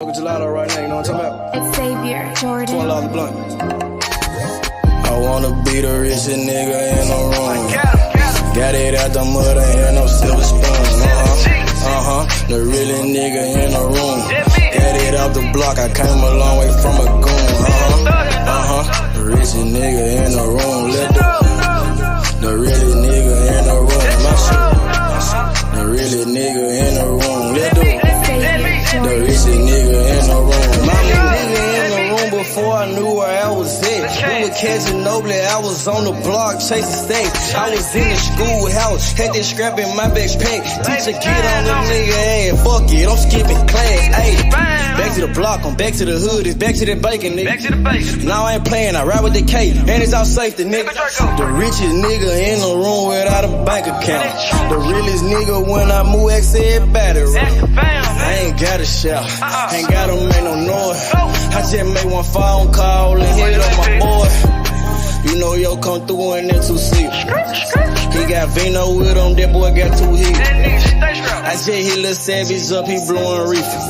Gelato right now, you know what I'm talking about? It's Xavier Jordan. $20 blunt. I wanna be the richest nigga in the room. Got it out the mud, ain't no silver spoon. The realest nigga in the room. Got it out the block, I came a long way from a goon. The richest nigga in the room. The realest nigga in the room. My shit. The realest nigga in the room. The richest nigga in the room. My nigga in the room before I knew where I was at. We were catching Noble, I was on the block chasing stacks. I was in the schoolhouse, had that scrap in my backpack. Teacher get on the nigga ass, fuck it, I'm skipping class. Ayy, back to the block, I'm back to the hood, it's back to the bacon, nigga. Back to the base. Now I ain't playing, I ride with the K, and it's all safety, nigga. The richest nigga in the room without a bank account. The realest nigga when I move, X everybody around. I ain't gotta shout, ain't gotta make no noise. I just make one phone call and hit up my boy. You know yo come through in that 2-seat. He got Vino with him, that boy got 2 hits. I just hit Lil Savage up, he blowing reefer.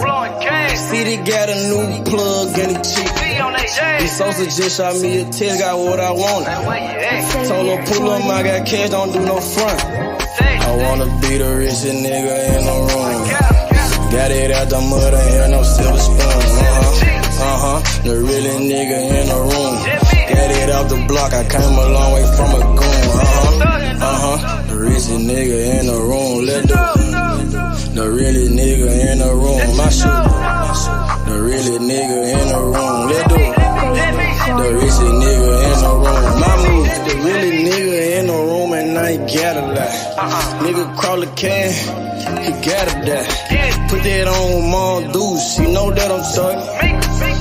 City got a new plug and he cheap. These Sosa just shot me a test, got what I wanted. Told him pull up, I got cash, don't do no front. I wanna be the richest nigga in the room. Got it out the mud, ain't no silver spoon. The realest nigga in the room. Got it out the block, I came a long way from a goon. The richest nigga in the room. The realest nigga in the room. My shit. The realest nigga in the room. The richest nigga in the room. My move. The realest nigga in the room and I ain't gotta lie. Nigga crawl a can, he gotta die. Put that on Mom Deuce, you know that I'm talking.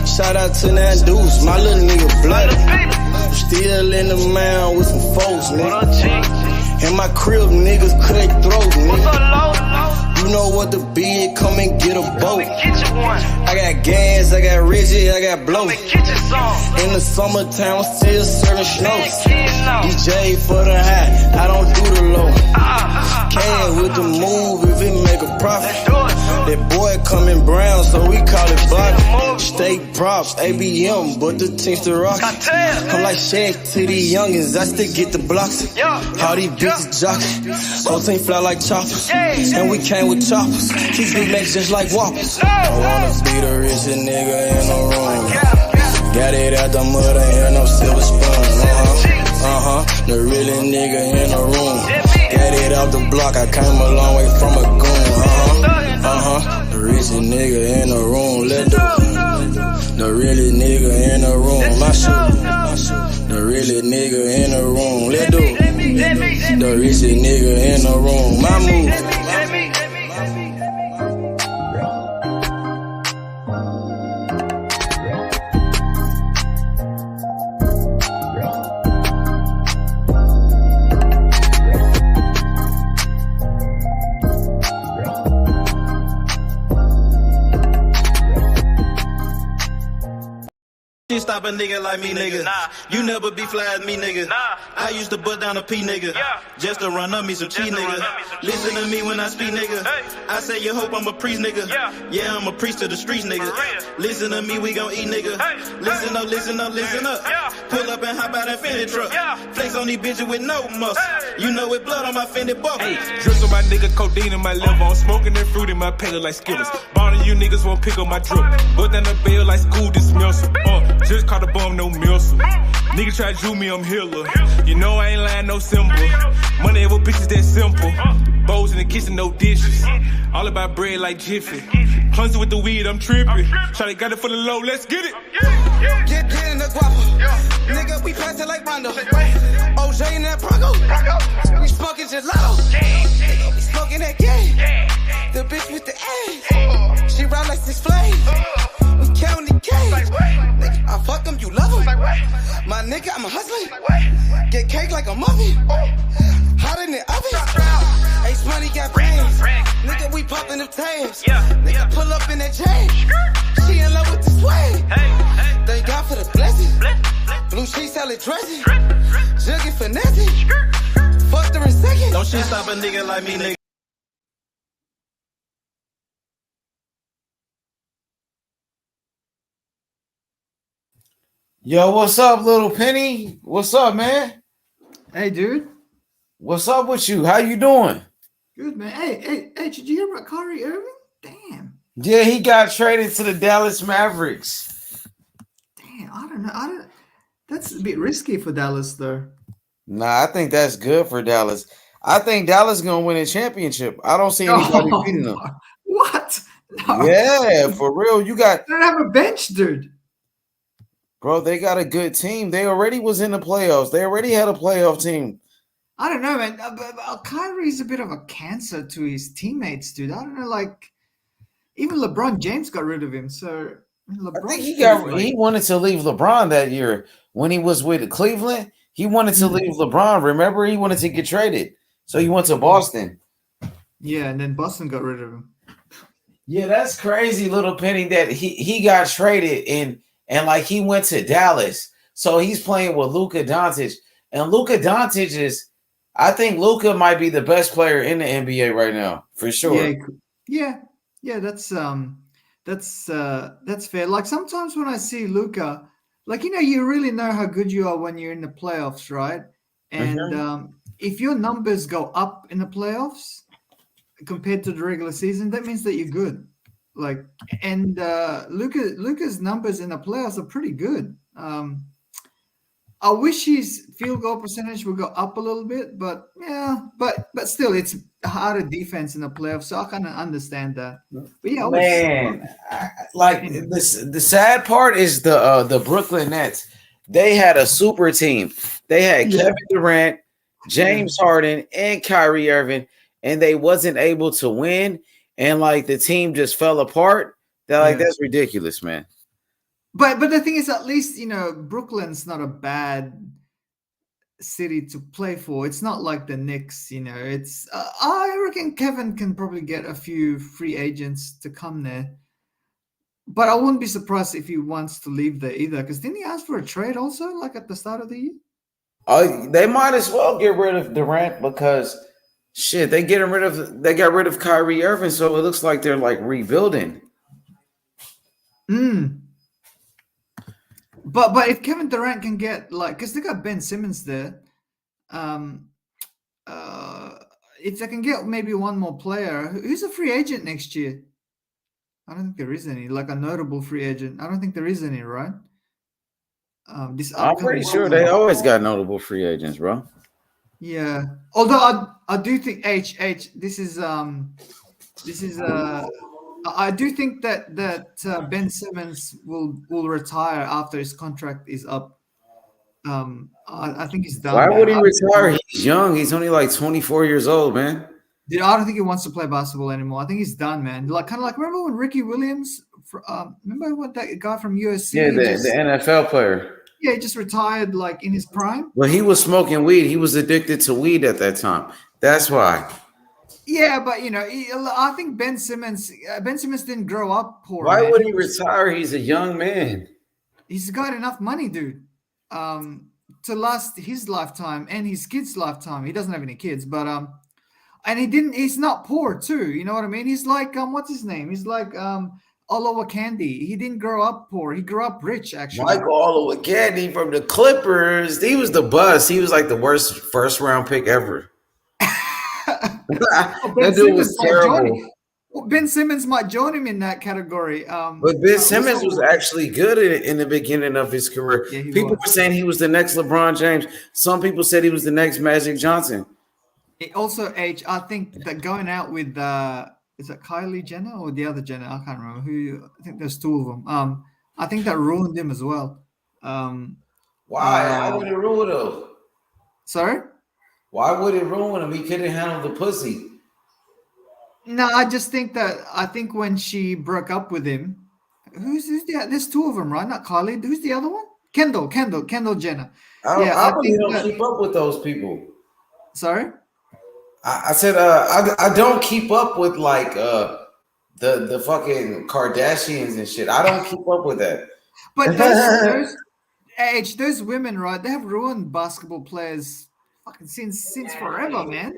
Shout out to that Deuce, my little nigga bloody. Still in the mound with some folks, nigga. In my crib, niggas cut throat, nigga. You know what the bid, come and get a boat. I got gas, I got Reggie, I got blow. In the summertime, I'm still serving snow. DJ for the high, I don't do the low. Can with the move if it make a profit. That boy coming brown, so we call it block. Steak props, ABM, but the team's the rock. I'm like Shaq to the youngins, I still get the blocks. All these bitches jocking, whole team fly like choppers. And we came with choppers, these big legs just like whoppers. I wanna be the richest nigga in the room. Got it out the mud, ain't no silver spoon. The realest nigga in the room. Got it out the block, I came a long way from a goon. The richest nigga in the room. The realest nigga in the room. My shit. The realest nigga in the room. The richest nigga in the room. My move. You stop a nigga like me, nigga. You never be fly as me, nigga. I used to bust down a P, nigga. Just to run up me some cheese, nigga. Listen to me when I speak, nigga. I say you hope I'm a priest, nigga. Yeah, I'm a priest to the streets, nigga. Listen to me, we gon' eat, nigga. Listen up, listen up, listen up. Pull up and hop out that Fendi truck. Flex on these bitches with no muscle. You know with blood on my Fendi buckle. Drips on my nigga, codeine in my liver. I'm smoking that fruit in my pedal like Skittles. Bonding you niggas won't pick up my drip. But then the bail like school dismissal. Just caught a bum, no missile. Nigga try to me, I'm Hitler. You know I ain't lying, no symbol. Money with bitches that simple. Bowls in the kitchen, no dishes. All about bread like Jiffy. Clumsy with the weed, I'm tripping. Shawty got it for the low, let's get it. Get in the guapa. Nigga, we pass it like Rondo. OJ in that Bronco. We smoking gelato. We smoking that game. The bitch with the ass. She ride like 6 Flames. We counting the game. Nigga, I fuck him, you love him. My nigga, I'm a hustler. Get cake like a muffin. Hot in the oven. Ace Money got brains. Nigga, we popping them tabs. Nigga, pull up in that chain. She in love with the swag. Thank God for the blessing. Blue sheets, salad dressing. Jugging finessing. Fucked her in second. Don't shit stop a nigga like me, nigga. Yo, what's up, little Penny? What's up, man? Hey, dude. What's up with you? How you doing? Good, man. Hey, did you hear about Kyrie Irving? Damn. Yeah, he got traded to the Dallas Mavericks. Damn, I don't know. That's a bit risky for Dallas, though. Nah, I think that's good for Dallas. I think Dallas gonna win a championship. I don't see anybody beating them. What? No. Yeah, for real. You got They don't have a bench, dude. bro, they got a good team. They already was in the playoffs. They already had a playoff team. I don't know, man. Kyrie's a bit of a cancer to his teammates, dude. I don't know, like even LeBron James got rid of him. So LeBron, I think he wanted to leave LeBron that year when he was with Cleveland. He wanted to leave LeBron. Remember, he wanted to get traded, so he went to Boston. Yeah, and then Boston got rid of him. Yeah, that's crazy, little Penny. That he got traded and like he went to Dallas, so he's playing with Luka Doncic, and Luka Doncic is. I think Luka might be the best player in the NBA right now, for sure. Yeah. That's fair. Like sometimes when I see Luka, like you really know how good you are when you're in the playoffs, right? And if your numbers go up in the playoffs compared to the regular season, that means that you're good. Like, and Luka's numbers in the playoffs are pretty good. I wish his field goal percentage would go up a little bit, but still, it's harder defense in the playoffs, so I kind of understand that. But yeah, the sad part is the Brooklyn Nets. They had a super team. They had Kevin Durant, James Harden, and Kyrie Irving, and they wasn't able to win. And like the team just fell apart. That's ridiculous, man. But the thing is, at least Brooklyn's not a bad city to play for. It's not like the Knicks. It's I reckon Kevin can probably get a few free agents to come there. But I wouldn't be surprised if he wants to leave there either. Because didn't he ask for a trade also, like at the start of the year? They might as well get rid of Durant because shit, they got rid of Kyrie Irving, so it looks like they're like rebuilding. But if Kevin Durant can get because they got Ben Simmons there, if they can get maybe one more player, who's a free agent next year? I don't think there is any, like a notable free agent. I don't think there is any, right? I'm pretty sure they always got notable free agents, bro. Yeah, although I do think this is I do think that Ben Simmons will retire after his contract is up. I think he's done. Why would he retire? He's young. He's only like 24 years old, man. Dude, I don't think he wants to play basketball anymore. I think he's done, man. Like kind of like remember when Ricky Williams? Remember what that guy from USC? Yeah, the NFL player. Yeah, he just retired like in his prime. Well, he was smoking weed. He was addicted to weed at that time. That's why. Yeah, but I think Ben Simmons didn't grow up poor. Why would he retire? He's a young man. He's got enough money, dude, to last his lifetime and his kids' lifetime. He doesn't have any kids, but and he's not poor too. You know what I mean? He's like what's his name? He's like Olowokandi. He didn't grow up poor. He grew up rich, actually. Michael Olowokandi from the Clippers. He was the bust. He was like the worst first round pick ever. That dude was terrible. Ben Simmons might join him in that category. But Ben Simmons was actually good in the beginning of his career. Yeah, people were saying he was the next LeBron James. Some people said he was the next Magic Johnson. Also, I think that going out with is it Kylie Jenner or the other Jenner? I can't remember who. I think there's two of them. I think that ruined him as well. Why? Why would it ruin him? Sorry? Why would it ruin him? He couldn't handle the pussy. No, I just think when she broke up with him, there's two of them, right? Not Kylie. Who's the other one? Kendall Jenner. I really don't keep up with those people. Sorry? I said I don't keep up with like the fucking Kardashians and shit. I don't keep up with that. But those women, right? They have ruined basketball players fucking since forever, man.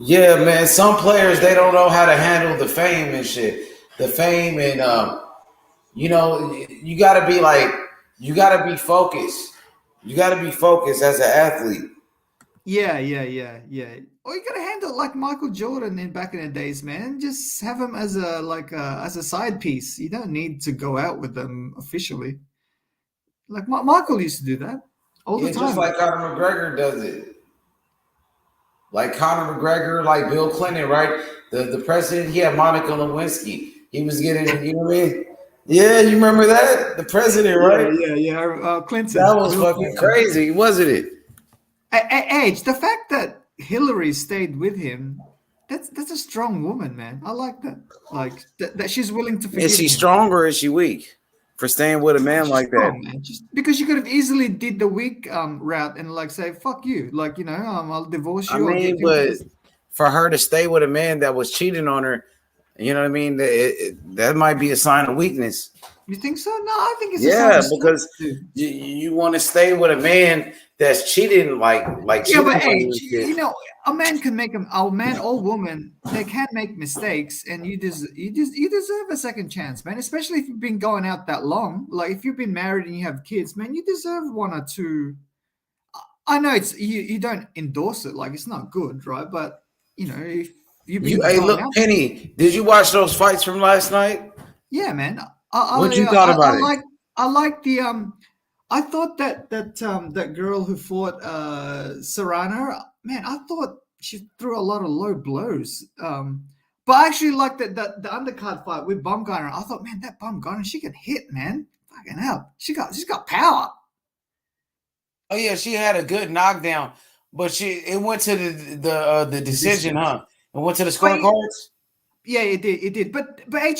Yeah, man. Some players they don't know how to handle the fame and shit. The fame and you got to be like You got to be focused. You got to be focused as an athlete. Yeah. Or you gotta handle it like Michael Jordan in back in the days, man. Just have him as a side piece. You don't need to go out with them officially. Like Michael used to do that all the time. Just like Conor McGregor does it. Like Conor McGregor, like Bill Clinton, right? The president, he had Monica Lewinsky. He was getting, you know what I mean? Yeah, you remember that? The president, right? Yeah. Clinton. That was fucking crazy, wasn't it? Age, the fact that Hillary stayed with him, that's a strong woman, man. I like that. Like that she's willing to forgive Is she him. strong or is she weak for staying with a man She's like strong, that? man. Just because you could have easily did the weak route and like say fuck you, like I'll divorce you. I mean, but for her to stay with a man that was cheating on her, you know what I mean? That might be a sign of weakness. You think so? No, I think it's a sign of because you want to stay with a man that's cheating, like yeah, but hey, a man can make a man or woman, they can make mistakes, and you deserve a second chance, man. Especially if you've been going out that long. Like if you've been married and you have kids, man, you deserve one or two. I know it's you don't endorse it, like it's not good, right? But if you've been look, Penny, did you watch those fights from last night? Yeah, man. What you thought about it? I like the I thought that girl who fought Serrano, man, I thought she threw a lot of low blows. But I actually like the undercard fight with Bumgarner. I thought, man, that Bumgarner, she can hit, man. Fucking hell. She's got power. Oh yeah, she had a good knockdown, but it went to the decision, huh? It went to the scorecards. Yeah, it did. But hey,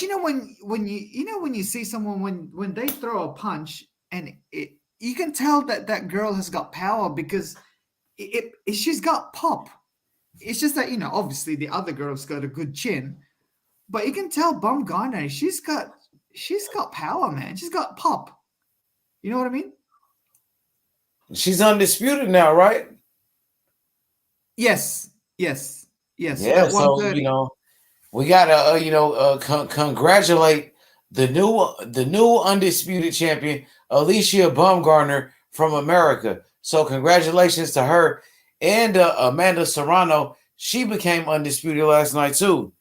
when you see someone when they throw a punch and you can tell that girl has got power because she's got pop. It's just that obviously the other girl's got a good chin, but you can tell Bumgarner she's got power, man. She's got pop. You know what I mean? She's undisputed now, right? Yes. Yeah, so we gotta congratulate the new undisputed champion, Alicia Bumgarner from America. So congratulations to her and Amanda Serrano. She became undisputed last night too.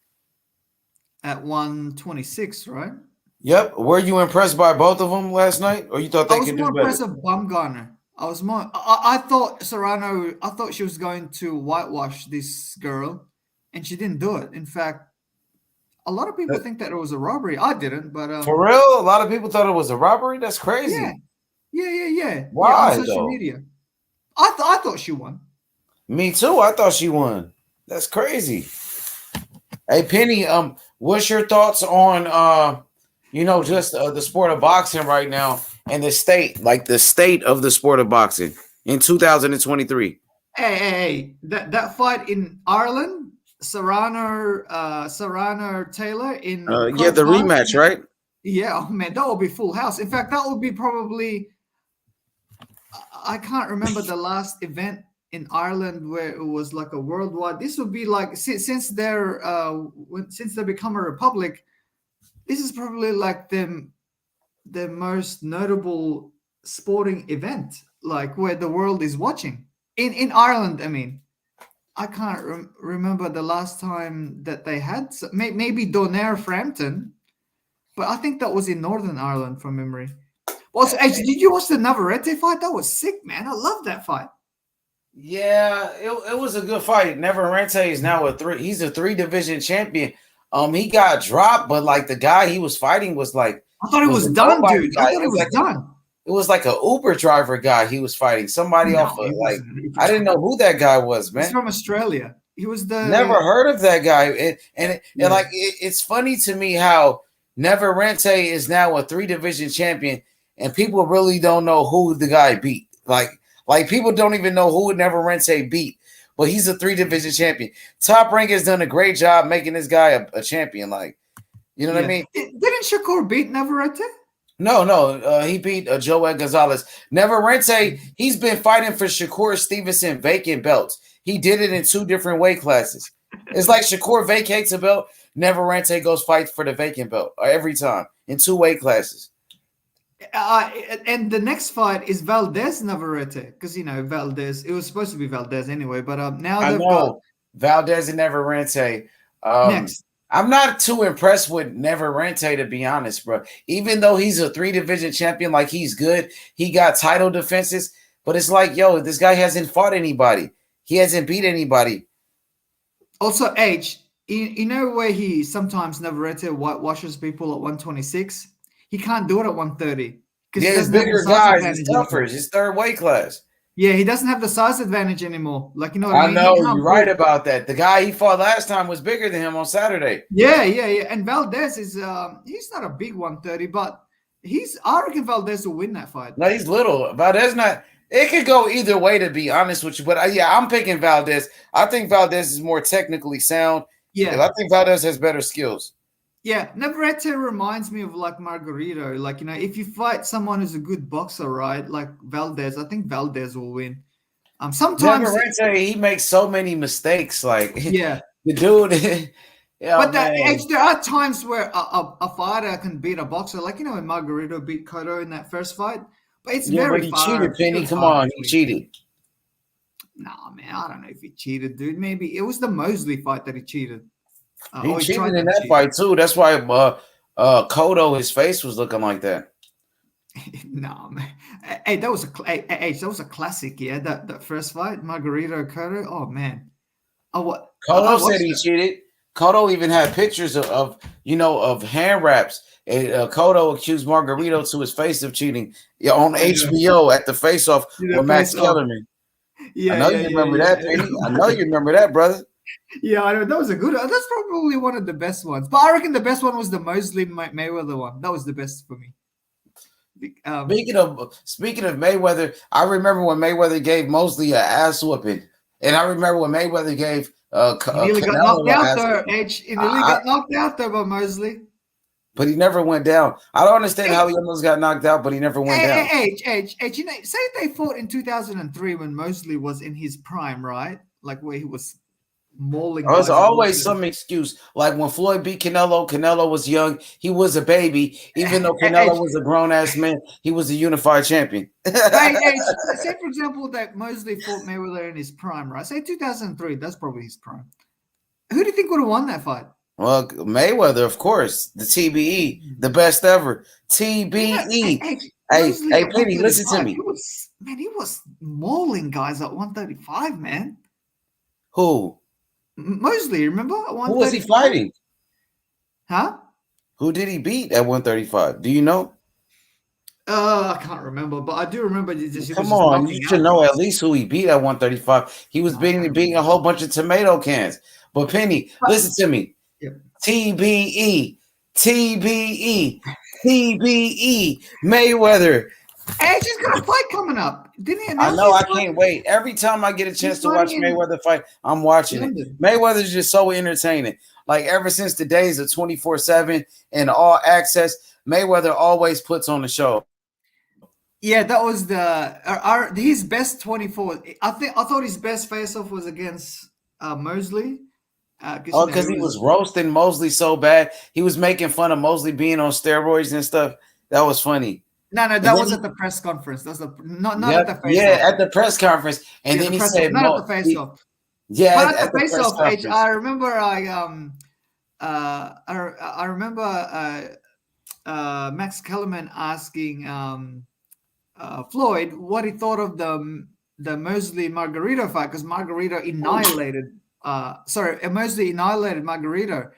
At 126, right? Yep. Were you impressed by both of them last night, or you thought they could do better? I was more impressed with Bumgarner. I thought Serrano. I thought she was going to whitewash this girl, and she didn't do it. In fact, a lot of people think that it was a robbery. I didn't, but for real, a lot of people thought it was a robbery. That's crazy. Yeah. Why on social media? I thought she won. Me too. I thought she won. That's crazy. Hey Penny, what's your thoughts on just the sport of boxing right now and the state of the sport of boxing in 2023? Hey, that fight in Ireland, Serrano Taylor in the rematch, right? Yeah, oh man, that will be full house. In fact, that will be probably, I can't remember the last event in Ireland where it was like a worldwide. This would be like since they become a republic, this is probably like the most notable sporting event, like where the world is watching in Ireland. I mean, I can't remember the last time that they had. Maybe Donaire Frampton, but I think that was in Northern Ireland from memory. Also, did you watch the Navarrete fight? That was sick, man. I love that fight. Yeah, it was a good fight. Navarrete is now he's a 3-division champion. He got dropped, but like the guy he was fighting was like, I thought it was done, dude. I thought it was done. It was like an Uber driver guy he was fighting. Somebody off of like, I didn't know who that guy was, man. He's from Australia. He was never heard of that guy. And it's funny to me how Navarrete is now a 3-division champion, and people really don't know who the guy beat. Like people don't even know who Navarrete beat, but he's a 3-division champion. Top Rank has done a great job making this guy a champion. Like, you know what I mean? Didn't Shakur beat Navarrete? No. He beat Joel Gonzalez. Navarrete, he's been fighting for Shakur Stevenson vacant belts. He did it in 2 different weight classes. It's like Shakur vacates a belt, Navarrete goes fight for the vacant belt every time in 2 weight classes. And the next fight is Valdez Navarrete, because Valdez. It was supposed to be Valdez anyway, but now I they've got know Valdez and Navarrete. next. I'm not too impressed with Navarrete, to be honest, bro. Even though he's a 3-division champion, like he's good, he got title defenses, but it's like, yo, this guy hasn't fought anybody. He hasn't beat anybody. Also, age. You know where he sometimes Navarrete whitewashes people at 126? He can't do it at 130. Yeah, it's bigger guys, it's tougher. It's third weight class. Yeah, he doesn't have the size advantage anymore. Like, you know what I I mean? know, you're right about that. The guy he fought last time was bigger than him on Saturday. Yeah. And Valdez is he's not a big 130, but I reckon Valdez will win that fight. No, he's little. Valdez not. It could go either way, to be honest with you. But yeah, I'm picking Valdez. I think Valdez is more technically sound. Yeah, I think Valdez has better skills. Yeah, Navarrete reminds me of like Margarito. Like, if you fight someone who's a good boxer, right? Like Valdez, I think Valdez will win. Sometimes Navarrete, he makes so many mistakes. Like, yeah, the dude. Yeah, but there are times where a fighter can beat a boxer. Like, when Margarito beat Cotto in that first fight. But it's very but he far. cheated, Penny. Come on, he cheated. Nah, man, I don't know if he cheated, dude. Maybe it was the Mosley fight that he cheated. He cheated in that fight too. That's why Cotto, his face was looking like that. No, man. Hey, that was a classic. Yeah, that first fight, Margarito Cotto. Oh man. Oh, what? Cotto said he cheated. Cotto even had pictures of hand wraps. And Cotto accused Margarito to his face of cheating on HBO at the Face Off with Max Kellerman. Yeah, I know you remember that, Penny. I know you remember that, brother. Yeah, I know. That was a good one. That's probably one of the best ones. But I reckon the best one was the Mosley Mayweather one. That was the best for me. Speaking of Mayweather, I remember when Mayweather gave Mosley an ass whooping, and I remember when Mayweather gave he got knocked out there, Edge. He nearly got knocked out there by Mosley. But he never went down. I don't understand how he almost got knocked out, but he never went down. Edge. Say they fought in 2003 when Mosley was in his prime, right? Like where he was mauling. There's always some excuse. Like when Floyd beat Canelo was young. He was a baby. Even though Canelo was a grown-ass man, he was a unified champion. Say, for example, that Mosley fought Mayweather in his prime, right? Say 2003. That's probably his prime. Who do you think would have won that fight? Well, Mayweather, of course. The TBE, the best ever. TBE. Hey, Penny, listen to me. He was mauling guys at 135, man. Who? Mosley, remember? Who was he fighting? Huh? Who did he beat at 135? Do you know? I can't remember, but I do remember. Come on, you should know at least who he beat at 135. He was beating a whole bunch of tomato cans. But Penny, listen to me. Yep. TBE, Mayweather. Edge has got a fight coming up. Didn't he? I know. I can't wait. Every time I get a chance to watch Mayweather fight, I'm watching it. Mayweather's just so entertaining. Like ever since the days of 24/7 and All Access, Mayweather always puts on the show. Yeah, that was his best 24. I thought his best face-off was against Mosley. Because he was roasting Mosley so bad. He was making fun of Mosley being on steroids and stuff. That was funny. No, that was at the press conference. That's not at the face-off. Yeah, at the press conference. And then he said, not at the face-off. Yeah, but at the face-off, I remember I remember Max Kellerman asking Floyd what he thought of the Mosley Margarito fight, because Margarito Mosley annihilated Margarito,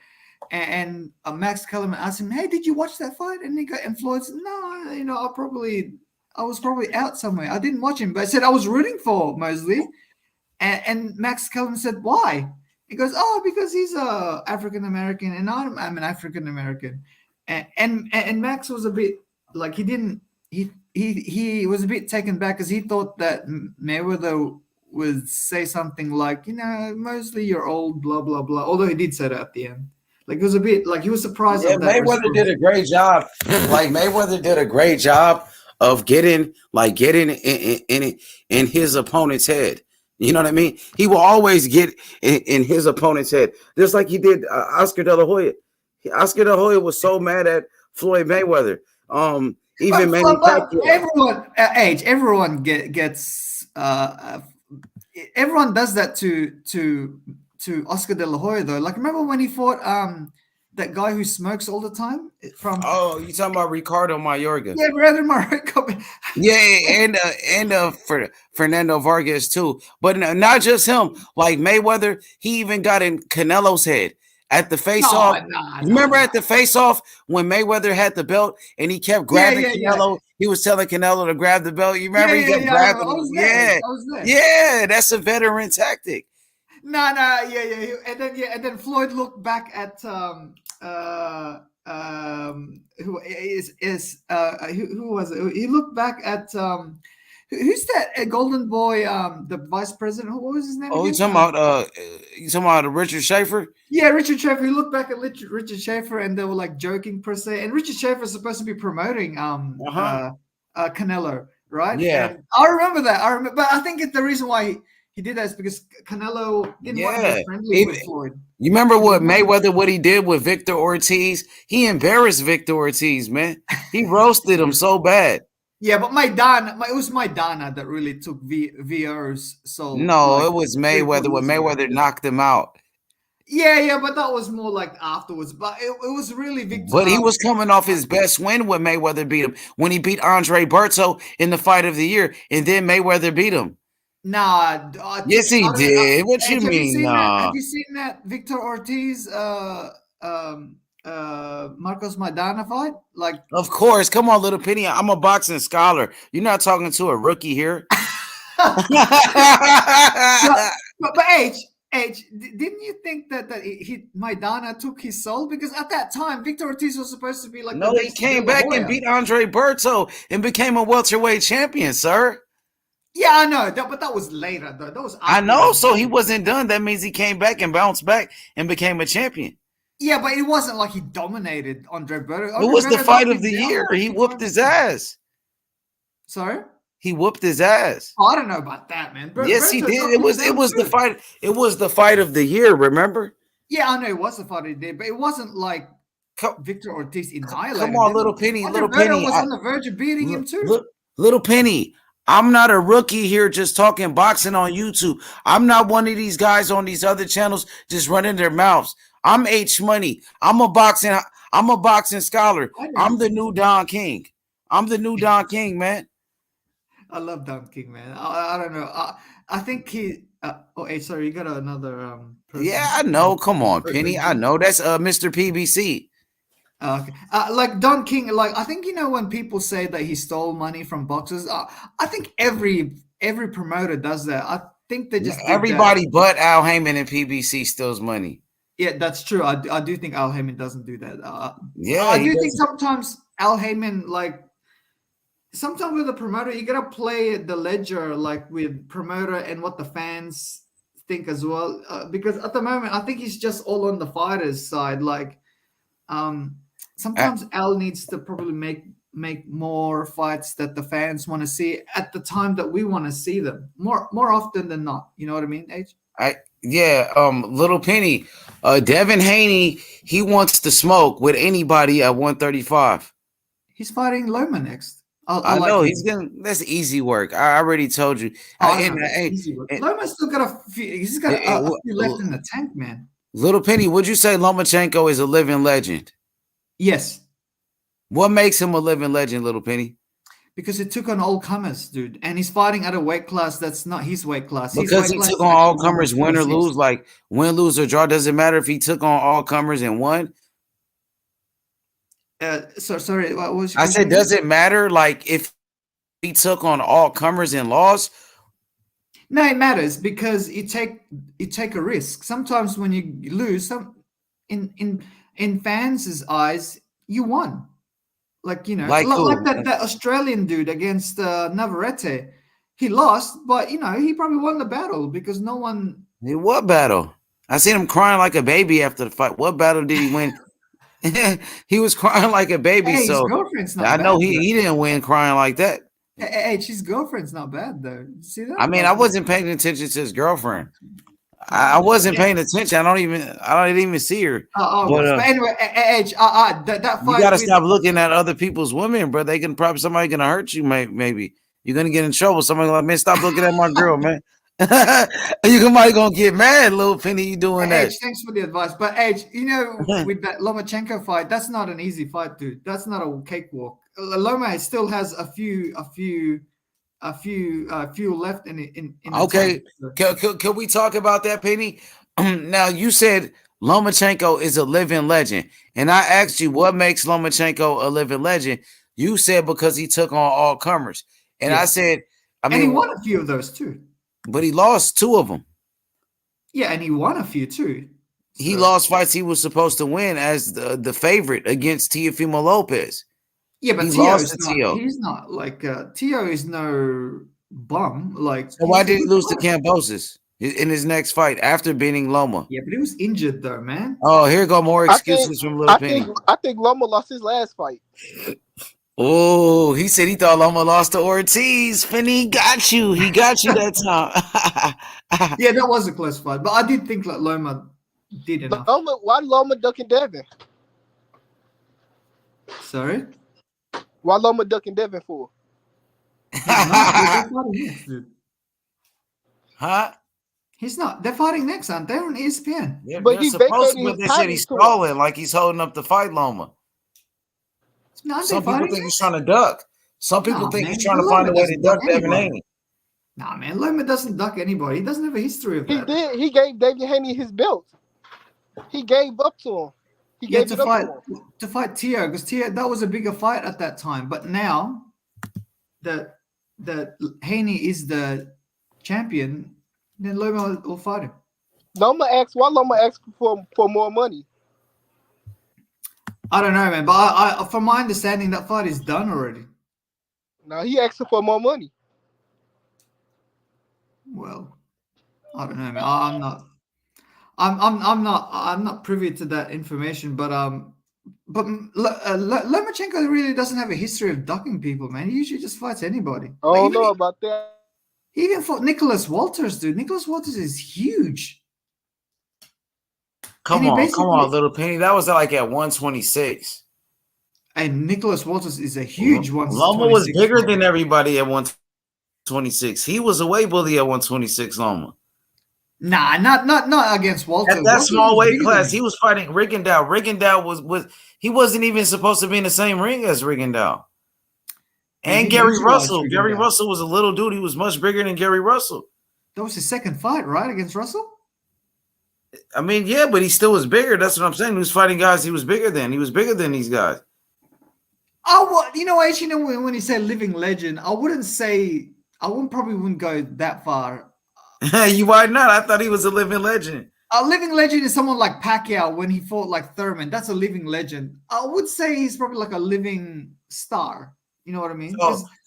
and Max Kellerman asked him, "Hey, did you watch that fight?" And Floyd said, "No, I was probably out somewhere. I didn't watch him, but I said I was rooting for Mosley." And Max Kellerman said, "Why?" He goes, "Oh, because he's a African American, and I'm an African American." And Max was a bit like he was a bit taken back because he thought that Mayweather would say something like, "Mosley, you're old, blah blah blah." Although he did say that at the end. Like it was a bit like he was surprised. Yeah, Mayweather did a great job. Like Mayweather did a great job of getting in his opponent's head. You know what I mean? He will always get in his opponent's head, just like he did Oscar De La Hoya. Oscar De La Hoya was so mad at Floyd Mayweather. even everyone gets everyone does that to Oscar De La Hoya though. Like remember when he fought that guy who smokes all the time from you talking about Ricardo Mayorga? Yeah, Brandon Mayorga. and for Fernando Vargas too. But not just him. Like Mayweather, he even got in Canelo's head at the face-off. Remember at the face-off when Mayweather had the belt and he kept grabbing Canelo? Yeah. He was telling Canelo to grab the belt. You remember? He kept grabbing him. I was there. Yeah, that's a veteran tactic. And then Floyd looked back at who was it? He looked back at who's that golden boy, the vice president? What was his name? Oh, you talking about Richard Schaefer? Yeah, Richard Schaefer. He looked back at Richard Schaefer, and they were like joking per se. And Richard Schaefer is supposed to be promoting Canelo, right? Yeah, and I remember that. But I think the reason why he did that is because Canelo didn't want to be friendly with Floyd. You remember what he did with Victor Ortiz? He embarrassed Victor Ortiz, man. He roasted him so bad. Yeah, but it was Maidana that really took VR's soul. No, it was Mayweather when Mayweather knocked him out. Yeah, but that was more like afterwards. But it was really Victor. But he was coming off his best win when Mayweather beat him. When he beat Andre Berto in the fight of the year, and then Mayweather beat him. Nah. Yes, he did. What you mean, nah? Have you seen that Victor Ortiz, Marcos Maidana fight? Like, of course. Come on, little Penny. I'm a boxing scholar. You're not talking to a rookie here. but H, didn't you think that Maidana took his soul? Because at that time, Victor Ortiz was supposed to be like. No, he came back and beat Andre Berto and became a welterweight champion, sir. Yeah, I know, but that was later, though. That was I know, so he wasn't done. That means he came back and bounced back and became a champion. Yeah, but it wasn't like he dominated Andre Berto. It was the fight of the year. He whooped his ass. Sorry? He whooped his ass. Oh, I don't know about that, man. Yes, he did. It was the fight. It was the fight of the year, remember? Yeah, I know it was the fight of the year, but it wasn't like Victor Ortiz annihilated. Come on, little Penny. Andre Berto was on the verge of beating him too. Little Penny. I'm not a rookie here just talking boxing on YouTube. I'm not one of these guys on these other channels just running their mouths. I'm H Money. I'm a boxing scholar. I'm the new Don King. Man. I love Don King, man. I don't know. I think he sorry, you got another person. Yeah, I know. Come on, Penny. I know. That's Mr. PBC. Okay. Like Don King, like I think when people say that he stole money from boxers, I think every promoter does that. I think they just everybody but Al Heyman and PBC steals money. Yeah, that's true. I do think Al Heyman doesn't do that. Yeah, I do think sometimes Al Heyman, like sometimes with a promoter, you gotta play the ledger like with promoter and what the fans think as well. Because at the moment, I think he's just all on the fighters' side. Like, sometimes Al needs to probably make more fights that the fans want to see at the time that we want to see them more often than not. You know what I mean, H? Little Penny, Devin Haney, he wants to smoke with anybody at 135. He's fighting Loma next. I know he's gonna. That's easy work. I already told you. Easy work. Loma's still got a few. He's got a few left in the tank, man. Little Penny, would you say Lomachenko is a living legend? Yes. What makes him a living legend, Little Penny? Because he took on all comers, dude, and he's fighting at a weight class that's not his weight class. Because he took on all comers, win or lose, like win, lose, or draw. Doesn't matter if he took on all comers and won. Sorry, what was your I said, does it matter? Like if he took on all comers and lost? No, it matters because you take a risk. Sometimes when you lose, in fans' eyes, you won. Like like that Australian dude against Navarrete, he lost, but he probably won the battle because no one. What battle? I seen him crying like a baby after the fight. What battle did he win? He was crying like a baby. Hey, so his girlfriend's not I bad, know he didn't win crying like that. Hey, his girlfriend's not bad though. You see that? I mean, I wasn't paying attention to his girlfriend. I wasn't paying attention. I didn't even see her. But anyway, Edge, that You fight. got to stop looking at other people's women, bro. Somebody gonna hurt you, maybe. You're gonna get in trouble. Somebody like, man, stop looking at my girl, man. You might gonna get mad, little Penny. You doing that? Edge, thanks for the advice. But Edge, with that Lomachenko fight, that's not an easy fight, dude. That's not a cakewalk. Loma still has a few left in Okay, can we talk about that, Penny? Now you said Lomachenko is a living legend, and I asked you what makes Lomachenko a living legend. You said because he took on all comers, and I said, and he won a few of those too. But he lost 2 of them. Yeah, and he won a few too. So. He lost fights he was supposed to win as the favorite against Teofimo Lopez. Yeah, but he's not like Tio is no bum. Like, so why did he lose to Kambosos in his next fight after beating Loma? Yeah, but he was injured though, man. Oh, here go more excuses from Lil Penny. I think Loma lost his last fight. Oh, he said he thought Loma lost to Ortiz. Penny got you. He got you that time. Yeah, that was a close fight, but I did think like Loma did enough. Why Loma ducking Devin? Sorry? Why Loma ducking Devin for? Huh? He's not. They're fighting next, aren't they? On ESPN. Yeah, but he's supposed to, but they said he's stalling, like he's holding up the fight, Loma. No, some people think he's trying to duck. Some people think he's trying to find a way to duck Devin Haney. Nah, man, Loma doesn't duck anybody. He doesn't have a history of that. He did. He gave Devin Haney his belt. He gave up to him. He gave to fight Tio, because Tio, that was a bigger fight at that time. But now that Haney is the champion, then Loma will fight him. Why Loma asked for more money? I don't know, man. But I from my understanding, that fight is done already. No, he asked for more money. Well, I don't know, man. I'm not privy to that information, but Lomachenko really doesn't have a history of ducking people, man. He usually just fights anybody. I don't know about that. He even fought Nicholas Walters, dude. Nicholas Walters is huge. Come on, little Penny. That was like at 126. And Nicholas Walters is a huge one. Loma was bigger than everybody at 126. He was a weight bully at 126, Loma. Nah, not against Walters. At that small weight class, he was fighting Rigondeaux. Rigondeaux he wasn't even supposed to be in the same ring as Rigondeaux. And Gary Russell. Gary Russell was a little dude. He was much bigger than Gary Russell. That was his second fight, right, against Russell? I mean, yeah, but he still was bigger. That's what I'm saying. He was fighting guys he was bigger than. He was bigger than these guys. Oh, well, when he said living legend, I probably wouldn't go that far. Why not? I thought he was a living legend. A living legend is someone like Pacquiao when he fought like Thurman. That's a living legend. I would say he's probably like a living star. You know what I mean?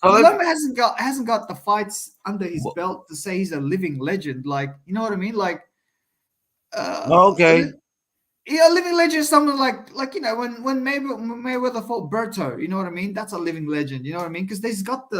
Loma hasn't got the fights under his belt to say he's a living legend. Like, you know what I mean? Like, okay. Yeah, a living legend is something like when Mayweather fought Berto. You know what I mean? That's a living legend. You know what I mean? Because he's got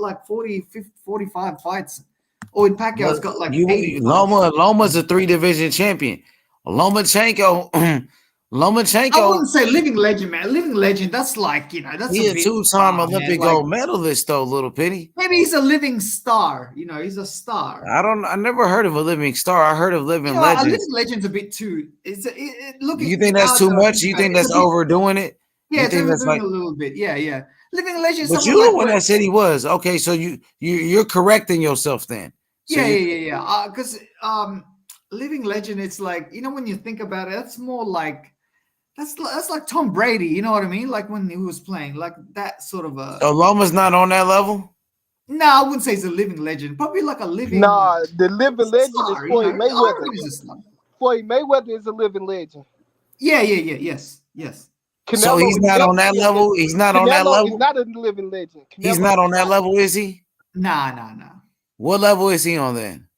like 40, 50, 45 fights. Or in Pacquiao's got like 80 Loma's a 3-division champion. Lomachenko. I wouldn't say living legend, man. Living legend, that's like, that's he a 2-time Olympic gold medalist, though, little Penny. Maybe he's a living star. He's a star. I never heard of a living star. I heard of living legends. A living legend's a bit too. You think that's too much? You think that's overdoing it? Yeah, it's overdoing a little bit. Yeah. Living legend. But you're the one that said he was. Okay, so you're correcting yourself then. So yeah. Because living legend, it's like, when you think about it, that's more like that's like Tom Brady. You know what I mean? Like when he was playing, like that sort of a. So Loma's not on that level. No, I wouldn't say he's a living legend. Probably like a living. Nah, the living legend is Floyd Mayweather. Floyd Mayweather is a living legend. Yeah. Yes. Canelo, so he's not on that level. He's not on that level. He's not a living legend. He's not on that level, is he? Nah. What level is he on then?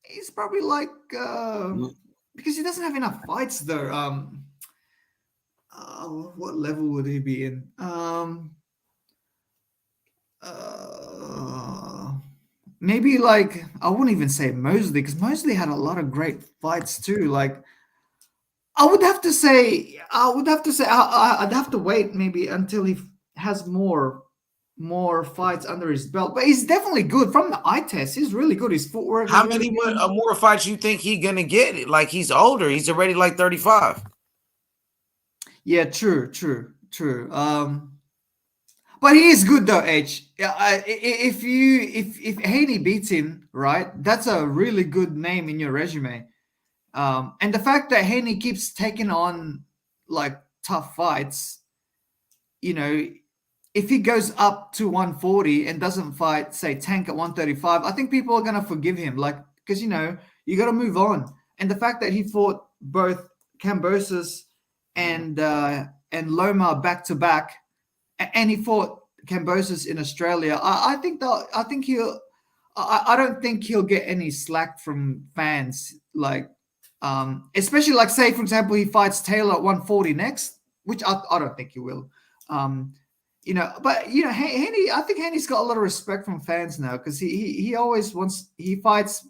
He's probably like because he doesn't have enough fights though. What level would he be in? maybe like I wouldn't even say Mosley because Mosley had a lot of great fights too. Like I'd have to say I'd have to wait maybe until he has more fights under his belt. But he's definitely good from the eye test. He's really good. His footwork. How many more fights you think he gonna get? Like he's older. He's already like 35. Yeah, true. But he is good though, H. If Haney beats him, right, that's a really good name in your resume. And the fact that Haney keeps taking on like tough fights, you know, if he goes up to 140 and doesn't fight, say, Tank at 135, I think people are gonna forgive him, like because you got to move on. And the fact that he fought both Kambosos and Loma back to back, and he fought Kambosos in Australia, I don't think he'll get any slack from fans, like especially like say for example he fights Taylor at 140 next, which I don't think he will. But Haney, I think Haney's got a lot of respect from fans now because he always fights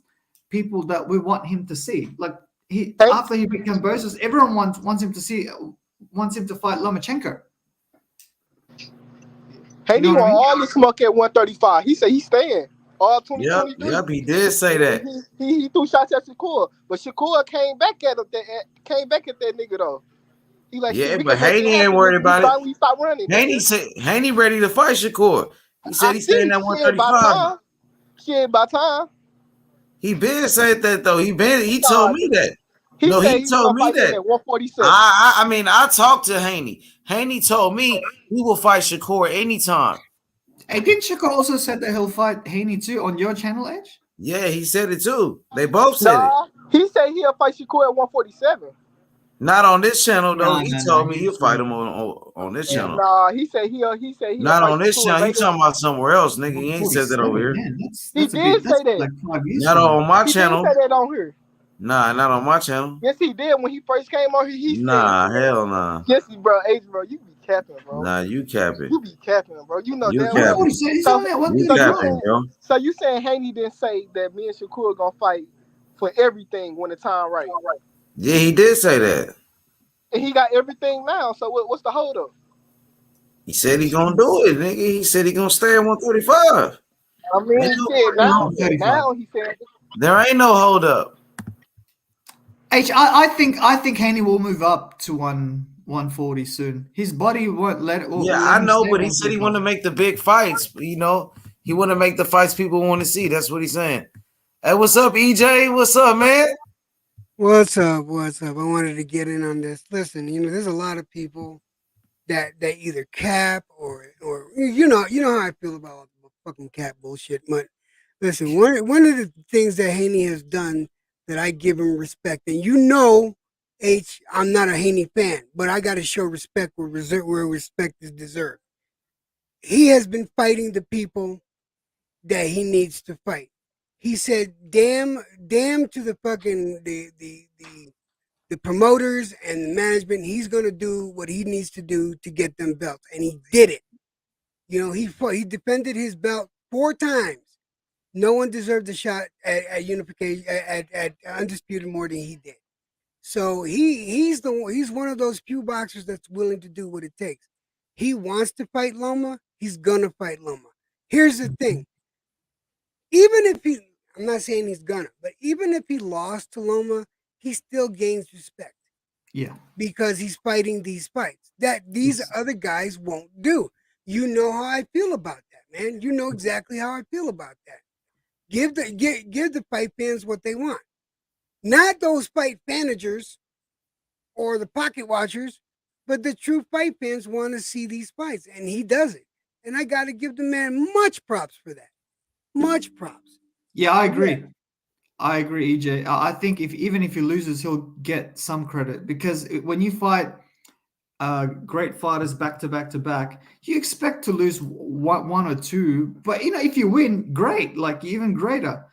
people that we want him to see. Like after he beat Kambosos, everyone wants him to fight Lomachenko. Haney want all the smoke at 135. He said he's staying all 2023. Yep, he did say that. He threw shots at Shakur, but Shakur came back at that nigga though. He like, yeah, but Haney ain't worried about it. We stop running. Haney said Haney ready to fight Shakur. He said he's staying at 135. Shit, by time. He been said that though. He told me that. He told me that. At 147. I mean, I talked to Haney. Haney told me he will fight Shakur anytime. Hey, didn't Shakur also said that he'll fight Haney too on your channel, Edge? Yeah, he said it too. They both said it. He said he'll fight Shakur at 147. Not on this channel though. He told me he'll fight him on this channel. Nah, he said he'll not on this channel. He talking about somewhere else, nigga. He ain't said that over here. Man, he did say that. Like 5 years not on my channel. He did say that on here. Nah, not on my channel. Yes, he did when he first came on here. He said, hell nah. Yes, bro, H, bro, you be capping, bro. Nah, you capping. You be capping, bro. You know that. So you saying Haney didn't say that me and Shakur gonna fight for everything when the time right? Yeah, he did say that. And he got everything now. So what's the hold up? He said he gonna do it, nigga. He said he gonna stay at 135. I mean, he said now he said there ain't no hold up. H, I think Haney will move up to 140 soon. His body won't let it. Yeah, I know, but he said he want to make the big fights. He want to make the fights people want to see. That's what he's saying. Hey, what's up, EJ? What's up, man? What's up? I wanted to get in on this. Listen, there's a lot of people that they either cap or you know how I feel about all the fucking cap bullshit. But listen, one of the things that Haney has done that I give him respect, and H, I'm not a Haney fan, but I got to show respect where respect is deserved. He has been fighting the people that he needs to fight. He said, damn to the fucking the promoters and the management. He's gonna do what he needs to do to get them belts, and he did it. He defended his belt 4 times. No one deserved a shot at unification at undisputed more than he did. So he's one of those few boxers that's willing to do what it takes. He wants to fight Loma. He's gonna fight Loma. Here's the thing. I'm not saying he's gonna, but even if he lost to Loma, he still gains respect. Yeah. Because he's fighting these fights that these other guys won't do. You know how I feel about that, man. You know exactly how I feel about that. Give the fight fans what they want. Not those fight managers or the pocket watchers, but the true fight fans want to see these fights, and he does it. And I got to give the man much props for that. Much props. Yeah, I agree. I agree, EJ. I think even if he loses, he'll get some credit because when you fight great fighters back to back, you expect to lose one or two. But if you win, great, like even greater.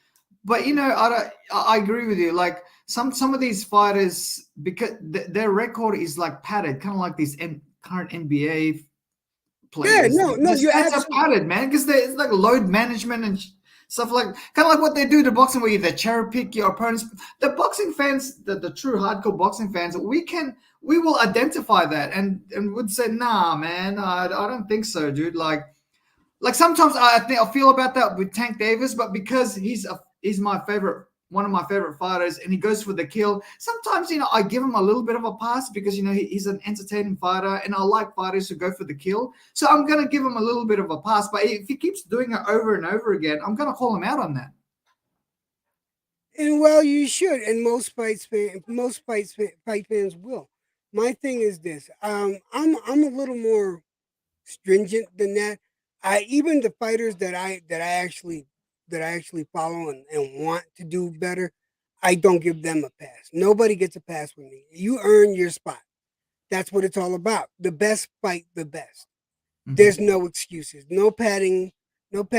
But I agree with you. Like some of these fighters, because their record is like padded, kind of like these current NBA players. Yeah, no, you have padded, man, because it's like load management and stuff like kind of like what they do to boxing, where they cherry pick your opponents. The boxing fans, the true hardcore boxing fans, we will identify that and would say, nah, man, I don't think so, dude. Like sometimes I think I feel about that with Tank Davis, but because he's my favorite, one of my favorite fighters, and he goes for the kill. Sometimes I give him a little bit of a pass because he's an entertaining fighter, and I like fighters who go for the kill. So I'm gonna give him a little bit of a pass. But if he keeps doing it over and over again, I'm gonna call him out on that. And well, you should, and most fight fans will. My thing is this: I'm a little more stringent than that. Even the fighters that I actually follow and want to do better, I don't give them a pass. Nobody gets a pass with me. You earn your spot. That's what it's all about. The best fight the best. Mm-hmm. There's no excuses. No padding fights,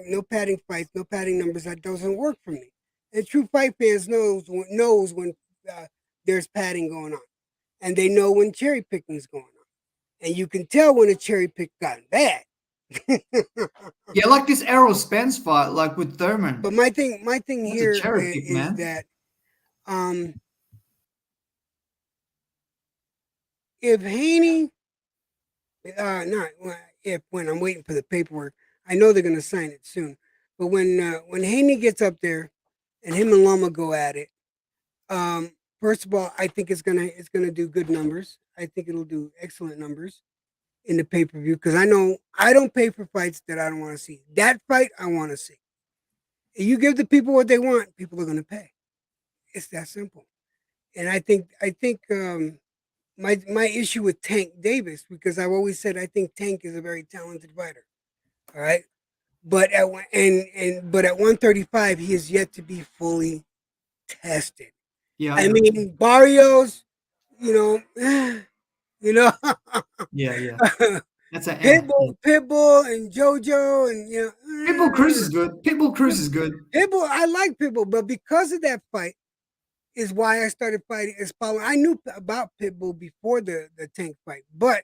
no padding numbers. That doesn't work for me. And true fight fans knows when there's padding going on, and they know when cherry picking is going on. And you can tell when a cherry pick got bad. Yeah, like this Errol Spence fight, like with Thurman. But my thing here is that if Haney, when I'm waiting for the paperwork, I know they're gonna sign it soon. But when Haney gets up there and him and Loma go at it, first of all, I think it's gonna do good numbers. I think it'll do excellent numbers in the pay-per-view, because I know I don't pay for fights that I don't want to see. That fight I want to see. If you give the people what they want, people are going to pay. It's that simple. And I think my issue with Tank Davis, because I've always said I think Tank is a very talented fighter. All right, but at 135 he is yet to be fully tested. Yeah, I mean Barrios, yeah. That's an Pitbull, and JoJo, and Pitbull Cruz is good. Pitbull, I like Pitbull, but because of that fight, is why I started following. I knew about Pitbull before the Tank fight, but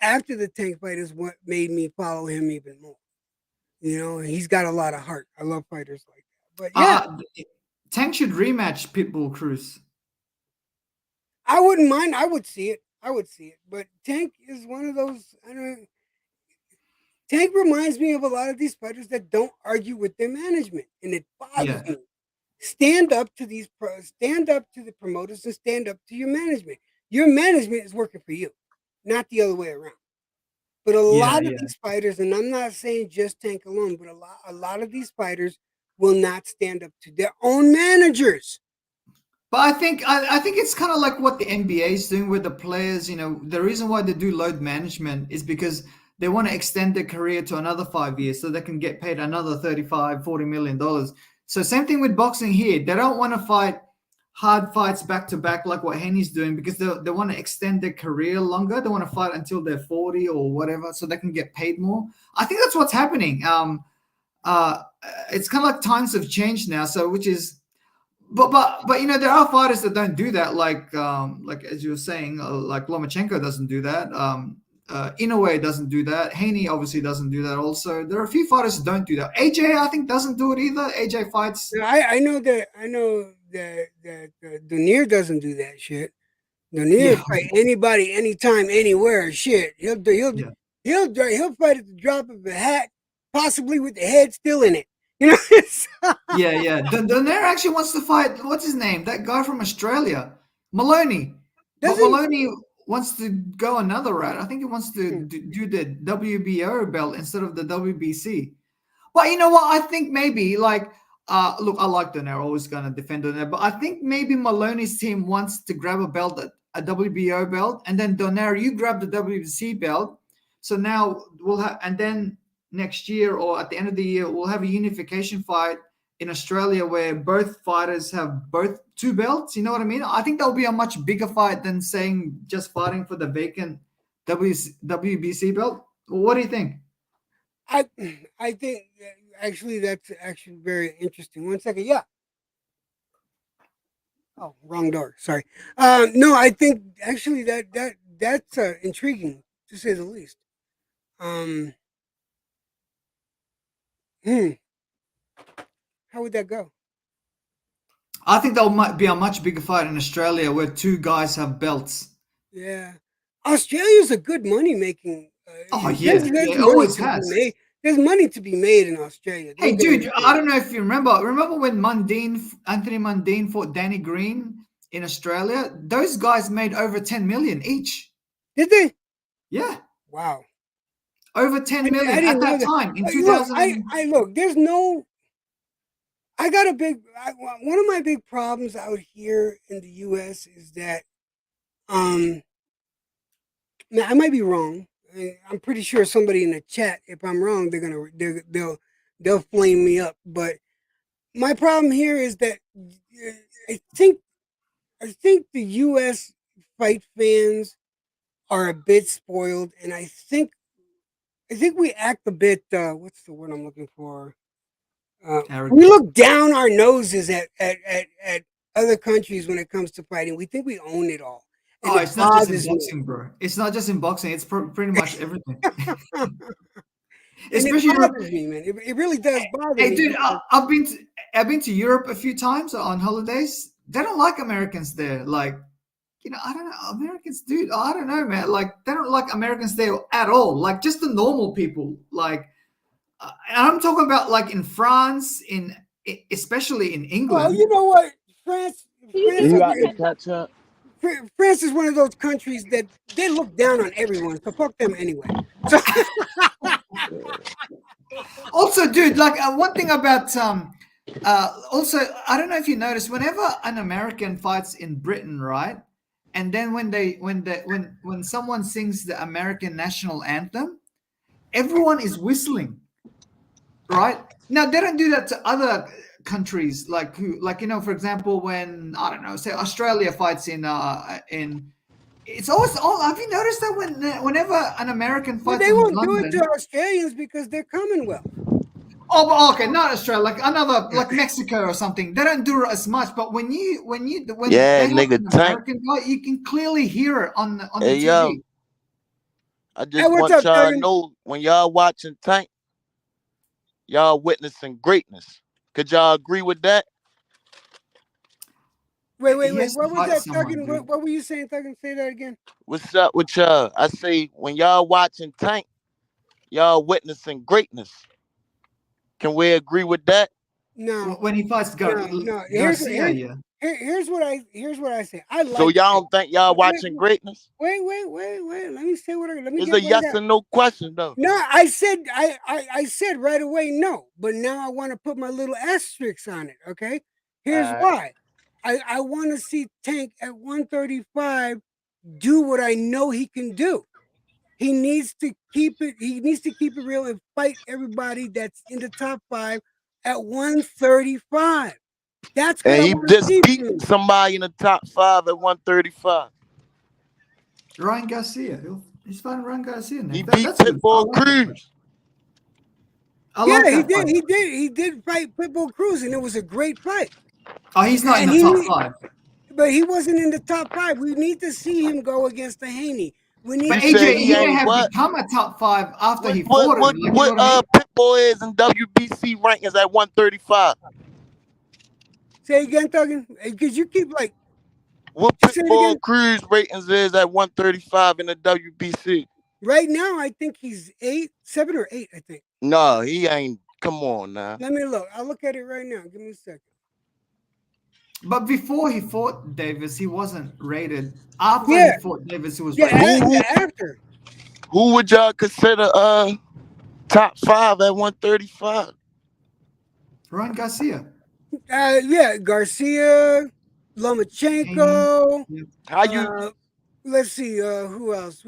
after the Tank fight is what made me follow him even more. He's got a lot of heart. I love fighters like that. But yeah, Tank should rematch Pitbull Cruz. I wouldn't mind. I would see it. But Tank is one of those. Tank reminds me of a lot of these fighters that don't argue with their management, and it bothers me. Stand up to the promoters, and stand up to your management. Your management is working for you, not the other way around. But a lot of these fighters, and I'm not saying just Tank alone, but a lot of these fighters will not stand up to their own managers. But I think it's kind of like what the NBA is doing with the players. The reason why they do load management is because they want to extend their career to another 5 years so they can get paid another $35-40 million. So same thing with boxing here. They don't want to fight hard fights back to back like what Haney's doing, because they want to extend their career longer. They want to fight until they're 40 or whatever so they can get paid more. I think that's what's happening. It's kind of like times have changed now. So which is. But there are fighters that don't do that, like as you were saying, like Lomachenko doesn't do that. Inoue doesn't do that. Haney obviously doesn't do that. Also, there are a few fighters that don't do that. AJ, I think, doesn't do it either. AJ fights. I know that Donier doesn't do that shit. Donier fight anybody, anytime, anywhere. Shit, he'll fight at the drop of a hat, possibly with the head still in it. Yeah. Donaire actually wants to fight. What's his name? That guy from Australia, Maloney. But Maloney wants to go another route. I think he wants to do the WBO belt instead of the WBC. But you know what? I think maybe look, I like Donaire. Always going to defend Donaire, but I think maybe Maloney's team wants to grab a belt, a WBO belt, and then Donaire, you grab the WBC belt. So now we'll have, and then next year or at the end of the year, we'll have a unification fight in Australia where both fighters have both two belts. You know what I mean? I think that'll be a much bigger fight than saying just fighting for the vacant WBC belt. What do you think? I think actually that's actually very interesting. 1 second. Yeah. Oh, wrong door. Sorry. No, I think actually that's intriguing to say the least. How would that go? I think there might be a much bigger fight in Australia where two guys have belts. Yeah, Australia's a good money making. Oh yeah, it always has. There's money to be made in Australia. Hey, dude, I don't know if you remember. Remember when Anthony Mundine fought Danny Green in Australia? Those guys made over 10 million each. Did they? Yeah. Wow. Over 10 million at that time in 2000. I look. There's no. I got one of my big problems out here in the U.S. is that, now I might be wrong. I'm pretty sure somebody in the chat, if I'm wrong, they'll flame me up. But my problem here is that I think the U.S. fight fans are a bit spoiled, and I think we act a bit. What's the word I'm looking for? We look down our noses at other countries when it comes to fighting. We think we own it all. And it's not just in boxing, bro. It's not just in boxing. It's pretty much everything. Especially it bothers me, man. It really does bother me. Hey, dude, I've been to Europe a few times on holidays. They don't like Americans there. Like, I don't know. Americans, dude, I don't know, man. Like, they don't like Americans there at all. Like, just the normal people. Like, and I'm talking about like in France, especially in England. Well, you know what, France is one of those countries that they look down on everyone, so fuck them anyway. So also, dude, like one thing about also, I don't know if you noticed, whenever an American fights in Britain, right, and then when someone sings the American national anthem, everyone is whistling, right? Now they don't do that to other countries, like for example, when I don't know, say Australia fights in it's always all. Have you noticed that whenever an American fights, they won't do it to Australians because they're Commonwealth. Oh, okay, not Australia, like another, like Mexico or something. They don't do it as much, but when they have an American guy, you can clearly hear it on the TV. Yo, I just want y'all to know, when y'all watching Tank, y'all witnessing greatness. Could y'all agree with that? Wait. What was that, Thuggen? What were you saying, Thuggen? Say that again. What's up with y'all? I say, when y'all watching Tank, y'all witnessing greatness. Can we agree with that? No. When he fights Garcia, yeah. Here's what I say. So y'all don't think y'all watching greatness? Wait. Let me say what let me. It's a yes or no question, though. No, I said right away no, but now I want to put my little asterisk on it. Okay, here's why. I want to see Tank at 135 do what I know he can do. He needs to keep it. He needs to keep it real and fight everybody that's in the top 5 at 135. That's what he just beat somebody in the top 5 at 135. Ryan Garcia. He's fighting Ryan Garcia now. He beat Pitbull Cruz. He did fight Pitbull Cruz, and it was a great fight. Oh, he's not in the top 5. But he wasn't in the top 5. We need to see him go against the Haney. But AJ, he didn't have become a top 5 after he fought him. What Pitbull is in WBC rankings at 135? Say again, Thuggen, because you keep like. What Pitbull Cruz ratings is at 135 in the WBC? Right now, I think he's 7 or 8. I think. No, he ain't. Come on now. Let me look. I'll look at it right now. Give me a second. But before he fought Davis, he wasn't rated. After he fought Davis, he was rated. After. Who would y'all consider top 5 at 135? Ryan Garcia. Garcia, Lomachenko. How you? Let's see. Who else?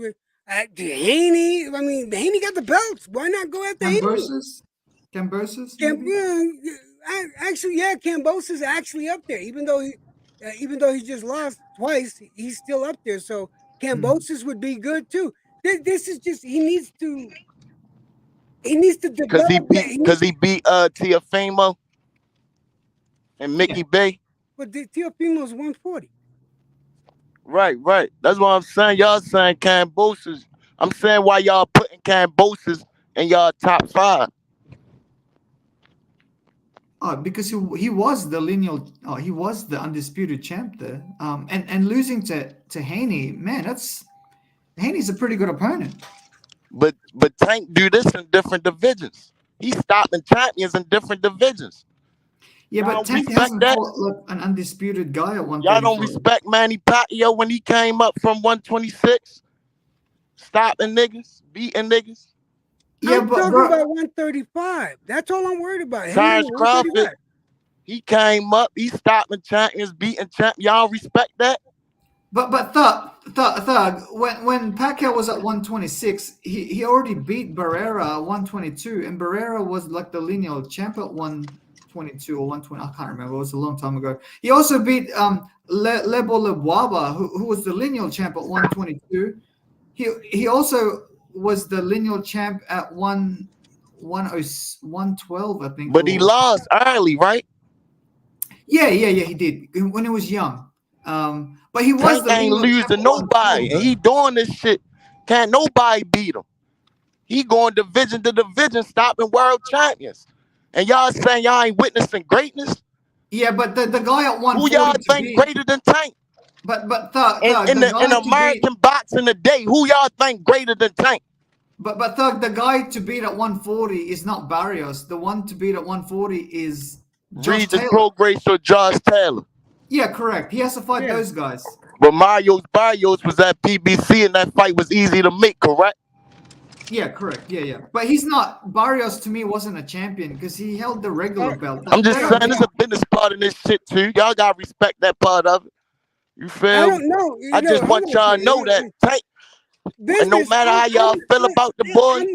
Haney. I mean, Haney got the belts. Why not go after Haney? Kambosos? Actually, Kambosos actually up there. Even though he just lost twice, he's still up there. So Kambosos would be good too. This is just he needs to develop. Because he beat Teofimo and Mickey Bay. But Teofimo's 140. Right. That's what I'm saying. Y'all saying Kambosos. I'm saying why y'all putting Kambosos in y'all top 5. Because he was the lineal, he was the undisputed champ there. And losing to Haney, man, Haney's a pretty good opponent. But Tank do this in different divisions. He's stopping champions in different divisions. Yeah, but Tank hasn't fought like an undisputed guy at 135. Y'all don't respect Manny Pacquiao when he came up from 126, stopping niggas, beating niggas. Yeah, I'm talking about 135. That's all I'm worried about. Terrence Crawford, he came up, he stopping champions, beating champions. Y'all respect that? But Thug, when Pacquiao was at 126, he already beat Barrera at 122, and Barrera was like the lineal champ at 122 or 120. I can't remember. It was a long time ago. He also beat Lebo Lebwaba, who was the lineal champ at 122. He also was the lineal champ at 112, I think. But he lost early, right? Yeah, he did when he was young. But he was Tank ain't losing nobody, and he doing this shit. Can't nobody beat him. He going division to division, stopping world champions. And y'all saying y'all ain't witnessing greatness? Yeah, but the guy at 140. Who y'all think greater than Tank? But in American boxing today, who y'all think greater than Tank? But Thug, the guy to beat at 140 is not Barrios. The one to beat at 140 is Regis Prograis or Josh Taylor. Yeah, correct. He has to fight those guys. But Barrios was at PBC, and that fight was easy to make, correct? Yeah, correct. Yeah. But he's not. Barrios to me wasn't a champion because he held the regular belt. I'm just saying, there's a business part in this shit too. Y'all gotta respect that part of it. You feel? I don't know. I just want y'all to know that Tank. And no matter how y'all feel about the boy,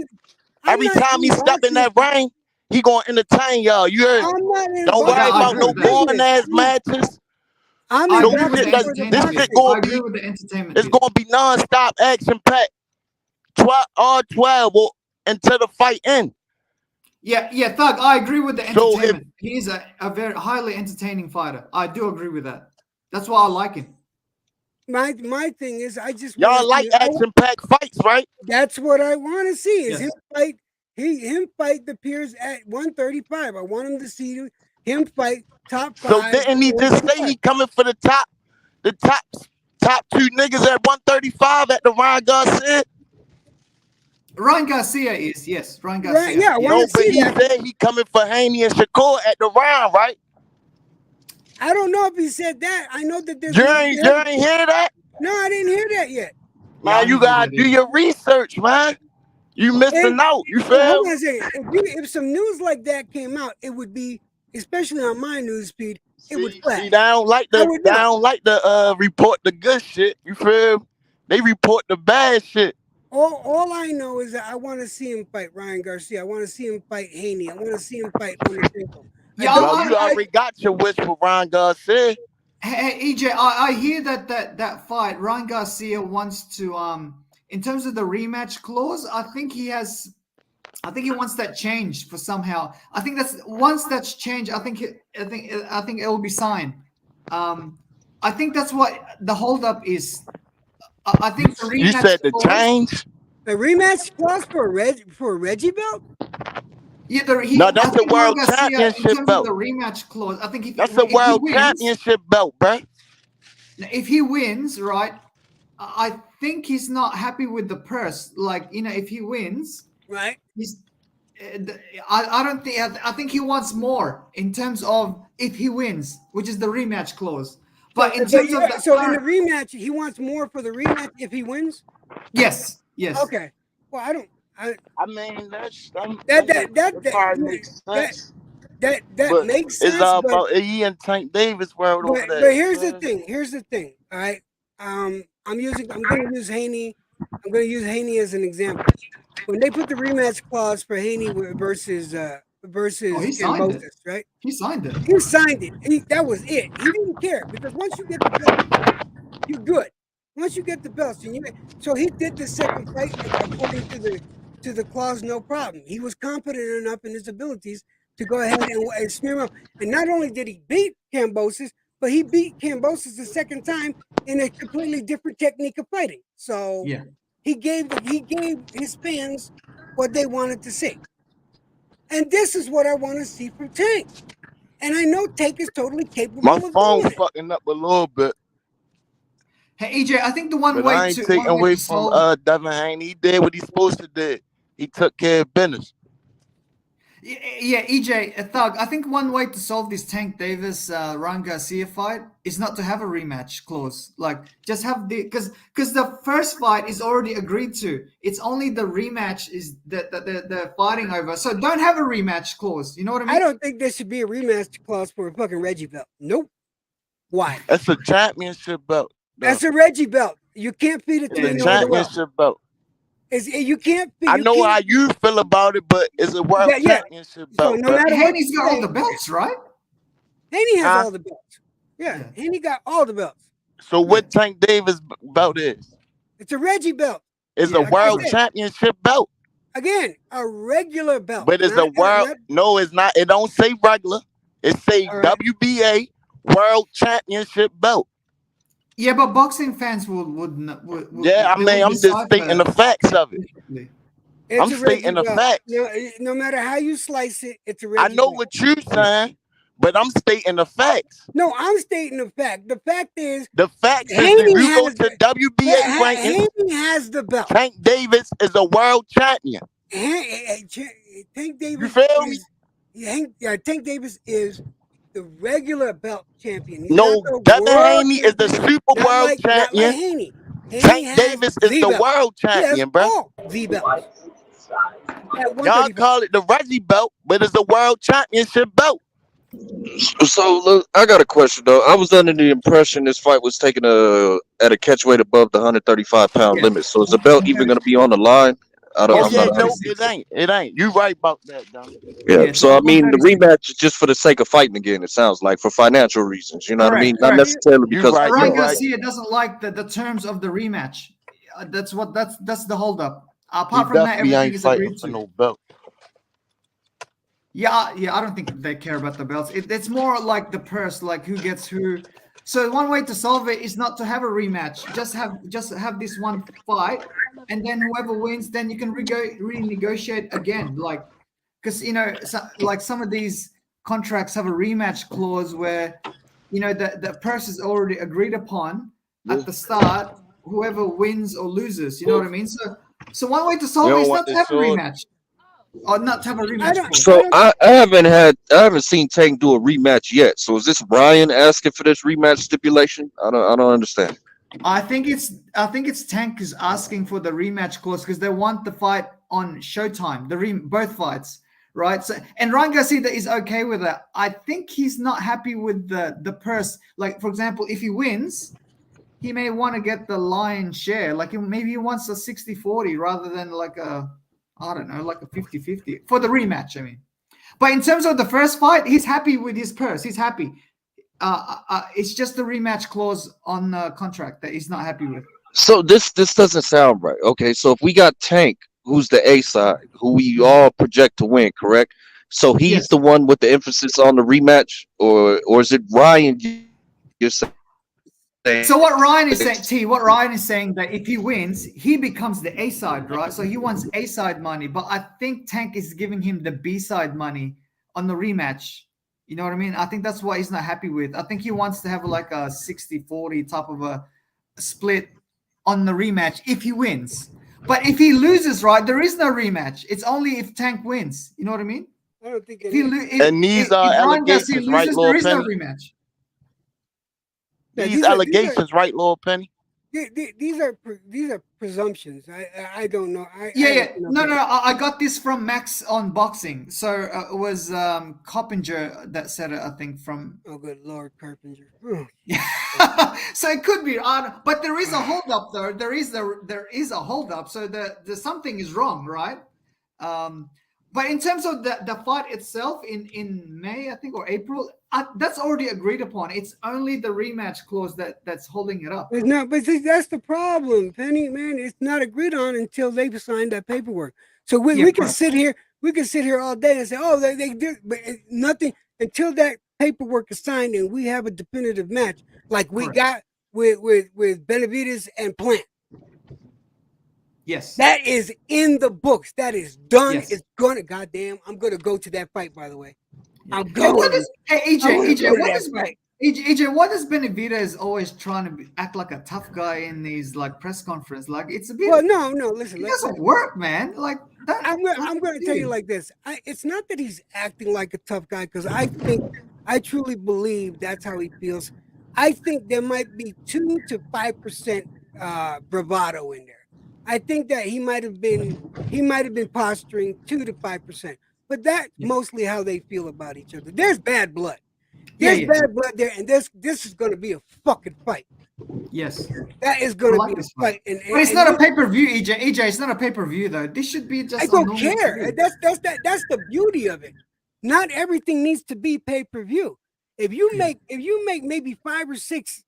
every time he step in that ring, he gonna entertain y'all. You heard? Don't worry about no boring ass matches. This shit gonna be. It's gonna be non-stop action packed. 12 until the fight ends. Yeah, Thug. I agree with the entertainment. He's a very highly entertaining fighter. I do agree with that. That's why I like him. My thing is, I just y'all like action-packed fights, right? That's what I want to see. Is him fight the peers at 135. I want him to see him fight top 5. So didn't he just say he coming for the top two niggas at 135 at the Ryan Garcia? Ryan Garcia is, yes. Ryan Garcia. Right, yeah, but he said he coming for Haney and Shakur at the round, right? I don't know if he said that. I know that there's. You ain't hear that? No, I didn't hear that yet. Man, you gotta do your research, man. You missing out. You feel? If some news like that came out, it would be, especially on my news feed, it would flash. See, they don't like the report the good shit. You feel? They report the bad shit. All I know is that I want to see him fight Ryan Garcia. I want to see him fight Haney. I want to see him fight Lomachenko. You already got your wish for Ryan Garcia. Hey, EJ, I hear that fight, Ryan Garcia wants to in terms of the rematch clause, I think he wants that changed for somehow. I think once that's changed, I think it will be signed. I think that's what the holdup is. I think the rematch. You said the change. The rematch clause for Reggie belt. Yeah, that's a world championship belt. The rematch clause. I think that's a world championship belt, bro. If he wins, right? I think he's not happy with the purse. Like, if he wins, right? I don't think. I think he wants more in terms of if he wins, which is the rematch clause. But in terms of in the rematch, he wants more for the rematch if he wins. Yes. Okay. Well, I mean, that makes sense. That makes sense. It's all about he and Tank Davis world over there. But here's the thing. All right. I'm going to use Haney. I'm going to use Haney as an example. When they put the rematch clause for Haney versus Kambosos, right? He signed it. He signed it. That was it. He didn't care because once you get the belt, you're good. Once you get the belts, so he did the second fight according to the clause, no problem. He was confident enough in his abilities to go ahead and smear him up. And not only did he beat Kambosos, but he beat Kambosos the second time in a completely different technique of fighting. So he gave his fans what they wanted to see. And this is what I want to see from Tank. And I know Tank is totally capable My of phone doing it. fucking up a little bit. Hey EJ, I think the one But way I ain't to taking away from solve Devin Haney. He did what he's supposed to do. He took care of business. Yeah, EJ, Thug, I think one way to solve this Tank Davis Ryan Garcia fight is not to have a rematch clause. Like, just have because the first fight is already agreed to. It's only the rematch is the fighting over. So don't have a rematch clause. You know what I mean? I don't think there should be a rematch clause for a fucking Reggie belt. Nope. Why? That's a championship belt. Though. That's a Reggie belt. You can't feed it to me. It's a championship belt. You can't. I know how you feel about it, but it's a world championship belt. So no matter Haney's got all the belts, right? Haney has all the belts. Yeah, Haney got all the belts. So what Tank Davis belt is? It's a Reggie belt. It's a world championship belt. Again, a regular belt. But it's a world. No, it's not. It don't say regular. It say WBA World Championship belt. Yeah, but boxing fans would yeah, I mean, I'm just stating the facts of it. I'm stating the facts. No matter how you slice it, it's a Reggie I know belt. what you're saying, but I'm stating the facts. No, I'm stating the fact. The fact is, if you go to WBA rankings, Haney has the belt. Tank Davis is a world champion. Tank Davis. You feel me? Tank Davis is the regular belt champion. No, Devin Haney is the super world champion. Haney. Tank Davis is the world champion, bro. The belt. Y'all call it the Reggie belt, but it's a world championship belt. So look, I got a question though. I was under the impression this fight was taken at a catch weight above the 135-pound limit. So is the belt even going to be on the line? It ain't. You right about that, though. Yeah. So I mean, the rematch is just for the sake of fighting again. It sounds like for financial reasons. You know what I mean? Not necessarily because Ryan Garcia doesn't like the terms of the rematch. That's the holdup. Apart from that, everything is agreed to. No belt. Yeah, I don't think they care about the belts. It's more like the purse, like who gets who. So one way to solve it is not to have a rematch. Just have this one fight, and then whoever wins, then you can renegotiate again. Like, because like some of these contracts have a rematch clause where, the purse is already agreed upon at the start. Whoever wins or loses, you know what I mean. So one way to solve it is not to have a rematch. Or not to have a rematch. So I haven't seen Tank do a rematch yet. So is this Ryan asking for this rematch stipulation? I don't understand. I think it's Tank is asking for the rematch clause because they want the fight on Showtime. Both fights, right? So and Ryan Garcia is okay with that. I think he's not happy with the purse. Like for example, if he wins, he may want to get the lion's share. Like maybe he wants a 60-40 rather than like a, I don't know, like a 50-50 for the rematch, I mean. But in terms of the first fight, he's happy with his purse. He's happy. It's just the rematch clause on the contract that he's not happy with. So this doesn't sound right. Okay, so if we got Tank, who's the A side, who we all project to win, correct? So he's the one with the emphasis on the rematch, or is it Ryan you're saying? So what Ryan is saying, that if he wins, he becomes the A side, right? So he wants A side money, but I think Tank is giving him the B side money on the rematch. You know what I mean? I think that's what he's not happy with. I think he wants to have like a 60-40 type of a split on the rematch if he wins. But if he loses, right, there is no rematch. It's only if Tank wins. You know what I mean? I don't think these are allegations, right, Lord there is no Penny? rematch. These allegations, right, Lord Penny? These are presumptions. I don't know. No. I got this from Max on Boxing. So it was Coppinger that said it, I think. From good Lord, Carpenter. So it could be, but there is a holdup though. There is a holdup. So the something is wrong, right? But in terms of the fight itself in May, I think, or April, that's already agreed upon. It's only the rematch clause that's holding it up. It's not, but see, that's the problem, Penny, man. It's not agreed on until they've signed that paperwork. So we can sit here all day and say, oh, they did, but nothing until that paperwork is signed and we have a definitive match like we got with Benavidez and Plant. Yes. That is in the books. That is done. Yes. It's gonna, goddamn, I'm gonna go to that fight, by the way. I'm Hey, going. what is, hey, I wanna EJ, go to what that is fight. EJ, what is Benavidez always trying to act like a tough guy in these like press conference? Like it's a bit. Well, no. Listen, It doesn't work, man. Like that. I'm going to tell you like this. It's not that he's acting like a tough guy because I truly believe that's how he feels. I think there might be 2 to 5% bravado in there. I think that he might have been posturing 2 to 5%, but that's mostly how they feel about each other. There's bad blood. There's bad blood there, and this is going to be a fucking fight. Yes, that is going to be a fight. But it's not a pay-per-view, EJ. It's not a pay-per-view though. This should be just. I don't care. That's the beauty of it. Not everything needs to be pay-per-view. If you make maybe 5 or 6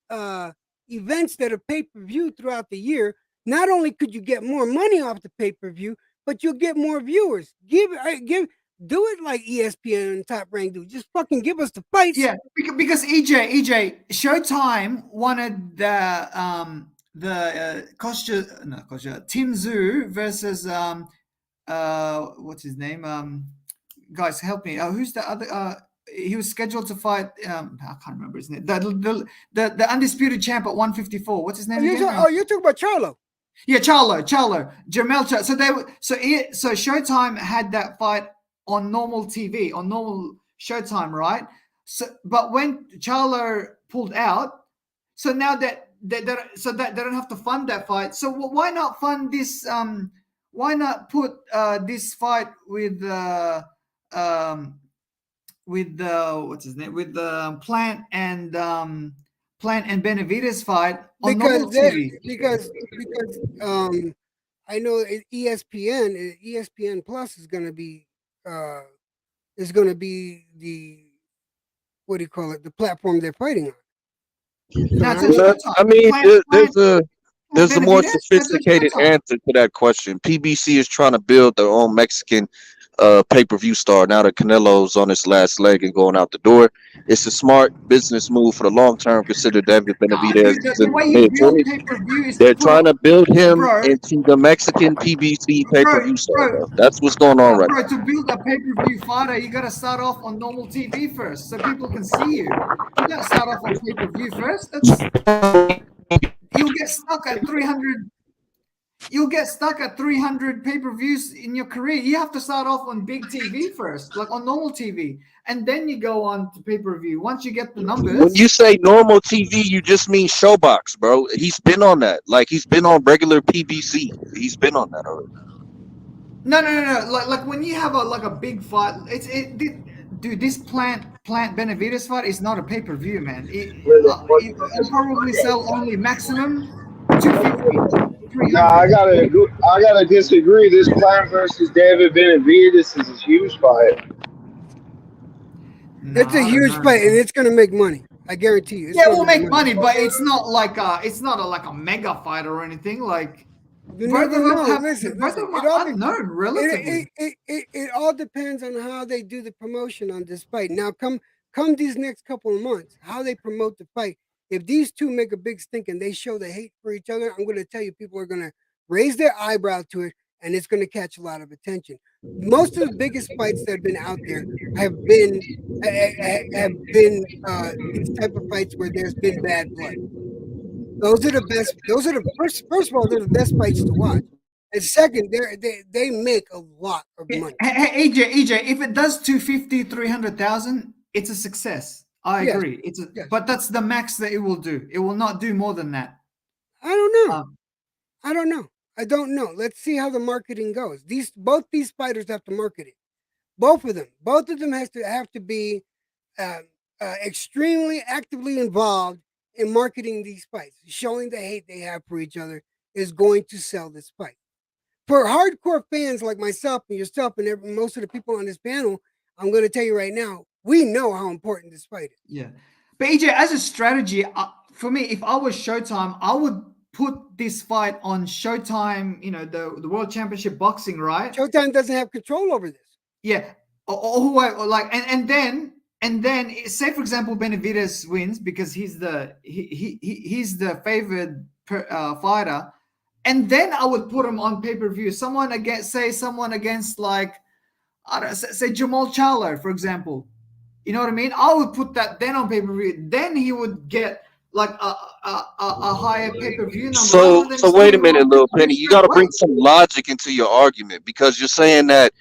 events that are pay-per-view throughout the year, not only could you get more money off the pay-per-view, but you'll get more viewers. Do it like ESPN and Top Rank do. Just fucking give us the fights. Yeah, because EJ, Showtime wanted the Tim Zhu versus what's his name? Guys, help me. Who's the other? He was scheduled to fight. I can't remember his name. The undisputed champ at 154. What's his name? You're talking about Charlo. Yeah, Charlo, Jamel Charlo. So Showtime had that fight on normal TV, on normal Showtime, right? So, but when Charlo pulled out, so now that they don't have to fund that fight. So why not fund this? Why not put this fight with what's his name, with the Plant and Benavidez fight on normal TV? Because I know ESPN Plus is going to be the, what do you call it, the platform they're fighting on. I mean, there's a more sophisticated answer to that question. PBC is trying to build their own Mexican pay-per-view star. Now that Canelo's on his last leg and going out the door, it's a smart business move for the long term. Consider David Benavidez. They're trying to build him into the Mexican PBC pay-per-view star. That's what's going on right now. To build a pay-per-view fighter, you got to start off on normal TV first, so people can see you. You got to start off on pay-per-view first. You'll get stuck at 300. You'll get stuck at 300 pay-per-views in your career. You have to start off on big TV first, like on normal TV, and then you go on to pay-per-view. Once you get the numbers. When you say normal TV, you just mean Showbox, bro. He's been on that. Like, he's been on regular PBC. He's been on that already. No. Like when you have a big fight, dude, this Plant Benavidez fight is not a pay-per-view, man. It'll probably sell only maximum 250. Nah, I gotta disagree. This Plant versus David Benavidez is a huge fight. It's a huge fight, and it's gonna make money. I guarantee you. Yeah, we'll make money, but it's not like a mega fight or anything. Like both of them have unknown relatively. It all depends on how they do the promotion on this fight. Now, come these next couple of months, how they promote the fight. If these two make a big stink and they show the hate for each other, I'm going to tell you, people are going to raise their eyebrow to it, and it's going to catch a lot of attention. Most of the biggest fights that have been out there have been these type of fights where there's been bad blood. Those are the best. Those are the first of all, they're the best fights to watch. And second, they make a lot of money. Hey, EJ, if it does 250, 300,000, it's a success. I agree. But that's the max that it will do. It will not do more than that. I don't know. I don't know. Let's see how the marketing goes. Both these fighters have to market it. Both of them have to be extremely actively involved in marketing these fights. Showing the hate they have for each other is going to sell this fight. For hardcore fans like myself and yourself and most of the people on this panel, I'm going to tell you right now, we know how important this fight is. Yeah. But EJ, as a strategy, for me, if I was Showtime, I would put this fight on Showtime, the World Championship Boxing, right? Showtime doesn't have control over this. Yeah. And then say, for example, Benavidez wins because he's the favored fighter. And then I would put him on pay-per-view. Someone against like, I don't know, say Jamal Charlo, for example. You know what I mean? I would put that then on pay-per-view. Then he would get like a higher pay-per-view number. So wait a minute, little Penny. You got to bring some logic into your argument because you're saying that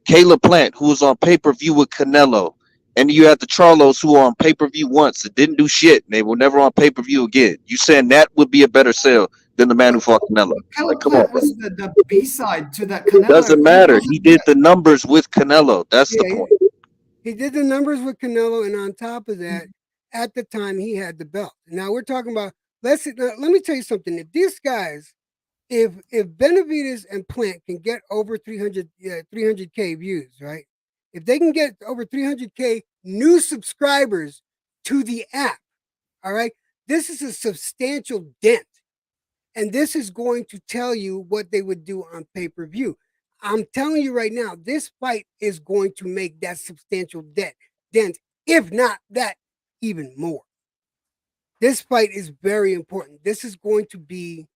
Caleb Plant, who was on pay-per-view with Canelo, and you had the Charlos who were on pay-per-view once that didn't do shit, and they were never on pay-per-view again. You saying that would be a better sale than the man who fought Canelo? Caleb Like, come Plant on, was the B-side to that Canelo. Doesn't matter. He did the numbers with Canelo. That's the point. He did the numbers with Canelo, and on top of that, at the time he had the belt. Now we're talking about. Let me tell you something. If these guys, if Benavidez and Plant can get over 300K views, right? If they can get over 300K new subscribers to the app, all right, this is a substantial dent. And this is going to tell you what they would do on pay-per-view. I'm telling you right now, this fight is going to make that substantial dent, if not that, even more. This fight is very important. This is going to be.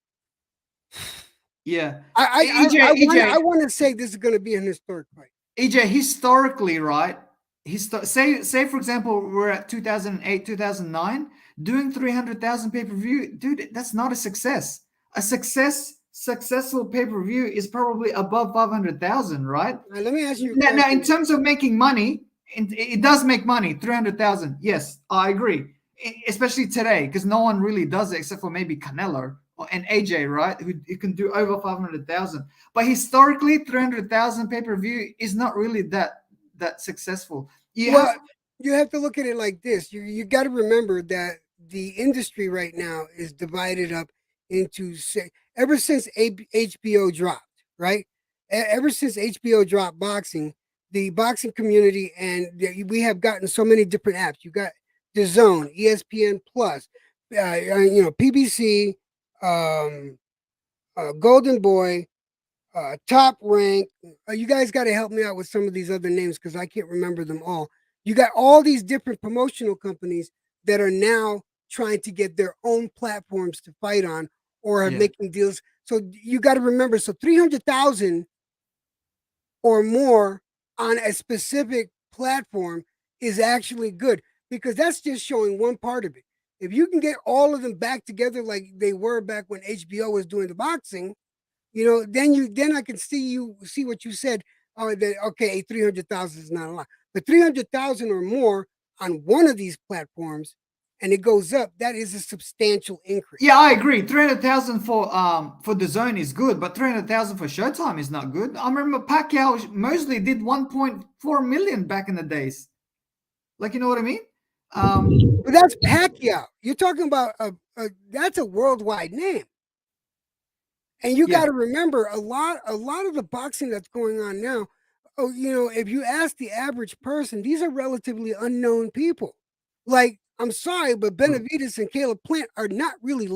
Yeah. I want to say this is going to be an historic fight. EJ, historically, right? Say for example, we're at 2008, 2009, doing 300,000 pay-per-view, dude. That's not a success. A successful pay-per-view is probably above 500,000, right? Now, let me ask you. Now, in terms of making money, it does make money. 300,000, yes, I agree. Especially today, because no one really does it except for maybe Canelo and AJ, right? Who can do over 500,000. But historically, 300,000 pay-per-view is not really that successful. You have to look at it like this. You got to remember that the industry right now is divided up into, ever since HBO dropped, right? Ever since HBO dropped boxing, the boxing community, and we have gotten so many different apps. You got DAZN, ESPN Plus, PBC, Golden Boy, Top Rank. You guys got to help me out with some of these other names because I can't remember them all. You got all these different promotional companies that are now trying to get their own platforms to fight on or are making deals. So you got to remember, so 300,000 or more on a specific platform is actually good because that's just showing one part of it. If you can get all of them back together like they were back when HBO was doing the boxing, then I can see what you said. Okay, 300,000 is not a lot, but 300,000 or more on one of these platforms, and it goes up. That is a substantial increase. Yeah, I agree. 300,000 for the zone is good, but 300,000 for Showtime is not good. I remember Pacquiao Mosley did 1.4 million back in the days. Like, you know what I mean? But that's Pacquiao. You're talking about that's a worldwide name. And you got to remember a lot of the boxing that's going on now. If you ask the average person, these are relatively unknown people. Like, I'm sorry, but Benavidez and Caleb Plant are not really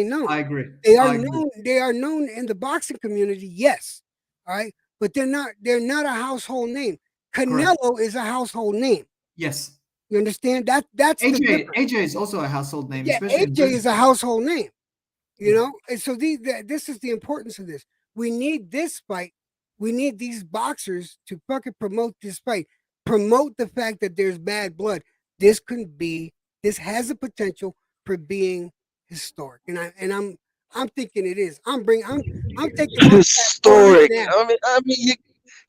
known. I agree. They are known. They are known in the boxing community, yes. All right, but they're not a household name. Canelo is a household name. Yes. You understand that? That's AJ is also a household name. Yeah, AJ is a household name. And so this is the importance of this. We need this fight. We need these boxers to fucking promote this fight. Promote the fact that there's bad blood. This has a potential for being historic, and I'm thinking it is. I'm taking historic. I mean,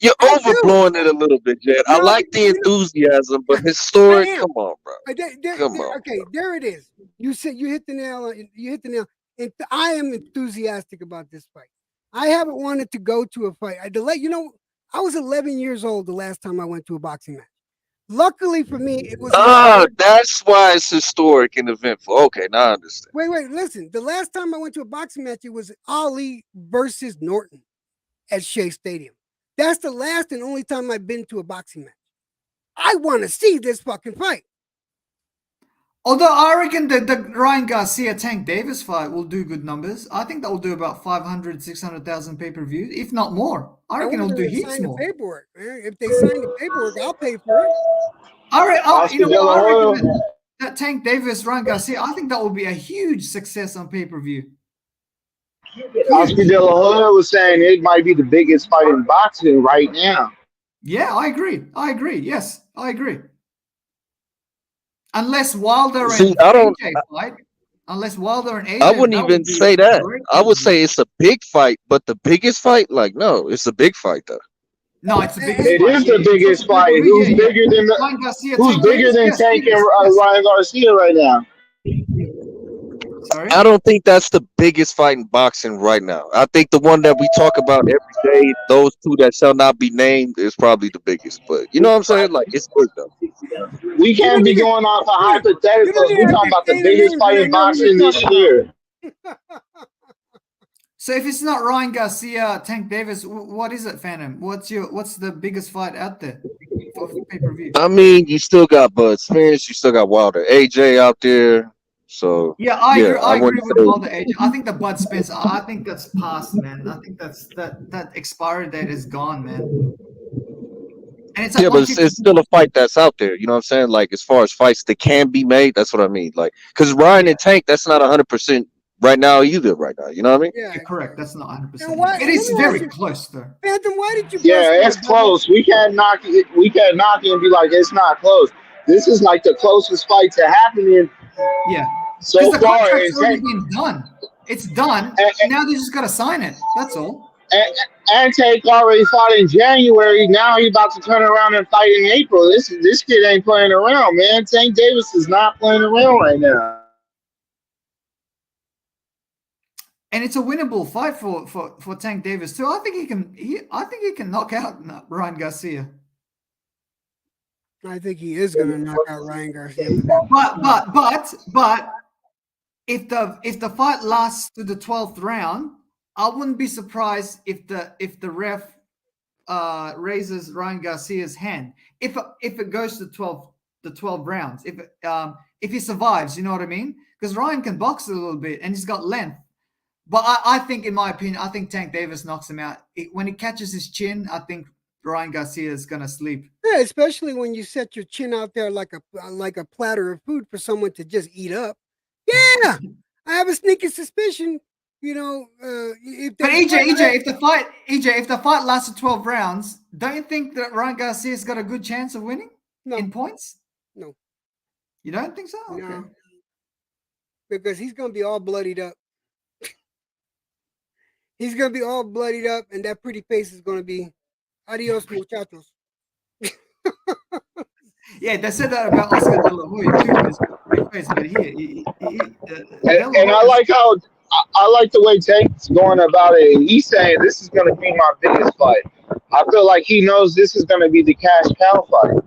you're overblowing it a little bit, Jed. I like the enthusiasm, but historic. Come on, bro. Come on. Okay, there it is. You said you hit the nail. You hit the nail. And I am enthusiastic about this fight. I haven't wanted to go to a fight. I was 11 years old the last time I went to a boxing match. Luckily for me, it was. That's why it's historic and eventful. Okay, now I understand. Wait, listen. The last time I went to a boxing match, it was Ali versus Norton at Shea Stadium. That's the last and only time I've been to a boxing match. I want to see this fucking fight. Although I reckon the Ryan Garcia Tank Davis fight will do good numbers. I think that will do about 500, 600,000 pay-per-views, if not more. I reckon it'll do heaps more. Paperwork, man. If they sign the paperwork, I'll pay for it. I reckon that Tank Davis, Ryan Garcia, I think that will be a huge success on pay-per-view. Oscar De La Hoya was saying it might be the biggest fight in boxing right now. Yeah, I agree. Yes, I agree. Unless Wilder See, and I don't. AJ fight. Unless Wilder and I AJ, wouldn't that even would be say that. great. I would say it's a big fight, but the biggest fight, like, no, it's a big fight though. No, it's the biggest It fight. is the biggest fight. Who's bigger than Ryan Garcia, who's Tank bigger Davis? than Yes, Tank and yes. Ryan Garcia right now? Sorry? I don't think that's the biggest fight in boxing right now. I think the one that we talk about every day, those two that shall not be named, is probably the biggest. But you know what I'm saying? Like, it's big though. We can't be going off of hypotheticals. We're talking about the biggest fight in boxing this year. So if it's not Ryan Garcia, Tank Davis, what is it, Phantom? What's the biggest fight out there for pay-per-view? I mean, you still got Bud Spence, you still got Wilder, AJ out there. So Yeah, I agree with say, all the age. I think the Bud Spence, I think that's past, man. I think that expiry date is gone, man. And it's yeah, but it's still a fight that's out there. You know what I'm saying? Like, as far as fights that can be made, that's what I mean. Like, because Ryan and Tank, that's not 100% right now either. Right now, you know what I mean? Yeah, correct. That's not 100%. It is very close, though. Phantom, why did you? Yeah, it's close. We can't knock it. We can't knock it and be like it's not close. This is like the closest fight to happening. Yeah. So the far, contract's already been done. It's done. And now they just got to sign it. That's all. And Tank already fought in January. Now he's about to turn around and fight in April. This kid ain't playing around, man. Tank Davis is not playing around right now. And it's a winnable fight for Tank Davis too. I think he can knock out Ryan Garcia. I think he is going to knock out Ryan Garcia. But if the fight lasts to the 12th round, I wouldn't be surprised if the ref raises Ryan Garcia's hand. If it goes to 12 rounds, if he survives, you know what I mean? Because Ryan can box a little bit and he's got length. But I think, in my opinion, I think Tank Davis knocks him out. When he catches his chin, I think Ryan Garcia is gonna sleep. Yeah, especially when you set your chin out there like a platter of food for someone to just eat up. Yeah, I have a sneaky suspicion. You know, but if the fight lasted 12 rounds, don't you think that Ryan Garcia's got a good chance of winning in points? No, you don't think so? Okay. No, because he's gonna be all bloodied up. He's gonna be all bloodied up, and that pretty face is gonna be adios, muchachos. Yeah, they said that about Oscar De La Hoya too. And I like how I like the way Tank's going about it. And he's saying this is going to be my biggest fight. I feel like he knows this is going to be the cash cow fight.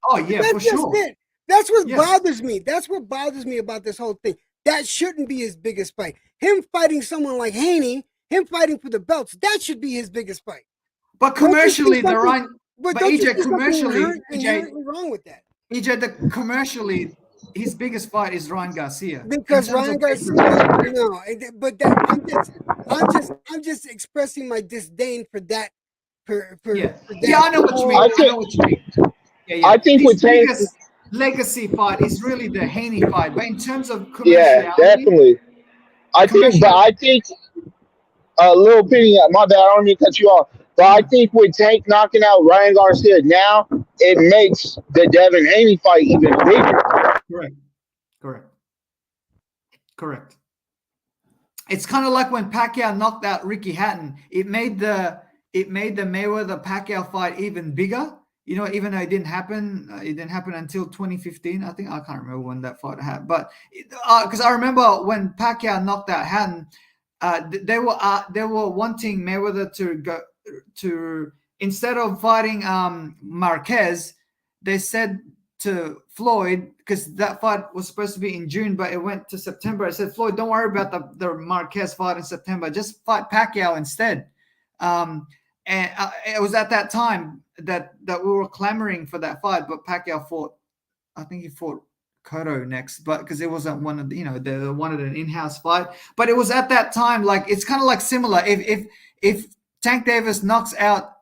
Oh yeah, that's for sure. It. That's what bothers me. That's what bothers me about this whole thing. That shouldn't be his biggest fight. Him fighting someone like Haney, him fighting for the belts, that should be his biggest fight. But commercially, the right. But EJ, commercially, EJ, wrong with that. EJ, commercially, his biggest fight is Ryan Garcia. Because Ryan Garcia, no, but I'm just expressing my disdain for that. I know what you mean. I think with Tank's legacy fight is really the Haney fight, but in terms of yeah, definitely. I think a little opinion. My bad. I don't mean to cut you off. But I think with Tank knocking out Ryan Garcia now, it makes the Devin Haney fight even bigger. Correct. It's kind of like when Pacquiao knocked out Ricky Hatton. It made the Mayweather Pacquiao fight even bigger. You know, even though it didn't happen until 2015. I think I can't remember when that fight happened, but because I remember when Pacquiao knocked out Hatton, they were wanting Mayweather to go to, instead of fighting Marquez, they said to Floyd, because that fight was supposed to be in June, but it went to September. I said, Floyd, don't worry about the Marquez fight in September. Just fight Pacquiao instead. And it was at that time that we were clamoring for that fight, but Pacquiao fought. I think he fought Cotto next, but because it wasn't one of the, they wanted an in-house fight. But it was at that time, like, it's kind of like similar. If Tank Davis knocks out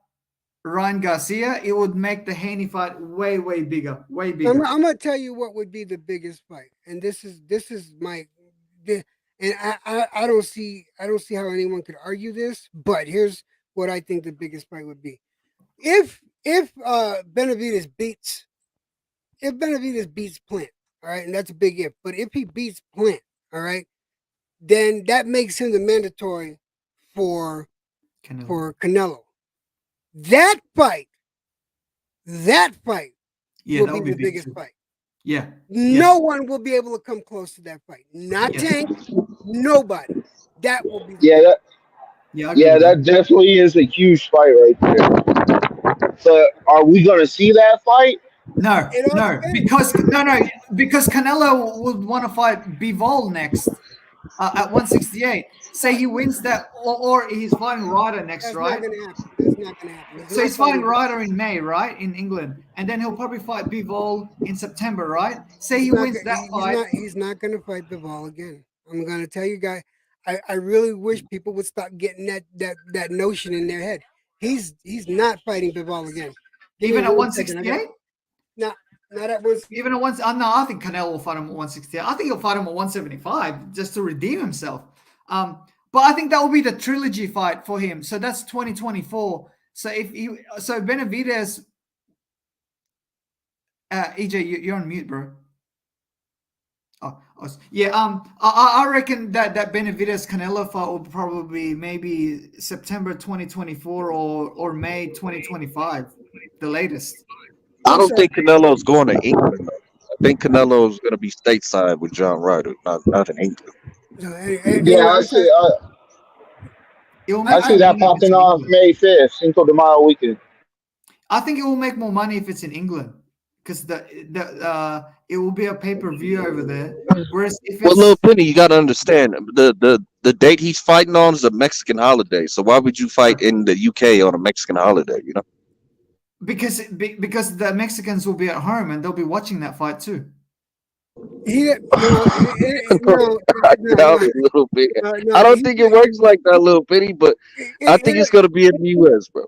Ryan Garcia, it would make the Haney fight way, way bigger, way bigger. I'm gonna tell you what would be the biggest fight, and this is my, and I don't see how anyone could argue this, but here's what I think the biggest fight would be. If Benavidez beats Plant, All right, and that's a big if. But if he beats Plant, all right, then that makes him the mandatory for Canelo. That fight Yeah, will be the biggest fight. Yeah. No one will be able to come close to that fight. Not Tank, nobody. That will be the that definitely is a huge fight right there. But are we gonna see that fight? No, because Canelo would want to fight Bivol next at 168. Say he wins that, or he's fighting Ryder next, That's right? not gonna happen. That's not gonna happen. So he's fighting Ryder in May, right, in England, and then he'll probably fight Bivol in September, right? Say he wins that fight. He's not gonna fight Bivol again. I'm gonna tell you guys. I really wish people would stop getting that notion in their head. He's not fighting Bivol again. Even at 168? No, not at 168. Even at once. No, I think Canelo will fight him at 168. I think he'll fight him at 175 just to redeem himself. But I think that will be the trilogy fight for him. So that's 2024. So Benavidez, EJ, you're on mute, bro. Oh, yeah. I reckon that Benavidez Canelo fight will probably maybe September 2024 or May 2025, the latest. I don't think Canelo's going to England. I think Canelo's going to be stateside with John Ryder, not in England. I see. I see that popping off May 5th, Cinco de Mayo weekend. I think it will make more money if it's in England, because it will be a pay-per-view over there. Whereas if it's Little Penny, you got to understand the date he's fighting on is a Mexican holiday. So why would you fight in the UK on a Mexican holiday? You know, because the Mexicans will be at home and they'll be watching that fight too. I don't think it works like that, Little Penny, but I think it's going to be in the US, bro.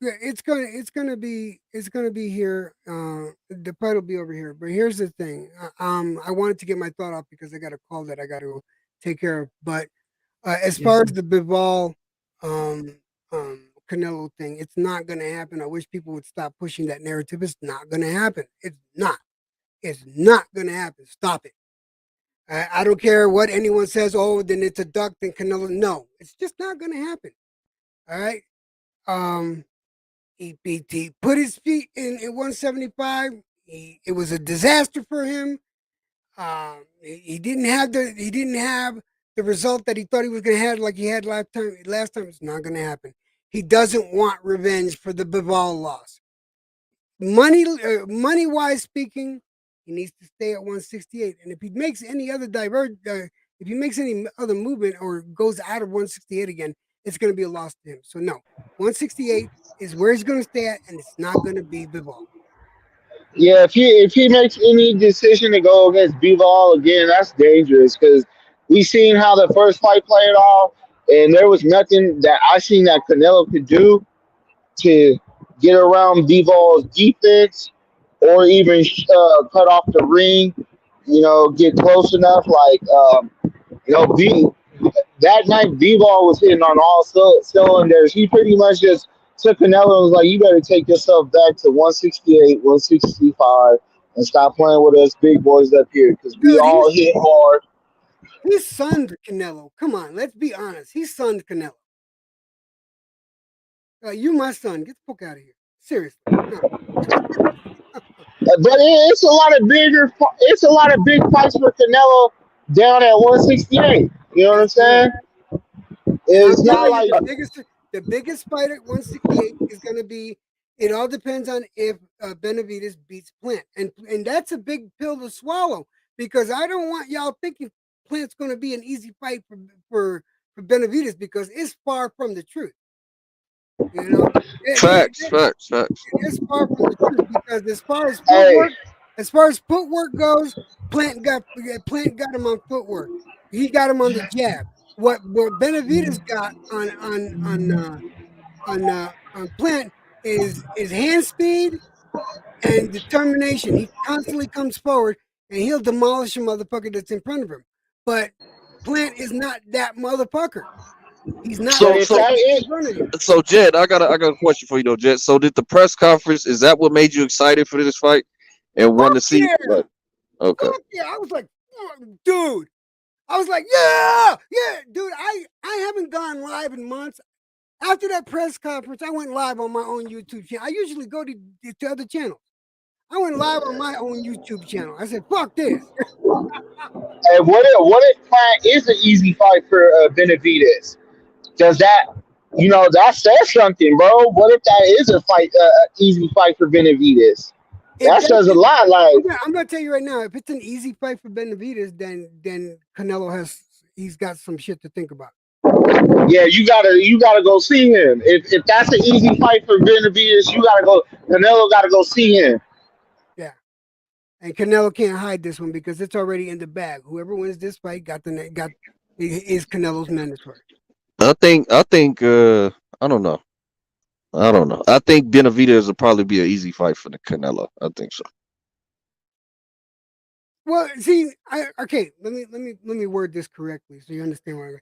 Yeah, it's gonna be here. The fight will be over here. But here's the thing. I wanted to get my thought off because I got a call that I got to take care of. But as far as the Bivol Canelo thing, it's not gonna happen. I wish people would stop pushing that narrative. It's not gonna happen. It's not gonna happen. Stop it. I don't care what anyone says. Oh, then it's a duck. Then Canelo. No, it's just not gonna happen. All right. He put his feet in 175. It was a disaster for him. He didn't have the result that he thought he was going to have, like he had last time. It's not going to happen. He doesn't want revenge for the Bivol loss. Money wise speaking, he needs to stay at 168. And if he makes any other if he makes any other movement or goes out of 168 again, it's going to be a loss to him. So no, 168 is where he's going to stay at, and it's not going to be Bivol. Yeah, if he makes any decision to go against Bivol again, that's dangerous because we seen how the first fight played off, and there was nothing that I seen that Canelo could do to get around Bivol's defense or even cut off the ring. Get close enough, that night, Bivol was hitting on all cylinders. He pretty much just took Canelo and was like, you better take yourself back to 168, 165, and stop playing with us big boys up here because we all hit hard. He sunned Canelo. Come on, let's be honest. He sunned Canelo. You my son. Get the fuck out of here. Seriously. No. But it's a lot of big fights for Canelo down at 168. You know what I'm saying? It's not like the biggest fight at 168 is going to be. It all depends on if Benavidez beats Plant, and that's a big pill to swallow because I don't want y'all thinking Plant's going to be an easy fight for Benavidez because it's far from the truth. Facts. It's far from the truth because as far as footwork goes, Plant got him on footwork. He got him on the jab. What Benavidez got on Plant is hand speed and determination. He constantly comes forward and he'll demolish a motherfucker that's in front of him. But Plant is not that motherfucker. He's not. So Jed, I got a question for you though, Jed. So did the press conference? Is that what made you excited for this fight and want to see? Yeah. Okay. Fuck yeah. I was like, dude. I was like, yeah, dude. I haven't gone live in months. After that press conference, I went live on my own YouTube channel. I usually go to other channels. I went live on my own YouTube channel. I said, fuck this. And what if Plant is an easy fight for Benavidez? Does that, that says something, bro? What if that is a fight, easy fight for Benavidez? That says a lot. Like, I'm gonna tell you right now, if it's an easy fight for Benavidez, then Canelo he's got some shit to think about. Yeah, you gotta go see him. If that's an easy fight for Benavidez, Canelo gotta go see him. Yeah, and Canelo can't hide this one because it's already in the bag. Whoever wins this fight is Canelo's mandatory. I think I don't know. I think Benavidez will probably be an easy fight for the Canelo. I think so. Well, see, okay. Let me word this correctly so you understand what I'm.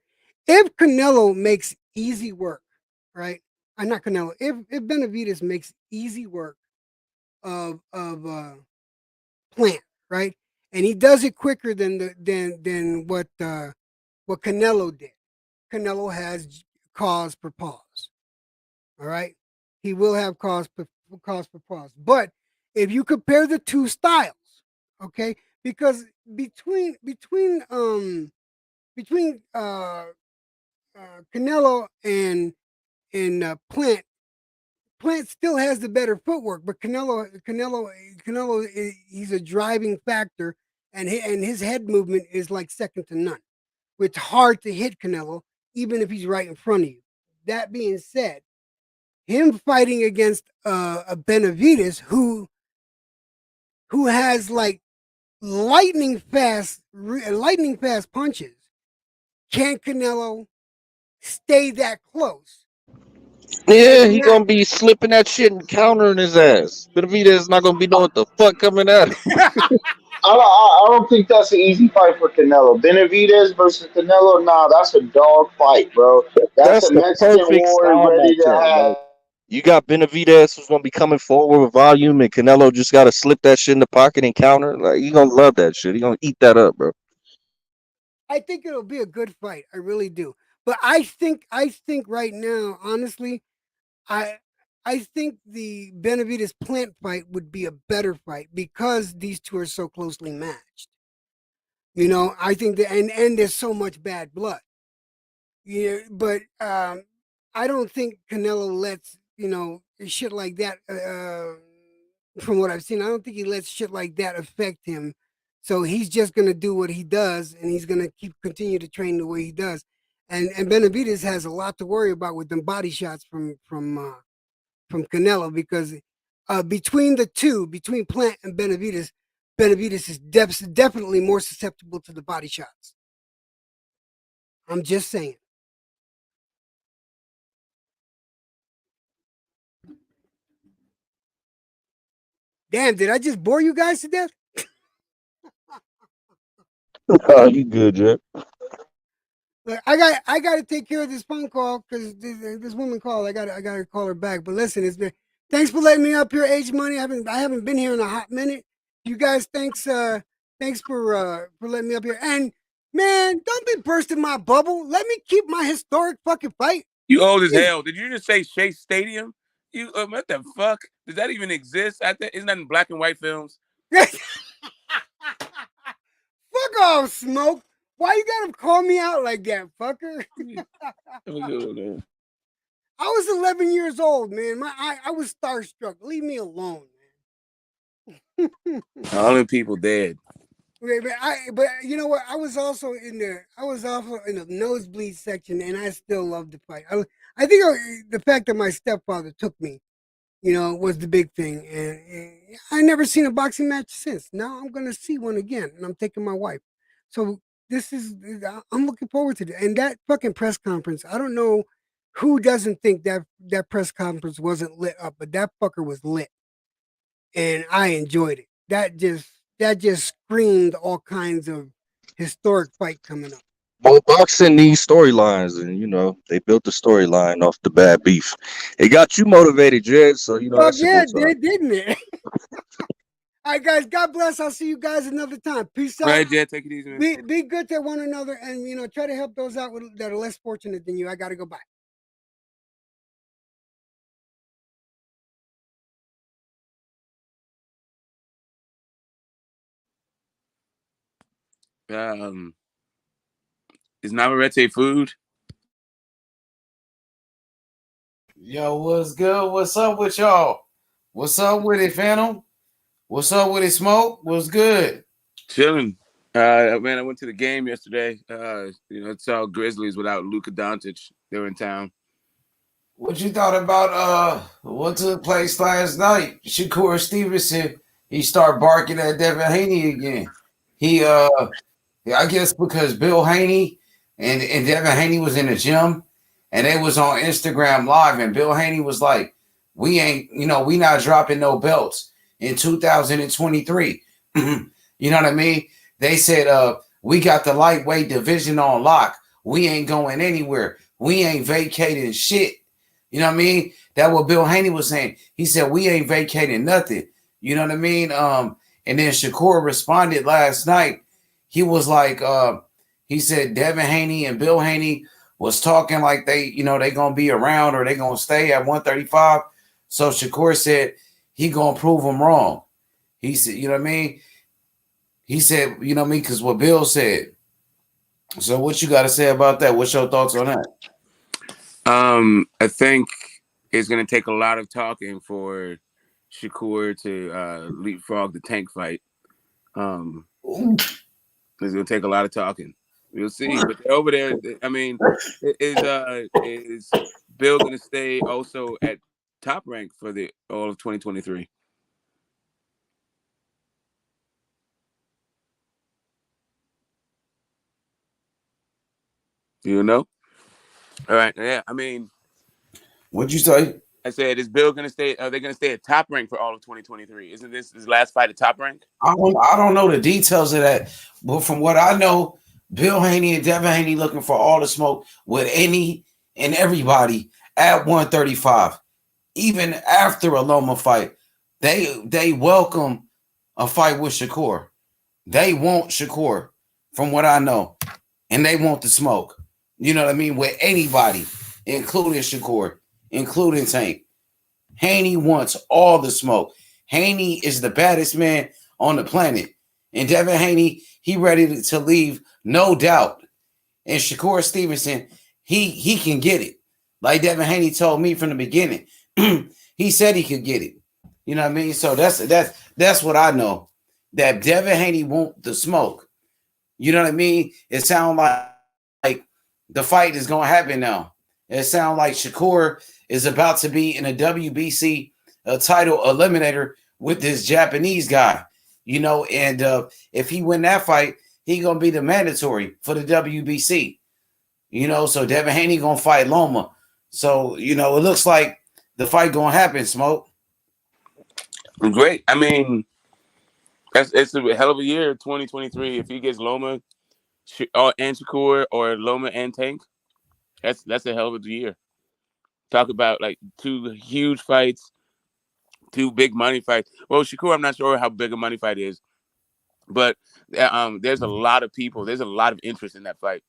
If Canelo makes easy work, right? Not Canelo. If Benavidez makes easy work of Plant, right, and he does it quicker than what Canelo did. Canelo has cause for pause. All right, he will have cause for pause. But if you compare the two styles, okay, because between Canelo and Plant still has the better footwork, but Canelo, he's a driving factor, and his head movement is like second to none. It's hard to hit Canelo, even if he's right in front of you. That being said, him fighting against a Benavidez who has like lightning fast punches, can Canelo stay that close? Yeah, he gonna be slipping that shit and countering his ass. Benavidez is not gonna be knowing what the fuck coming at him. I don't think that's an easy fight for Canelo. Benavidez versus Canelo, nah, that's a dog fight, bro. That's a Mexican war ready to have. You got Benavidez who's gonna be coming forward with volume, and Canelo just gotta slip that shit in the pocket and counter. Like, you gonna love that shit. You gonna eat that up, bro. I think it'll be a good fight. I really do. But I think right now, honestly, I think the Benavidez Plant fight would be a better fight because these two are so closely matched. I think that and there's so much bad blood. Yeah, but I don't think Canelo lets shit like that. From what I've seen, I don't think he lets shit like that affect him. So he's just gonna do what he does, and he's gonna continue to train the way he does. And Benavidez has a lot to worry about with them body shots from Canelo because between the two, between Plant and Benavidez is definitely more susceptible to the body shots. I'm just saying. Damn, did I just bore you guys to death? Oh, you good, Jack? I got to take care of this phone call because this woman called. I got to call her back. But listen, thanks for letting me up here, H Money. I haven't been here in a hot minute. You guys, thanks for letting me up here. And man, don't be bursting my bubble. Let me keep my historic fucking fight. You old as hell. Did you just say Shea Stadium? You what the fuck? Does that even exist? Isn't that in black and white films? Fuck off, Smoke. Why you gotta call me out like that, fucker? I was 11 years old, man. I was starstruck. Leave me alone, man. All them people dead. But you know what? I was also in the nosebleed section, and I still loved the fight. I think the fact that my stepfather took me, was the big thing. And I never seen a boxing match since. Now I'm gonna see one again, and I'm taking my wife. So I'm looking forward to it. And that fucking press conference, I don't know who doesn't think that press conference wasn't lit up, but that fucker was lit, and I enjoyed it. That just screamed all kinds of historic fight coming up. Well, boxing needs storylines, and they built the storyline off the bad beef. It got you motivated, Jed. So Fuck yeah, it did, didn't it? All right, guys. God bless. I'll see you guys another time. Peace out. All right, Jed. Take it easy, man. Be good to one another, and try to help those out that are less fortunate than you. I gotta go. Bye. Is Navarrete food? Yo, what's good? What's up with y'all? What's up with it, Phantom? What's up with it, Smoke? What's good? Chilling. Man, I went to the game yesterday. It's all Grizzlies without Luka Doncic. They were in town. What you thought about what took place last night? Shakur Stevenson, he started barking at Devin Haney again. I guess because Bill Haney and Devin Haney was in the gym and they was on Instagram Live, and Bill Haney was like, we not dropping no belts in 2023. You know what I mean? They said, we got the lightweight division on lock. We ain't going anywhere. We ain't vacating shit. You know what I mean? That's what Bill Haney was saying. He said, we ain't vacating nothing. You know what I mean? And then Shakur responded last night. He was like, he said Devin Haney and Bill Haney was talking like they going to be around or they going to stay at 135. So Shakur said he going to prove them wrong. He said, you know what I mean? He said, you know what I mean? Because what Bill said. So what you got to say about that? What's your thoughts on that? I think it's going to take a lot of talking for Shakur to leapfrog the Tank fight. It's going to take a lot of talking. We'll see. But over there, I mean, is Bill going to stay also at top rank for the all of 2023? You know? All right. Yeah. I mean, what'd you say? I said, is Bill going to stay? Are they going to stay at top rank for all of 2023? Isn't this his last fight at top rank? I don't know the details of that, but from what I know, Bill Haney and Devin Haney looking for all the smoke with any and everybody at 135. Even after a Loma fight, they welcome a fight with Shakur. They want Shakur, from what I know, and they want the smoke. You know what I mean? With anybody, including Shakur, including Tank. Haney wants all the smoke. Haney is the baddest man on the planet. And Devin Haney, he ready to leave, no doubt. And Shakur Stevenson, he can get it. Like Devin Haney told me from the beginning. He said he could get it. You know what I mean? So that's what I know. That Devin Haney want the smoke. You know what I mean? It sounds like the fight is going to happen now. It sounds like Shakur is about to be in a WBC title eliminator with this Japanese guy, and if he win that fight, he going to be the mandatory for the WBC, so Devin Haney going to fight Loma. So, it looks like the fight going to happen, Smoke. Great. I mean, it's a hell of a year, 2023. If he gets Loma and Shakur or Loma and Tank, that's a hell of a year. Talk about like two huge fights, two big money fights. Well, Shakur, I'm not sure how big a money fight is, but there's a lot of people. There's a lot of interest in that fight,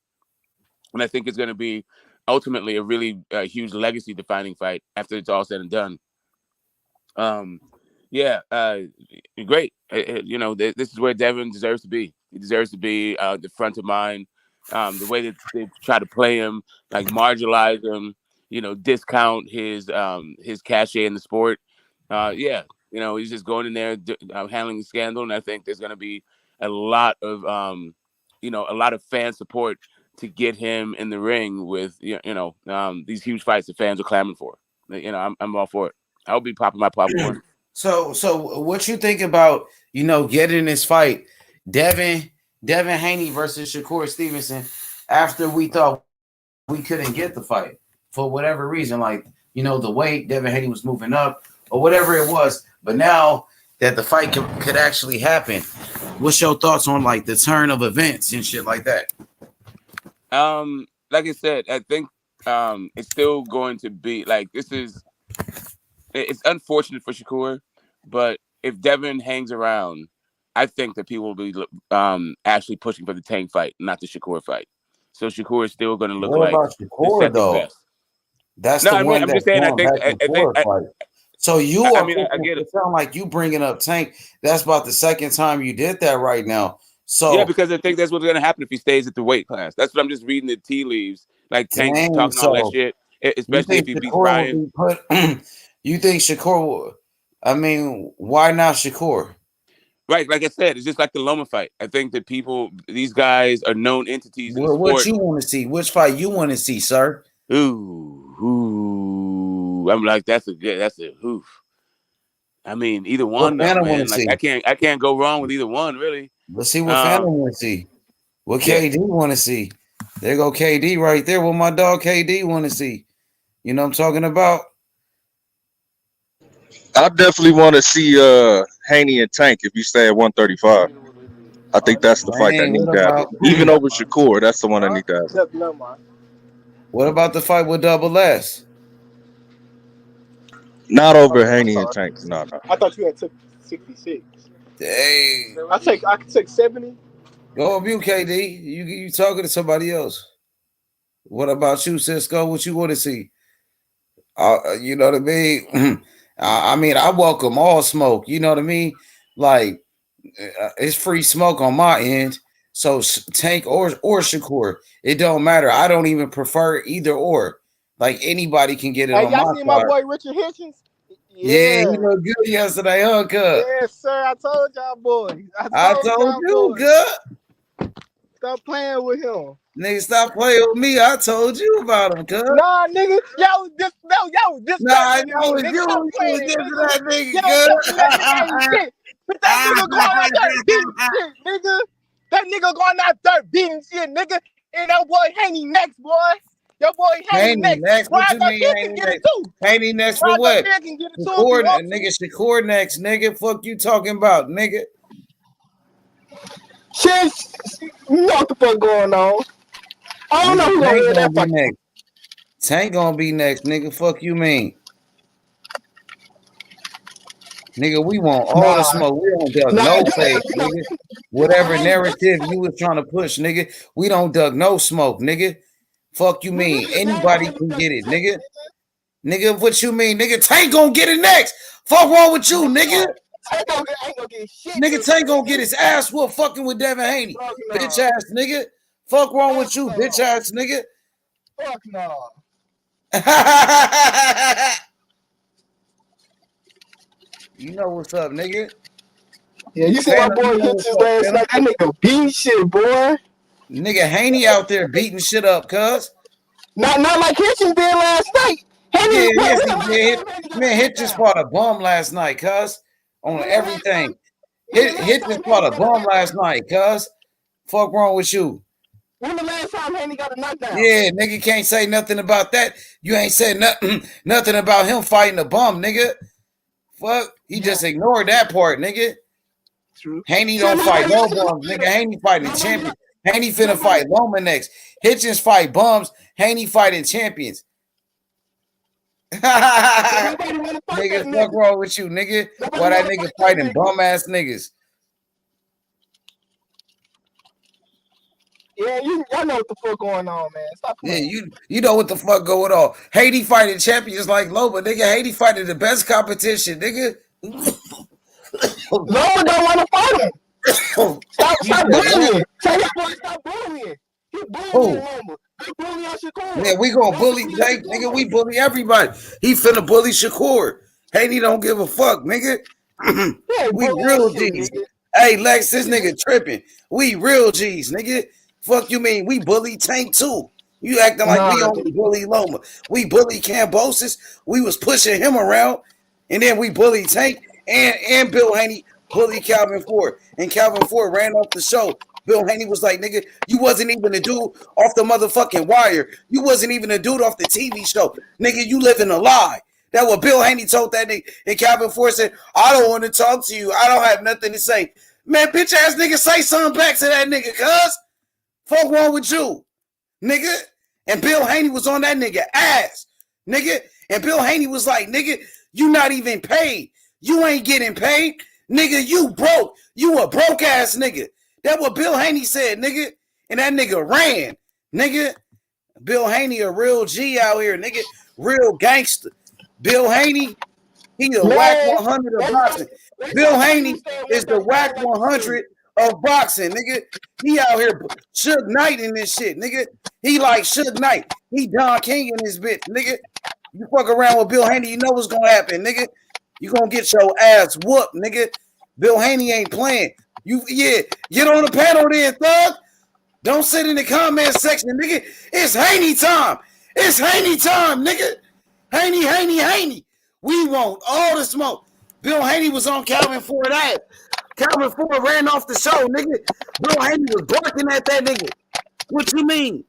and I think it's going to be ultimately a really huge legacy-defining fight after it's all said and done. Great. This is where Devin deserves to be. He deserves to be the front of mind. The way that they try to play him, like marginalize him, discount his cachet in the sport. He's just going in there handling the scandal, and I think there's going to be a lot of fan support to get him in the ring with these huge fights that fans are clamoring for. I'm all for it. I'll be popping my popcorn. So what you think about getting this fight, Devin Haney versus Shakur Stevenson, after we thought we couldn't get the fight for whatever reason, like the weight, Devin Haney was moving up or whatever it was, but now that the fight could actually happen, what's your thoughts on like the turn of events and shit like that? Like I said, I think it's still going to be like it's unfortunate for Shakur, but if Devin hangs around, I think that people will be actually pushing for the Tank fight, not the Shakur fight. So Shakur is still going to look What like about the Shakur second though? best. That's No, the I mean, one I'm just that's saying. going back and forth fight. So you are I get it it. sound like you bringing up Tank. That's about the second time you did that right now. So yeah, because I think that's what's going to happen if he stays at the weight class. That's what I'm just reading the tea leaves, like Tank talking all that shit. You Especially think if he beats Shakur Ryan. will be put? You think Shakur will? I mean, why not Shakur? Right, like I said, it's just like the Loma fight. I think that these guys are known entities in the sport. What you want to see? Which fight you want to see, sir? Ooh, I'm like that's a oof. I mean, either one though, man. Like I can't go wrong with either one, really. Let's see what Phantom want to see. What KD want to see? There go KD right there. What my dog KD want to see? You know what I'm talking about? I definitely want to see Haney and Tank if you stay at 135. I think that's the fight that need to happen. Even over Shakur, that's the one that need to happen. What about the fight with Double S? Not over Haney and Tank. No. I thought you had took 66. Dang. I could take 70. Go on mute, KD. You talking to somebody else. What about you, Cisco? What you want to see? You know what I mean? I mean, I welcome all smoke. You know what I mean? Like, it's free smoke on my end. So Tank or Shakur, it don't matter. I don't even prefer either or. Like anybody can get it on my y'all seen my boy Richard Hitchens? Yeah, he looked good yesterday, huh, cuz? Yes, sir. I told y'all boys. I told you, good. Stop playing with him. Nigga, stop playing with me. I told you about him, cuz. Nah, nigga. Nah, I know it's you. You was into that nigga, cuz. But that nigga going out there beating shit, nigga. That nigga going out there beating shit, nigga. And that boy Haney next, boy. Your boy Haney next. What you mean Haney next? Haney next for what? Shakur next, nigga. Fuck you talking about, nigga. Shit, you know what the fuck going on. I don't know who's gonna win that fight. Next. Tank gonna be next, nigga. Fuck you mean? Nigga, we want all the smoke. We don't duck no fake, nigga. Whatever narrative you was trying to push, nigga, we don't duck no smoke, nigga. Fuck you mean? Anybody can get it, nigga. Nigga, what you mean? Nigga, Tank gonna get it next. Fuck wrong with you, nigga? Nigga, Tank gonna get his ass whooped fucking with Devin Haney. Bitch ass nigga. Fuck wrong with you, bitch ass nigga? Fuck no. You know what's up, nigga. Yeah, you see my boy hit his last night. That nigga beat shit, boy. Nigga Haney out there beating shit up, cuz. Not like Hitchens did last night. Haney, man, Hitchens fought a bum last night, cuz. On everything. Hitchens fought a bum last night, cuz. Fuck wrong with you? When the last time Haney got a knockdown? Yeah, nigga can't say nothing about that. You ain't said nothing about him fighting a bum, nigga. Fuck, he just ignored that part, nigga. True. Haney don't fight no bums, nigga. Haney fighting the champion. Haney finna fight Loma next. Hitchens fight bums. Haney fighting champions. Nigga, fuck wrong with you, nigga? Why that nigga fighting bum ass niggas? Yeah, y'all know what the fuck going on, man. Stop playing. Yeah, you know what the fuck going on. Haiti fighting champions like Loma, nigga. Haiti fighting the best competition, nigga. Loma don't want to fight him. Stop bullying. Tell your boy stop bullying. He bullying Loma. They bully on Shakur. Yeah, we gonna bully Tank, nigga. We bully everybody. He finna bully Shakur. Haiti don't give a fuck, nigga. We real G's. Hey, Lex, this nigga tripping. We real G's, nigga. Fuck you mean? We bully Tank too. You acting like we only bully Loma. We bully Cambosis. We was pushing him around. And then we bully Tank and Bill Haney bully Calvin Ford. And Calvin Ford ran off the show. Bill Haney was like, nigga, you wasn't even a dude off the motherfucking wire. You wasn't even a dude off the TV show. Nigga, you living a lie. That's what Bill Haney told that nigga. And Calvin Ford said, I don't want to talk to you. I don't have nothing to say. Man, bitch ass nigga, say something back to that nigga, cuz. Fuck wrong with you, nigga? And Bill Haney was on that nigga ass, nigga. And Bill Haney was like, nigga, you not even paid. You ain't getting paid. Nigga, you broke. You a broke ass nigga. That's what Bill Haney said, nigga. And that nigga ran, nigga. Bill Haney a real G out here, nigga. Real gangster. Bill Haney, he a whack 100 of boxing. Bill Haney is the whack 100 of boxing, nigga. He out here Suge Knight in this shit, nigga. He like Suge Knight. He Don King in this bitch, nigga. You fuck around with Bill Haney, you know what's gonna happen, nigga. You gonna get your ass whooped, nigga. Bill Haney ain't playing. Get on the panel then, thug. Don't sit in the comment section, nigga. It's Haney time. It's Haney time, nigga. Haney. We want all the smoke. Bill Haney was on Calvin Ford ass. Calvin Ford ran off the show, nigga. Bill Haney was barking at that nigga. What you mean?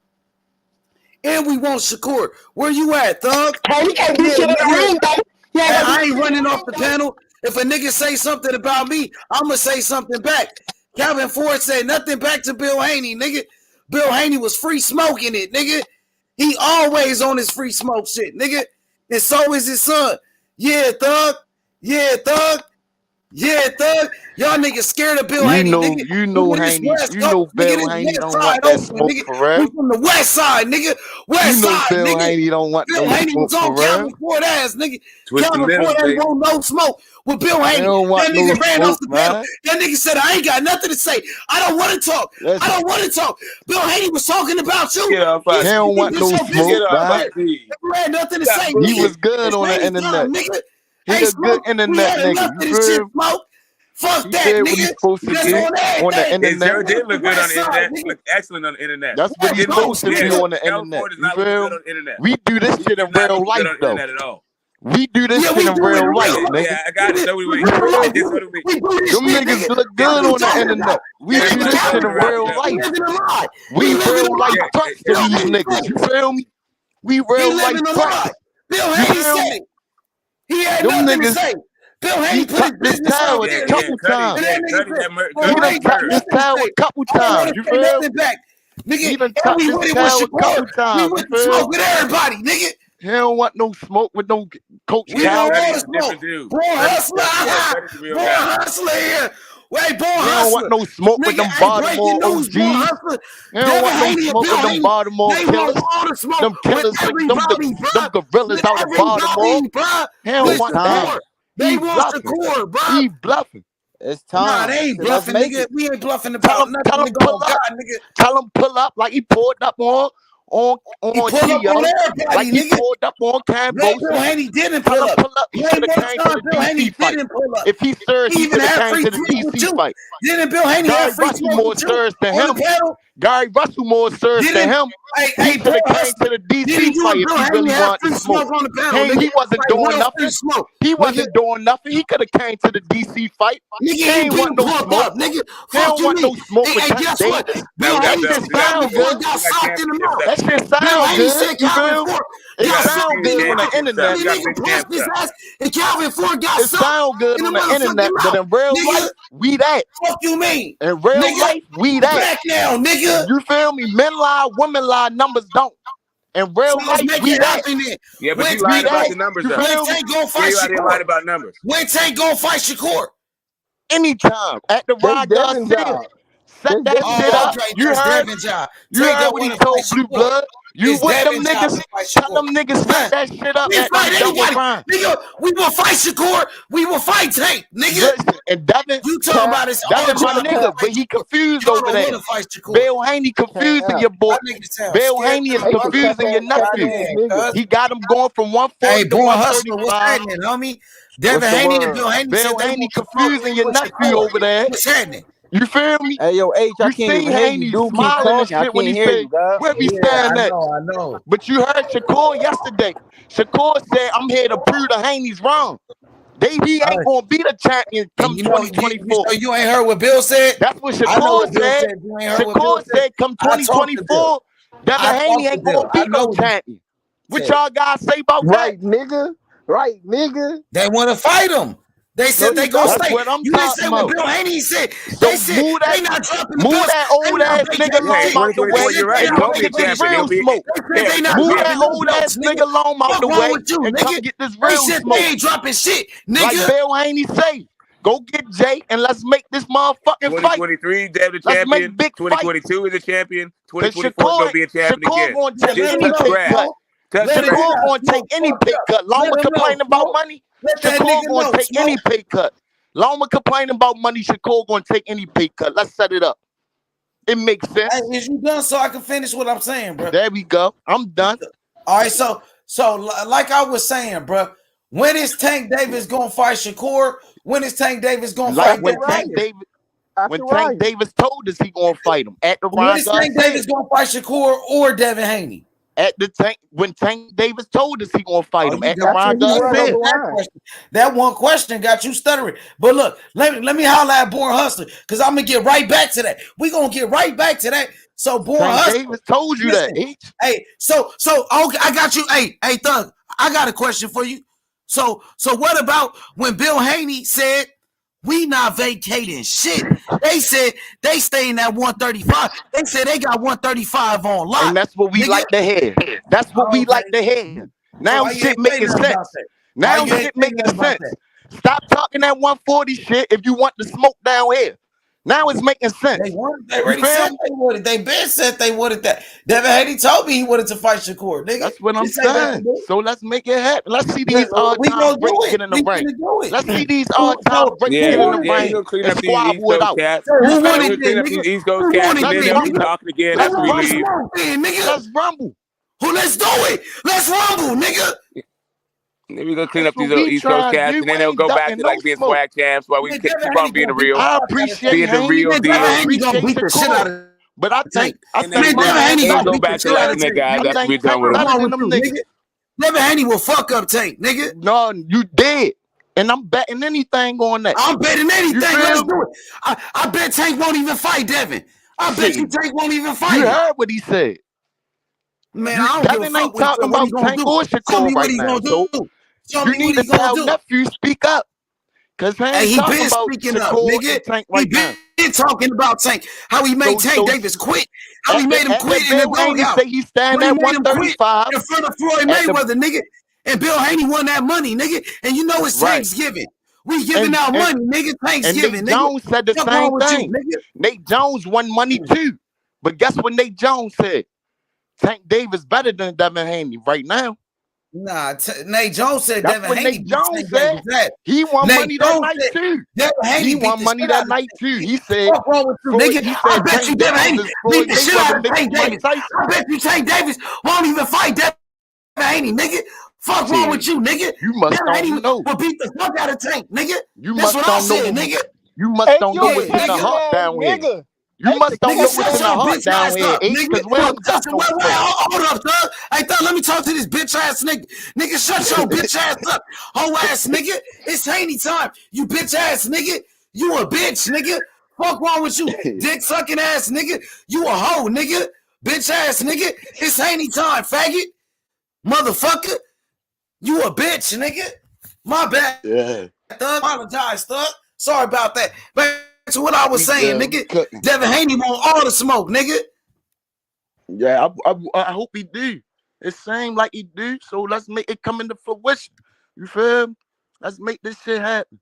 And we want Shakur. Where you at, thug? Hey, we can't do shit in the ring, though. Yeah, I ain't running off the panel. If a nigga say something about me, I'm going to say something back. Calvin Ford said nothing back to Bill Haney, nigga. Bill Haney was free smoking it, nigga. He always on his free smoke shit, nigga. And so is his son. Yeah, thug. Y'all niggas scared of Bill Haney, nigga. You know Haney. You know Bill Haney don't want that smoke for real. We from the west side, nigga. West side, nigga. Bill Haney don't want Bill Haney was on Calvin Ford ass, nigga. Calvin Ford ain't want no smoke with Bill Haney. That nigga ran off the panel. That nigga said, I ain't got nothing to say. I don't want to talk. Bill Haney was talking about you. He don't want no smoke, man. He had nothing to say. He was good on the internet. Nigga. He's a good internet nigga. Fuck that, nigga. On the internet. Jared did look good on the internet. Look excellent on the internet. That's what he's supposed to be on the internet. We do this shit in real life, though. We do this shit in real life, nigga. Yeah, I got it. Them niggas look good on the internet. We do this shit in real life. We real life trucks to these niggas. You feel me? We real life trucks. Bill Haney said it. He had nothing to say. Bill Haney put his business out there a couple times. He done cut this towel a couple times. You feel me? Nigga, he done cut this towel a couple times. We went to smoke with everybody, nigga. He don't want no smoke with no Coach We don't want to smoke. Born hustler here. Wait, Born Hustler. He don't want no smoke with them Baltimore OGs. He don't want no smoke with them Baltimore killers. Them killers, them gorillas out of Baltimore. He don't want that. They want Shakur, bro. He bluffing. It's time. Nah, they ain't bluffing, nigga. We ain't bluffing about nothing. Tell him pull up. Tell him pull up like he pulled up on Gio, like he pulled up on Campos. Bill Haney didn't pull up. He should have came to the DC fight. If he surged, he should have came to the DC fight. Didn't Bill Haney have free Russell more surged than him? Gary Russell more surged than him. He should have came to the DC fight if he really wanted to smoke. He wasn't doing nothing. He wasn't doing nothing. He could have came to the DC fight. He ain't want no smoke. He don't want no smoke with Tank Davis. That shit sound good. That shit sound good. You feel? It sound good on the internet. And Calvin Ford got it sound good on the internet, but in real life, we that. Fuck you mean? In real life, we that. Back now, nigga. You feel me? Men lie, women lie, numbers don't. In real life, we that. Yeah, but you lied about the numbers, though. When Tank gon' fight Shakur? You lied about numbers. When Tank gon' fight Shakur? Anytime. At the Rod Garcia. Set that shit up. You heard what he told Blue Blood. You with them niggas, tell them niggas set that shit up. Nigga, we will fight Shakur. We will fight Tank, nigga. Listen, and Devin, you talking about his Devin my nigga, but he confused over there. Bill Haney confusing your boy. Bill Haney is confusing your nephew. He got him going from 140 hey, to 135. What's happening, homie? Devin Haney and Bill Haney. Bill Haney confusing your nephew over there. What's happening? You feel me? Hey, yo, H, I can't even hear you. Dude, keep talking. I can't hear you, bro. Where we stand at? I know. But you heard Shakur yesterday. Shakur said, I'm here to prove the Haney's wrong. He ain't going to be the champion come 2024. You ain't heard what Bill said? That's what Shakur said. Shakur said come 2024, Devin Haney ain't going to be no champion. What y'all guys say about that? Right, nigga. They want to fight him. They said they gonna stay. You didn't say what Bill Haney said. So they said move they not dropping the move belts. that old ass nigga long out the way. You're right. Come get this real smoke. Move that old ass nigga long out the way and come get this real smoke. They ain't dropping shit, nigga. Like Bill Haney say, Go get Jay and let's make this motherfucking fight. 2023, Dev the Let's champion. make big 2022 is a champion. 2024 gonna be a champion Shakur again. gonna take Just any touch pay grass. cut. Touch Shakur grass. gonna take any pay cut. Loma complaining about money. Shakur gonna take any pay cut. Loma complaining about money. Shakur gonna take any pay cut. Let's set it up. It makes sense. Hey, is you done so I can finish what I'm saying, bro? There we go. I'm done. All right, so like I was saying, bro, when is Tank Davis gonna fight Shakur? When is Tank Davis gonna fight when Tank Davis told us he gonna fight him at the When is Tank Davis gonna fight Shakur or Devin Haney? At the Tank when Tank Davis told us he gonna fight him at the That one question got you stuttering. But look, let me holler at Born Hustler because I'm gonna get right back to that. We're gonna get right back to that. So Born Hustler Davis told you that. Hey, so okay, I got you. Hey, Thug, I got a question for you. So what about when Bill Haney said we not vacating shit? They said they staying at 135. They said they got 135 on lock. And that's what we like to hear. That's what we like to hear. Now shit making sense. Now shit making sense. Stop talking that 140 shit if you want to smoke down here. Now it's making sense. They already said they wanted. They been said they wanted that. Devin Haney told me he wanted to fight Shakur. Nigga. That's what I'm saying. So let's make it happen. Let's see these all-time breaks get in the ring. Let's see these all-time breaks get in the ring and squabble it out. Who wanted these East Coast cats? And then we talking again after we leave. Let's rumble. Let's do it. Let's rumble, nigga. Then we're gonna clean up these little East Coast cats, and then they'll go back to like being swag champs while we keep on being the real. I appreciate being the real deal. Gonna beat the shit out of. But I think Devin Haney gonna go back to liking that guy after we done with him. Devin Haney will fuck up Tank, nigga. No, you dead. And I'm betting anything on that. I'm betting anything. Let's do it. I bet Tank won't even fight Devin. I bet you Tank won't even fight. You heard what he said. Man, I don't give a fuck talking about Tank or Shakur right now. So you need to tell nephew speak up. Cause he been speaking up, nigga. He been talking about Tank. How he made Tank Davis quit. How he made him quit in the dugout. Say he's standing at 135 in front of Floyd Mayweather, nigga. And Bill Haney won that money, nigga. And you know it's Thanksgiving. We giving out money, nigga. Thanksgiving, and Nate Jones said the same thing. Nate Jones won money too. But guess what Nate Jones said? Tank Davis better than Devin Haney right now. Nah, Nate Jones said Devin Haney. Nate Jones said he won money that night too. He won money that night too. He said, "What's wrong with you, nigga? I bet you Devin Haney beat the shit out of Tank Davis. I bet you Tank Davis won't even fight Devin Haney, nigga. Fuck wrong with you, nigga? You must don't know. Will beat the fuck out of Tank, nigga. You must don't know, nigga. You must don't know what's in the heart down here. You must don't know what's in the heart down here, Hold up, Thug. Hey, Thug, let me talk to this bitch ass nigga. Nigga, shut your bitch ass up. Whole ass nigga. It's Haney time. You bitch ass nigga. You a bitch, nigga. Fuck wrong with you? Dick sucking ass nigga. You a hoe, nigga. Bitch ass nigga. It's Haney time, faggot. Motherfucker. You a bitch, nigga. My bad. Yeah. Thug, apologize, Thug. Sorry about that. Back to what I was saying, nigga. Devin Haney want all the smoke, nigga. Yeah, I hope he do. It seems like he do. So let's make it come into fruition. You feel me? Let's make this shit happen.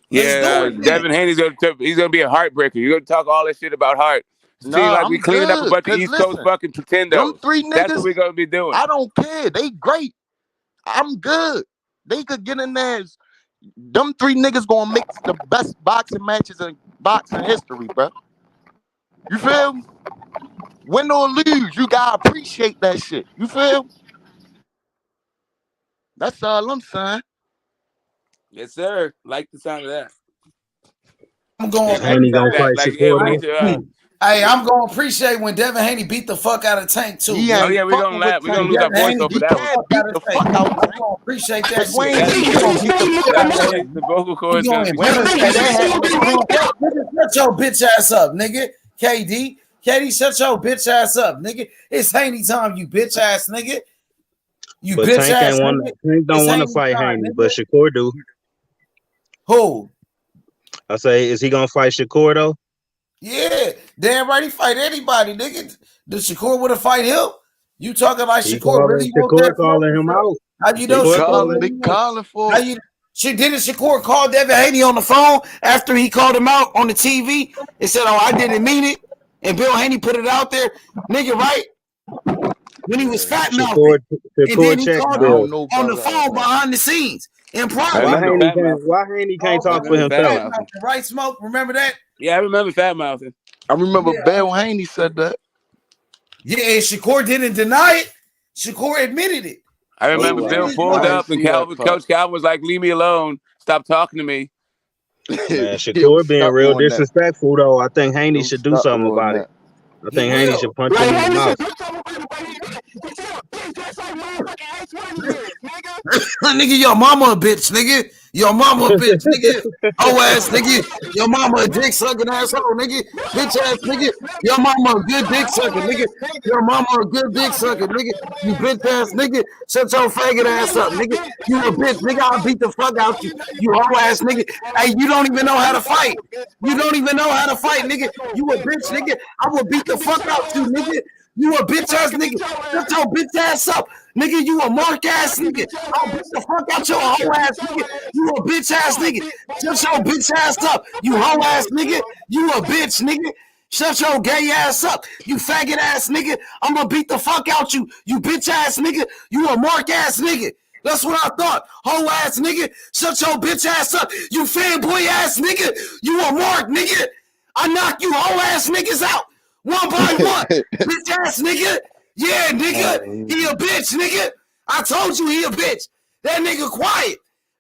Yeah, Devin Haney's gonna be a heartbreaker. You're gonna talk all that shit about heart. Seems like we cleaning up a bunch of East Coast fucking pretendos. Them three niggas, that's what we're gonna be doing. I don't care. They great. I'm good. They could get in there. Them three niggas gonna make the best boxing matches in boxing history, bro. You feel me? Win or lose, you gotta appreciate that shit. You feel me? That's all I'm saying. Yes, sir. Like the sound of that. I'm going. Haney gonna fight Shakur. Hey, I'm gonna appreciate when Devin Haney beat the fuck out of Tank too. Yeah, oh, yeah, we're gonna laugh. We're gonna lose our voice over that one. Beat the fuck out of Tank. Appreciate that shit. The vocal cords. Shut your bitch ass up, nigga. KD, shut your bitch ass up, nigga. It's Haney time, you bitch ass nigga. You but bitch ass nigga. Tank don't want to fight Haney, but Shakur do. Who? I say, is he gonna fight Shakur though? Yeah, damn right, he fight anybody, nigga. Did Shakur would have fight him? You talking like Shakur really? Shakur calling him out. How you know Shakur calling for? Didn't Shakur call Devin Haney on the phone after he called him out on the TV and said, "Oh, I didn't mean it," and Bill Haney put it out there, nigga, right? When he was fat mouthing, and then he called him on the phone behind the scenes in private. Why Haney can't talk for himself? Right, Smoke? Remember that? Yeah, I remember fat mouthing. I remember Bill Haney said that. Yeah, and Shakur didn't deny it. Shakur admitted it. I remember Bill pulled up and Coach Calvin was like, "Leave me alone. Stop talking to me." Man, Shakur being real disrespectful though. I think Haney should do something about it. I think Haney should punch him in the mouth. Nigga, your mama a bitch, nigga. Your mama a bitch, nigga. Oh ass nigga. Your mama a dick sucking asshole, nigga. Bitch ass nigga. Your mama a good dick sucker, nigga. Your mama a good dick sucker, nigga. You bitch ass nigga. Shut your faggot ass up, nigga. You a bitch, nigga. I'll beat the fuck out you. You hoe ass nigga. Hey, you don't even know how to fight. You don't even know how to fight, nigga. You a bitch, nigga. I will beat the fuck out you, nigga. You a bitch ass nigga. Shut your bitch ass up. Nigga, you a mark ass nigga. I'll beat the fuck out your hoe ass nigga. You a bitch ass nigga. Shut your bitch ass up. You hoe ass nigga. You a bitch nigga. Shut your gay ass up. You faggot ass nigga. I'm gonna beat the fuck out you. You bitch ass nigga. You a mark ass nigga. That's what I thought. Hoe ass nigga. Shut your bitch ass up. You fanboy ass nigga. You a mark nigga. I knock you hoe ass niggas out. One by one. Bitch ass nigga. Yeah, nigga. He a bitch, nigga. I told you he a bitch. That nigga quiet.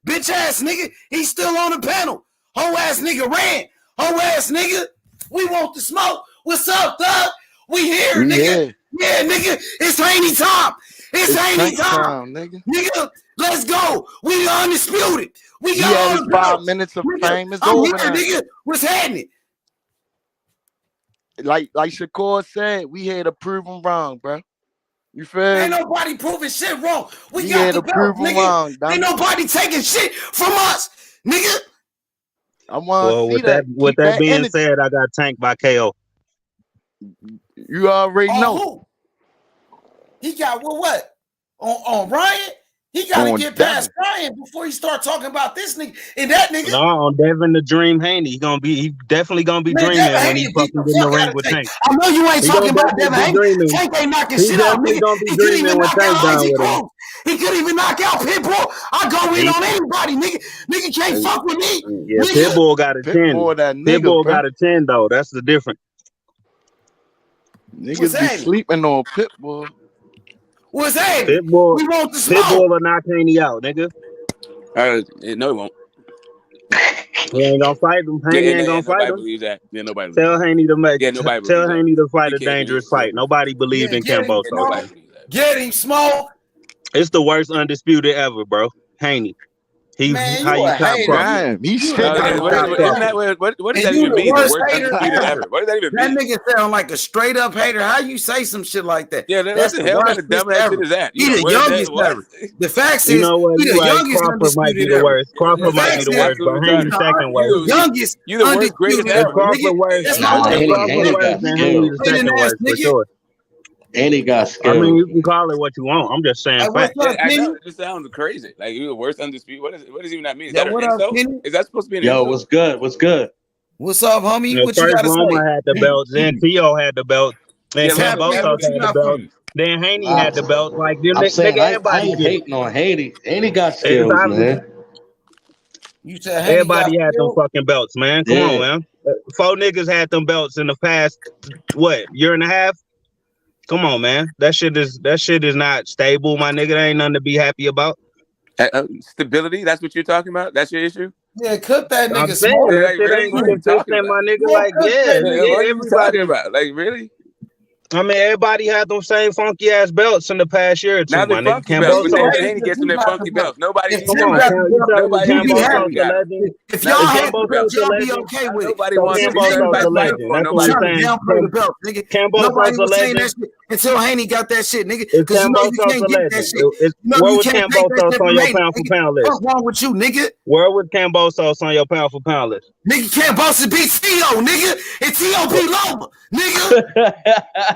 Bitch ass nigga. He's still on the panel. Hoe ass nigga ran. Hoe ass nigga. We want the smoke. What's up, thug? We here, nigga. Yeah, nigga. It's Haney time. It's Haney time. Nigga, let's go. We undisputed. We got all 5 minutes of fame. It's over now. Nigga. What's happening? Like Shakur said, we here to prove him wrong, bro. You feel? Ain't nobody proving shit wrong. We got the belt, nigga. Ain't nobody taking shit from us, nigga. I want to see that. With that being said, I got tanked by KO. You already know. Who? He got what? On Ryan? He got to get past Ryan before he start talking about this nigga. And that nigga. No, on Devin the Dream Haney. He definitely gonna be dreaming when he fucking get in the ring with Tank. I know you ain't talking about Devin Haney. Tank ain't knocking shit out, nigga. He couldn't even knock out Ozzy Cruz. He couldn't even knock out Pitbull. I go in on anybody, nigga. Nigga can't fuck with me. Yeah, Pitbull got a 10. Pitbull got a 10 though. That's the difference. Niggas be sleeping on Pitbull. What's that? Pitbull, we want the smoke. Pitbull will knock Haney out, nigga. No, he won't. He ain't gonna fight him. Haney ain't gonna fight him. Yeah, nobody tell Haney to make. Yeah, nobody tell Haney to fight a dangerous fight. Nobody believed in Camboso. Get him, Smoke. It's the worst undisputed ever, bro. Haney. He's how you top from. What does that even mean? The worst undisputed ever. What does that even mean? That nigga sound like a straight up hater. How you say some shit like that? Yeah, that's the hell kind of dumbass shit is that? He the youngest ever. The facts is, you know what? He the youngest Crawford might be the worst. Crawford might be the worst, but Haney's second worst. Youngest, you the worst, greatest ever. Crawford worst. Haney's the second worst for sure. And he got skills. I mean, you can call it what you want. I'm just saying facts. I know, it just sounds crazy. Like you're the worst undisputed. What does even that mean? Is that an insult? Is that supposed to be an insult? Yo, what's good? What's good? What's up, homie? You know, what you got to say? Roma had the belt, then Tio had the belt, then Camboso had the belt, then Haney had the belt. Like you nigga, everybody hating on Haney. Haney got skills, man. You said everybody had them fucking belts, man. Come on, man. 4 niggas had them belts in the past year and a half. Come on, man. That shit is not stable, my nigga. That ain't nothing to be happy about. Stability? That's what you're talking about? That's your issue? Yeah, cook that nigga. I'm saying that shit ain't consistent, my nigga. Like, what are you talking about? Like, really? I mean, everybody had them same funky ass belts in the past year or two. Now they're funky belts. Haney gets them their funky belts. Nobody. If y'all had the belt, y'all be okay with it. Nobody wants to downplay the belt, nigga. Nobody was saying that shit until Haney got that shit, nigga. Because you know you can't get that shit. Where was Camboso on your pound for pound list? What's wrong with you, nigga? Where was Camboso on your pound for pound list? Nigga, Camboso beat Tio, nigga, and Tio beat Loma, nigga.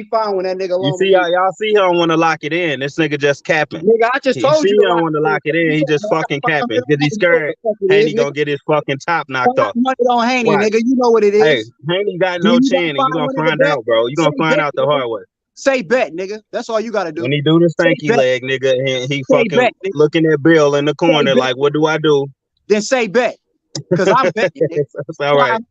be fine when that nigga You Loma see, y'all see he don't want to lock it in. This nigga just capping. Nigga, I just You told see you he to don't lock want to it lock it in. in. He just fucking capping because he's You know what scared the fuck it Haney is, gonna nigga. get his fucking top knocked off. 500 on Haney, Watch. nigga. You know what it Hey, is. Haney got Do no you chin, and got you gonna 500 to find bet? out, bro. You Say gonna find bet, out the nigga. hard way. Say bet, nigga. That's all you gotta do. When he do the Say stanky bet. leg, nigga, and he Say fucking bet, nigga. looking at Bill in the Say corner bet. like, what do I do? Then say bet. Because I'm betting, nigga. That's all right.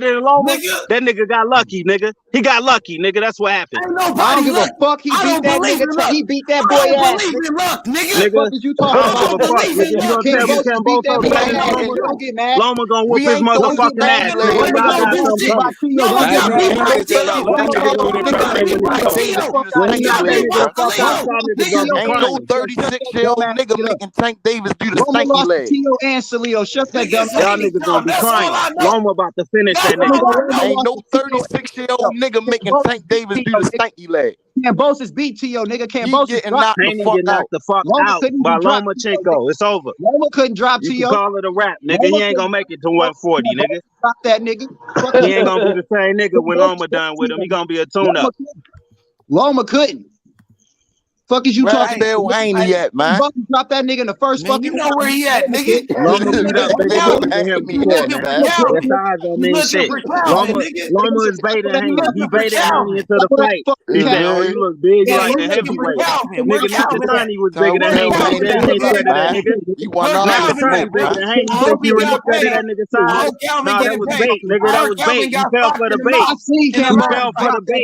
better than Loma, Nigga. that nigga got lucky, nigga. He got lucky, nigga. That's what happened. I don't give a fuck. He beat that nigga. He beat that boy ass. Nigga, What is you talking about? I don't give a fuck. Nigga, you gonna tell me Camboso better than Loma? Don't get mad. Loma gonna whoop his motherfucking ass. Nigga, y'all got something coming. When he knocked that nigga the fuck out, ain't no 36-year-old nigga making Tank Davis do the stanky leg. Tio and Salio, shut that dumb. Y'all niggas gonna be crying. Loma about to finish that nigga. Ain't no 36-year-old nigga making Tank Davis do the stanky leg. Cambosis beat Tio, nigga. Cambosis getting knocked the fuck out by Lomachenko. It's over. Loma couldn't drop Tio. You can call it a rap, nigga. He ain't gonna make it to 140, nigga. Drop that nigga. He ain't gonna be the same nigga when Loma done with him. He gonna be a tune-up. Loma couldn't. Fuck is you talking about? Where Haney at, man? Drop that nigga in the first fucking. You know where he at, nigga. Loma beat up Big Booty to him before, man. That size don't mean shit. Loma is baiting Haney. He baited Haney into the fight. He said, "Oh, you look big like the heavyweight." Nigga, Nakatani was bigger than Haney. He ain't scared of that nigga. Nakatani bigger than Haney. You think you really scared of that nigga size? Nah, that was bait, nigga. That was bait. He fell for the bait. He fell for the bait.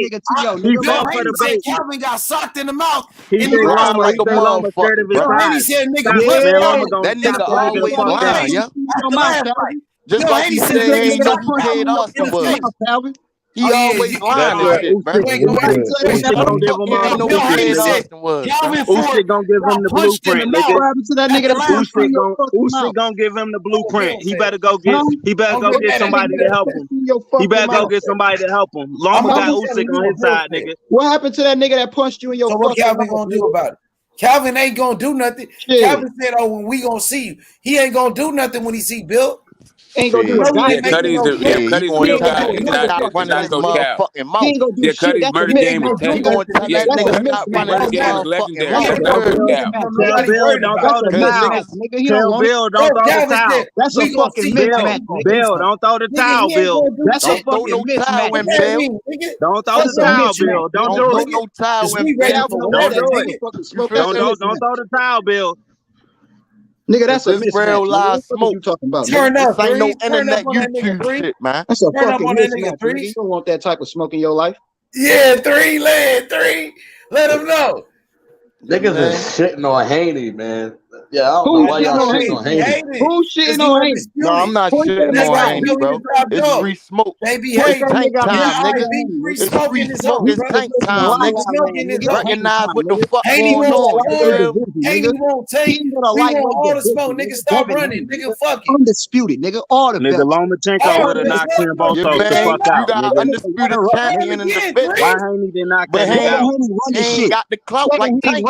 He fell for the bait. Calvin got socked in the mouth. He think Loma scared of his size. He said, "Nigga, that nigga always lying, yeah. Just like he said, he ain't no kid Austin was. He always lying and shit, man. Usyk gonna give him all the blueprint. Usyk gonna give him the blueprint, nigga. Usyk gonna give him the blueprint. He better go get somebody to help him. He better go get somebody to help him. Loma got Usyk on his side, nigga. What happened to that nigga that punched you in your? So what Calvin gonna do about it? Calvin ain't gonna do nothing. Shit. Calvin said, "Oh, when we gonna see you." He ain't gonna do nothing when he see Bill. Ain't gonna do Cuddy's the new guy. He's not gonna cap. Yeah, Cuddy's murder game is tank. Yeah, murder game is legendary. That's not gonna cap. Tell Bill, don't throw the towel. Tell Bill, don't throw the towel. That's a fucking mismatch. Bill, don't throw the towel, Bill. That's a fucking mismatch, Bill. Don't throw the towel, Bill. Don't do it. No towel in Don't do it. Don't throw the towel, Bill. Nigga, that's a real live smoke. You talking about? Turn up, this ain't no Turn internet up on that YouTube nigga, shit, man. That's a Turn up fucking on that mismatch. nigga, Nigga. You don't want that type of smoke in your life. Yeah, three. Let him know. Niggas is shitting on Haney, man. Yeah, I don't know why y'all shitting on Haney. Who's shitting on Haney? No, I'm not shitting on Haney, bro. It's free smoke. Baby, It's tank time, nigga. It's It's free smoke. It's tank time, nigga. Recognize what the fuck Haney going on. Haney won't take. We want all the smoke, nigga. Stop running, nigga. Fuck it. Undisputed, nigga. All the Nigga, Lomachenko would have knocked Camboso the fuck You out, got nigga. undisputed champion in the division. Why Haney did not But cut it out? he ain't got the clout like Tank.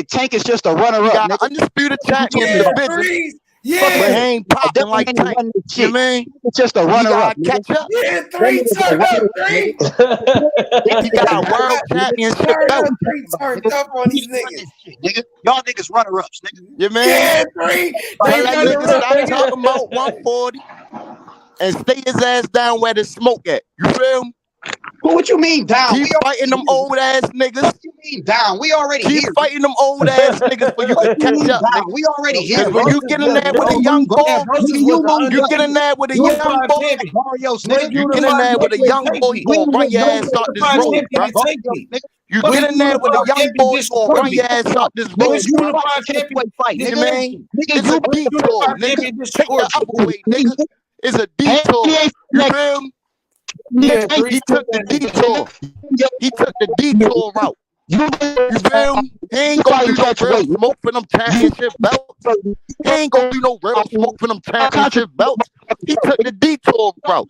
Tank is just a runner-up. You got undisputed champion in the division. Yeah, but he ain't popping like Tank. You know what I mean? It's just a runner-up. Catch up. Yeah, three. Turn up, three. He got a world championship belt. Turned up on these niggas. Nigga, y'all niggas runner-ups, nigga. You mean? Yeah, three. Tell that nigga stop talking about 140 and stay his ass down where the smoke at. You feel me? What you mean down? Keep fighting them old ass niggas. What you mean down? We already Keep here. fighting them old ass niggas for you to catch up. We already here. When you get in there with a young boy, you get in there with a young boy. You get in there with a young boy, he gonna run your ass out this road, bro. You get in there with a young boy, he gonna run your ass out this road, bro. You mean? It's a detour, nigga. Take the upper way, nigga. It's a detour. You feel me? Yeah, he took the detour. He took the detour route. You feel me? He ain't gonna do no real smoke for them championship belts. He ain't gonna do no real smoke for them championship belts. He took the detour route.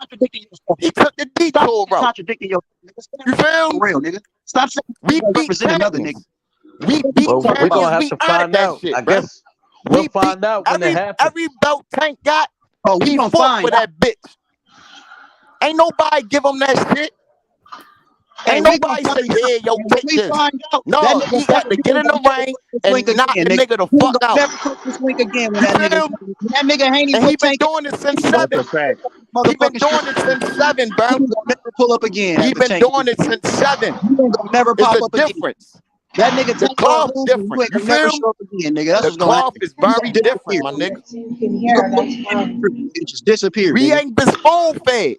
He took the detour route. You feel me? Real nigga. Stop saying we beat another nigga. We beat we're gonna have to find out. Shit, I guess we'll find out when it happens. Every belt Tank got, he gonna fought for that bitch. Ain't nobody give him that shit. Ain't nobody say, yeah, yo, take this. No, he got to get in the ring and knock the nigga the fuck out. Never touch this link again when that nigga Haney. And he been doing it since 7. He been doing it since 7, bro. Never pull up again. He been doing it since 7. Never pop it's up a difference. That nigga, the cloth different. You feel me? Nigga, that's the cloth is very different, my nigga. Just disappear. We ain't been spoon fed.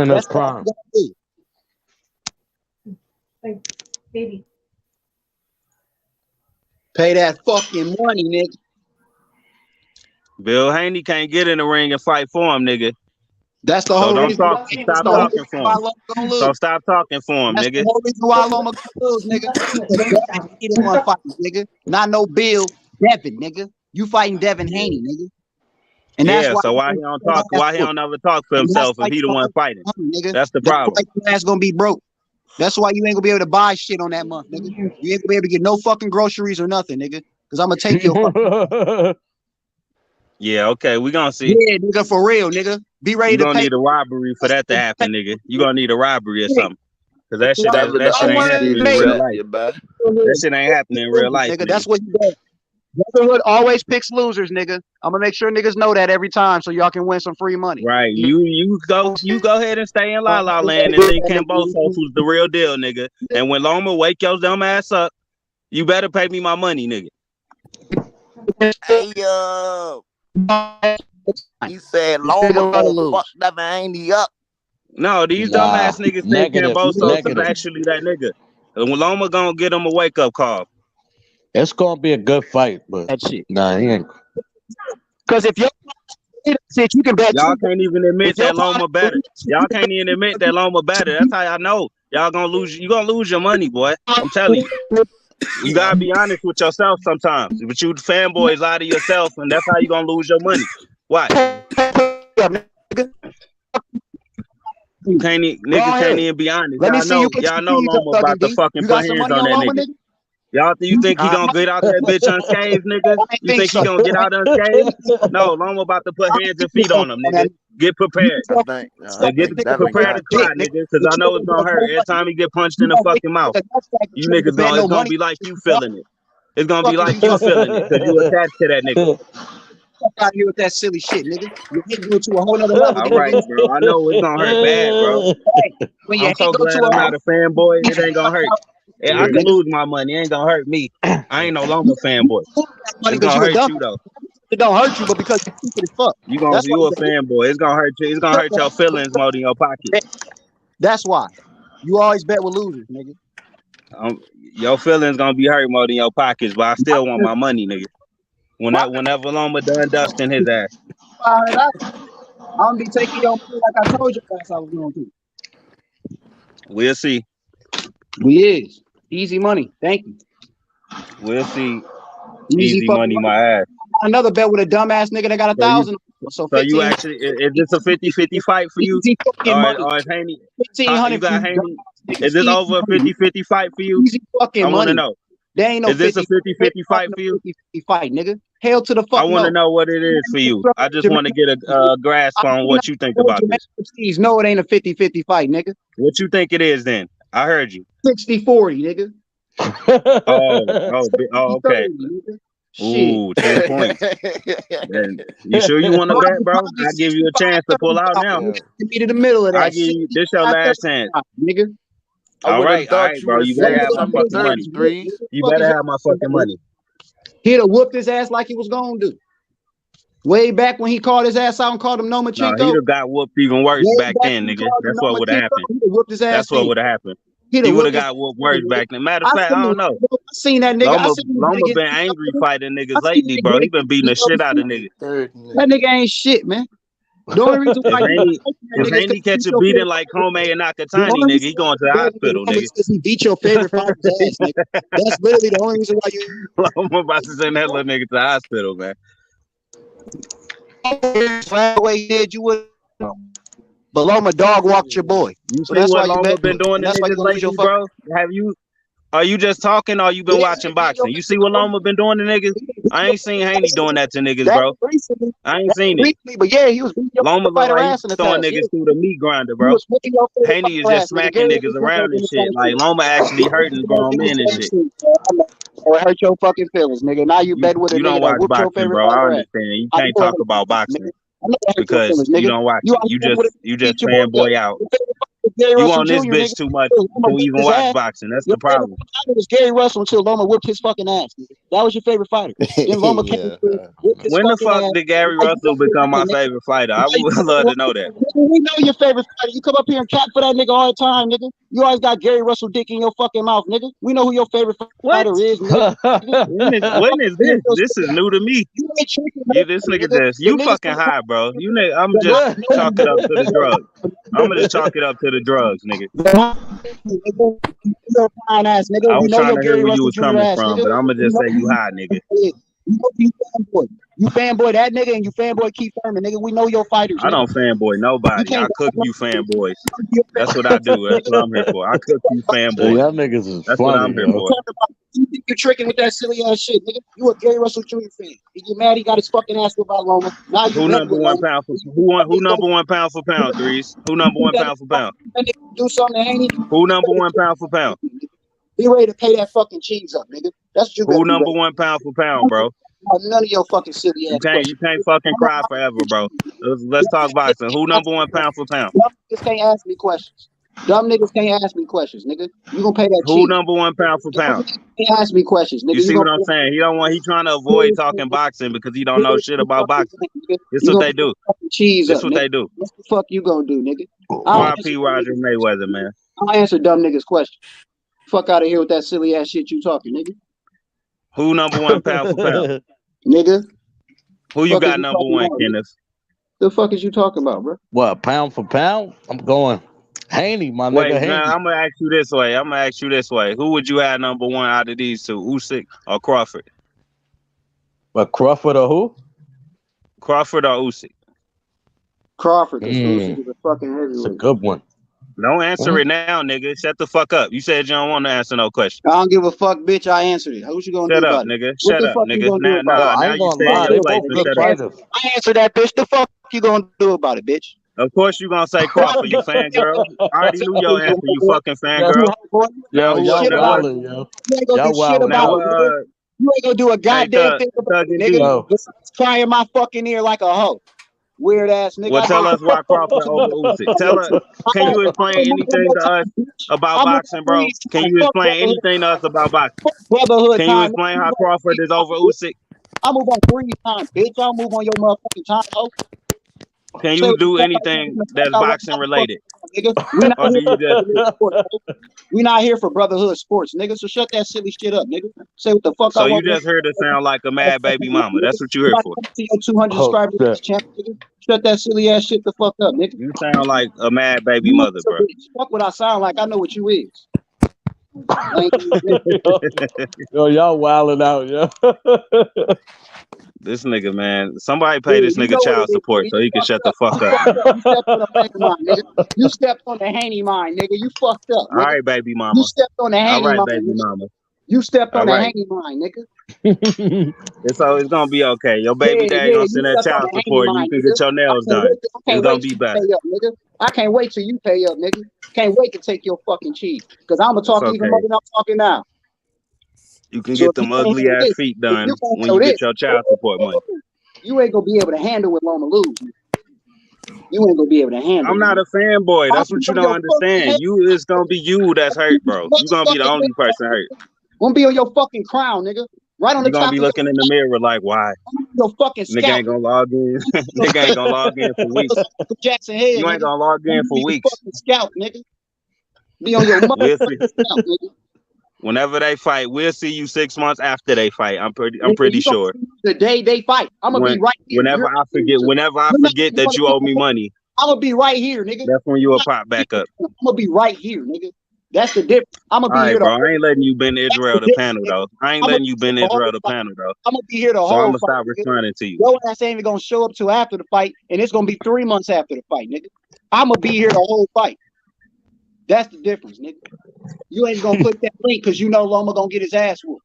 in his That's all prime. you gotta do. Baby. Pay that fucking money, nigga. Bill Haney can't get in the ring and fight for him, nigga. That's the So whole don't reason. talk. That's Stop the whole talking reason for why him. Loma gonna lose. So stop talking for him, That's nigga. the whole reason why Loma gonna lose, nigga. Devin Haney the one fighting, nigga. Not no Bill. Devin, nigga. You fighting Devin Haney, nigga. And that's Yeah. why So why he don't talk? Why he don't ever talk for and that's himself why if he you the don't one have fighting? money, nigga. That's the That's problem. why your ass gonna be broke. That's why you ain't gonna be able to buy shit on that month, nigga. You ain't gonna be able to get no fucking groceries or nothing, nigga. Cause I'm gonna take your fucking Yeah. Okay. We gonna see. yeah, nigga, for real, nigga. Be ready You to gonna pay. need a robbery for that to happen, nigga. You gonna need a robbery or something. Cause that Devin, shit ain't happening in real life. nigga. That shit ain't happening in real life, Nigga, nigga. that's what you got. Brotherhood always picks losers, nigga. I'm gonna make sure niggas know that every time, so y'all can win some free money. Right. You go ahead and stay in La La Land and then Cambosos who's the real deal, nigga. And when Loma wake your dumb ass up, you better pay me my money, nigga. Hey he said Loma gonna fuck Devin Haney up. No, these dumbass niggas think Cambosos is actually that nigga. And when Loma gonna get him a wake up call. It's gonna be a good fight, but that shit. Nah, he ain't. Because if y'all you can bet y'all can't even admit that Loma better. Y'all can't even admit that Loma better. That's how y'all know. Y'all gonna lose. You gonna lose your money, boy. I'm telling you. You gotta be honest with yourself sometimes. But you fanboys lie to yourself, and that's how you gonna lose your money. Why? Niggas can't even be honest. Y'all know Loma about to fucking put hands on that nigga. Y'all, you think he gonna get out that bitch unscathed, nigga? You think he gonna get out unscathed? No, Loma about to put hands and feet on him, nigga. Get prepared. Get prepared to cry, nigga, because I know it's gonna hurt every time he get punched in the fucking mouth. You niggas it's gonna be like you feeling it. It's gonna be like you feeling it because you attached to that nigga. Fuck out here with that silly shit, nigga. You're getting to a whole nother level. All right, bro. I know it's gonna hurt bad, bro. I'm so glad I'm not a fanboy. It ain't gonna hurt. I can lose my money. It ain't gonna hurt me. I ain't no Loma fanboy. It's gonna hurt you though. It don't hurt you, but because you're stupid as fuck. You a fanboy. It's gonna hurt you. It's gonna hurt your feelings more than your pocket. That's why. You always bet with losers, nigga. Your feelings gonna be hurt more than your pockets, but I still want my money, nigga. Whenever Loma done dusting his ass. I'm gonna be taking your money like I told you guys I was going to. We'll see. We is. Easy money. Thank you. We'll see. Easy money, my ass. Another bet with a dumbass nigga that got 1,000. So you actually, is this a 50-50 fight for you? Or is Haney? You got Haney? Is this over a 50-50 fight for you? Easy fucking I want to money. know. There ain't no is this a 50-50 fight for you? 50-50 fight, nigga. Hell to the fuck. I want to know what it is for you. I just want to get a grasp on what you think about this. No, it ain't a 50-50 fight, nigga. What you think it is then? I heard you. 60-40, nigga. Okay. Ooh, 10 points. And you sure you want to bet, bro? I give you a chance to pull out now. Meet in the middle of that. I give you this your last chance, nigga. All right, bro. You better have my fucking money. You better have my fucking money. He'd have whooped his ass like he was gonna do. Way back when he called his ass out and called him Lomachenko. No, he'd have got whooped even worse back then, nigga. That's what would have happened. That's what would have happened. He would have got whooped worse back then. Matter of fact, I don't know. I seen that nigga. Loma been angry fighting niggas lately, bro. He been beating the shit out of niggas. That nigga ain't shit, man. The only reason why if Haney catch a beating like Home and Nakatani, nigga, he going to the hospital, nigga. He beat your favorite fighter's ass, nigga. That's literally the only reason why you. I'm about to send that little nigga to the hospital, man. The way he did, you would. But Loma dog walked your boy. You see what Loma been doing to niggas lately, bro? Are you just talking or you been watching boxing? You see what Loma been doing to niggas? I ain't seen Haney doing that to niggas, bro. I ain't seen it. But yeah, he was Loma like throwing niggas through the meat grinder, bro. Haney is just smacking niggas around and shit. Like Loma actually hurting grown men and shit. Or hurt your fucking feelings, nigga. Now you bet with a nigga. You don't watch boxing, bro. I understand. You can't talk about boxing. Because you don't watch it. You just fanboy out. You on this bitch too much to even watch boxing. That's the problem. It was Gary Russell until Loma whipped his fucking ass. That was your favorite fighter. Then Loma came when the fuck did Gary Russell become my favorite fighter? I would love to know that. We know your favorite fighter. You come up here and cap for that nigga all the time, nigga. You always got Gary Russell dick in your fucking mouth, nigga. We know who your favorite fighter is, nigga. When is this? This is new to me. This nigga just you fucking high, bro. You nigga, I'm just chalk it up to the drugs. I'm gonna just chalk it up to the drugs, nigga. I was trying to hear where you was coming from, but I'm gonna just say you high, nigga. You fanboy that nigga and you fanboy Keith Thurman, nigga. We know your fighters. I don't fanboy nobody. I cook you fanboys. That's what I do. That's what I'm here for. I cook you fanboys. Y'all niggas is That's funny, what I'm here for. You think you're tricking with that silly ass shit, nigga? You a Gary Russell Jr. fan. You get mad he got his fucking ass whipped by Loma. Now you who number one pound for who number one pound for pound, Dries? Who number one pound for pound? Do something to Haney. Who number one pound for pound? Be ready to pay that fucking cheese up, nigga. That's what you better Who be number ready. one pound for pound, bro? None of your fucking silly ass questions. You can't fucking cry forever, bro. Let's talk boxing. Who number one pound for pound? Dumb niggas can't ask me questions. Dumb niggas can't ask me questions, nigga. You gonna pay that Who cheese. number one pound for pound? Can't ask me questions, nigga. You see gonna what I'm saying? He trying to avoid talking boxing because he don't know shit about boxing. This what they do. Cheese This up, what nigga. they do. What the fuck you gonna do, nigga? R.I.P. Roger Mayweather, man. I'll answer dumb niggas' questions. Fuck out of here with that silly ass shit you talking, nigga. Who number one pound for pound? Nigga. Who you Fuck got is you number talking one, about, Kenneth? The fuck is you talking about, bro? What, pound for pound? I'm going Haney, my Wait, nigga. Haney. I'm gonna ask you this way. Who would you have number one out of these two, Usyk or Crawford? But Crawford or who? Crawford or Usyk? Crawford, because Usyk is a fucking heavyweight. It's a good one. Don't answer it now, nigga. Shut the fuck up. You said you don't want to answer no question. I don't give a fuck, bitch. I answered it. What you gonna Shut do up, about nigga. it? Shut What the up, fuck nigga. you gonna do about it? Now you stay in your place and shut up. I answered that, bitch. The fuck you gonna do about it, bitch? Of course you gonna say Crawford, you fangirl. I already knew your answer, you fucking fangirl. Yo, y'all shit about wildin', yo. You ain't gonna Y'all do shit wildin'. about it. You ain't gonna do a goddamn thing about it, nigga. Besides crying my fucking ear like a hoe. Weird ass nigga. Well, tell us why Crawford over Usyk. Can you explain anything to us about boxing, bro? Can you explain anything to us about boxing? Brotherhood Can you time. explain how Crawford is over Usyk? I move on 3 times, bitch. I'll move on your motherfucking time, hoe. Can you do anything that's boxing related? Or do you just We not here for brotherhood sports, nigga. So shut that silly shit up, nigga. Say what the fuck I So you want. just heard it sound like a mad baby mama. That's what you here for. To your 200 subscribers, champ, nigga. Shut that silly ass shit the fuck up, nigga. You sound like a mad baby mother, bro. Fuck what I sound like. I know what you is. Yo, y'all wilding out, yo. This nigga, man. Somebody pay this nigga child support so he can shut the fuck up. You stepped on the Haney mine, nigga. You fucked up. All right, baby mama. You stepped on the Haney mine. All right, mine. baby mama. You stepped on All the right. Haney mine, nigga. It's gonna be okay. Your baby daddy gonna send that child support. You can get your nails done. It's gonna be better. Nigga. I can't wait till you pay up, nigga. Can't wait to take your fucking cheese. Because I'm gonna talk even more than I'm talking now. You can get them ugly ass feet done when you get your child support money. You ain't gonna be able to handle what Loma lose. You ain't gonna be able to handle. I'm not a fanboy. That's what you don't understand. It's gonna be you that's hurt, bro. You gonna be the only person hurt. Gonna be on your fucking crown, nigga. Right on the top. You gonna be looking in the mirror like, why? Your fucking scalp. Nigga ain't gonna log in. Nigga ain't gonna log in for weeks. Jackson Head. You ain't gonna log in for weeks. Scalp, nigga. Be on your motherfucking scalp, nigga. Whenever they fight, we'll see you 6 months after they fight. I'm pretty sure. The day they fight, I'm gonna be right here. Whenever I forget that you owe me money, I'm gonna be right here, nigga. That's when you'll pop back up. I'm gonna be right here, nigga. That's the difference. I'm gonna be here. Bro, I ain't letting you bend Israel the panel though. I'm gonna be here the whole. So I'm gonna stop responding to you. Your ass ain't even gonna show up till after the fight, and it's gonna be 3 months after the fight, nigga. I'm gonna be here the whole fight. That's the difference, nigga. You ain't gonna put that link because you know Loma gonna get his ass whooped.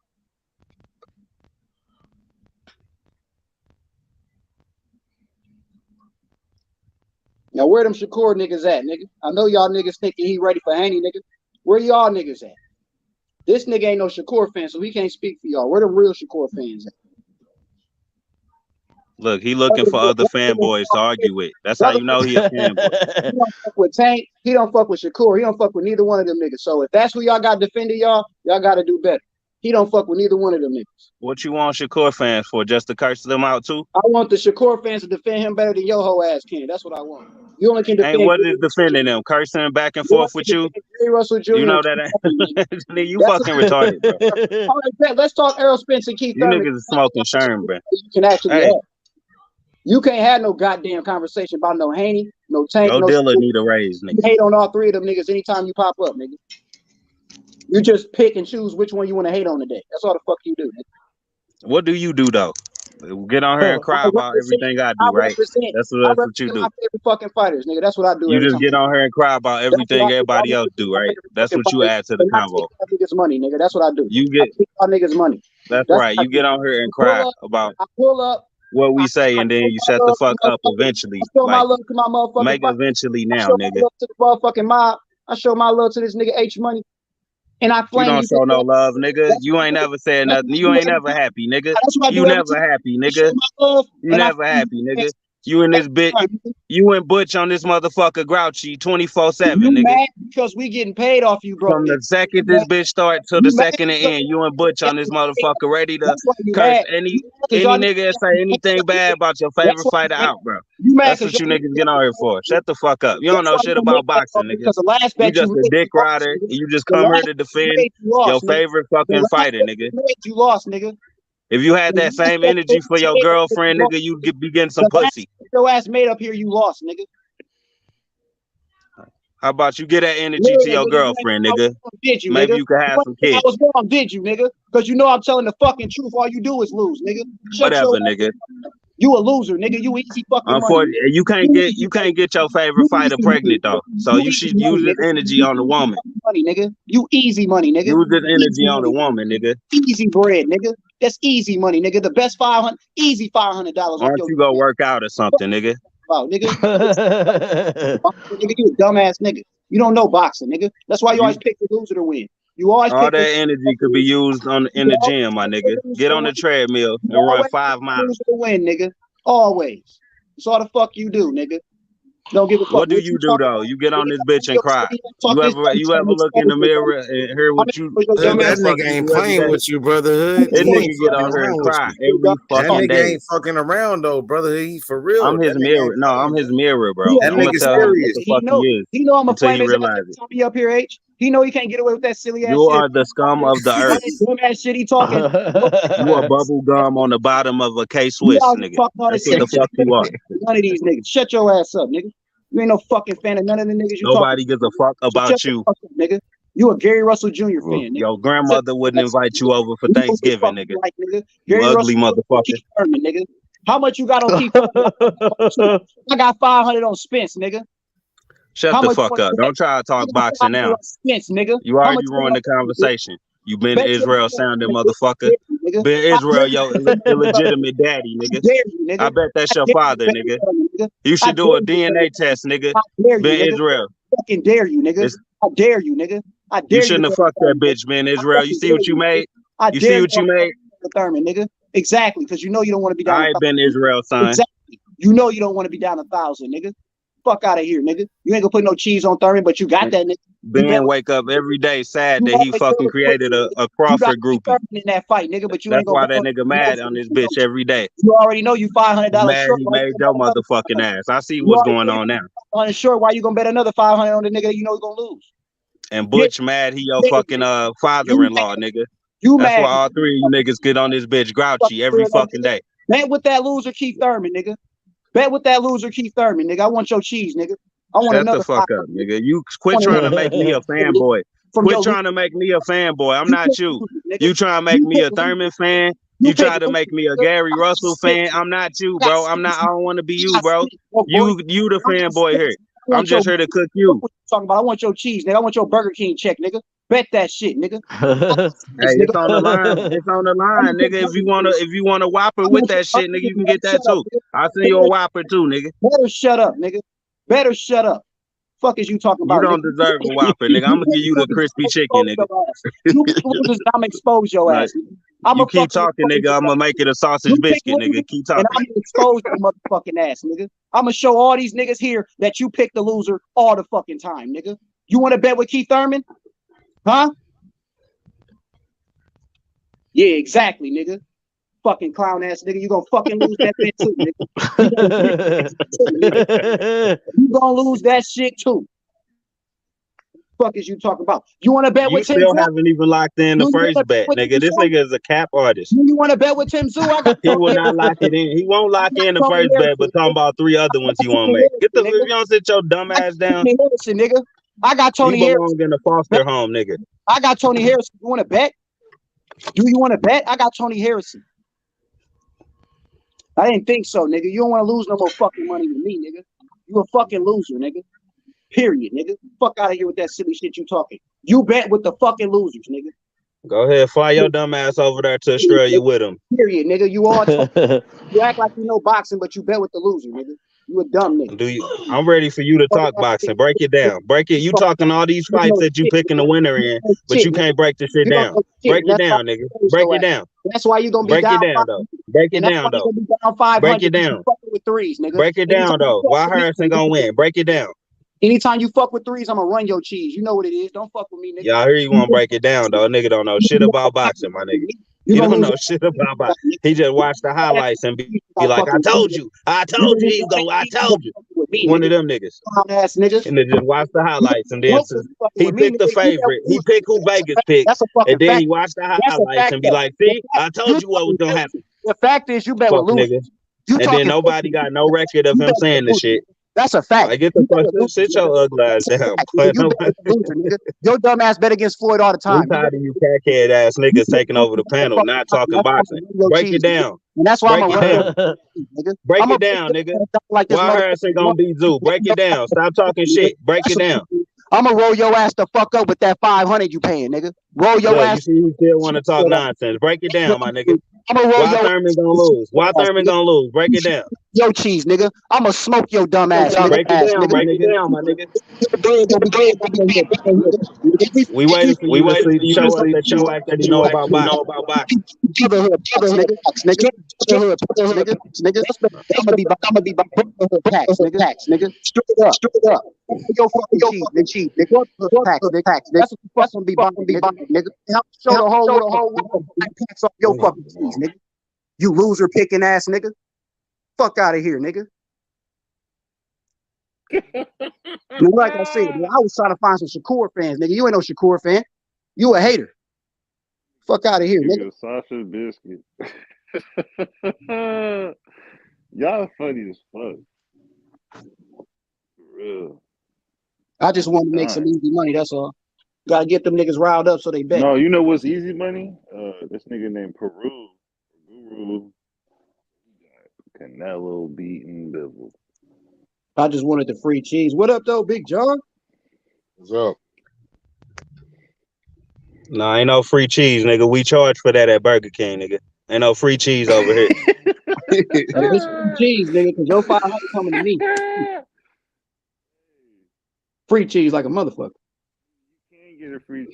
Now where them Shakur niggas at, nigga? I know y'all niggas thinking he ready for Haney, nigga. Where y'all niggas at? This nigga ain't no Shakur fan, so he can't speak for y'all. Where the real Shakur fans at? Look, he looking for other fanboys to argue with. That's how you know he a fanboy. He don't fuck with Tank. He don't fuck with Shakur. He don't fuck with neither one of them niggas. So if that's who y'all got defending y'all got to do better. He don't fuck with neither one of them niggas. What you want Shakur fans for? Just to curse them out too? I want the Shakur fans to defend him better than your whole ass can. That's what I want. You only can defend. Ain't what is defending them? Cursing back and forth with you? Russell Jr. You know that ain't. You fucking retarded, bro. All right, let's talk Errol Spence and Keith Thurman. You niggas is smoking Sherm, bro. You can actually have. You can't have no goddamn conversation about no Haney, no Tank. Your no dealer need a raise, nigga. You hate on all three of them niggas anytime you pop up, nigga. You just pick and choose which one you want to hate on today. That's all the fuck you do, nigga. What do you do though? Get on here and cry about everything I do, right? That's what you do. My favorite fucking fighters, nigga. That's what I do. You just get on here and cry about everything everybody else do, right? That's what you add to the convo. Niggas money, nigga. That's what I do. You get our niggas money. That's right. You get on here and cry about what we say, and then you shut the fuck up eventually. Show my love to my motherfucking make eventually now, nigga. To the motherfucking mob. I show my love to this nigga H Money. And I You flame don't you. show no love, nigga. You ain't never said nothing. You ain't never happy, nigga. That's what I You do every never time. happy, I show nigga. my love, You and I never flame happy, you nigga. You and this every bitch. time. You and Butch on this motherfucker grouchy 24/7, You nigga. mad because we getting paid off you, broke From the nigga. second this bitch start to the You mad second it because end, you and Butch on this motherfucker ready to that's why you curse mad. any You mad because y'all nigga that say anything bad about your that's favorite why fighter you mad. out, bro. You mad That's because what you niggas get on here for. Shut the fuck up. You don't that's know why shit you about mad boxing, nigga. because the last You bet you just a made, dick you lost, rider, nigga. and you just The come here last to bet you defend made, you lost, your nigga. favorite The fucking last fighter, bet nigga. you made, you lost, nigga. If you had The that last same bet energy for your you girlfriend, lost. nigga, you'd be getting some The last pussy. bet your ass made up here, you lost, nigga. How about you get that energy Yeah, to your nigga, girlfriend, nigga? did you, Maybe nigga? you could have some I kids. was wrong, did you, nigga? Because you know I'm telling the fucking truth. All you do is lose, nigga. Shut your Whatever, ass nigga. up. You a loser, nigga. You easy fucking money. Unfortunately, you can't get your favorite fighter pregnant though. So you should use this energy on the woman. Money, nigga. You easy money, nigga. Use this energy Easy on the money. woman, nigga. Easy bread, nigga. That's easy money, nigga. The best easy $500 Why off don't your you go work out or something, nigga? about, nigga. Nigga, you a dumbass nigga. You don't know boxing, nigga. That's why you always pick the loser to win. You always All pick that the energy could be used in the gym, my nigga. Get on the treadmill and run 5 miles. loser to win, nigga. Always. That's all the fuck you do, nigga. Don't give a fuck. What do you do though? You get on this bitch and cry. You ever look in the mirror and hear what you That nigga ain't playing with you, brotherhood. That He nigga ain't get fucking on here and around with cry you. every That fucking nigga day. ain't fucking around though, brother. He for real. I'm his That nigga mirror. ain't No, I'm playing, his bro. mirror, bro. That I'm gonna nigga tell him what serious. the fuck he is He know I'm a until flame he his ass realize every it. time he up here, H. He know he can't get away with that silly ass You shit. are the scum of the earth. Dumbass shit he talking. You are bubble gum on the bottom of a K You Swiss, out here nigga. talking all That's this what the shit. fuck you are. None of these niggas. Shut your ass up, nigga. You ain't no fucking fan of none of the niggas you talking. Nobody gives a fuck Shut about your you. fuck up, nigga. You a Gary Russell Jr. fan, nigga. Your grandmother wouldn't invite you over for You know what the Thanksgiving, fuck nigga. you like, nigga. You Gary ugly Russell, motherfucker. Keith Thurman, nigga. How much you got on Keith Thurman? I got 500 on Spence, nigga. Shut How the much fuck up. Don't try to talk boxing now. Spence, nigga? You How already much ruined the conversation. You been Bet you Israel sounding motherfucker. nigga. Been I Israel, dare your you. illegitimate daddy, nigga. Dare you, nigga. I bet that's I your dare father, you, nigga. nigga. You I should do a dare you, DNA test, nigga. I dare you, Been nigga. Israel. Fucking dare you, nigga. It's, I dare you, nigga. I you dare you. shouldn't have fucked that bitch, man, Israel. You see what you made? I You dare see what you made? Thurman, nigga. Exactly, because you know you don't want to be down. I ain't been Israel, son. Exactly. You know you don't want to be down 1,000, nigga. Fuck out of here, nigga. You ain't gonna put no cheese on Thurman, but you got that, nigga. Ben wake up every day sad that he fucking created a Crawford groupie. In that fight, nigga, but you That's ain't gonna. why that nigga mad on this bitch every day. You already know you $500 Mad short. he made your motherfucking ass. I see what's going on now. On short, why you gonna bet another 500 on the nigga that you know you're gonna lose? And Butch mad he your fucking father-in-law, nigga. You That's mad. why all three of you niggas get on this bitch grouchy every fucking day. Bet with that loser Keith Thurman, nigga. Bet with that loser Keith Thurman, nigga. I want your cheese, nigga. I want Shut another the fuck up, nigga. You quit trying to make me a fanboy. Quit trying to make me a fanboy. I'm not you. You trying to make me a Thurman fan. You try to make me a Gary Russell fan. I'm not you, bro. I don't want to be you, bro. You the fanboy here. I'm just here to cook you. Talking about, I want your cheese, nigga. I want your Burger King check, nigga. Bet that shit, nigga. Hey, it's on the line. It's on the line, nigga. If you wanna Whopper with that shit, nigga, you can get that too. I'll send you a Whopper too, nigga. Better shut up, nigga. Better shut up. Fuck is you talking about? You don't deserve a Whopper, nigga. I'm gonna give you the crispy chicken, nigga. I'm gonna expose your ass. You keep talking, nigga. I'm gonna make it a sausage biscuit, nigga. Keep talking. And I'm gonna expose your motherfucking ass, nigga. I'm gonna show all these niggas here that you pick the loser all the fucking time, nigga. You want to bet with Keith Thurman? Huh? Yeah, exactly, nigga. Fucking clown ass nigga. You gonna fucking lose that bet too, nigga. You gonna lose that shit too. Fuck is you talking about? You want to bet with Tim? You still haven't even locked in the first bet, nigga. This nigga is a cap artist. You want to bet with Tim Zoo? He will not lock it in. He won't lock in the first bet, but talking about 3 other ones he won't make. Get the if you don't sit your dumb ass down. Harrison, nigga. I got Tony Harrison. Harrison. In a foster home, nigga. I got Tony Harrison. You want to bet? Do you want to bet? I got Tony Harrison. I didn't think so, nigga. You don't want to lose no more fucking money with me, nigga. You a fucking loser, nigga. Period, nigga. Fuck out of here with that silly shit you talking. You bet with the fucking losers, nigga. Go ahead, fly your dumb ass over there to Australia with him. Period, nigga. You all you act like you know boxing, but you bet with the loser, nigga. You a dumb nigga. Do you? I'm ready for you to talk boxing. Break it down. Break it. You talking all these fights that you picking the winner in, but you can't break the shit down. Break it down, nigga. Break it down. That's why you gonna be Break down. it down though. Break it down though. Down 500. Break it down. With threes, nigga. Break it down though. Why Harrison gonna win? Break it down. Anytime you fuck with threes, I'm gonna run your cheese. You know what it is. Don't fuck with me, nigga. Yeah, I hear you want to break it down though. Nigga don't know shit about boxing, my nigga. He don't know shit about boxing. He just watched the highlights and be like, I told you he's going. I told you. One of them niggas. Ass niggas. And then just watch the highlights and then he picked the favorite. He picked who Vegas picked. And then he watched the highlights and be like, see, I told you what was gonna happen. The fact is, you better lose. And then nobody got no record of him saying this shit. That's a fact. Like, get the fuck, sit your ugly ass down. Your dumb ass bet against Floyd all the time. I'm tired of you crackhead ass niggas taking over the panel, not talking boxing. Break it down. And that's why I'm Break it down, nigga. Why Harrison gonna be Zoo? Break it down. Stop talking shit. Break it down. I'm gonna roll your ass the fuck up with that 500 you paying, nigga. Roll your ass. You see, you still want to talk nonsense. Break it down, my nigga. I'm gonna roll Why Thurman gonna lose? Why Thurman gonna lose? Break it down. Yo, cheese, nigga. I'm gonna smoke your dumb ass. Break it down. Break it down, my nigga. We waited for you to show us that you actually know about boxing. Nigga. I'm gonna be packs, nigga. Straight up. Yo, cheese, nigga. Packs. That's what gonna be nigga. Show the whole world packs off your fucking cheese, nigga. You loser picking ass nigga. Fuck out of here, nigga. Like I said, man, I was trying to find some Shakur fans, nigga. You ain't no Shakur fan. You a hater. Fuck out of here, nigga. Sasha Biscuit. Y'all funny as fuck. For real. I just want to make some easy money, that's all. Gotta get them niggas riled up so they bet. No, you know what's easy money? This nigga named Peru. Guru. Canelo beating Bizzle. I just wanted the free cheese. What up, though, Big John? What's up? Nah, ain't no free cheese, nigga. We charge for that at Burger King, nigga. Ain't no free cheese over here. It's free cheese, nigga, because your 500 coming to me. Free cheese like a motherfucker.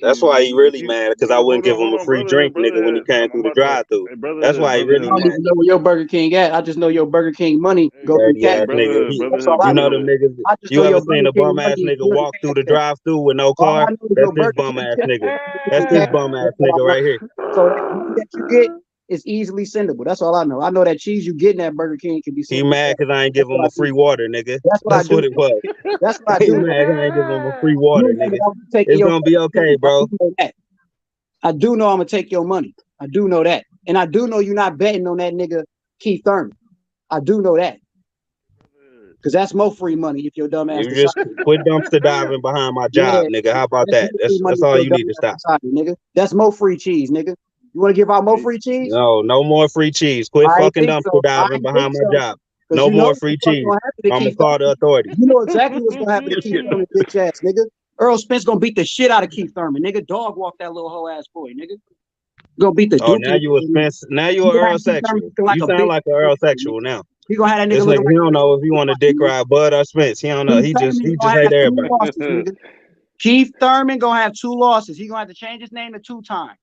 That's why he really mad, because I wouldn't give him a free drink, nigga, when he came through the drive-thru. That's why he really mad. I don't even know where your Burger King at. I just know your Burger King money go through cash. Nigga. You know them niggas. You ever seen a bum-ass nigga walk through the drive-thru with no car? That's this bum-ass nigga. That's this bum-ass nigga right here. So that you get is easily sendable. That's all I know. I know that cheese you getting at Burger King can be sendable. He mad because I ain't give him a free water, nigga. That's what it was. That's what I do. He mad because I ain't give him a free water, nigga. It's gonna be okay, bro. I do know I'm gonna take your money. I do know that. And I do know you're not betting on that nigga Keith Thurman. I do know that. Because that's more free money if your dumb ass. You just quit dumpster diving behind my job, nigga. How about that? That's all you need to stop. Nigga. That's more free cheese, nigga. You want to give out more free cheese? No more free cheese. Quit fucking dumpster diving behind my job. No more free cheese. I'm gonna call the authorities. You know exactly what's gonna happen to Keith Thurman, bitch ass nigga. Earl Spence gonna beat the shit out of Keith Thurman, nigga. Dog walk that little hoe ass boy, nigga. Gonna beat the. Oh, now you a Spence. Now you a Earl sexual. You sound like an Earl sexual now. He gonna have that nigga. This nigga, he don't know if he want to dick ride Bud or Spence. He don't know. He just hate everybody. Keith Thurman gonna have 2 losses. He gonna have to change his name to 2 times.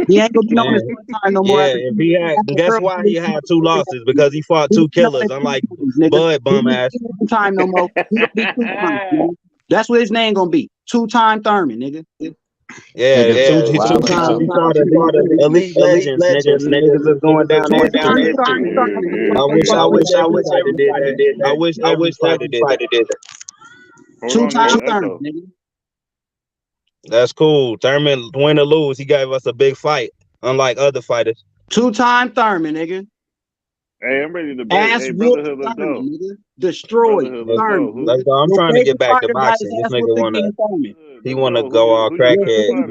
He ain't gonna be known as 1 time no more. Yeah, if he had, guess why he had 2 losses? Because he fought 2 killers. Unlike Bud bum ass. Time no more. He gonna be 2 times. That's what his name gonna be. 2-time Thurman, nigga. Yeah, 2 times he fought the elite legends, niggas is going down. I wish every fighter did that. 2-time Thurman, nigga. That's cool. Thurman, win or lose, he gave us a big fight, unlike other fighters. 2-time Thurman, nigga. Hey, I'm ready to bet. Hey, brotherhood, let's go. Destroyed. Let's go. I'm trying to get back to boxing. This nigga he wanna go all crackhead,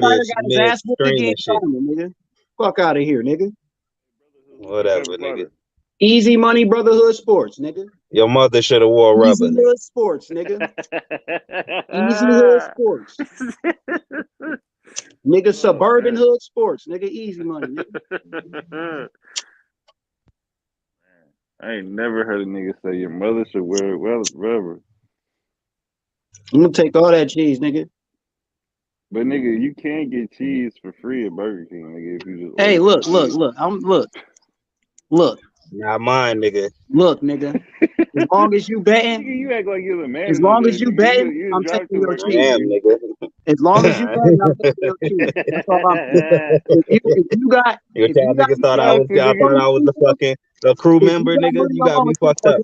mid-string and shit. Fuck out of here, nigga. Whatever, nigga. Easy money, brotherhood sports, nigga. Your mother should have wore rubber. Easy hood sports, nigga. Easy hood sports. Nigga, suburban hood sports, nigga. Easy money, nigga. I ain't never heard a nigga say your mother should wear it wherever. I'm gonna take all that cheese, nigga. But nigga, you can get cheese for free at Burger King, nigga, if you just Hey, order look. Not mine, nigga. Look, nigga. As long as you betting, nigga, you act like you're the manager. as long as you nigga. betting, You I'm drive taking through your right cheese. Damn, nigga. As long as you betting, I'm taking your cheese. That's all I'm saying. If you got Y'all niggas thought I was the crew member, nigga. You got me fucked up.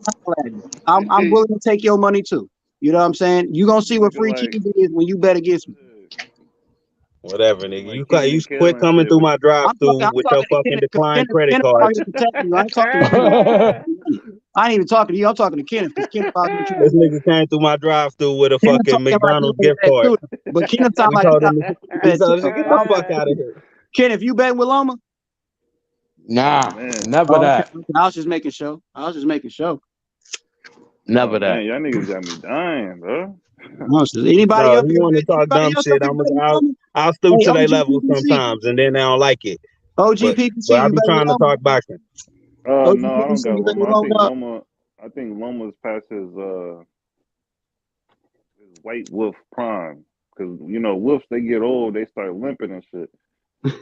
I'm willing to take your money too. You know what I'm saying? You gonna see what free cheese is when you bet against me. Whatever, nigga. You quit coming through my drive-through with your fucking declined credit card. I ain't even talking to you. I'm talking to Kenneth because Kenneth about to get you. This nigga came through my drive-through with a fucking McDonald's gift card. But Kenneth sound like told him, get the fuck out of here. Kenneth, you betting with Loma? Nah, never that. Okay. I was just making sure. Never that. Man, y'all niggas got me dying, bro. Anybody else? You want to talk dumb shit? I'll stoop to their level sometimes, and then they don't like it. OGPC, but I be trying to talk boxing. No, I don't got Loma. I think Loma's past his white wolf prime. Because, you know, wolves, they get old, they start limping and shit. That's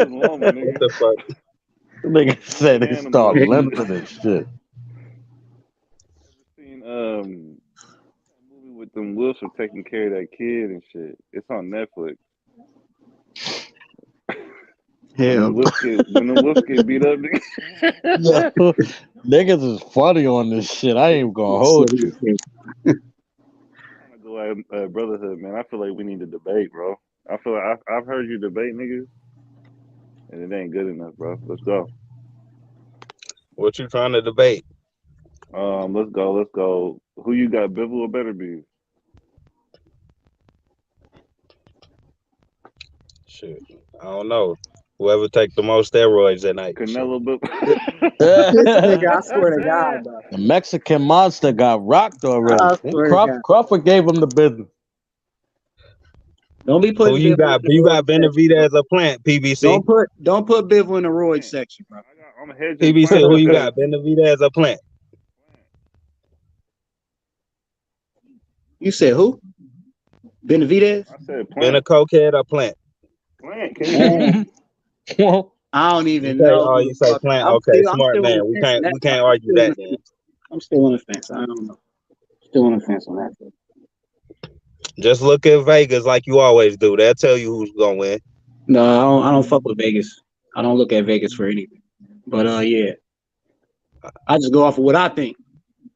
Loma, nigga. What the fuck? Nigga said they start limping and shit. Seen a movie with them wolves for taking care of that kid and shit. It's on Netflix. Hell. When the wolves get beat up, niggas is funny on this shit. I ain't gonna hold you. I'm gonna go at brotherhood, man. I feel like we need to debate, bro. I feel like I've heard you debate niggas, and it ain't good enough, bro. Let's go. What you trying to debate? Let's go. Who you got, Bivol or Benavidez? Shit, I don't know. Whoever take the most steroids at night. Canelo Bivol. I swear to God, bro. The Mexican monster got rocked already. Crawford gave him the business. Don't be putting. Who you got? You got Benavidez as a plant, PBC. Don't put Bivol in the roid section, bro. I'm hedging. PBC, who you got? Benavidez as a plant. You said who? Benavidez? I said plant. Been a cokehead or plant? Plant. Can you I don't even know. Oh, you say plant? Okay, smart man. We can't argue that, man. I'm still on the fence. I don't know. Still on the fence on that. Just look at Vegas like you always do. They'll tell you who's gonna win. No, I don't fuck with Vegas. I don't look at Vegas for anything. But yeah, I just go off of what I think.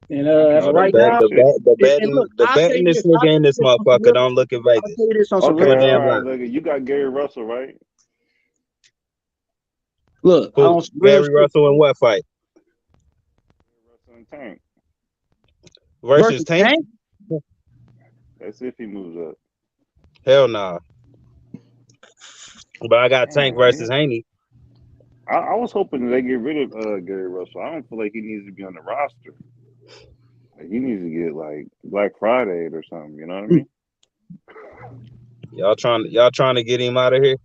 And right now, the betting this nigga in this motherfucker don't look at Vegas. okay, you got Gary Russell, right? Look, Gary Russell in what fight? Russell and Tank. Versus Tank? That's if he moves up. Hell nah. But I got Tank versus Haney. I was hoping they get rid of Gary Russell. I don't feel like he needs to be on the roster. Like, he needs to get like Black Friday or something. You know what I mean? Y'all trying to get him out of here?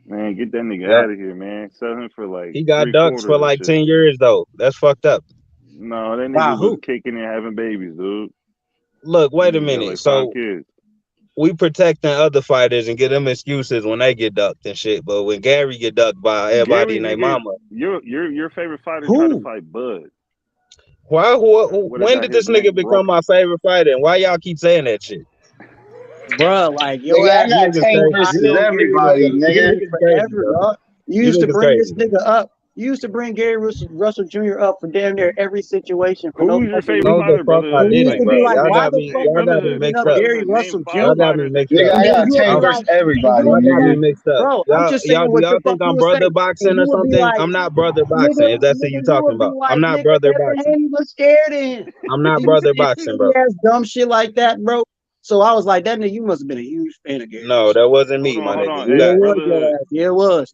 Man, get that nigga out of here, man. Sell him for like. He got ducks for like 10 years though. That's fucked up. No, that nigga was kicking and having babies, dude. Look, wait a minute. Like so we protecting other fighters and get them excuses when they get ducked and shit. But when Gary get ducked by everybody and their mama, your favorite fighter trying to fight Bud. Why? When did this nigga become my favorite fighter? And why y'all keep saying that shit? Bro, like yo, I got Tank versus everybody, nigga. You used to bring this nigga up. You used to bring Gary Russell Jr. up for damn near every situation. For Who's your favorite fighter, brother? Y'all got me mixed up. Gary Russell Jr. Y'all got me mixed up. I got Tank versus everybody. Y'all got me mixed up. Bro, I'm just saying y'all think I'm brother boxing or something? I'm not brother boxing. If that's what you talking about, I'm not brother boxing. He was scared in. I'm not brother boxing, bro. Dumb shit like that, bro. So I was like, that nigga, you must have been a huge fan of Gary. No, that wasn't me, my nigga. Yeah, it was.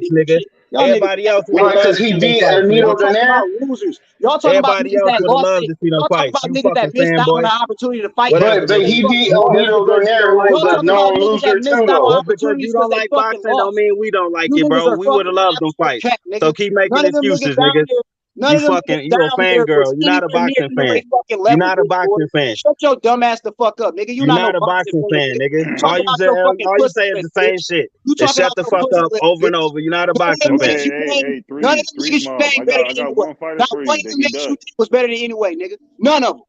fights, nigga. Y'all Everybody else would Right, have because loved to he see them beat fights, Emilio nigga. Y'all talking Donaire. about losers. Y'all talking about Everybody niggas else that would have lost loved it. to see them Y'all talking fights. about You niggas that fucking missed out on fanboy. the opportunity to fight. Whatever, But nigga. he beat Just Emilio because you Donaire, don't who like was Y'all a talking boxing, about known niggas loser that too, missed out on though. just because opportunities you because don't they like fucking boxing don't lost. mean we don't like You it, niggas bro. are We would have fucking loved them absolute fights. cat, So nigga. keep making None of them niggas excuses, down nigga. there. None You of them niggas a down there was fangirl. You're not a anywhere near boxing fan. anybody's fucking You're level, not a bitch boy. boxing fan. Shut your dumb ass the fuck up, nigga. You You're not no not a boxing boxing fan, fan, nigga. nigga. You talk about your fucking All you pussy say is lips, the same bitch. shit. You Is talking shut about the your fuck pussy up lips, over and bitch. over. You're not a None of them boxing fan. niggas you named, none of them Three niggas you Smoke. named better I than got anyway. one fighter Not for one you. of Then them get niggas you ducked. think was better than anyway, nigga. None of them.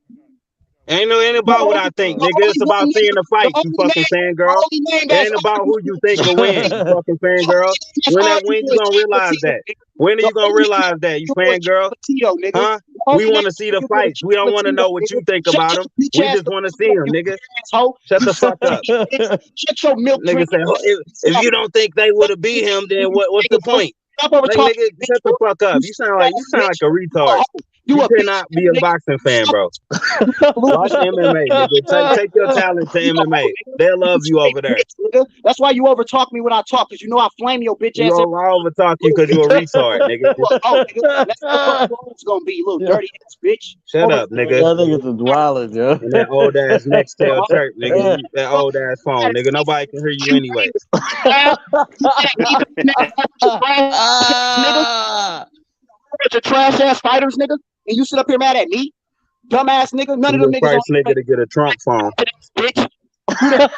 Ain't about what I think, nigga. It's about seeing the fight, you fucking fangirl. Only name It that's ain't about who you think will win, you arguable. fucking fangirl. When you gonna realize that? When are you gonna realize that, you fangirl? Nigga. Huh? We want to see the fights. We don't want to know what you think about them. We just want to see them, nigga. Shut the fuck up. Shut your milk Nigga say, drinking. oh, if you don't think they would have beat him, then what's the point? Stop over Like, talking. nigga, shut the fuck up. You sound like a retard. You cannot be a boxing fan, bro. Watch MMA, nigga. Take your talent to MMA. They'll love you over there. That's why you overtalk me when I talk, because you know I flame your bitch ass. I overtalk you because you a retard, nigga. That's what it's gonna be, little dirty ass bitch. Shut up, nigga. Y'all niggas is wildin', yo. And that old ass Nextel chirp, nigga. That old ass phone, nigga. Nobody can hear you anyway. Your trash ass fighters, nigga, and you sit up here mad at me, dumbass nigga. None of You them the niggas first nigga to get a Trump phone. bitch. Who the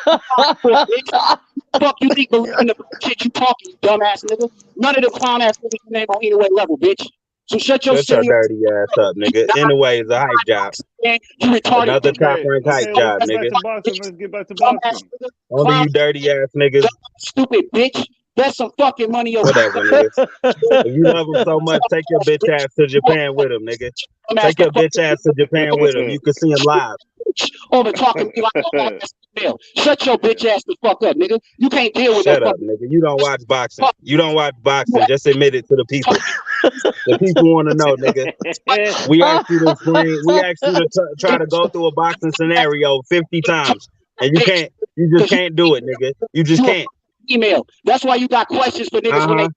fuck you think believe in the shit you talking, dumbass nigga? None of the clown ass niggas you name on anyway level, bitch. So shut your silly dirty ass up, nigga. Anyway, it's a hype job. you retarded. Another top rank hype job, Let's nigga. get back to boxing. Only you dirty ass niggas. Stupid bitch. That's some fucking money. Whatever, nigga. If you love him so much, take your bitch ass to Japan with him, nigga. Take your bitch ass to Japan with him. You can see him live. Over talking to me like shut your bitch ass the fuck up, nigga. You can't deal with Shut no up, nigga. You don't watch boxing. You don't watch boxing. Just admit it to the people. The people want to know, nigga. We asked you to explain. We asked you to try to go through a boxing scenario 50 times, and you can't. You just can't do it, nigga. You just can't. Email. That's why you got questions for niggas when they.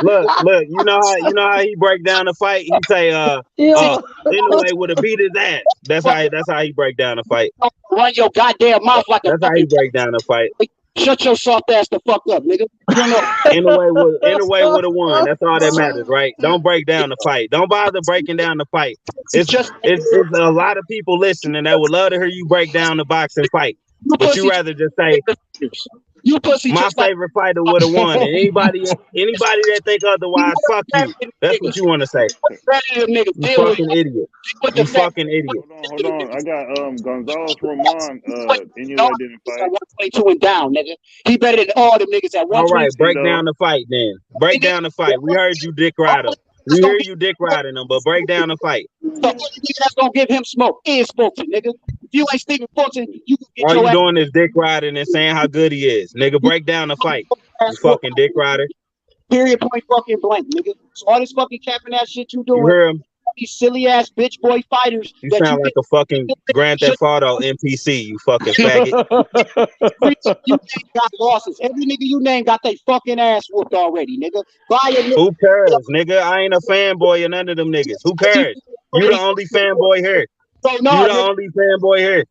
Look, you know how he break down the fight. He say, anyway, would have beat his ass. That's how he break down the fight. Run your goddamn mouth like a. That's how he break down the fight. Shut your soft ass the fuck up, nigga. You don't know. Anyway, would have won. That's all that matters, right? Don't break down the fight. Don't bother breaking down the fight. It's a lot of people listening that would love to hear you break down the boxing fight, but you rather just say. You pussy. My favorite fighter would have won, and anybody that think otherwise, fuck you. That's what you want to say. You fucking idiot. You fucking idiot. Hold on. I got Gonzalez Roman. Inoue didn't fight. 122 and down, nigga. He better than all them niggas at 122. All right, break down the fight then. Break down the fight. We heard you dick ride him. We hear you dick riding him, but break down the fight. The only nigga that's gonna give him smoke is Fulton, nigga. If you ain't Stephen Fulton, you can get all your you ass. doing is dick riding and saying how good he is. Nigga, break down the fight. You fucking dick rider. Period, point fucking blank, nigga. So all this fucking capping ass shit you doing. You hear him? These silly ass bitch boy fighters. You sound like a fucking Grand Theft Auto NPC, you fucking faggot. You got losses. Every nigga you name got they fucking ass whooped already, nigga. Who cares, nigga? I ain't a fanboy of none of them niggas. Who cares? You the only fanboy here. So no, you the only fanboy here.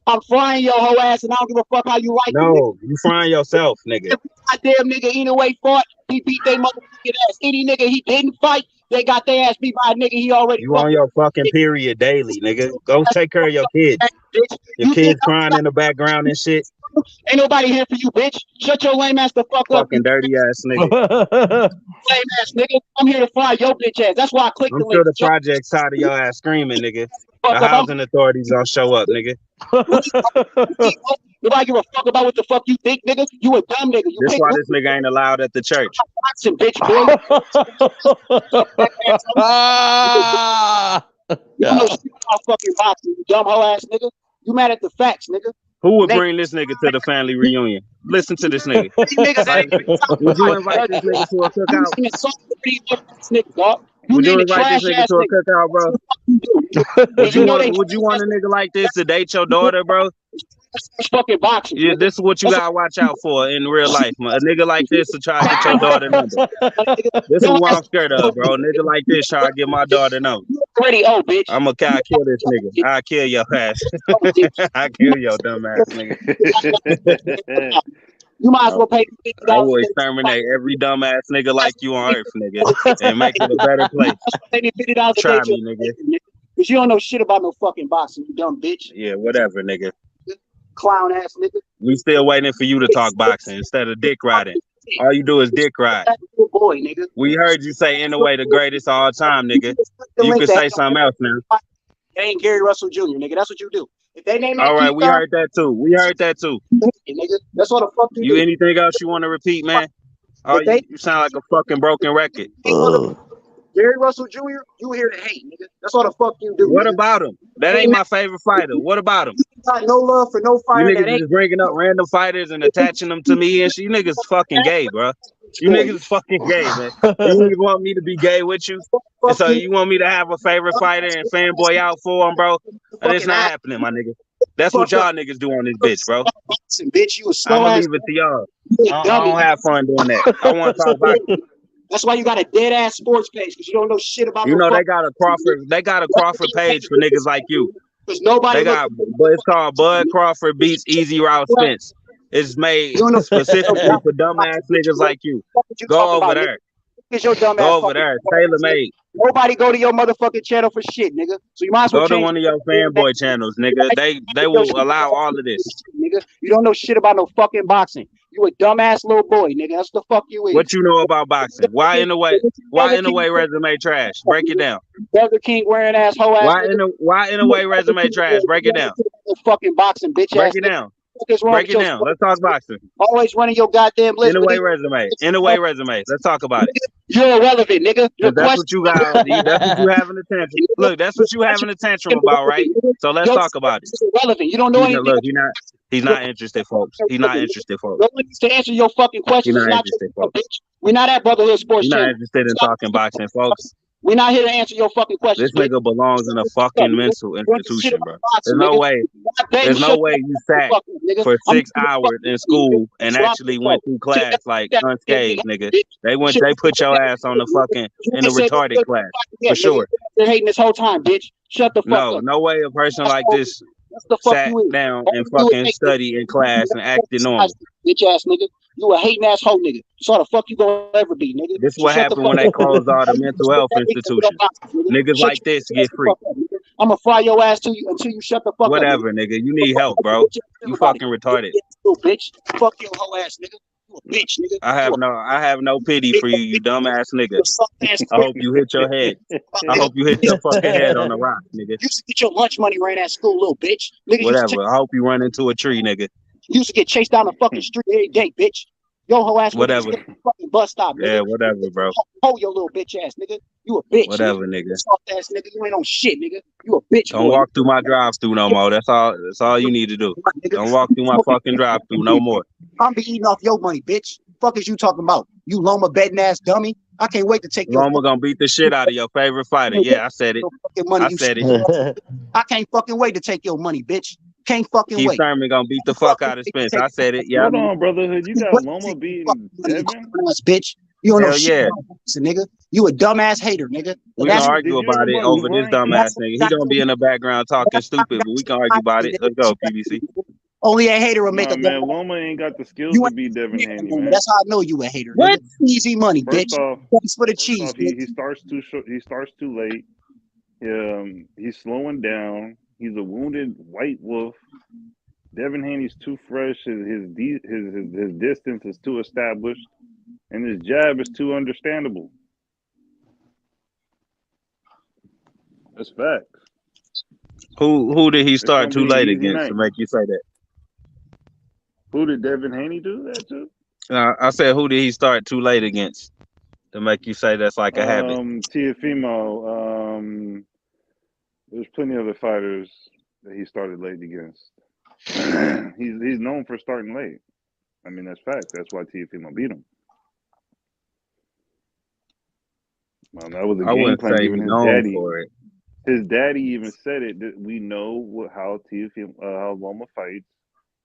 I'm frying your whole ass, and I don't give a fuck how you like No, you frying yourself, nigga. Every goddamn nigga Inoue fought, he beat their motherfucking ass. Any nigga he didn't fight, they got their ass beat by a nigga he already. You on your fucking period daily, nigga. Go take care of your kids. Your kids crying in the background and shit. Ain't nobody here for you, bitch. Shut your lame ass the fuck up. Fucking dirty ass nigga. Lame ass nigga. I'm here to fry your bitch ass. That's why I clicked I'm the sure link. the project's tired of your ass screaming, nigga. The housing authorities gonna show up, nigga. Nobody give a fuck about what the fuck you think, nigga. You a dumb nigga. This why this nigga ain't allowed at the church. Boxing, bitch, boy. You know shit about fucking boxing, you dumb hoe ass nigga. You mad at the facts, nigga. Who would bring this nigga to the family reunion? Listen to this nigga. Would you invite this nigga to a cookout? Would you invite this nigga to a cookout, bro? Would you want a nigga like this to date your daughter, bro? fucking boxing. Yeah, this is what you gotta watch out for in real life. A nigga like this to try to get your daughter number. This is what I'm scared of, bro. A nigga like this try to get my daughter number. Already old, bitch. I'll kill this nigga. I'll kill your ass. I'll kill your dumb ass nigga. You might as well pay $50. I will exterminate every dumb ass nigga like you on earth, nigga, and make it a better place. Pay me $50 a Try day, me, nigga. because you don't know shit about no fucking boxing, you dumb bitch. Yeah, whatever, nigga. Clown ass nigga. We still waiting for you to talk boxing instead of dick riding. All you do is dick ride. Good boy, nigga. We heard you say in the way the greatest of all time, nigga. You can say something else now. They ain't Gary Russell Jr., nigga. That's what you do. If they name all right, we heard that too. We heard that too. Nigga, that's what the fuck you do. Anything else you want to repeat, man? Oh, you sound like a fucking broken record. Gary Russell Jr., you here to hate, nigga. That's what the fuck you do. What nigga. about him? That ain't my favorite fighter. What about him? Got no love for no fighter. You that niggas ain't just bringing up random fighters and attaching them to me and shit. You niggas fucking gay, bro. You niggas fucking gay, man. You niggas want me to be gay with you? And so you want me to have a favorite fighter and fanboy out for him, bro? And it's not happening, my nigga. That's what y'all niggas do on this bitch, bro. Bitch, you a slow I'm gonna ass. leave it to y'all. I don't have fun doing that. I want to talk about it. That's why you got a dead ass sports page, because you don't know shit about. You know they got a Crawford page for niggas like you. Because nobody. But it's called Bud Crawford beats Easy Route Spence. It's made specifically for dumbass niggas like you. Go over there. Your dumb go over there. Tailor made. Nobody go to your motherfucking channel for shit, nigga. So you might as well go to one of your fanboy channels, nigga. They will allow all of this. Nigga, you don't know shit about no fucking boxing. You a dumbass little boy, nigga. That's the fuck you is. What you know about boxing? Why in the way resume trash? Break it down. Burger King wearing ass hoe ass. Why in the way resume trash? Break it down. Fucking boxing, bitch. Break it down. Break it down. Let's talk boxing. Always running your goddamn list. In a way resume. In a way resume. Let's talk about it. You're irrelevant, nigga. That's what you got. That's what you having a tantrum. Look, that's what you having a tantrum about, right? So let's talk about it. Irrelevant. You don't know anything. Look, he's not interested, folks. He's not interested, folks. No one needs to answer your fucking questions. He's not interested, folks. We're not at Brotherhood Sports You're not Channel. interested in talking boxing, folks. We're not here to answer your fucking questions. This nigga belongs in a fucking mental institution, bro. There's no way. There's no way you sat for 6 hours in school and actually went through class like unscathed, nigga. They put your ass on the fucking in the retarded class for sure. They're hating this whole time, bitch. Shut the fuck up. No way a person like this sat down and fucking studied in class and acted normal. Bitch ass nigga. You a hating ass hoe nigga. So the fuck you gonna ever be, nigga? This is what happened when they closed all the mental health institutions. Niggas like this get free. I'm gonna fry your ass until you shut the fuck up. Whatever, nigga. You need help, bro. You fucking retarded. Bitch. Fuck your hoe ass nigga. You a bitch, nigga. I have no pity for you dumbass nigga. I hope you hit your head. I hope you hit your fucking head on the rock, nigga. You used to get your lunch money ran at school, little bitch. Nigga, whatever. I hope you run into a tree, nigga. You used to get chased down the fucking street every day, bitch. Yo, hoe ass. Whatever. Fucking bus stop, nigga. Yeah, whatever, bro. Ho, your little bitch ass, nigga. You a bitch. Whatever, nigga. Soft ass nigga. You ain't on shit, nigga. You a bitch. Don't walk through my drive-through no more. That's all you need to do. Don't walk through my fucking drive-through no more. I'm be eating off your money, bitch. Fuck is you talking about? You Loma betting ass dummy. I can't wait to take Loma gonna beat the shit out of your favorite fighter. Yeah, I said it. I said it. I can't fucking wait to take your money, bitch. Can't fucking Keith wait. Thurman gonna beat the fuck out of Spence. I said it. Yeah. Hold on, Brotherhood. You got Loma beating Devin? Bitch. You don't know shit. Yeah. Nigga. You a dumbass hater, nigga. We can argue about it over this dumbass nigga. He gonna be in the background talking stupid, but we can argue about it. Let's go, PBC. Only a hater will make a man. Loma ain't got the skills to beat Devin Haney, man. That's how I know you a hater. What? Nigga. Easy money, bitch. Thanks for the cheese. He starts too short. He starts too late. He's slowing down. He's a wounded white wolf. Devin Haney's too fresh. His distance is too established, and his jab is too understandable. That's facts. Who did he start too late against to make you say that? Who did Devin Haney do that to? I said, who did he start too late against to make you say that's like a habit? Teofimo. There's plenty of other fighters that he started late against. He's known for starting late. I mean, that's facts. That's why Teofimo beat him. Well, that was a game plan. Even his daddy, his daddy even said it. That we know how Loma fights.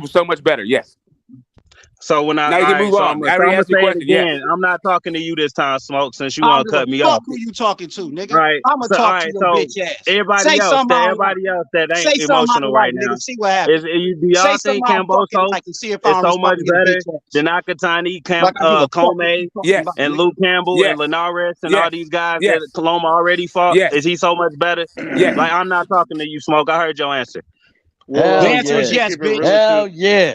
was so much better. Yes. So when I now you can move on. I already asked you a question. Again, Yes. I'm not talking to you this time, Smoke, since you want to cut me fuck off. who you talking to, nigga? Right. I'ma So, talk to your bitch ass. Everybody Say else, something I don't everybody like. else that Say ain't something I emotional don't right like, now. nigga. See what happens. Do y'all Say think something I fucking Camboso like and see if I is don't so respond much to your better bitch ass. than Nakatani, Like I give a fuck what Comey, you talking about, and nigga. Luke Campbell Yes. and Linares and Yes. all these guys Yes. that Coloma already fought? Yes. Is he so much better? Yes. Like, I'm not talking to you, Smoke. I heard your answer. Hell The answer is yeah. yes, keep it real bitch. with Hell you. yeah.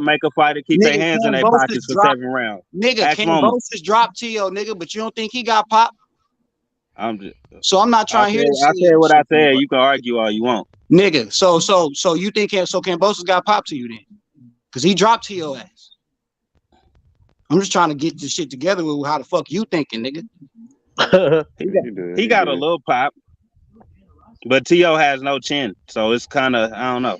make a fighter keep their hands in their pockets for 7 rounds. Nigga, Kambosos dropped T.O., nigga, but you don't think he got popped? I'm just so I'm not trying to hear this. I said what I said. You can argue all you want, nigga. So you think Kambosos got popped to you then? Because he dropped T.O. ass. I'm just trying to get this shit together with how the fuck you thinking, nigga. he got a little pop, but T.O. has no chin, so it's kind of I don't know.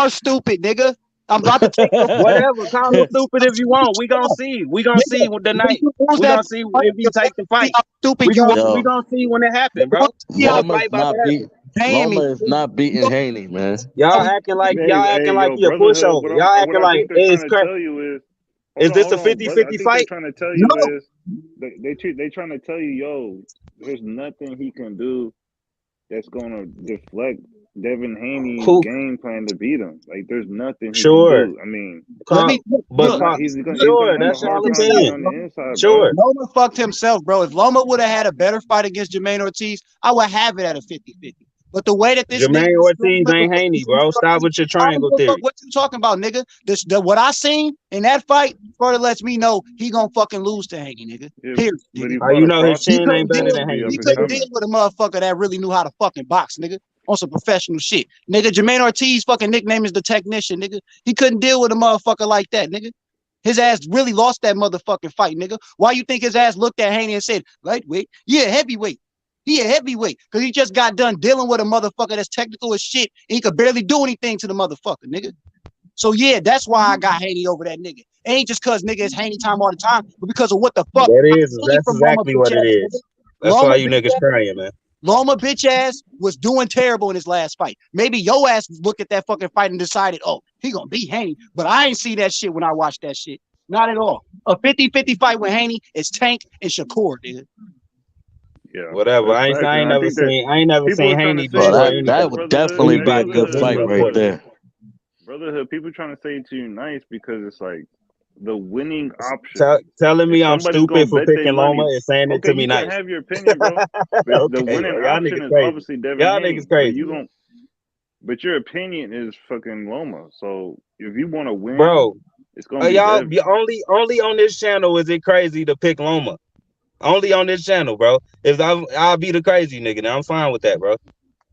are stupid, nigga. I'm about to take your Whatever, call him stupid if you want. We gonna see. We gonna see with the night. We gonna see if he take the fight. Stupid We gonna see when it happen, bro. Loma is not beating Haney, man. Y'all acting like he a pushover. Y'all acting like it's crazy. Is this a 50-50 fight? Trying to tell you is they trying to tell you, yo, there's nothing he can do that's gonna deflect Devin Haney's game plan to beat him. Like, there's nothing he can do. I mean, he's gonna that's have a y'all hard time opinion. on the inside, Sure. bro. Loma fucked himself, bro. If Loma would have had a better fight against Jermaine Ortiz, I would have it at a 50-50. But the way that this nigga Jermaine is Ortiz ain't Haney, bro. Stop with your triangle theory. What you talking about, nigga? What I seen in that fight further lets me know he gonna fucking lose to Haney, nigga. Period. Nigga. You know his chin ain't better than Haney. He couldn't deal with a motherfucker that really knew how to fucking box, nigga. On some professional shit. Nigga, Jermaine Ortiz fucking nickname is the technician, nigga. He couldn't deal with a motherfucker like that, nigga. His ass really lost that motherfucking fight, nigga. Why you think his ass looked at Haney and said, lightweight? Yeah, heavyweight. He a heavyweight because he just got done dealing with a motherfucker that's technical as shit and he could barely do anything to the motherfucker, nigga. So yeah, that's why I got Haney over that nigga. It ain't just because nigga it's Haney time all the time, but because of what the fuck. That's exactly what it is. That's why you niggas crying, man. Loma bitch ass was doing terrible in his last fight. Maybe your ass looked at that fucking fight and decided, oh, he gonna beat Haney. But I ain't see that shit when I watched that shit. Not at all. A 50-50 fight with Haney is Tank and Shakur, dude. Yeah, whatever. I ain't never seen Haney do that. That would definitely be a good fight right there. Brotherhood, people trying to say it to you nice because it's like the winning option. Telling me I'm stupid for picking Loma and saying it to me nice. You can have your opinion, bro. But the winning option is obviously Devin Haney. Niggas crazy. But your opinion is fucking Loma. So if you want to win, bro, it's gonna be y'all Devin. only on this channel is it crazy to pick Loma. Only on this channel, bro. If I'll be the crazy nigga, now I'm fine with that, bro.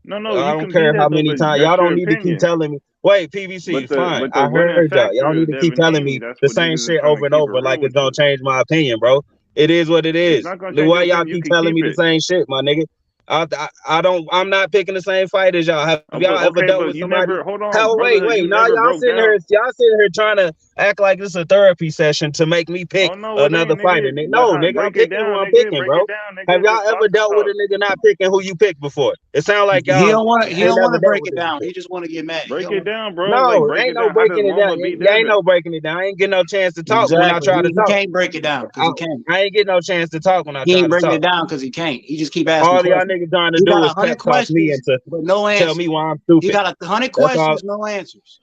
No, I don't care how many times. Y'all don't need to keep telling me. Wait, PVC, fine. I heard y'all. Y'all need to keep telling me the same shit over and over like it's gonna change my opinion, bro. It is what it is. Why y'all keep telling me the same shit, my nigga? I'm not picking the same fight as y'all. Have y'all ever dealt with somebody? Wait. No, y'all sitting here trying to act like this is a therapy session to make me pick another fighter. No, nigga, I'm picking who I'm picking, bro. Have y'all ever dealt with a nigga not picking who you picked before? It sounds like y'all. He don't want to break it down. He just want to get mad. Break it down, bro. No, ain't no breaking it down. Ain't no breaking it down. I ain't getting no chance to talk when I try to talk. He can't break it down because he can't. I ain't getting no chance to talk when I try to talk. He ain't breaking it down because he can't. He just keep asking. All y'all niggas trying to do is pep talk me into tell me why I'm stupid. You got 100 questions, no answers.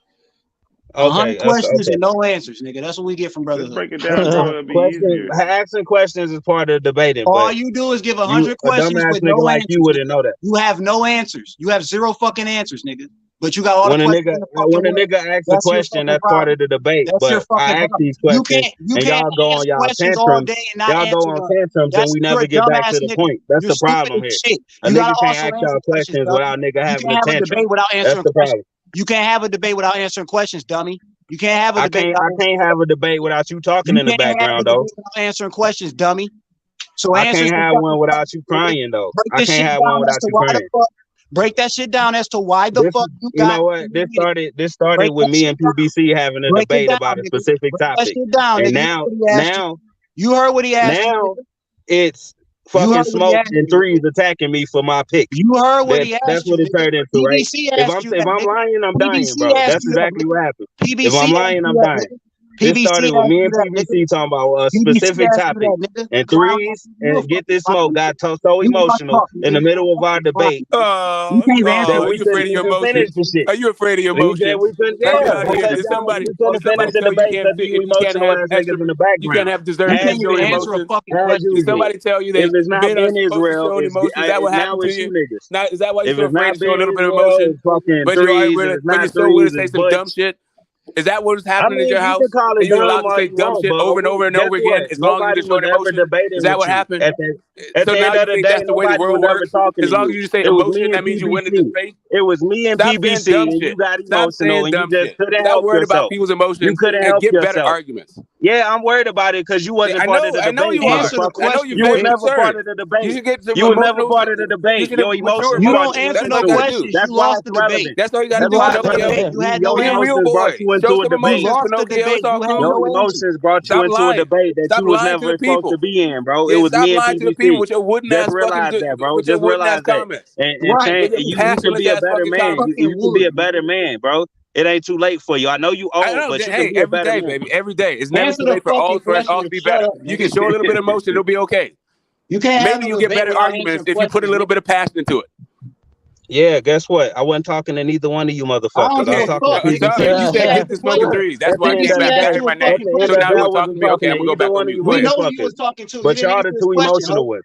100 questions and no answers, nigga. That's what we get from Brotherhood. Break it down, bro. Asking questions is part of debating. All you do is give 100 questions with no answers. You wouldn't know that. You have no answers. You have zero fucking answers, nigga. But you got all the questions. When a nigga asks a question, that's part of the debate. But I ask these questions, and y'all go on y'all tantrums. Y'all go on tantrums, and we never get back to the point. That's the problem here. A nigga can't ask y'all questions without nigga having a tantrum. That's the problem. You can't have a debate without answering questions, dummy. You can't have a debate. I can't have a debate without you talking in the background, though. Answering questions, dummy. So I can't have one without you crying, though. I can't have one without you crying. Break that shit down as to why the fuck you got. You know what? This started with me and PBC having a debate about a specific topic. And now you heard what he asked. Now it's fucking Smoke and Threes attacking me for my pick. You heard what he asked. That's what it turned into, right? If I'm lying, I'm dying, bro. That's exactly what happened. If I'm lying, I'm dying. This started with me and PBC talking about a specific topic, and Threes and Get This Smoke got so emotional in the middle of our debate. Are you afraid of your emotions? Are you afraid of your emotions? Somebody you can't have deserved your emotions. Did somebody tell you that if it's not been Israel, that would happen to you? Is that why you're so afraid to show a little bit of emotion? But you're so willing to say some dumb shit? Is that what's happening in your house? And you're allowed to say dumb shit over and over and over again as long as you just show emotion? Is that what happened? So now you think that's the way the world works? As long as you just say emotion, that means you win the debate? It was me and PBC, and you got emotional, and you just couldn't help yourself. Stop worried about people's emotions and get better arguments. Yeah, I'm worried about it because you wasn't part of the debate. I know you are. I know you were never part of the debate. You were never part of the debate. Your emotions. You don't answer no questions. You lost the debate. That's all you got to do. You had no emotions brought you into a debate. Your emotions brought you into a debate that you was never supposed to be in, bro. It was me and PBC. Just realize that, bro. Just realize that. And you can be a better man. You can be a better man, bro. It ain't too late for you. I know you old, but you can be a better man. Baby. Every day. It's never too late for all to be better. You can show a little bit of emotion, it'll be okay. You can't. Maybe you get better arguments if you put a little bit of passion into it. Yeah, guess what? I wasn't talking to neither one of you motherfuckers. I was talking to PBC. You said Get This Smoke Threes. That's why I came back and heard my name. So now you're talking to me. Okay, I'm gonna go back on you. We know who you was talking to. But y'all are too emotional with.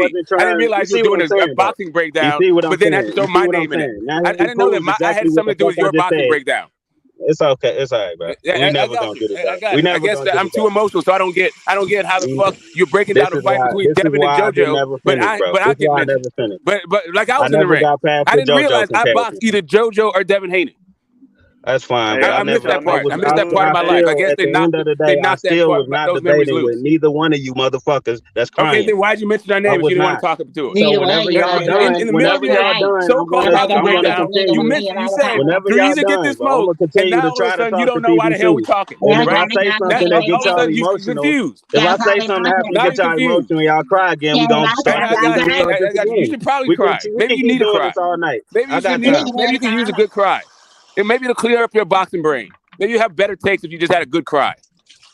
me. wasn't I didn't trying. You realize you see were what doing I'm a saying, though. boxing You breakdown, see what I'm but then saying. had to throw You see my what I'm name in it. saying. Now I he didn't know that proves I had exactly what something the to do fuck with I your just boxing said. breakdown. It's okay. It's all right, bro. We I never got gonna you. do this. I got We it. I never guess gonna that do I'm too this. emotional, so I don't get how the fuck you're breaking down This the is fight why. between This is Devin and why I did JoJo. never But finish, bro. I This is get why I mentioned. never finished. But like I I was in the never ring. got past I the didn't JoJo realize I boxed comparison. either JoJo or Devin Haney. That's fine, Hey, but I missed that part. I missed that part of my life. I guess at they the end knocked of the they day, I knocked that still part was not those memories debating with loose. neither one of you motherfuckers that's Okay, crying. then why'd you mention our I name if was you didn't want to not. talk to it? So whenever y'all done, In the middle of whenever your y'all done, so-called boxing I'm gonna breakdown, you continue. mentioned, you said Whenever the y'all reason to get done, this bro, I'm smoke, gonna and continue to now all of try a to sudden you talk don't to know why the hell we PBC. talking, And if I right? say something Now that gets all of a y'all sudden you emotional, confused. if I say something that happen to Now get you're y'all confused. emotional and y'all cry again, we gonna start this. We gonna start this You again. should probably cry. We Maybe can you keep need to doing cry. this all night. Maybe I you got need time. maybe you can use a good cry. And maybe it'll clear up your boxing brain. Maybe you have better takes if you just had a good cry.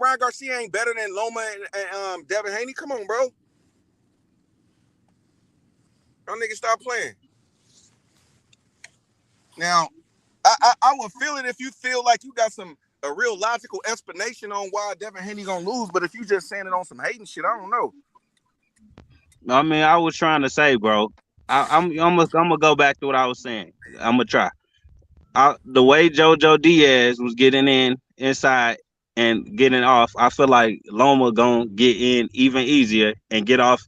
Ryan Garcia ain't better than Loma and Devin Haney? Come on, bro. Y'all niggas stop playing. Now, I would feel it if you feel like you got a real logical explanation on why Devin Haney gonna lose, but if you just saying it on some hating shit, I don't know. I mean, I was trying to say, bro. I'm gonna go back to what I was saying. I'm gonna try. The way JoJo Diaz was getting inside and getting off, I feel like Loma gonna get in even easier and get off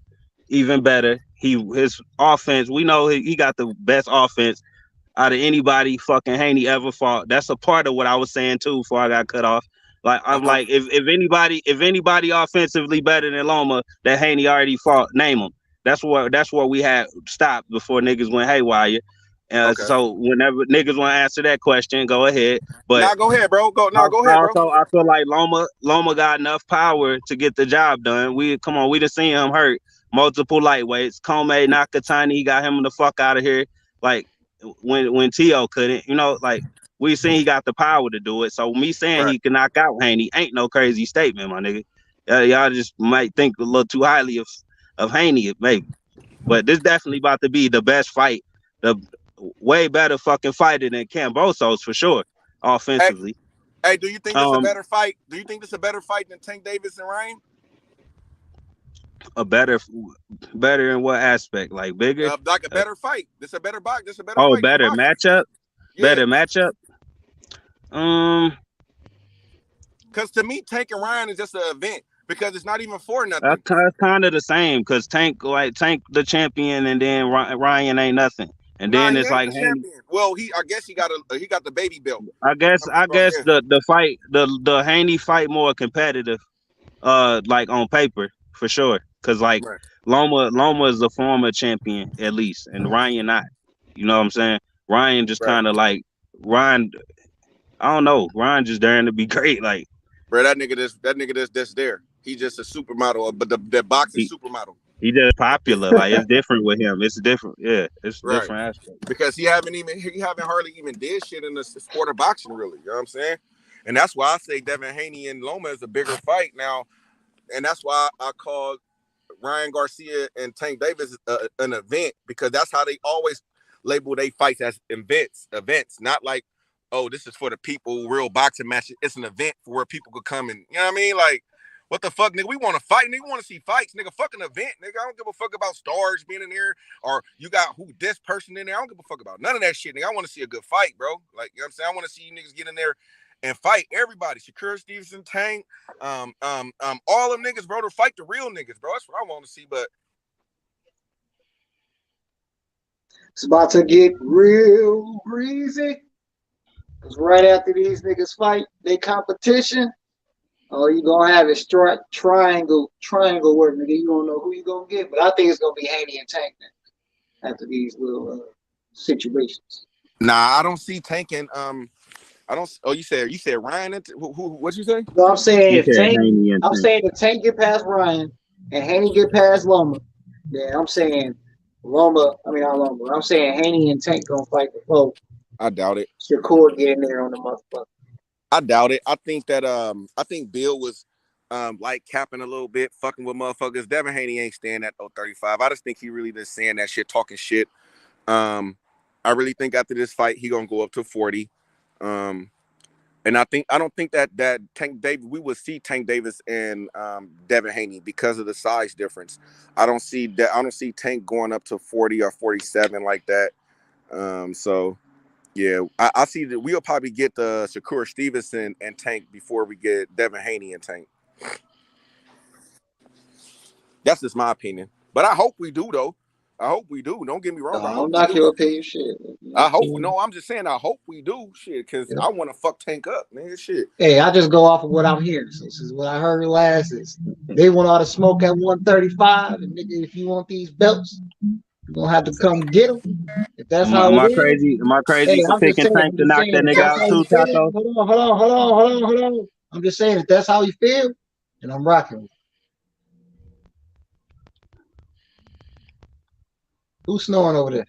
even better. His offense, we know he got the best offense out of anybody fucking Haney ever fought. That's a part of what I was saying too before I got cut off. Like I'm like, if anybody offensively better than Loma that Haney already fought, name them. That's what we had stopped before niggas went haywire. So whenever niggas want to answer that question, go ahead. But go ahead, bro. Go ahead, bro. I feel like Loma got enough power to get the job done. We done seen him hurt multiple lightweights. Comey, Nakatani, he got him the fuck out of here. Like when T.O. couldn't, like we seen he got the power to do it. So me saying he can knock out Haney ain't no crazy statement, my nigga. Y'all just might think a little too highly of Haney, maybe. But this definitely about to be the best fight, the way better fucking fighter than Kambosos for sure, offensively. Hey, do you think this a better fight? Do you think this a better fight than Tank Davis and Ryan? A better in what aspect? Like bigger? Like a better fight. This a better box. This a better fight. Oh, better matchup? Yeah. Better matchup? Because to me, Tank and Ryan is just an event because it's not even for nothing. That's kind of the same because Tank the champion and then Ryan ain't nothing. And then it's like Haney. Well, I guess he got the baby belt. I guess the fight, the Haney fight more competitive, like on paper for sure. Cause like Loma is a former champion at least, and Ryan not. You know what I'm saying? Ryan just kind of like Ryan. I don't know. Ryan just daring to be great. Like, bro, that nigga that's there. He just a supermodel, but the boxing supermodel. He just popular. Like it's different with him. It's different. Yeah, it's different aspect. Because he haven't hardly even did shit in the sport of boxing, really. You know what I'm saying? And that's why I say Devin Haney and Loma is a bigger fight now. And that's why I called Ryan Garcia and Tank Davis an event, because that's how they always label they fights as events, not like, oh, this is for the people, real boxing match. It's an event for where people could come and, you know what I mean? Like, what the fuck, nigga? We want to fight, nigga. We want to see fights, nigga. Fucking event, nigga. I don't give a fuck about stars being in there or you got this person in there. I don't give a fuck about none of that shit, nigga. I want to see a good fight, bro. Like, you know what I'm saying? I want to see you niggas get in there and fight everybody. Shakur Stevenson, Tank, all them niggas, bro, to fight the real niggas, bro. That's what I want to see, but it's about to get real greasy. Because right after these niggas fight, they competition, oh, you gonna have a triangle work, nigga. You don't know who you gonna get, but I think it's gonna be Haney and Tank now after these little situations. Nah, I don't see Tank and I don't. Oh, you said Ryan and what'd you say? No, I'm saying if Tank get past Ryan and Haney get past Loma, then I'm saying I'm saying Haney and Tank gonna fight before. I doubt it. Shakur get in there on the motherfucker. I doubt it. I think that I think Bill was like capping a little bit, fucking with motherfuckers. Devin Haney ain't staying at 035. I just think he really just saying that shit, talking shit. I really think after this fight he gonna go up to 40. And I don't think that Tank Davis, we would see Tank Davis and Devin Haney because of the size difference. I don't see Tank going up to 40 or 47 like that. So yeah, I see that we'll probably get the Shakur Stevenson and Tank before we get Devin Haney and Tank. That's just my opinion. But I hope we do, though. I hope we do. Don't get me wrong. Don't knock your opinion, shit. I hope. No, I'm just saying I hope we do, shit, because I want to fuck Tank up, man, shit. Hey, I just go off of what I'm hearing. So this is what I heard last. Is they want all the smoke at 135, and nigga, if you want these belts, you're gonna have to come get them. If that's how am I crazy for picking Tank to knock that nigga out too, Taco? Hold on. I'm just saying if that's how you feel, then I'm rocking with you. Who's snoring over there?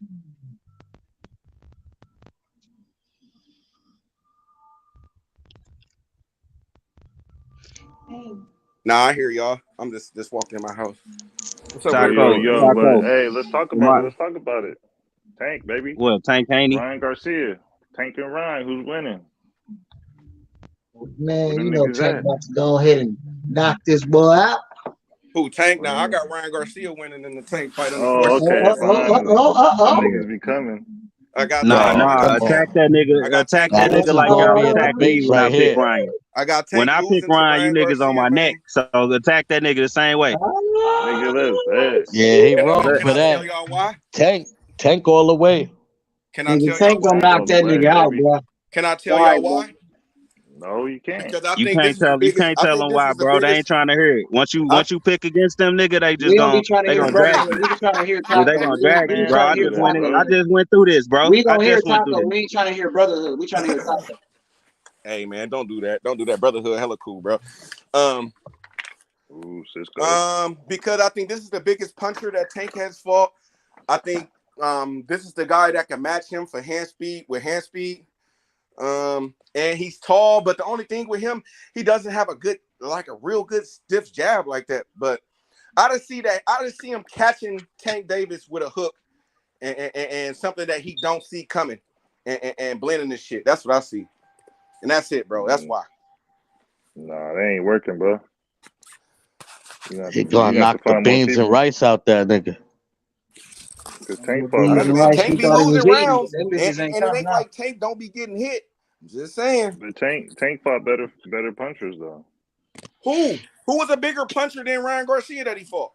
Nah, I hear y'all. I'm just walking in my house. What's up, Taco? But hey, let's talk about it. Let's talk about it. Tank, baby. What, Tank Haney? Ryan Garcia. Tank and Ryan. Who's winning? Man, you know Tank about to go ahead and knock this boy out. Who, Tank? Now I got Ryan Garcia winning in the Tank fight. Niggas be coming. I got attack that nigga. Attack that nigga like y'all attack me when I pick Ryan. I got When Tank I pick losing to Ryan, you Ryan niggas on Garcia, my man. neck. So attack that nigga the same way. Nigga, that's bad. Yeah, he Can wrong I for tell that. y'all why? Tank all the way. Can I Nigga, tell y'all Tank gonna why? knock that nigga out, Baby. bro. Can I tell Sorry, y'all bro. why? No, you can't. Because I You think this can't is the tell biggest. I them think this why, is the bro. They ain't biggest. trying to hear it. Once you pick against them, nigga, they just We don't be trying to they hear gonna drag brotherhood. you. We be trying to hear Yeah, they Taco. gonna We drag be you, Man, bro. trying I to hear just nigga, that's Taco. went through this, bro. We I gonna hear just went through Taco. this. We ain't trying to hear brotherhood. We trying to hear Taco. Hey man, don't do that. Don't do that. Brotherhood, hella cool, bro. Ooh, Cisco. Because I think this is the biggest puncher that Tank has fought. I think this is the guy that can match him for hand speed with hand speed. And he's tall, but the only thing with him, he doesn't have a real good stiff jab like that. But I just see him catching Tank Davis with a hook and something that he don't see coming and blending this shit. That's what I see. And that's it, bro. That's why. Nah, they ain't working, bro. He gonna knock the beans and rice out that nigga. Cause Tank fought better. Tank be losing rounds, and it ain't like Tank don't be getting hit. I'm just saying. But Tank fought better punchers though. Who was a bigger puncher than Ryan Garcia that he fought?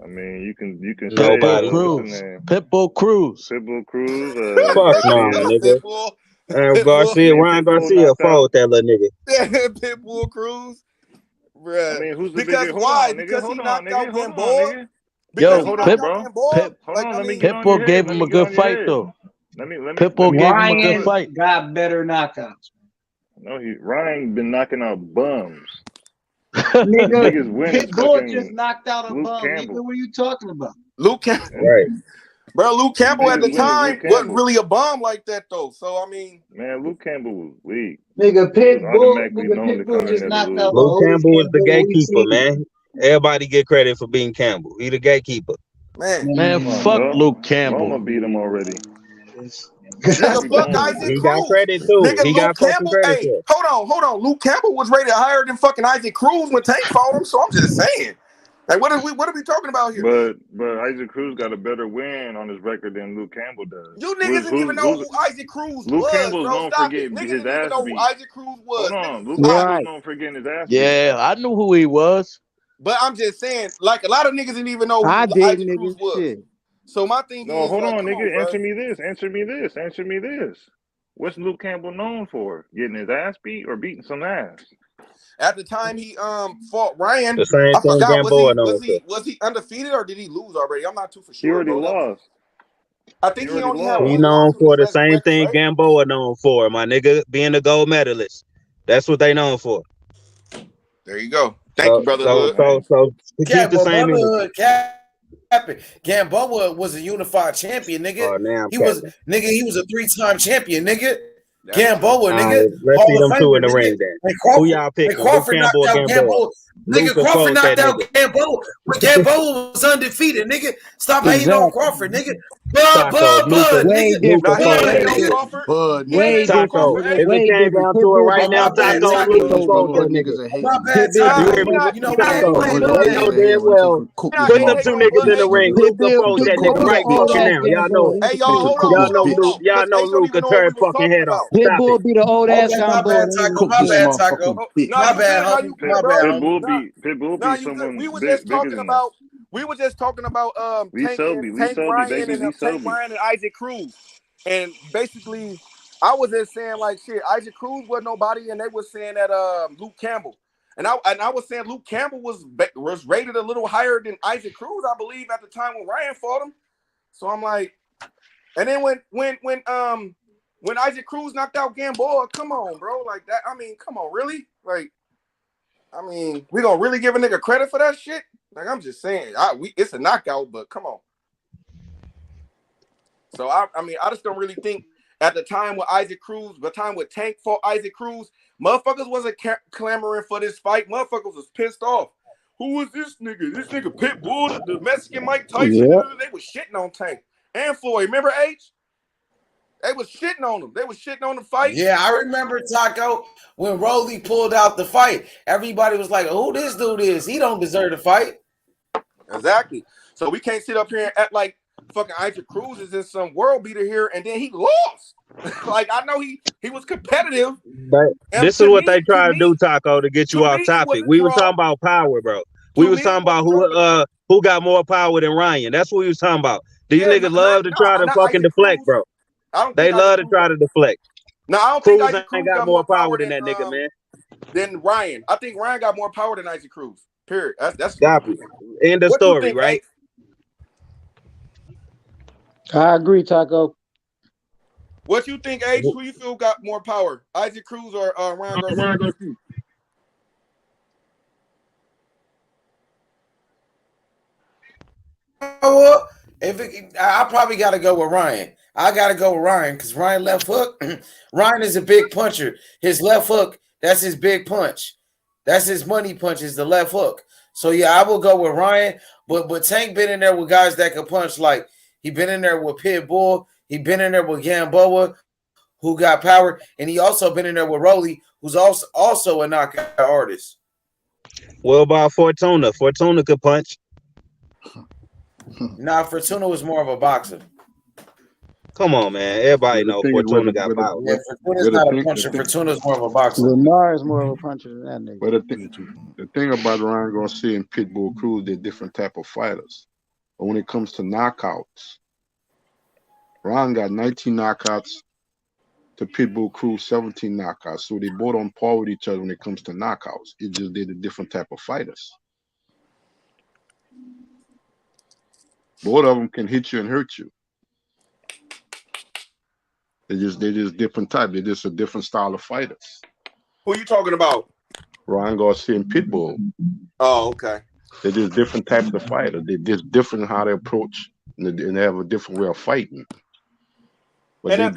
I mean, you can Nobody. say what's his name? Pitbull Cruz. Pitbull Cruz. Fuck no, nigga. Ryan Garcia fought that little nigga. Pitbull Cruz. Bruh. I mean, who's the because bigger? why? Hold on, nigga. Because he Hold on, knocked out nigga. Hold on, Gamboa. nigga. Because he Hold knocked on, out bro. Gamboa. Hold on, let me Pitbull gave him a good fight though. Let me Pitbull gave him a good Ryan fight. got better knockouts. No, Ryan been knocking out bums. Nigga, Biggest win is Pitbull fucking just knocked out a Luke bum. Campbell. Nigga, what are you talking about? Luke Campbell. Right. Bro, Luke Campbell at the biggest win is time Luke wasn't Campbell. really a bomb like that though. So I mean, Man, Luke Campbell was weak. Nigga, He was Pitbull automatically known to come in just there to knocked out lose. the Luke oldest Campbell was the Campbell we gatekeeper, seen. man. Everybody get credit for being Campbell. He the gatekeeper. Man, fuck Luke Campbell. Loma beat him already. nigga, fuck Isaac He got Cruz. credit too. Nigga, He Luke got fucking Campbell. credit Hey, for it. hold on. Luke Campbell was rated higher than fucking Isaac Cruz when Tank fought him. So I'm just saying. Like, what are we talking about here? But Isaac Cruz got a better win on his record than Luke Campbell does. You niggas didn't even know who Isaac Cruz Luke was, Campbell's bro. known Stop for it. getting Niggas his didn't even ass know who beat. Isaac Cruz was. Hold on, Niggas, Luke Campbell's known for getting his ass beat. Yeah, I knew who he was. But I'm just saying, like, a lot of niggas didn't even know who I did, Isaac Cruz nigga. was. Shit. So my thing No, is, hold like, on, come nigga. on, bro. Answer me this. What's Luke Campbell known for? Getting his ass beat or beating some ass? At the time he fought Ryan, The same I thing forgot Gamboa was he undefeated or did he lose already? I'm not too for He sure, already bro. lost. I think he only had He one known loss in for his the same record, thing right? Gamboa known for, my nigga, being a gold medalist. That's what they known for. There you go. Thank you, brotherhood. So to keep the same energy. Brotherhood Gamboa was a unified champion, nigga. Oh, now He was a 3-time champion, nigga. That's Gamboa, All nigga. right, let's see Hall of them two Famer, in the nigga. ring then. And Who y'all picking? Luke Crawford Campbell knocked or out Gamboa? Gamboa. Nigga, Luka Crawford fought knocked that out nigga. Gamboa when Gamboa was undefeated, nigga. Stop hating on Crawford, nigga. Bud, Way nigga. different. Nah, he ain't Bud, hating on nigga. Crawford. Bud, He ain't Way hating on different. Taco, Crawford. Nigga. Hey, if it Way came different. down to it Pitbull right fought now, My bad, Crawford. Taco, Way Luka Taco. fought Bud that niggas nigga. a My hater. bad, Pitbull You beat hear him me, over. nah, You know, we ain't Taco? playing Bud no They niggas know a games. hater damn when it comes well. to cook nah, these Put ain't them hating two on motherfuckers. niggas Bud in the Niggas. ring. Luka fought that nigga Pitbull right beat the Hold fucking on. old now. ass Y'all know Gamboa. it. He was Hey, a y'all, Nigga pussy. hold cook on, Y'all his hold know on, hold bitch. Luke. on. Y'all Because know Ace don't Luke even could know what tear we his was fucking talking head off. about. Stop it. Pitbull beat an old ass Okay, my Gamboa. bad, Then he was Taco. Cook My this bad, good. Taco. motherfucking bitch. Nah, My you bad, good. Nah, homie. you My good, bro. bad, homie. Pitbull Nah, beat you good. someone bigger than that. We were just talking about Lee Selby, Tank Ryan baby and Lee Tank Selby. Ryan and Isaac Cruz. And basically, I was just saying like shit. Isaac Cruz wasn't nobody, and they were saying that Luke Campbell. And I was saying Luke Campbell was rated a little higher than Isaac Cruz, I believe, at the time when Ryan fought him. So I'm like, and then when Isaac Cruz knocked out Gamboa, come on, bro, like that. I mean, come on, really? Like, I mean, we gonna really give a nigga credit for that shit? Like, I'm just saying, it's a knockout, but come on. So I mean, I just don't really think at the time with Tank fought Isaac Cruz, motherfuckers wasn't clamoring for this fight. Motherfuckers was pissed off. Who is this nigga? This nigga Pitbull, the Mexican Mike Tyson. Yeah. They was shitting on Tank and Floyd. Remember H? They was shitting on him. They was shitting on the fight. Yeah, I remember, Taco, when Rolly pulled out the fight. Everybody was like, who this dude is? He don't deserve to fight. Exactly. So we can't sit up here and act like fucking Isaac Cruz is in some world beater here, and then he lost. Like I know he was competitive. But this is what they try to do, Taco, to get you off topic. We was talking about power, bro. We was talking about who got more power than Ryan. That's what we was talking about. These niggas love to try to fucking deflect, bro. They love to try to deflect. No, I don't Cruz think Isaac Cruz ain't got more power than that nigga, man. Than Ryan. I think Ryan got more power than Isaac Cruz. Period. That's end of story, right? I agree, Taco. What you think, H? Who you feel got more power, Isaac Cruz or Ryan Garcia? I probably got to go with Ryan. I got to go with Ryan because Ryan left hook. Ryan is a big puncher. His left hook, that's his big punch. That's his money punch is the left hook. So yeah, I will go with Ryan. But Tank been in there with guys that can punch. Like he been in there with Pitbull. He been in there with Gamboa, who got power, and he also been in there with Rolly, who's also a knockout artist. What about Fortuna? Fortuna could punch. Nah, Fortuna was more of a boxer. Come on, man. Everybody knows Fortuna got power. Yeah, Fortuna's not a puncher. Fortuna's more of a boxer. Lamar is more of a puncher than that nigga. But the thing about Ryan Garcia and Pitbull Cruz, they're different type of fighters. But when it comes to knockouts, Ryan got 19 knockouts to Pitbull Cruz 17 knockouts. So they both on par with each other when it comes to knockouts. It just they're the different type of fighters. Both of them can hit you and hurt you. They're just different type. They're just a different style of fighters. Who you talking about? Ryan Garcia and Pitbull. Oh, okay. They're just different types of fighters. They're just different in how they approach, and they have a different way of fighting. But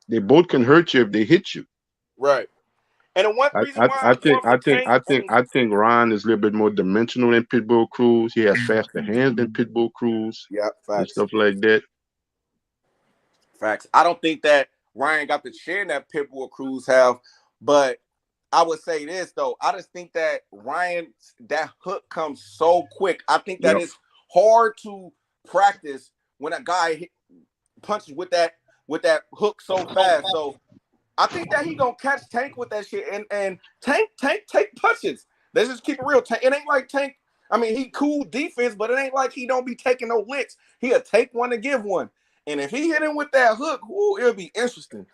they both can hurt you if they hit you. Right. And the one reason I think Ryan is a little bit more dimensional than Pitbull Cruz. He has faster hands than Pitbull Cruz. Yeah, facts. And stuff like that. Facts. I don't think that Ryan got the chin that Pitbull Cruz have, but I would say this though. I just think that Ryan, that hook comes so quick. I think that it's hard to practice when a guy punches with that hook so fast. So I think that he gonna catch Tank with that shit, and Tank punches. Let's just keep it real. Tank, it ain't like Tank. I mean, he cool defense, but it ain't like he don't be taking no licks. He'll take one to give one, and if he hit him with that hook, it'll be interesting.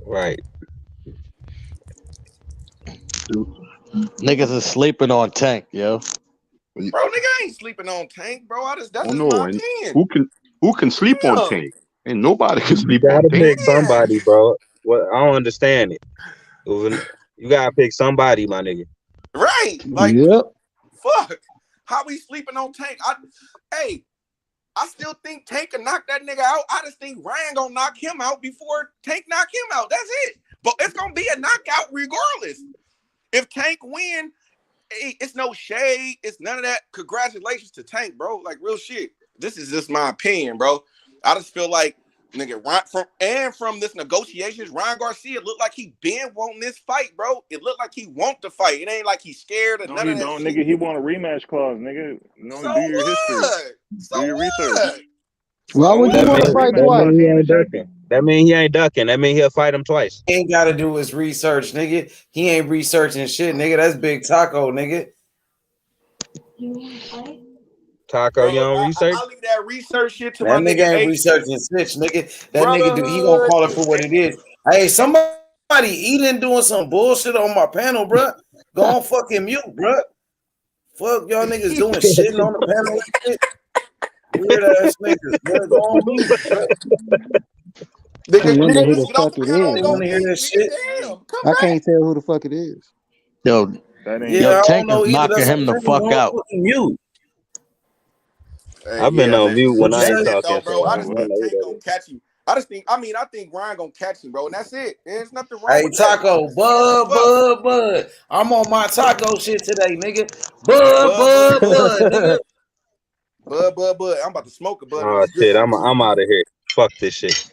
Right. Niggas is sleeping on Tank, yo. Bro, nigga ain't sleeping on Tank, bro. That's my opinion. Who can sleep on Tank? And nobody can sleep on Tank. You gotta Tank. pick somebody, bro. Well, I don't understand it. You gotta pick somebody, my nigga. Right. Like, fuck. How we sleeping on Tank? I still think Tank can knock that nigga out. I just think Ryan gonna knock him out before Tank knock him out. That's it. But it's gonna be a knockout regardless. If Tank win, it's no shade. It's none of that. Congratulations to Tank, bro. Like real shit. This is just my opinion, bro. I just feel like nigga from this negotiations, Ryan Garcia looked like he been wanting this fight, bro. It looked like he want to fight. It ain't like he's scared of none of that shit. Nigga, he want a rematch clause, nigga. No, so do your history. Do your research. Why would you want to fight twice? That mean he ain't ducking. That mean he'll fight him twice. He ain't got to do his research, nigga. He ain't researching shit, nigga. That's Big Taco, nigga. Taco, you don't research? I leave that research shit to that my nigga. Ain't researching snitch, nigga. That nigga, he gonna call it for what it is. Hey, somebody eating, doing some bullshit on my panel, bro. Go on fucking mute, bro. Fuck y'all niggas doing shit on the panel and shit. Weird ass niggas, bro. Go on mute, bro. I wonder who the fuck it is. Want to hear that shit? I can't tell who the fuck it is. Yo, Tank is knocking him the fuck out. Hey, I've been on mute when I ain't talking, bro. I just think Tank gonna catch you. I think Ryan gonna catch him, bro, and that's it. There's nothing wrong. Hey, with Taco, that. Bud. I'm on my taco shit today, nigga. Bud, nigga. Bud. I'm about to smoke a bud. Oh shit, I'm out of here. Fuck this shit.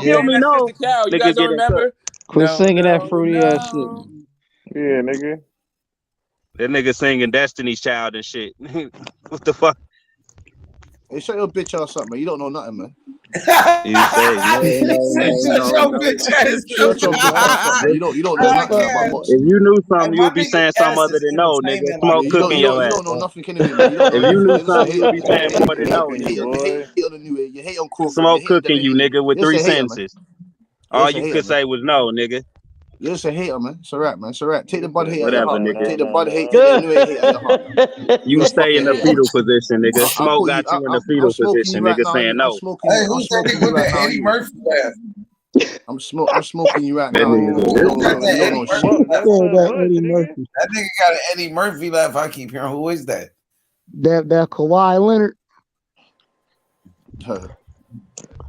Kill me, that's no. Sister Cal. You Nigga guys don't getting cooked. remember? Quit singing that fruity ass shit. Yeah, nigga. That nigga singing Destiny's Child and shit. What the fuck? Hey, shut your bitch ass up, man. You don't know nothing, man. You say no. Shut your bitch ass up, man. You don't know nothing about boxing. If you knew something, Hey, you would be saying something other than no, nigga. Smoke cooking your You ass. don't know nothing anyway, man. You don't know If you anything. knew You're just a something, you hater, would be man. saying more than no, You hate on the new age. You hate on Crawford. Smoke You hate on cooking you, Devin Haney. nigga, with You're 3 just a hater, man. sentences. You're All just a you hater, could man. say was no, nigga. You're just a hater, man. It's all right, man. It's all right. Take the bud hate out of your Whatever, heart, man. nigga. Take the bud hate, take the new age hate out of your heart, man. You You're a stay fucking in the hater, man. fetal position, nigga. I'll Smoke put you. got you in the I'm fetal smoking you position, right nigga, now. saying I'm no. smoking you. I'm smoking you right now. I'm smoking you right That now. nigga's You don't know shit. That nigga got an Eddie Murphy laugh. I keep hearing. Who is that? That Kawhi Leonard.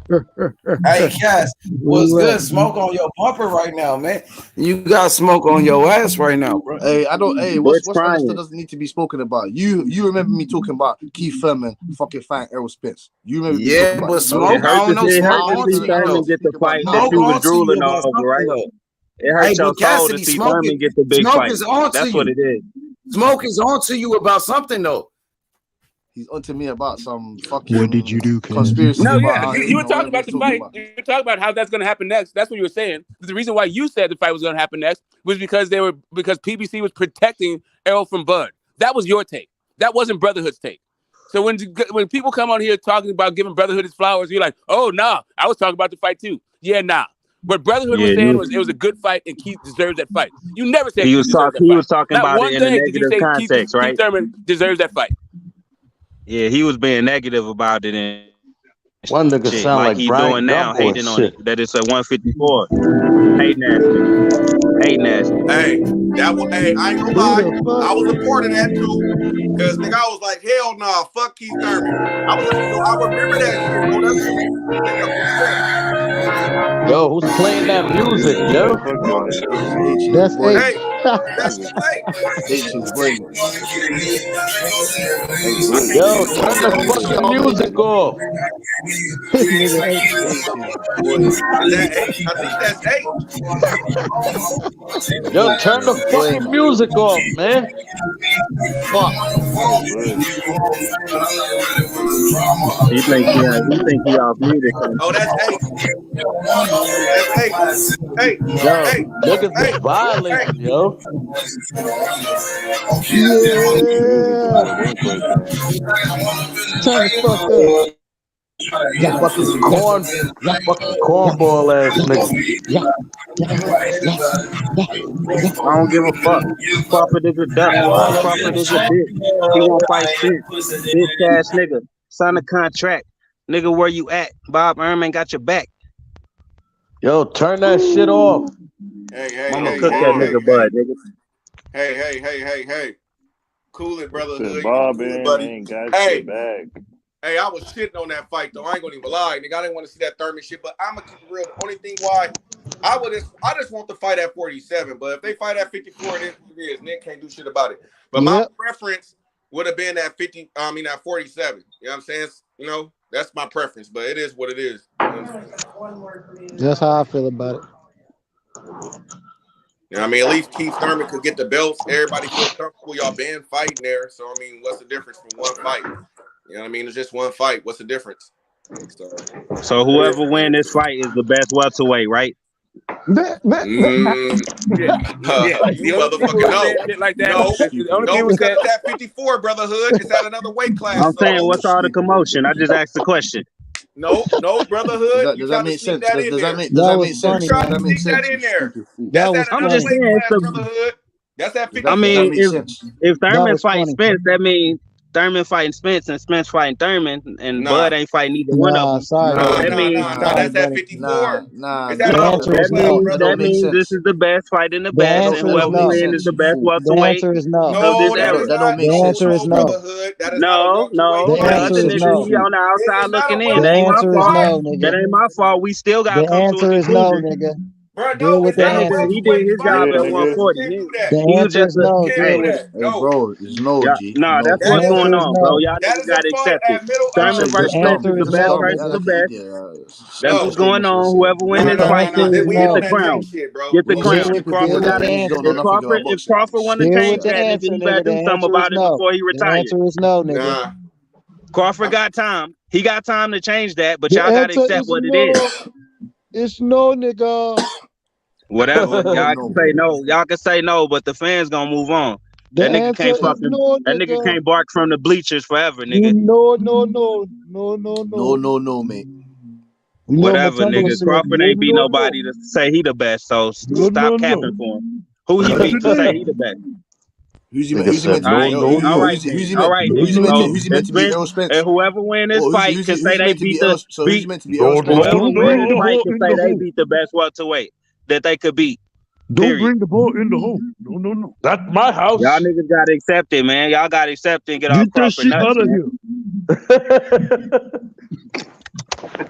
Hey, Cass, what's good? Smoke on your bumper right now, man. You got smoke on your ass right now, bro. Hey, I don't. Hey, what's understood doesn't need to be spoken about. You remember me talking about Keith Thurman fucking fighting Errol Spence. You remember? Yeah, but Smoke, I don't know. It Smoke hurt to see Thurman get the fight that you was drooling over, right? It hurts your soul to see Thurman get the big fight. That's what it is. Smoke is on to you about something though. He's onto me about some fucking. What did you do, conspiracy? No, yeah, you were talking about the fight. You were talking about how that's going to happen next. That's what you were saying. The reason why you said the fight was going to happen next was because PBC was protecting Errol from Bud. That was your take. That wasn't Brotherhood's take. So when people come on here talking about giving Brotherhood his flowers, you're like, oh nah, I was talking about the fight too. Yeah, nah. What Brotherhood was saying was it was a good fight and Keith deserves that fight. You never said he was talking Not about one it in a day did you negative say context, right? Keith Thurman deserves that fight. Yeah, he was being negative about it and one nigga shit, sound like he's Brian doing now, Gumbo hating on shit. it. That it's a 154. Hating ass. Hey, that was. Hey, I ain't gonna lie. I was a part of that too. Cause nigga, I was like, hell nah, fuck Keith Thurman. I remember that shit, bro. Yo, who's playing that music, yo? That's Hey, that's too late. Yo, turn the fucking music off. Is that 8? I think that's 8. Yo, turn the fucking music off, man. Fuck. He think he off music. Oh, that's 8. That's 8. Hey, yo, niggas be violent, yo. Turn the fuck up. Yeah, fucking cornball ass nigga. Yeah. I don't give a fuck. Crawford is a duck. Crawford is a bitch. He won't fight shit. Bitch ass nigga. Sign a contract. Nigga, where you at? Bob Ehrman got your back. Yo, turn that shit off. Hey, I'ma cook that nigga bud, nigga. Hey. Cool it, Brotherhood. Bob buddy. ain't got Hey. your back. Hey, I was shitting on that fight though. I ain't gonna even lie, nigga. I didn't want to see that Thurman shit, but I'm gonna keep it real. The only thing why I just want to fight at 47, but if they fight at 54, it is what it is. Nick can't do shit about it. But my preference would have been at 47. You know what I'm saying? You know, that's my preference, but it is what it is. That's how I feel about it. You know what I mean? At least Keith Thurman could get the belts. Everybody feel comfortable. Y'all been fighting there. So, I mean, what's the difference from one fight? You know what I mean? It's just one fight. What's the difference? So whoever wins this fight is the best welterweight, right? You motherfucker know. Like that. No, because it's at 54, Brotherhood. It's at another weight class. I'm saying, what's all the commotion? I just asked the question. No, Brotherhood. Does that make sense? Does that make sense? Does that make sense? That in there. I'm just saying, Brotherhood. That's at 54. I mean, if Thurman fights Spence, that means Thurman fighting Spence and Spence fighting Thurman, and Bud ain't fighting either one of them. Sorry. That means that's at 54. That means this is the best fight in the best, and whoever wins is the best welterweight. The answer is no. That don't make sense. The answer is no. No. The other nigga, he on the outside looking in. The answer is no, nigga. That ain't my fault. We still got to come to a answer is no, conclusion. nigga. Deal with the answer. He did his job at 140. The answer is no. Hey, bro, it's no, G. Nah, that's what's going on, bro. Y'all niggas got to accept it. Thurman versus Spence is the best versus the best. That's what's going on. Whoever wins this fight get the crown. Get the crown. If Crawford want to change that, nigga, he better do something about it before he retires. The answer is no, nigga. Crawford got time. He got time to change that, but y'all got to accept what it is. It's no, nigga. Whatever. Y'all can say no. Y'all can say no, but the fans gonna move on. That nigga can't fucking. That nigga can't bark from the bleachers forever, nigga. No, mate. Whatever, nigga. Crawford ain't beat nobody to say he the best, so stop capping for him. Who he beat to say he the best? Who's he meant to be? And whoever win this fight can say they beat the. Whoever win this fight can say they beat the best welterweight that they could beat. Don't bring the ball in the hole. No. That's my house. Y'all niggas gotta accept it, man. Y'all gotta accept it and get off Crawford nuts. Get that shit out of here.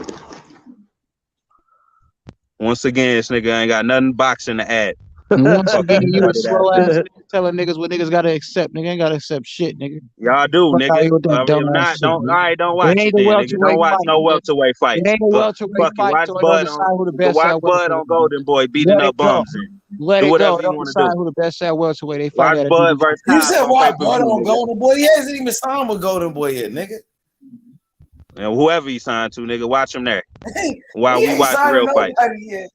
Once again, this nigga ain't got nothing boxing to add. Once again, you a slow ass nigga telling niggas what niggas gotta accept. Nigga ain't gotta accept shit, nigga. Y'all do, Fuck out nigga. here with that If dumb ass not, shit, don't. nigga. All right, don't It watch ain't it a then, nigga. welterweight Don't watch fight, no nigga. welterweight fight. It ain't a welterweight Fuck it. fight, Watch so it don't Bud decide who the on. best Watch at Bud welterweight. on Golden Boy beating Let up it go. bums. Let Do it go. whatever It you don't want to decide do. who the best at welterweight. They Watch fight at a Bud DVD. versus You Cobb said on why pay per Bud view, on nigga. Golden Boy? He hasn't even signed with Golden Boy yet, nigga. And whoever he signed to, nigga, watch him there. While He we ain't watch signing real fights. nobody yet.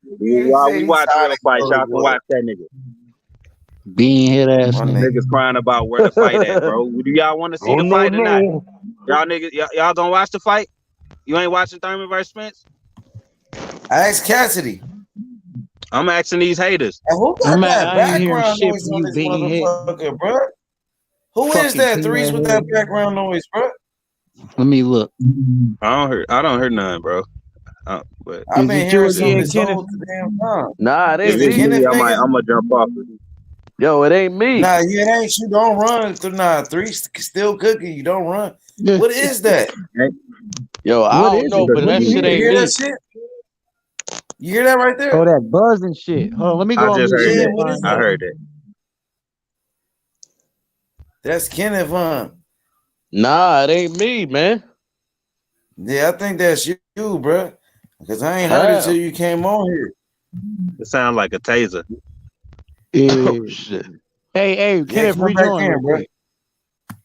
While we watch real fights, y'all can watch that nigga. Bean head ass Niggas crying about where the fight at, bro. Do y'all want to see the fight or not? Y'all niggas, y'all gonna watch the fight? You ain't watching Thurman versus Spence? I asked Cassidy. I'm asking these haters. And who got that I ain't hearing background shit noise from on you, this Bean head. motherfucker, bro? Who is Fucking that? Bean Threes with head. that background noise, bro? Let me look. I don't hear none, bro. But I've been hearing something this whole damn time. Nah, it Is ain't it me. Kenneth, I'm nigga? gonna jump off it. Yo, it ain't me. Nah, you ain't. You don't run. Nah, Threes still cooking. You don't run. What is that? Yo, I What don't is know, it? but What that do you shit You ain't hear me. that shit? You hear that right there? Oh, that buzzing shit. Hold on, let me go I on just mute. heard Yeah, that. what is I that? heard it. That's Kenneth, huh? Nah, it ain't me, man. Yeah, I think that's you, bro. Because I ain't heard it till you came on here. It sounds like a taser. Oh shit. Hey, Yeah, Kenneth, come back rejoin in, real bro. quick.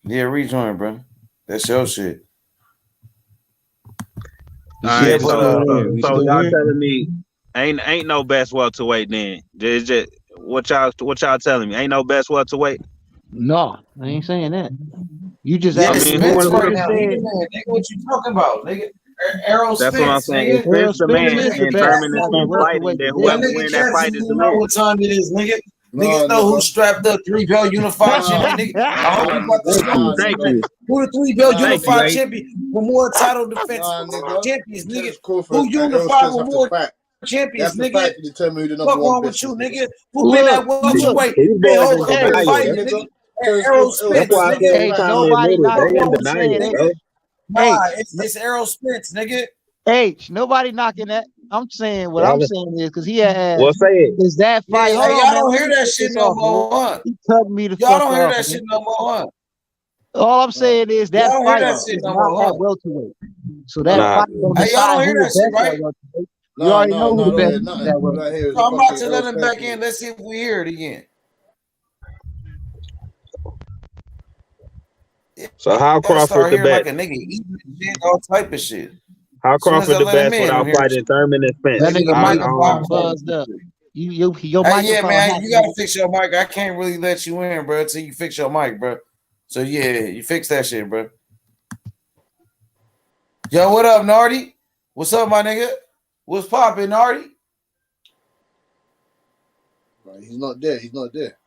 Yeah, rejoin, bro. That's your shit. All right, but so still y'all here? telling me ain't no best welterweight then? Just what y'all telling me? Ain't no best welterweight? No, I ain't saying that. You just Yeah, asked. Spence You right just now. said Nigga, what you talking about, nigga? Errol That's what I'm Spence, saying. If nigga. Errol Spence the Spence man is the and best Thurman and at the Spence fighting, welterweight then That whoever division. nigga win that Cassidy, fight is the you know man. what time it is, nigga. Nah, Niggas know who nigga. strapped up 3-belt unified champion, nigga. I hope you about to Nigga. show Nah, us, Thank nigga. you. who the 3-belt Nah, Thank you, unified nigga. champion with more title defense Nah, nigga. champions, nigga. Terence Crawford Who and Errol unified Spence with have to more fight. They champions, have to nigga? fight to determine who the number Fuck one wrong with best you, is, nigga. nigga? Who been at welterweight? These Hey, boys hold in on, been denial, fighting, Hey, bro. nigga. nigga. Terence Errol Crawford, That's Errol Spence, why I Spence say have nigga. to every Hey, fight. time they nobody admit it, Fuck they knocking in wrong that. with you, denial, nigga? bro. Nah, H, it's Errol Spence, nigga. nobody knocking that. I'm saying what I'm Y'all, saying is because he had well, asked, say it. is that Yeah, fight? Hold hey, on, y'all man. don't Let hear me that cut shit this no off, man. more, huh? He cut me the Y'all fuck don't hear off, that man. shit no more, huh? All I'm saying is Y'all that don't hear fight that Nah, shit is no not more, at huh? welterweight. So that nah, Nah, fight don't Hey, y'all decide don't who hear the that shit, best right? at welterweight. We nah, already nah, know who nah. the Don't best hear is nothing. at All I welterweight. hear is So I'm about fucking to Errol let him Spence. back in. Let's see if we hear it again. so how Y'all Crawford start the hearing like best? a nigga eating shit, all type of shit. How As soon as I Crawford the let him best in, I'm without hearing fighting shit. Thurman and That Spence? nigga I microphone don't. buzzed up. Your Hey, yeah, microphone man, hot, you nigga. gotta fix your mic. I can't really let you in, bro, until you fix your mic, bro. So yeah, you fix that shit, bro. Yo, what up, Nardi? What's up, my nigga? What's poppin', Nardi? Right, he's not there. He's not there.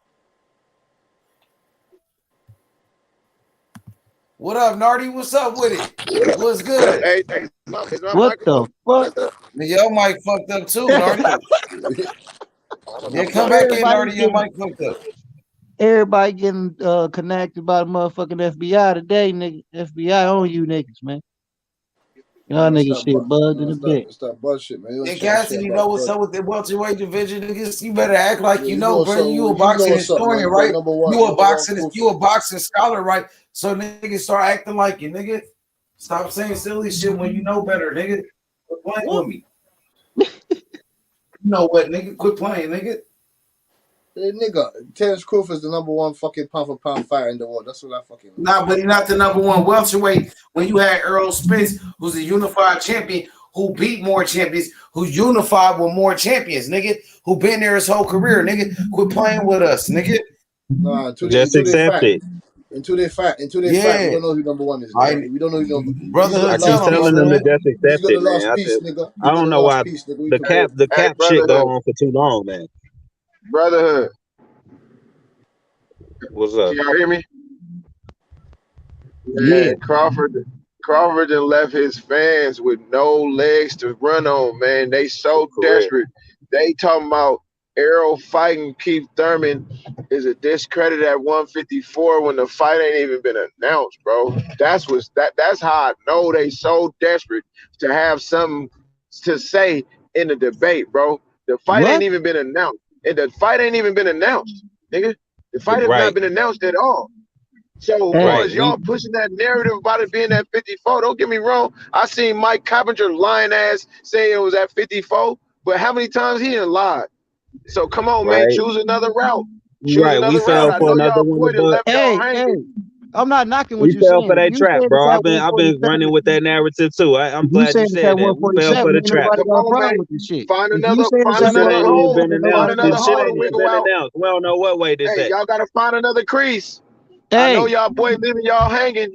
What up, Nardi? What's up with it? What's good? Hey, is my What the microphone fuck? Your mic fucked up too, Nardi. Yeah, come back in, Everybody Nardi. Your getting mic fucked up. everybody getting connected by the motherfucking FBI today, nigga. FBI on you niggas, man. Y'all Nah, it's niggas that shit butt. bugged Nah, in a bit. it's that bullshit, man. You don't And chat shit Cassidy, you know about what's bud. up with the welterweight division, niggas? You better act like Yeah, you you know know, what's bro. up. You know what's up, man. Historian, You got right? number one You Crawford. a boxing scholar, right? So niggas start acting like you, nigga. Stop saying silly shit when you know better, nigga. Quit playing with me. You know what, nigga? Quit playing, nigga. Hey, nigga, Terence Crawford's the number one fucking pound for pound fighter in the world. That's what I fucking know. Nah, but he's not the number one welterweight. When you had Errol Spence, who's a unified champion, who beat more champions, who's unified with more champions, nigga, who been there his whole career, nigga. Quit playing with us, nigga. Nah, Just until they accept fight. it. Until they fight, we Yeah. don't know who number one is, nigga. We don't know who number. He's got I Brotherhood, the keep last tell him, my piece, telling them nigga. to man. just He's accept got the it, man. last piece, nigga. I He's got don't the know last why piece, nigga. the Hey, cap shit go brotherhood, on for too long, man. brotherhood. What's Can up? y'all hear me? Yeah. Man, Crawford done left his fans with no legs to run on, man. They so Correct. desperate. They talking about Errol fighting Keith Thurman is a discredit at 154 when the fight ain't even been announced, bro. That's how I know they so desperate to have something to say in the debate, bro. The fight ain't What? even been announced. And the fight ain't even been announced, nigga. The fight has not Right. been announced at all. So Hey, far Right. as y'all pushing that narrative about it being at 54, don't get me wrong. I seen Mike Coppinger lying ass saying it was at 54, but how many times he done lied? So come on, man, Right. choose another route. Choose Right. We another route. fell I for know another y'all one boy of that the left y'all hey, hanging. I'm not knocking what We you're fell saying. for If that you trap, said it's bro. at I've been 147, running with that narrative too. I'm if you glad you saying it's at said that. We fell 147, for the ain't trap. nobody Come got a on, problem man. with this shit. Find If you another, saying it's find This at shit another ain't even hole. been 147, Find announced. nobody another got This a shit hole problem to ain't with even wiggle been out. announced. We don't know what way this Hey, at. y'all gotta find another crease. it. I know Hey, y'all boy leaving y'all hanging.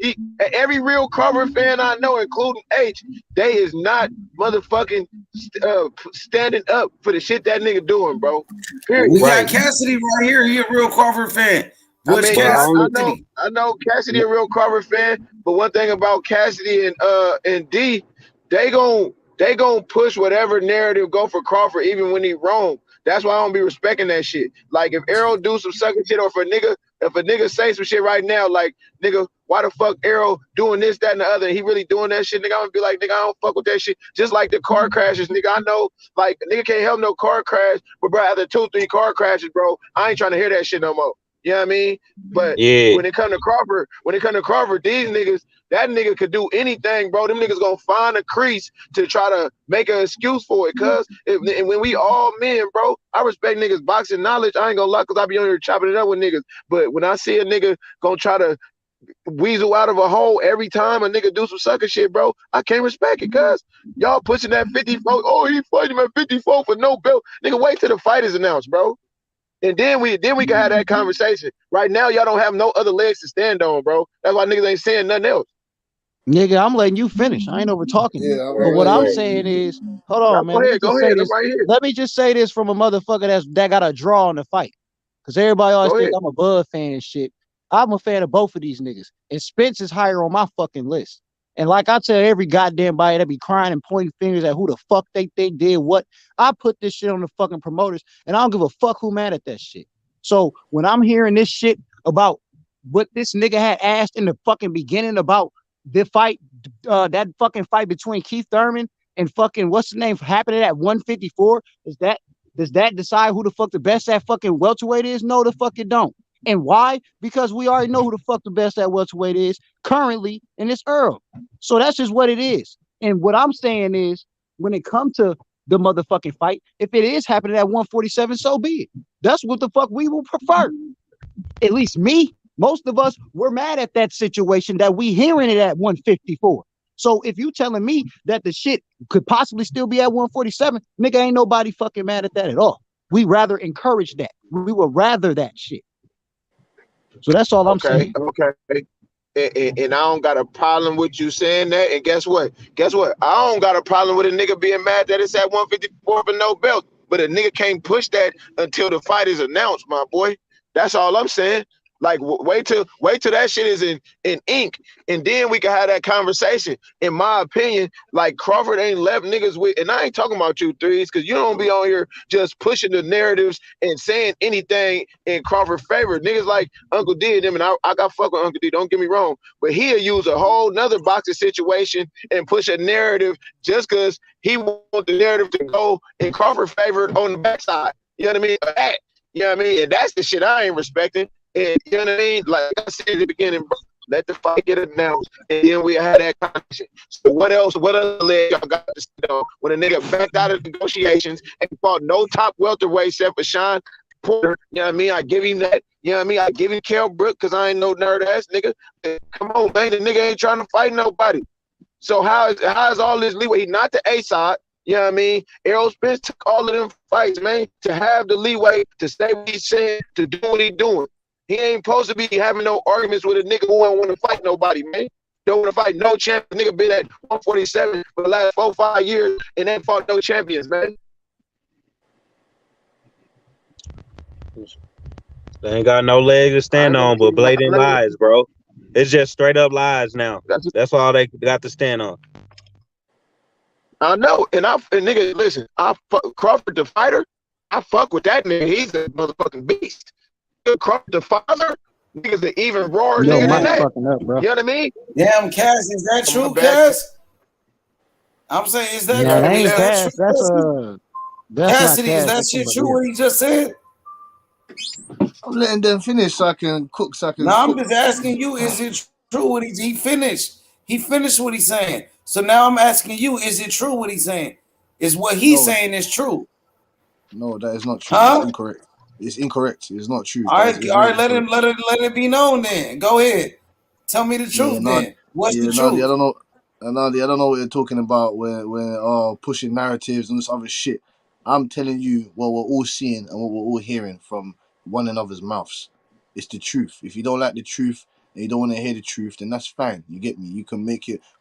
Every real cover fan I know, including H, they is not motherfucking standing up for the shit that nigga doing, bro. Period. We got Right. Cassidy right here. He a real Carver fan. I Butch mean, Well, Cassidy. I know Cassidy a real Carver fan, but one thing about Cassidy and D, they gon' push whatever narrative go for Crawford even when he wrong. That's why I don't be respecting that shit. Like if Arrow do some sucking shit, or if a nigga say some shit right now, like nigga, why the fuck Arrow doing this, that, and the other, and he really doing that shit, nigga, I'm gonna be like, nigga, I don't fuck with that shit. Just like the car crashes, nigga, I know, like nigga can't help no car crash, but bro, after 2-3 car crashes, bro, I ain't trying to hear that shit no more. You know what I mean? But yeah. when it come to Crawford, these niggas, that nigga could do anything, bro. Them niggas gonna find a crease to try to make an excuse for it. Cause and when we all men, bro, I respect niggas boxing knowledge. I ain't gonna lie, cause I be on here chopping it up with niggas. But when I see a nigga gonna try to weasel out of a hole every time a nigga do some sucker shit, bro, I can't respect it. Cause y'all pushing that 54. Oh, he fighting him at 54 for no belt. Nigga, wait till the fight is announced, bro. And then we can have that conversation. Right now, y'all don't have no other legs to stand on, bro. That's why niggas ain't saying nothing else. nigga, I'm letting you finish. I ain't over talking you. Yeah, But what yeah, I'm yeah. saying is, hold on, Now, man. Let me go just say ahead. I'm this. right here. Let me just say this from a motherfucker that got a draw on the fight. Because everybody always Go think ahead. I'm a Bud fan and shit. I'm a fan of both of these niggas. And Spence is higher on my fucking list. And like I tell every goddamn body that be crying and pointing fingers at who the fuck they think did what, I put this shit on the fucking promoters, and I don't give a fuck who mad at that shit. So when I'm hearing this shit about what this nigga had asked in the fucking beginning about the fight, that fucking fight between Keith Thurman and fucking what's the name happening at 154, does that decide who the fuck the best at fucking welterweight is? No, the fuck it don't. And why? Because we already know who the fuck the best at welterweight is currently, and it's Earl. So that's just what it is. And what I'm saying is, when it comes to the motherfucking fight, if it is happening at 147, so be it. That's what the fuck we will prefer. At least me, most of us, we're mad at that situation that we hearing it at 154. So if you telling me that the shit could possibly still be at 147, nigga, ain't nobody fucking mad at that at all. We rather encourage that. We would rather that shit. So that's all I'm saying. Okay. And I don't got a problem with you saying that. And guess what? I don't got a problem with a nigga being mad that it's at 154 for no belt. But a nigga can't push that until the fight is announced, my boy. That's all I'm saying. Like wait till that shit is in ink, and then we can have that conversation. In my opinion, like Crawford ain't left niggas with, and I ain't talking about you threes, because you don't be on here just pushing the narratives and saying anything in Crawford's favor. Niggas like Uncle D and them, and I got fuck with Uncle D, don't get me wrong, but he'll use a whole nother boxing situation and push a narrative just because he want the narrative to go in Crawford's favor on the backside. You know what I mean? You know what I mean? And that's the shit I ain't respecting. And you know what I mean? Like I said at the beginning, bro, let the fight get announced, and then we had that conversation. So what else? What other leg y'all got to sit on when a nigga backed out of negotiations and fought no top welterweight except for Sean Porter? You know what I mean? I give him that. You know what I mean? I give him Kell Brook because I ain't no nerd ass nigga. Come on, man, the nigga ain't trying to fight nobody. So how is all this leeway? He not the A side. You know what I mean? Errol Spence took all of them fights, man, to have the leeway to say what he's saying, to do what he's doing. He ain't supposed to be having no arguments with a nigga who don't want to fight nobody, man. Don't want to fight no champion. Nigga been at 147 for the last 4-5 years and ain't fought no champions, man. They ain't got no legs to stand on but blatant lies, bro. It's just straight up lies now. That's all they got to stand on. I know, and nigga, listen, Crawford the fighter, I fuck with that nigga. He's a motherfucking beast. Crawford the father, nigga's an even rawer nigga than that. Fucking up, bro. You know what I mean? Damn, Cass, is that true, Cass? I'm saying, is that, That ain't Cass? That's Cassidy, not is Cass. that shit true what he just said? I'm letting them finish so I can cook. No, I'm just asking you, is it true what he finished? He finished what he's saying. So now I'm asking you, is it true what he's saying? Is what he's saying is true? No, that is not true. Huh? It's incorrect. It's incorrect. It's not true. All right, let it be known then. Go ahead. Tell me the truth then. What's the Nadi, I truth? don't know. Nadi, I don't know what you're talking about when pushing narratives and this other shit. I'm telling you what we're all seeing and what we're all hearing from one another's mouths. It's the truth. If you don't like the truth and you don't want to hear the truth, then that's fine. You get me? You can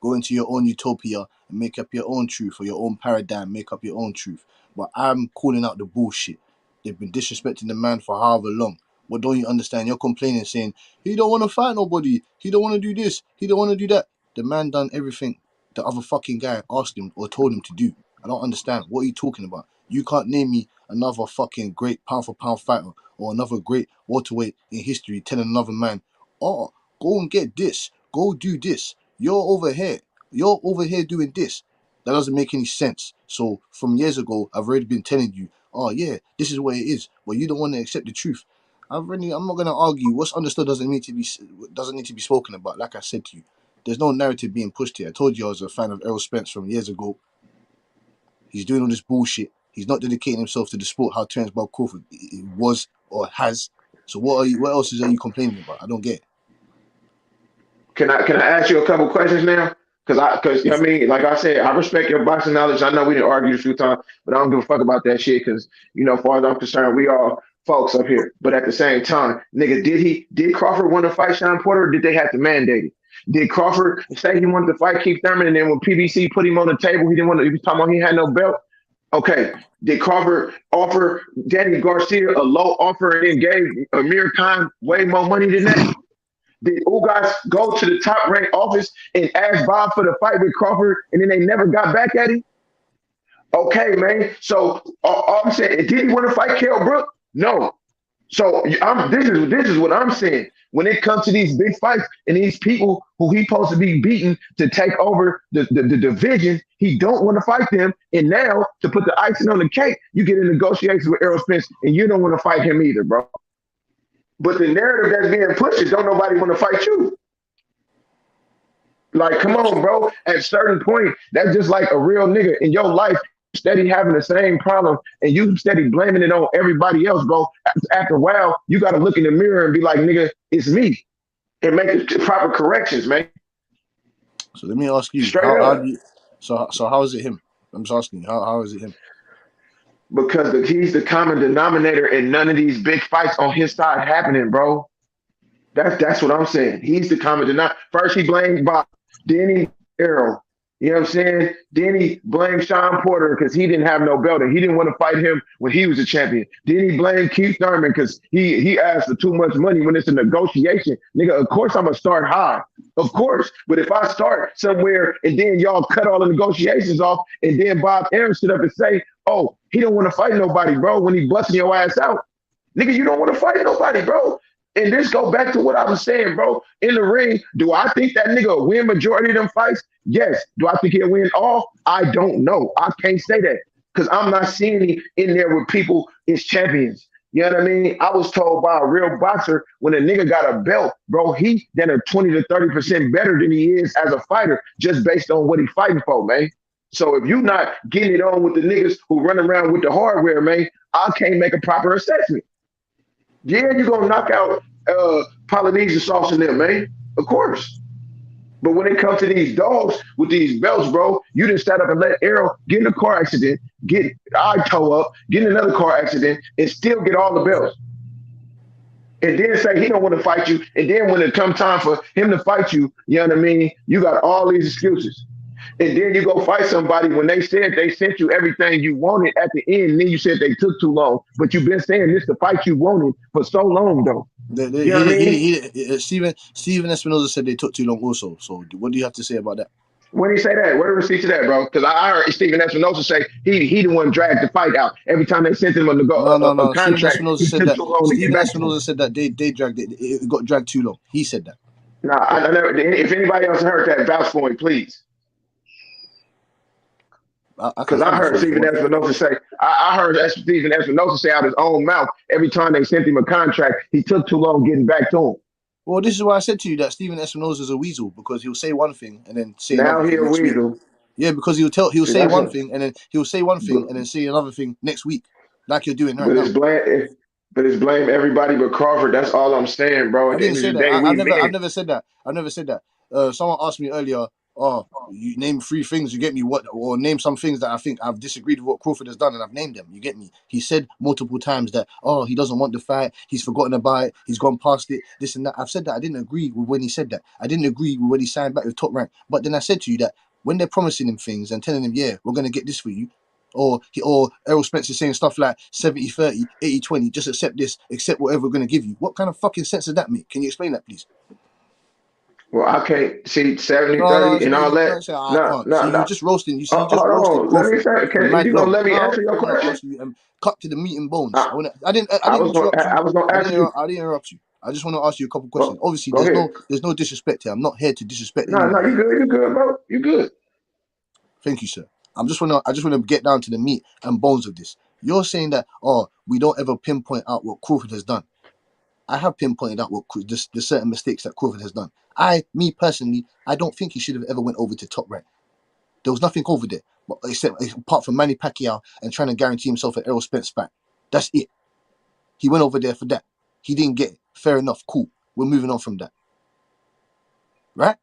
go into your own utopia and make up your own truth or your own paradigm, make up your own truth. But I'm calling out the bullshit. They've been disrespecting the man for however long. What don't you understand? You're complaining, saying he don't want to fight nobody. He don't want to do this. He don't want to do that. The man done everything the other fucking guy asked him or told him to do. I don't understand. What are you talking about? You can't name me another fucking great pound for pound fighter or another great welterweight in history telling another man, oh, go and get this. Go do this. You're over here. You're over here doing this. That doesn't make any sense. So from years ago, I've already been telling you, oh yeah, this is what it is. But you don't want to accept the truth. I'm not gonna argue. What's understood doesn't need to be spoken about. Like I said to you, there's no narrative being pushed here. I told you I was a fan of Errol Spence from years ago. He's doing all this bullshit. He's not dedicating himself to the sport how Terence Bud Crawford was or has. So what else are you complaining about? I don't get it. Can I ask you a couple questions now? Because I mean, like I said, I respect your boxing knowledge. I know we didn't argue a few times, but I don't give a fuck about that shit. Because as far as I'm concerned, we all folks up here. But at the same time, nigga, did Crawford want to fight Sean Porter, or did they have to mandate it? Did Crawford say he wanted to fight Keith Thurman, and then when PBC put him on the table, he didn't want to? He was talking about he had no belt. Okay. Did Crawford offer Danny Garcia a low offer and then gave Amir Khan way more money than that? Did Ugas go to the top ranked office and ask Bob for the fight with Crawford and then they never got back at him? Okay, man. So all I'm saying, did he want to fight Kell Brook? No. So this is what I'm saying. When it comes to these big fights and these people who he's supposed to be beating to take over the division, he don't want to fight them. And now to put the icing on the cake, you get in negotiations with Errol Spence and you don't want to fight him either, bro. But the narrative that's being pushed is don't nobody want to fight you. Like, come on, bro. At a certain point, that's just like a real nigga in your life steady having the same problem and you steady blaming it on everybody else, bro. After a while, you got to look in the mirror and be like, nigga, it's me. And make the proper corrections, man. So let me ask you, how is it him? I'm just asking you, how is it him? Because he's the common denominator and none of these big fights on his side happening, bro. That's what I'm saying. He's the common denominator. First he blamed Bob, then he Errol. You know what I'm saying? Then he blamed Sean Porter because he didn't have no belt and he didn't want to fight him when he was a champion. Then he blamed Keith Thurman because he asked for too much money when it's a negotiation. Nigga, of course I'm going to start high. Of course. But if I start somewhere and then y'all cut all the negotiations off and then Bob Arum stood up and say, oh, he don't want to fight nobody, bro, when he busting your ass out. Nigga, you don't want to fight nobody, bro. And this go back to what I was saying, bro. In the ring, do I think that nigga will win majority of them fights? Yes. Do I think he'll win all? I don't know. I can't say that because I'm not seeing him in there with people as champions. You know what I mean? I was told by a real boxer when a nigga got a belt, bro, he done a 20 to 30% better than he is as a fighter just based on what he fighting for, man. So if you're not getting it on with the niggas who run around with the hardware, man, I can't make a proper assessment. Yeah, you're going to knock out Polynesian sauce in them, man. Of course. But when it comes to these dogs with these belts, bro, you didn't stand up and let Errol get in a car accident, get eye toe up, get in another car accident, and still get all the belts. And then say he don't want to fight you. And then when it comes time for him to fight you, you know what I mean? You got all these excuses. And then you go fight somebody when they said they sent you everything you wanted at the end, and then you said they took too long. But you've been saying this the fight you wanted for so long, though. Steven Espinosa said they took too long also. So what do you have to say about that? When he say that, where the receipt to that, bro? Because I heard Steven Espinosa say he the one dragged the fight out. Every time they sent him a contract, Steven Espinosa said that they dragged it. It got dragged too long. He said that. Nah, I never. If anybody else heard that, vouch for me, please. Because I heard Steven Espinosa say, I heard Steven Espinosa say out his own mouth every time they sent him a contract, he took too long getting back to him. Well, this is why I said to you that Steven Espinosa is a weasel because he'll say one thing and then say now another he thing a weasel. Week. Yeah, because he'll say one thing and then he'll say one thing and then say another thing next week, like you're doing right now. But it's blame everybody but Crawford. That's all I'm saying, bro. I At the didn't end of say the that. day, I've never said that. I've never said that. Someone asked me earlier, oh, you name 3 things, you get me, what, or name some things that I think I've disagreed with what Crawford has done, and I've named them, you get me. He said multiple times that, oh, he doesn't want the fight, he's forgotten about it, he's gone past it, this and that. I've said that. I didn't agree with when he said that. I didn't agree with when he signed back with Top Rank. But then I said to you that when they're promising him things and telling him, yeah, we're going to get this for you, or Errol Spence is saying stuff like 70-30, 80-20, just accept this, accept whatever we're going to give you. What kind of fucking sense does that make? Can you explain that, please? Well, I can't see 70, No, 30 and all you that. can't say I No, can't. no, See, you no. just roasting. You see, you just Hold roasted on. Let me Crawford say, for you mad gonna long. let me No, answer your I want to question? ask you cut to the meat and bones. I didn't interrupt you. I was gonna ask you. I didn't interrupt you. I just want to ask you a couple questions. Well, Obviously, go ahead. there's no disrespect here. I'm not here to disrespect No, anyone. you good. You good, bro. You good. Thank you, sir. I just want to get down to the meat and bones of this. You're saying that, oh, we don't ever pinpoint out what Crawford has done. I have pinpointed out what the certain mistakes that Crawford has done. Me personally, I don't think he should have ever went over to Top Rank. There was nothing over there, except apart from Manny Pacquiao and trying to guarantee himself an Errol Spence fight. That's it. He went over there for that. He didn't get it. Fair enough. Cool. We're moving on from that. Right?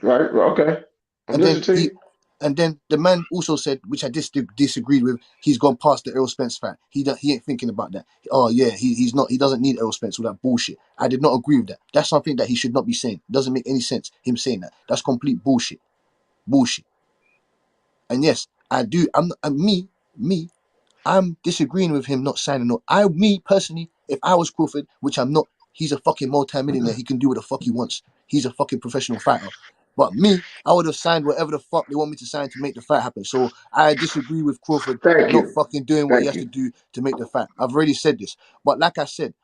Right. Okay. I'm listening to you. And then the man also said, which I disagreed with, he's gone past the Errol Spence fight. He ain't thinking about that. Oh yeah, he's not. He doesn't need Errol Spence, all that bullshit. I did not agree with that. That's something that he should not be saying. It doesn't make any sense. Him saying that. That's complete bullshit. Bullshit. And yes, I do. I'm disagreeing with him not signing up. Me personally, if I was Crawford, which I'm not, he's a fucking multi-millionaire. He can do what the fuck he wants. He's a fucking professional fighter. But me, I would have signed whatever the fuck they want me to sign to make the fight happen. So I disagree with Crawford Thank not you. fucking doing what he Thank has to you. do to make the fight. I've already said this. But like I said,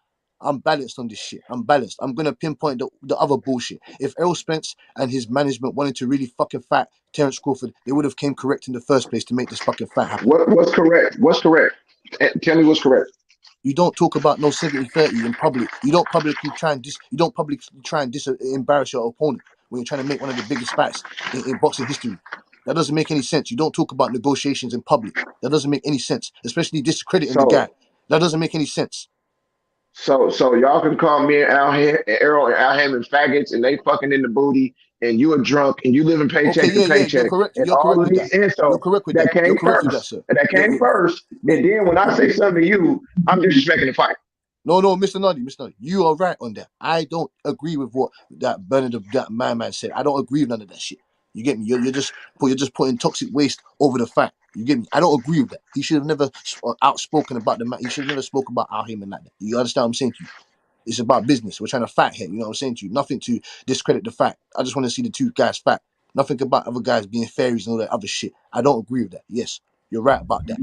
I'm balanced on this shit. I'm balanced. I'm gonna pinpoint the other bullshit. If Errol Spence and his management wanted to really fucking fight Terence Crawford, they would have came correct in the first place to make this fucking fight happen. What's correct? What's correct? Tell me what's correct. You don't talk about no 70-30 in public. You don't publicly try and embarrass your opponent when you're trying to make one of the biggest fights in boxing history. That doesn't make any sense. You don't talk about negotiations in public. That doesn't make any sense, especially discrediting the guy. So That doesn't make any sense. So y'all can call me and Errol and Al Hammond faggots, and they fucking in the booty, and you a drunk, and you living Okay, paycheck to yeah, you're paycheck, correct. and You're all correct of with that. these You're insults correct with that that. You're came correct with that, first. sir. That came first, and then when I say something to you, I'm disrespecting the fight. No, Mr. Nuddy, you are right on that. I don't agree with what that man said. I don't agree with none of that shit. You get me? You're just putting toxic waste over the fact. You get me? I don't agree with that. He should have never outspoken about the man. He should have never spoken about Al Heyman like that. You understand what I'm saying to you? It's about business. We're trying to fight here. You know what I'm saying to you? Nothing to discredit the fact. I just want to see the two guys fight. Nothing about other guys being fairies and all that other shit. I don't agree with that. Yes, you're right about that.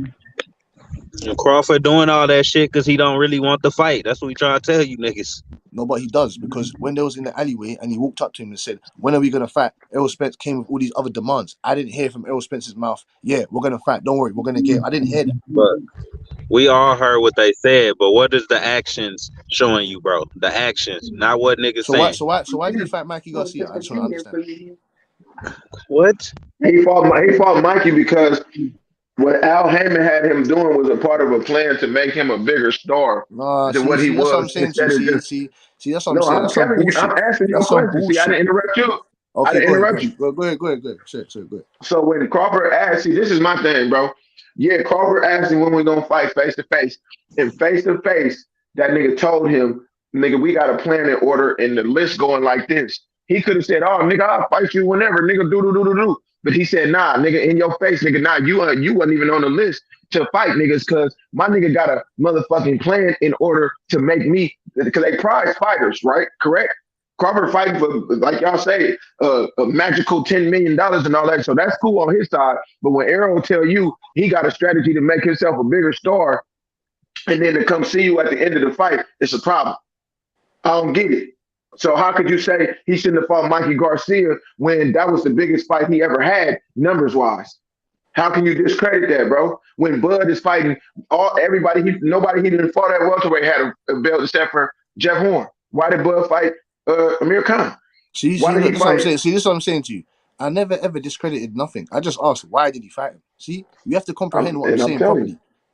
And Crawford doing all that shit because he don't really want the fight. That's what we trying to tell you niggas. No, but he does, because when they was in the alleyway and he walked up to him and said, "When are we gonna fight?" Errol Spence came with all these other demands. I didn't hear from Errol Spence's mouth, "Yeah, we're gonna fight. Don't worry, we're gonna get." I didn't hear that. But we all heard what they said, but what is the actions showing you, bro? The actions, not what niggas So why, saying. so why, so why did he fight Mikey Garcia? I just want to understand. What? He fought Mikey because what Al Heyman had him doing was a part of a plan to make him a bigger star Nah, than what he see, that's what I'm was, saying to instead of you. just. See, that's what I'm No, saying. I'm That's some telling you, I'm bullshit. answering your That's some question. See, I bullshit. didn't interrupt you. I Okay, didn't interrupt you. go ahead. Say, go ahead. So when Crawford asked, see, this is my thing, bro. Yeah, Crawford asked him when we gonna fight face to face. And face to face, that nigga told him, nigga, we got a plan in order and the list going like this. He could have said, oh, nigga, I'll fight you whenever, nigga, do. But he said, nah, nigga, in your face, nigga, nah, you wasn't even on the list to fight niggas, because my nigga got a motherfucking plan in order to make me, because they prize fighters, right? Correct? Crawford fighting for, like y'all say, a magical $10 million and all that. So that's cool on his side. But when Errol tell you he got a strategy to make himself a bigger star, and then to come see you at the end of the fight, it's a problem. I don't get it. So how could you say he shouldn't have fought Mikey Garcia when that was the biggest fight he ever had, numbers wise? How can you discredit that, bro? When Bud is fighting nobody he didn't fought at welterweight had a belt except for Jeff Horn. Why did Bud fight Amir Khan? See, Why did look, he this is what I'm fight? saying. See, this is what I'm saying to you. I never ever discredited nothing. I just asked, why did he fight him? See, you have to comprehend what I'm And I'm saying telling you. properly.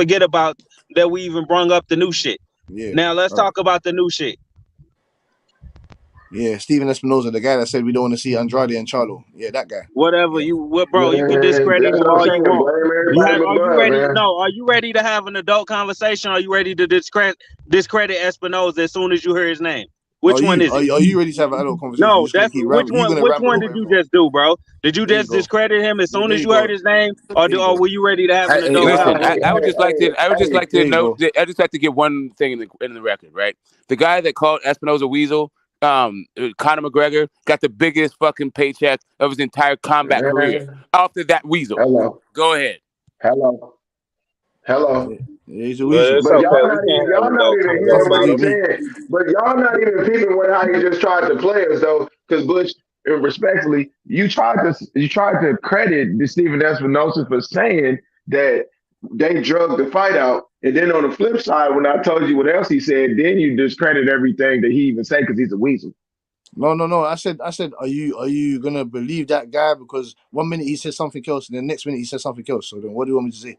forget about that we even brung up the new shit. Yeah. Now let's talk about the new shit. Yeah, Steven Espinoza, the guy that said we don't want to see Andrade and Charlo. Yeah, that guy. Whatever bro, you can Man, discredit that's him what I'm all you saying. want. Blame everybody but Are you Bud, ready? man. No, are you ready to have an adult conversation? Or are you ready to discredit Espinoza as soon as you hear his name? Which one is Are it? you ready to have an adult conversation? No, You're just gonna that's keep which You're one. gonna Which ramble one over did you everyone. just do, bro? Did you There you just go. discredit him as soon There as you you heard go. his name, There you or go. were you ready to have an Hey, adult listen, conversation? I would just like to There you note go. I just like to get one thing in the record, right? The guy that called Espinoza Weasel, Conor McGregor, got the biggest fucking paycheck of his entire combat career after that Weasel. Hello. Go ahead. Hello. He's a Well, weasel. it's But okay. y'all We not can't even have an adult hearing Nothing what to do I'm with me. saying. But y'all not even peeping with how he just tried to play us though. Because Bush, respectfully, you tried to credit the Stephen Espinosa for saying that they drugged the fight out. And then on the flip side, when I told you what else he said, then you discredit everything that he even said because he's a weasel. No. I said, are you gonna believe that guy? Because 1 minute he says something else, and the next minute he says something else. So then, what do you want me to say?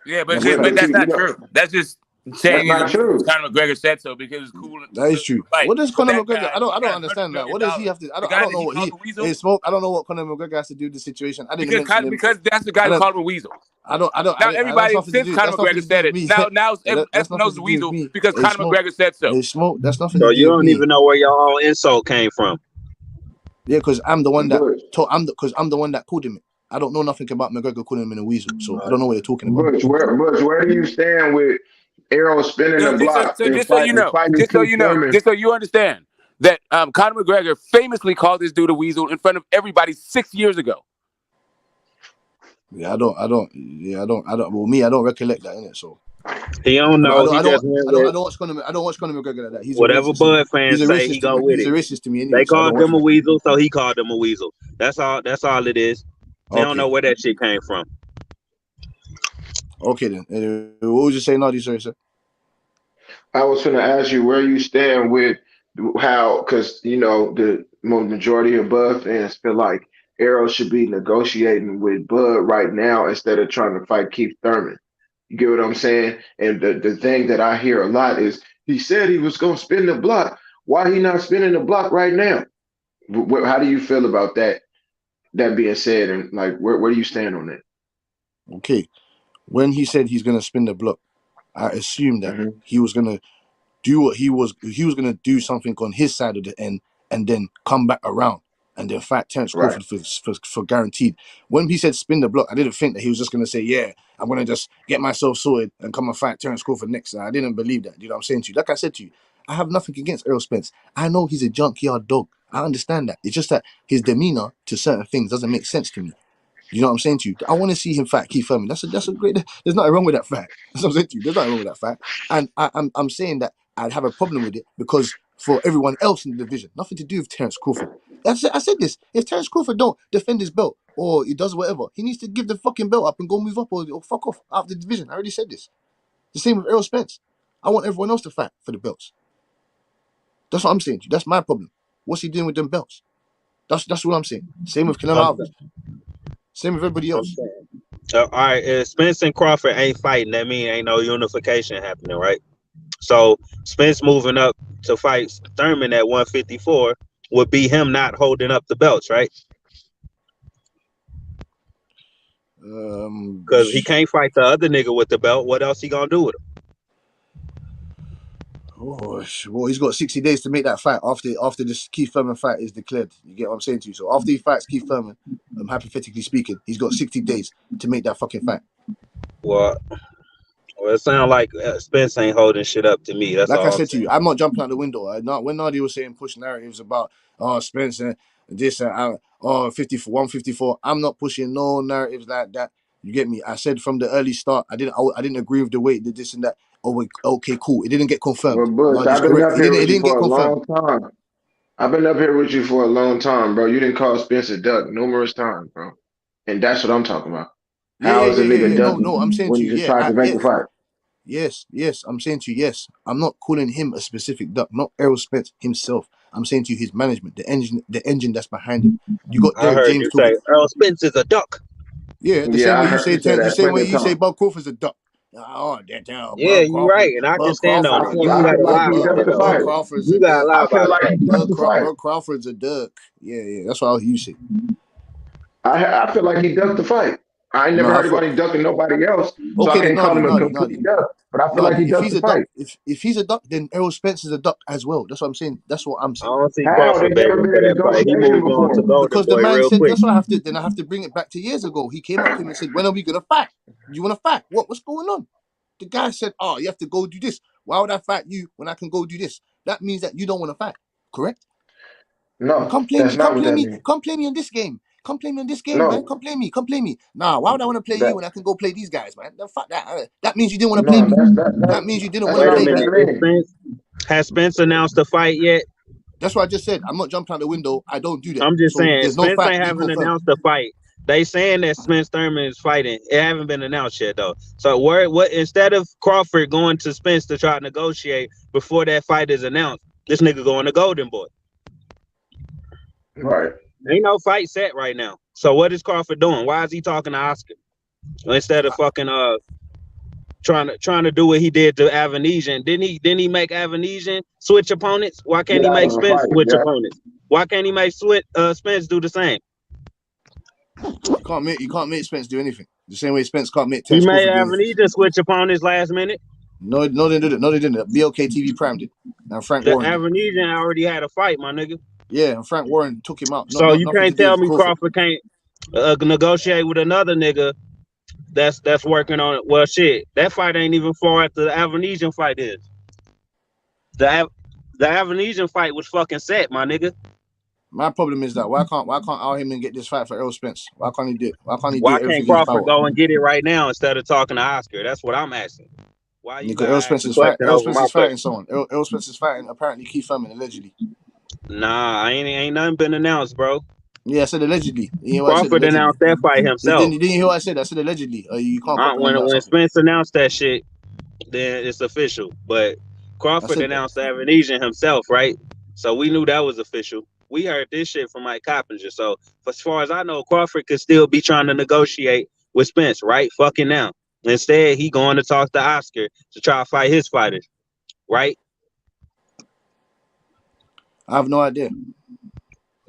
Yeah, but Yeah, that's you not know, true. That's just that's saying he's a not weasel because true. Conor McGregor said so because it's cool That is to true. fight. What does But Conor that McGregor? guy I don't got understand that. $100 What million. does he have to? The I guy don't that know he what called he. a weasel Hey, Smoke. I don't know what Conor McGregor has to do with the situation. I didn't mention him. because that's the guy I that don't. called him a weasel. I don't. Now That's everybody nothing to since do. Conor That's nothing McGregor to do said with it. me. Now That's nothing Espinosa's to a do with weasel me. because Hey, Conor Smoke. McGregor said so. Hey, Smoke. That's nothing So to you do with don't me. even know where your own insult came from. Yeah, because I'm the one that Bush, told. I'm the one that called him it. I don't know nothing about McGregor calling him in a weasel, so I don't know what you're talking about. Bush, where do you stand with Arrow spinning So the block and just so you know, fighting Keith Thurman? just so you understand that Conor McGregor famously called this dude a weasel in front of everybody 6 years ago. Yeah, I don't. Well, me, I don't recollect that in it. So He don't know. He just went with I don't watch Conor. I don't watch Conor McGregor like that. He's a whatever racist. Bud fans He's a say. He racist to go me. with He's a it. racist to me anyway. They So I don't called watch him a him. weasel, so he called him a weasel. That's all. That's all it is. They don't know where that shit came from. Okay then. What was you saying, Nadi? Sorry, sir. I was going to ask you where you stand with how, because the majority of Bud fans feel like Arrow should be negotiating with Bud right now instead of trying to fight Keith Thurman. You get what I'm saying? And the thing that I hear a lot is he said he was going to spin the block. Why he not spinning the block right now? How do you feel about that? That being said, and like, where do you stand on that? Okay. When he said he's gonna spin the block, I assumed that he was gonna do what he was going to do something on his side of the end and then come back around and then fight Terence Right. Crawford for guaranteed. When he said spin the block, I didn't think that he was just going to say, yeah, I'm going to just get myself sorted and come and fight Terence Crawford next. I didn't believe that. You know what I'm saying to you? Like I said to you, I have nothing against Errol Spence. I know he's a junkyard dog. I understand that. It's just that his demeanor to certain things doesn't make sense to me. You know what I'm saying to you? I want to see him fight Keith Thurman. That's a great. There's nothing wrong with that fight. That's what I'm saying to you. There's nothing wrong with that fight. And I'm saying that I'd have a problem with it because for everyone else in the division, nothing to do with Terence Crawford. I said this. If Terence Crawford don't defend his belt or he does whatever, he needs to give the fucking belt up and go move up or fuck off out of the division. I already said this. The same with Errol Spence. I want everyone else to fight for the belts. That's what I'm saying to you. That's my problem. What's he doing with them belts? That's what I'm saying. Same with Canelo Alvarez. Same with everybody else. All right, if Spence and Crawford ain't fighting, that means ain't no unification happening, right? So Spence moving up to fight Thurman at 154 would be him not holding up the belts, right? Because he can't fight the other nigga with the belt. What else he gonna do with him? Oh, well, he's got 60 days to make that fight after this Keith Thurman fight is declared. You get what I'm saying to you? So after he fights Keith Thurman, hypothetically speaking, he's got 60 days to make that fucking fight. Well, it sounds like Spence ain't holding shit up to me. That's like all I I'm said to saying. you, I'm not jumping out the window. When Nadi was saying push narratives about Spence and this and 54, 154, I'm not pushing no narratives like that. You get me? I said from the early start, I didn't agree with the weight, the this and that. Oh, okay, cool. It didn't get confirmed. Well, Bush, Nadi's I've been correct. up It here didn't. It with you didn't get for a confirmed. long time. I've been up here with you for a long time, bro. You didn't call Spencer Duck numerous times, bro. And that's what I'm talking about. How is a nigga Yeah. Duck No, I'm saying when to you you, just tried to make the fight? Yes. I'm saying to you, yes. I'm not calling him a specific duck, not Errol Spence himself. I'm saying to you, his management, the engine that's behind him. You got I Derek heard James you talking. say Earl Spence is a duck. Yeah, the Yeah, same I way you heard say you say the that same way plenty of you say times. Bob Crawford's a duck. Oh, damn, Yeah, Bud you right, Crawford. and I can Bud stand on Crawford. I it. feel, You I gotta feel like lie he about ducked that the though. fight. Crawford's a You gotta duck. lie I feel about like that. he ducked the fight. Bud Crawford's a duck. Yeah. That's what you say. I feel like he ducked the fight. I ain't No, never I heard thought. about him ducking nobody else, so I Okay, then can't call him a Nardi. complete duck. But I feel like he If ducked he's the a duck, fight. if he's a duck, then Errol Spence is a duck as well. That's what I'm saying. That's what I'm I saying. don't see How? Crawford They never begging been for in that fight. He negotiation moved on to before. Golden Because the Boy man real said, quick. that's what I have to. Then I have to bring it back to years ago. He came up to him and said, "When are we gonna fight? You want to fight? What's going on?" The guy said, "Oh, you have to go do this. Why would I fight you when I can go do this?" That means that you don't want to fight, correct? No, Come play that's me. not Come what play that me. means. Come play me in this game. Come play me in this game, man. No, Come play me. Come play me. Nah, why would I want to play you that when I can go play these guys, man? The fuck that. That means you didn't want to play no, me. That means you didn't want that's to Wait a not what play me. minute. that means. Has Spence announced the fight yet? That's what I just said. I'm not jumping out the window. I don't do that. I'm just So saying, there's no Spence fight ain't being haven't confirmed. announced the fight. They saying that Spence Thurman is fighting. It haven't been announced yet though. So what instead of Crawford going to Spence to try to negotiate before that fight is announced, this nigga going to Golden Boy. Right. Ain't no fight set right now. So what is Crawford doing? Why is he talking to Oscar instead of fucking trying to do what he did to Avanesian? Didn't he make Avanesian switch opponents? Why can't Get he out make of the Spence fight. switch Yeah. opponents? Why can't he make Spence do the same? You can't make Spence do anything. The same way Spence can't make He Terence made Crawford do anything. Avanesian switch opponents last minute. No, they didn't. No, they didn't. BLK TV primed it, and Frank The Warren did. Avanesian already had a fight, my nigga. Yeah, and Frank Warren took him out. So you Nothing to can't do tell with me Crawford. Crawford can't negotiate with another nigga that's working on it. Well, shit, that fight ain't even far after the Avanesian fight is. The Avanesian fight was fucking set, my nigga. My problem is that why can't Al Heyman get this fight for Errol Spence? Why can't he do it? Why can't he do Why can't everything in his Crawford power? go and get it right now instead of talking to Oscar? That's what I'm asking. Why you Because Errol gotta ask Spence the is fighting. question Errol over Spence my is fighting question? someone. Errol Spence is fighting apparently Keith Thurman allegedly. Nah, ain't nothing been announced, bro. Yeah, I said allegedly. You hear what I said Crawford allegedly? announced that fight himself. Didn't you hear what I said? I said allegedly. You can't copy me about When something. Spence announced that shit, then it's official. But I Crawford said that. announced the Avanesian himself, right? So we knew that was official. We heard this shit from Mike Coppinger. So as far as I know, Crawford could still be trying to negotiate with Spence right fucking now. Instead, he going to talk to Oscar to try to fight his fighters, right? I have no idea.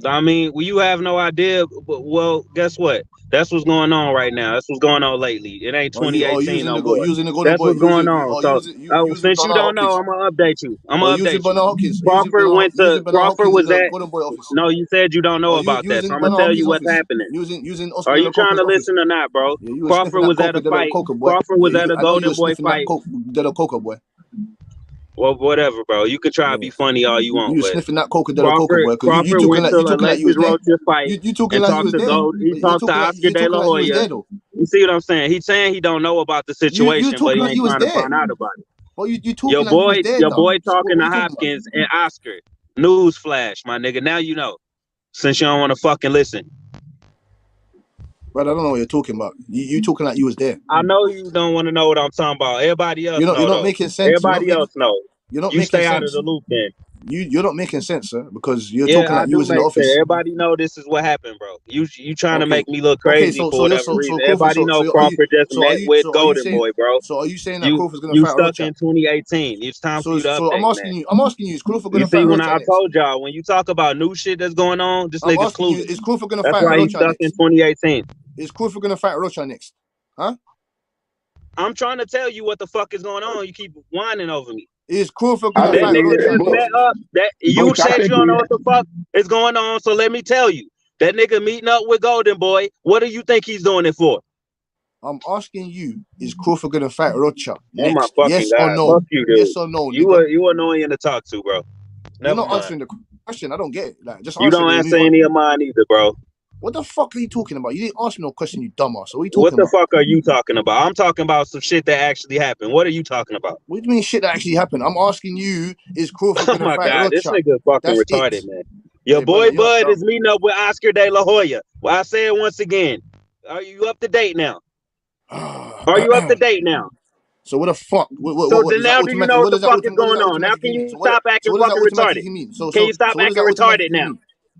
I mean, well, you have no idea. Well, guess what? That's what's going on right now. That's what's going on lately. It ain't 2018 no more. Using the Golden That's Boy. what's going on. So Using since you Bernard don't know, Hopkins. I'm gonna update you. Using Bernard Hopkins. Using Crawford Bernard Hopkins in was the at. Golden Boy office. No, you said you don't know about that. So Using I'm gonna Bernard tell Hopkins you what's office. happening. Using Oscar Are de you la trying Coca's to office. listen or not, bro? Yeah, you were Crawford sniffing that was at coca a de la fight. Coca, boy. Crawford was at a I know you Golden were Boy sniffing that fight. coke de la Coca, boy. Well, whatever, bro. You can try to be funny all you You want, were but sniffing that coca de la Coca, boy. Because you Crawford talking went like to you was Alexis there. Roach's fight You talking and like you talked was to there. Gold. He talked to Oscar De La You was Hoya. there though. You see what I'm saying? He's saying he don't know about the You situation, but talking he like you ain't was trying to there. find out about it. Well, you talking like you was there, Your dumb. boy So talking what to you talking about? Hopkins and Oscar. Newsflash, my nigga. Now you know. Since you don't want to fucking listen. But I don't know what you're talking about. You talking like you was there. I know you don't want to know what I'm talking about. Everybody else You're know not though. making sense. Everybody else know. You're not You making stay out of sense. the loop then. You're not making sense, sir, because you're Yeah, talking I like you do was in the make sense. office. Everybody know this is what happened, bro. You trying to Okay. make me look Okay, crazy for whatever reason. Crawford, Everybody know Crawford just met with Golden Boy, bro. so are you saying that Crawford's gonna You fight stuck Rocha? in 2018. It's time for you to update, man. I'm asking you, is Crawford You gonna see, fight when Rocha I next? told y'all, when you talk about new shit that's going on, this I'm nigga's asking you, clueless. is Crawford gonna That's fight why he's Rocha stuck in next? 2018. Is Crawford gonna fight Rocha next? Huh? I'm trying to tell you what the fuck is going on. You keep whining over me. Is Crawford I gonna That fight think nigga Rocha just next? met up. That you Butch, I said you think don't we know what the fuck is going on, so let me tell you. That nigga meeting up with Golden Boy. What do you think he's doing it for? I'm asking you, is Crawford gonna fight Rocha Oh my next? fucking Yes or god! no? Fuck you, dude. Yes or no, You nigga? annoying to talk to, bro. You're Never not mind. answering the question. I don't get it. Like, just You answer it don't and answer move on. any of mine either, bro. What the fuck are you talking about? You didn't ask me no question, you dumbass. So what are you What talking the about? fuck are you talking about? I'm talking about some shit that actually happened. What are you talking about? What do you mean shit that actually happened? I'm asking you, is Crawford Oh gonna my fight god, this Rocha? nigga fucking That's retarded, it. man. Your Hey, brother, boy you're not Bud dumb. is meeting up with Oscar De La Hoya. Well, I say it once again. Are you up to date now? Are you up to date now? So what the fuck? So What then does that now do you know automatic? what the fuck is What does going that on? Now automatically can mean? you stop So acting what does that fucking retarded? automatically mean? So Can you stop what does acting that retarded automatically now? mean?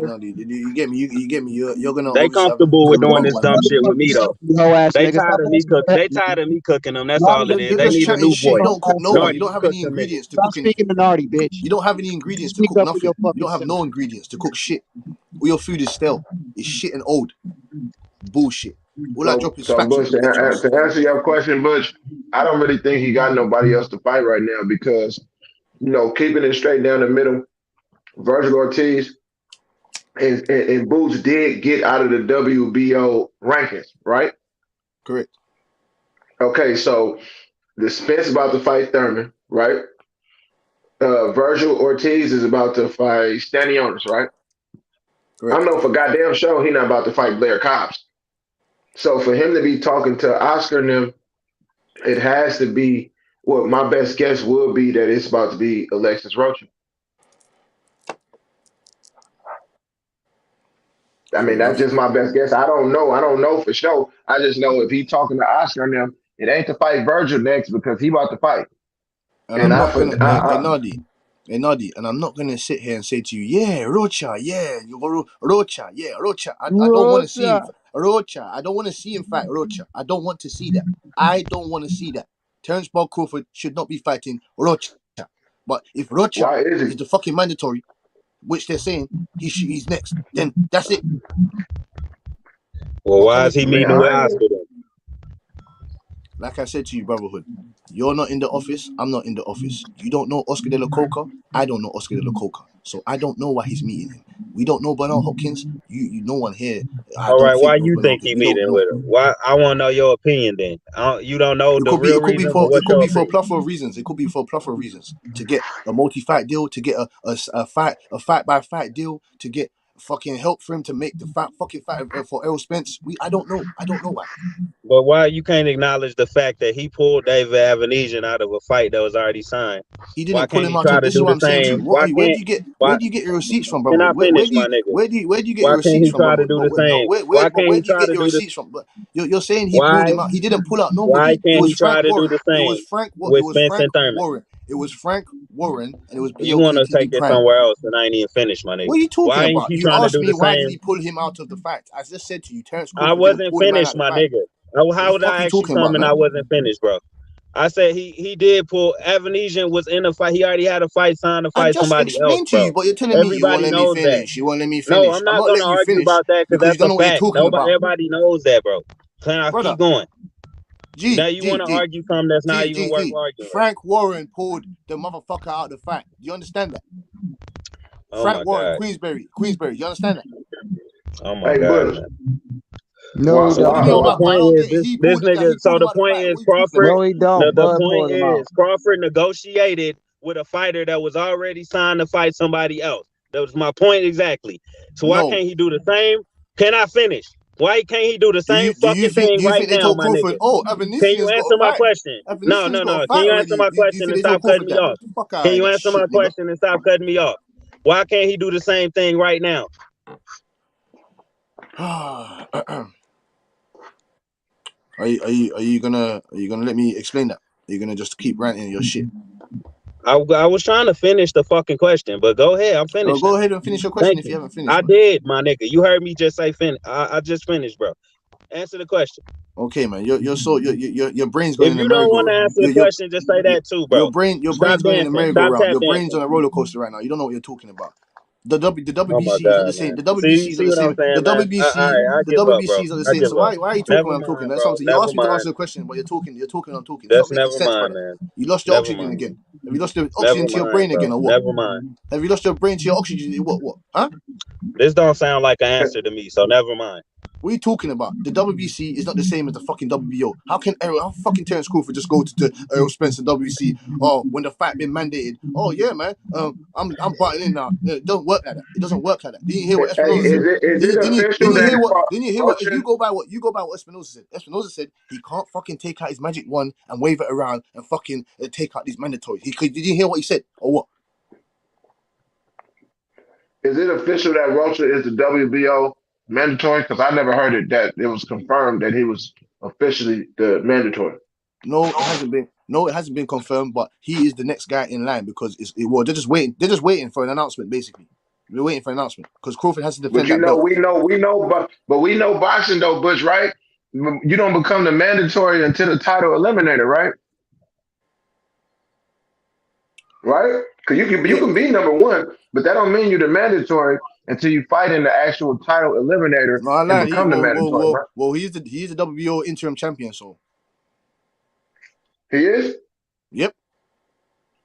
You get me. You get me. You're gonna They obviously have comfortable with your doing thought this about it. dumb shit with me though. They tired of me cook. They tired of me cooking them. That's all it is. You're They just need a chatting new shit. You voice. don't cook no one. You Nardi, don't you have cook any them niggas. ingredients to Stop cook anything. speaking minority, bitch. You don't have any ingredients to Speak cook up for nothing. your You fucking don't have self. no ingredients to cook shit. All your food is stale. It's shit and old. Bullshit. All I drop is So facts on Bush, you bitches. to answer your question, Bush, I don't really think he got nobody else to fight right now because, keeping it straight down the middle, Virgil Ortiz and Boots did get out of the WBO rankings, right? Correct. Okay, so the Spence about to fight Thurman, right? Virgil Ortiz is about to fight Stanionis, right? Correct. I know for goddamn sure he not about to fight Blair Cobbs. So for him to be talking to Oscar and them, it has to be what my best guess would be that it's about to be Alexis Rocha. I mean, Fair that's enough. just my best guess. I don't know. I don't know for sure. I just know if he talking to Oscar and them, it ain't to fight Virgil next because he about to fight. And And I'm I, not gonna, I Nadi, and I'm not gonna sit here and say to you, yeah, Rocha, yeah, Rocha, yeah, Rocha. I don't want to see him, Rocha. Rocha. I don't want to see him fight Rocha. I don't want to see that. I don't want to see that. Terrence Bud Crawford should not be fighting Rocha. But if Rocha why is is he? the fucking mandatory, which they're saying he's next, then that's it. Well, why Because is he Man, meeting with I ain't. Oscar then? like I said to you, brotherhood, you're not in the office. I'm not in the office. You don't know Oscar De La Coca. I don't know Oscar De La Coca. So I don't know why he's meeting him. We don't know Bernard Hopkins. No one here. I All don't right, why think knows you Bernard think Hopkins. he We don't meeting know. with him? Why? I want to know your opinion. Then you don't know It the could be. real It could be reason, but for. It what's could your be for a opinion? plethora of reasons. It could be for a plethora of reasons to get a multi-fight deal, to get a fight by fight deal, to get fucking help for him to make the fucking fight for Errol Spence. I don't know. I don't know why. But why you can't acknowledge the fact that he pulled David Avenesian out of a fight that was already signed? He Why didn't pull can't him he out try of. to This is do what the I'm saying to same? you. Why Where can't? do you get Why your receipts from, can I brotherhood? finish, my nigga? Where do you get your Why can't receipts he from, try to brotherhood? do But the same? Why can't where he do you try get to your do the? receipts from? But you're saying he pulled Why? him out. He didn't pull out Why nobody. It can't was he try Frank to do Warren. the It same was Frank. It with was Spence and Frank Thurman? Warren. It was Frank Warren, and it was You want to take BOKTD it Prime. somewhere else, and I ain't even finished, my nigga. What are you talking Why ain't about? he You trying to asked do me the why did same? he pull him out of the fight. I just said to you, Terrence I Crawford didn't wasn't pull the man out finished, of the my fight. nigga. What the How did fuck are I you ask you talking about, something I man? wasn't finished, bro? I said he did pull. Avenesian was in the fight. He already had a fight signed to I fight just somebody else, explained to bro. you, but you're telling me you won't Everybody let me knows that. finish. You won't let me No, finish. I'm I'm not not gonna letting you argue finish about that because because you that's don't a know what you're fact. talking Nobody, about, everybody knows that, bro. Can I keep brother. going? Now G you want G to G argue something that's not G even G worth G. arguing. Frank Warren pulled the motherfucker out of the fight. Do you understand that? Oh Frank my Warren, god. Queensberry. You understand that? Oh my Hey, god, Bush. man. No, he So, don't, so the Bud. point I don't is get it. He this pulled it. nigga. He So pulled him the out of the point fight. is What are you talking Crawford. about? No, he don't. The Bud point pulled him out. is Crawford negotiated with a fighter that was already signed to fight somebody else. That was my point exactly. So why No. can't he do the same? Can I finish? Why can't he do the same fucking thing Do you right think they now, told my Crawford, nigga? oh, Can you Evanesian's got a answer my fight? question? No, Evanesian's no, got a no. Can fight you answer already. my Do you question think and they told stop cutting Crawford me that? off? Get the fuck out Can of you that answer my shit, nigga. question and stop cutting me off? Why can't he do the same thing right now? Are you gonna let me explain that? Are you gonna just keep ranting your shit? I was trying to finish the fucking question, but go ahead. I'm Well, finished go now. ahead and finish your question Thank if you you. haven't finished, I man. did, my nigga. You heard me just say finish. I just finished, bro. Answer the question. Okay, man. Your brain's going If in the you don't want merry-go. to answer the question, just say that too, Your bro. brain's Stop going in the dancing. Stop merry-go-round. tap Your brain's dancing. on a roller coaster right now. You don't know what you're talking about. The Oh my WBC is not the god, same. man. The See, WBC is not see the what I'm same. saying, man. All right, I The give up, bro. WBC is not the I same. give So up. why are you talking Never when I'm talking? mind, That's bro. something you Never asked me to mind. answer the question, but you're talking. I'm talking. It's not That's making never sense, mind, brother. man. You lost your Never oxygen mind. again. Have you lost your Never oxygen to your mind, brain bro. again, or what? Never mind. Have you lost your brain to your oxygen? What? Huh? This don't sound like an answer to me, so never mind. What are you talking about? The WBC is not the same as the fucking WBO. How fucking Terrence Crawford just go to Errol Spence and WBC? Oh, when the fight been mandated. Oh yeah, man. I'm butting in now. It doesn't work like that. It doesn't work like that. Didn't you hear what Hey, Espinosa said? is it Didn't official you hear that what? Didn't you hear what? Rocha? You go by what Espinosa said. Espinosa said he can't fucking take out his magic wand and wave it around and fucking take out these mandatories. Did you hear what he said or what? Is it official that Rocha is the WBO mandatory? Because I never heard it that it was confirmed that he was officially the mandatory. No, it hasn't been. No, it hasn't been confirmed. But he is the next guy in line because well, they're just waiting. They're just waiting for an announcement. Basically, they're waiting for an announcement because Crawford has to But defend you that know, belt. but we know boxing though, Butch, right? You don't become the mandatory until the title eliminator, right? Right? Because you Yeah, can be number one, but that don't mean you're the mandatory until you fight in the actual title eliminator no, I and lied. become the mandatory, right? He's the WBO interim champion. So He is. yep,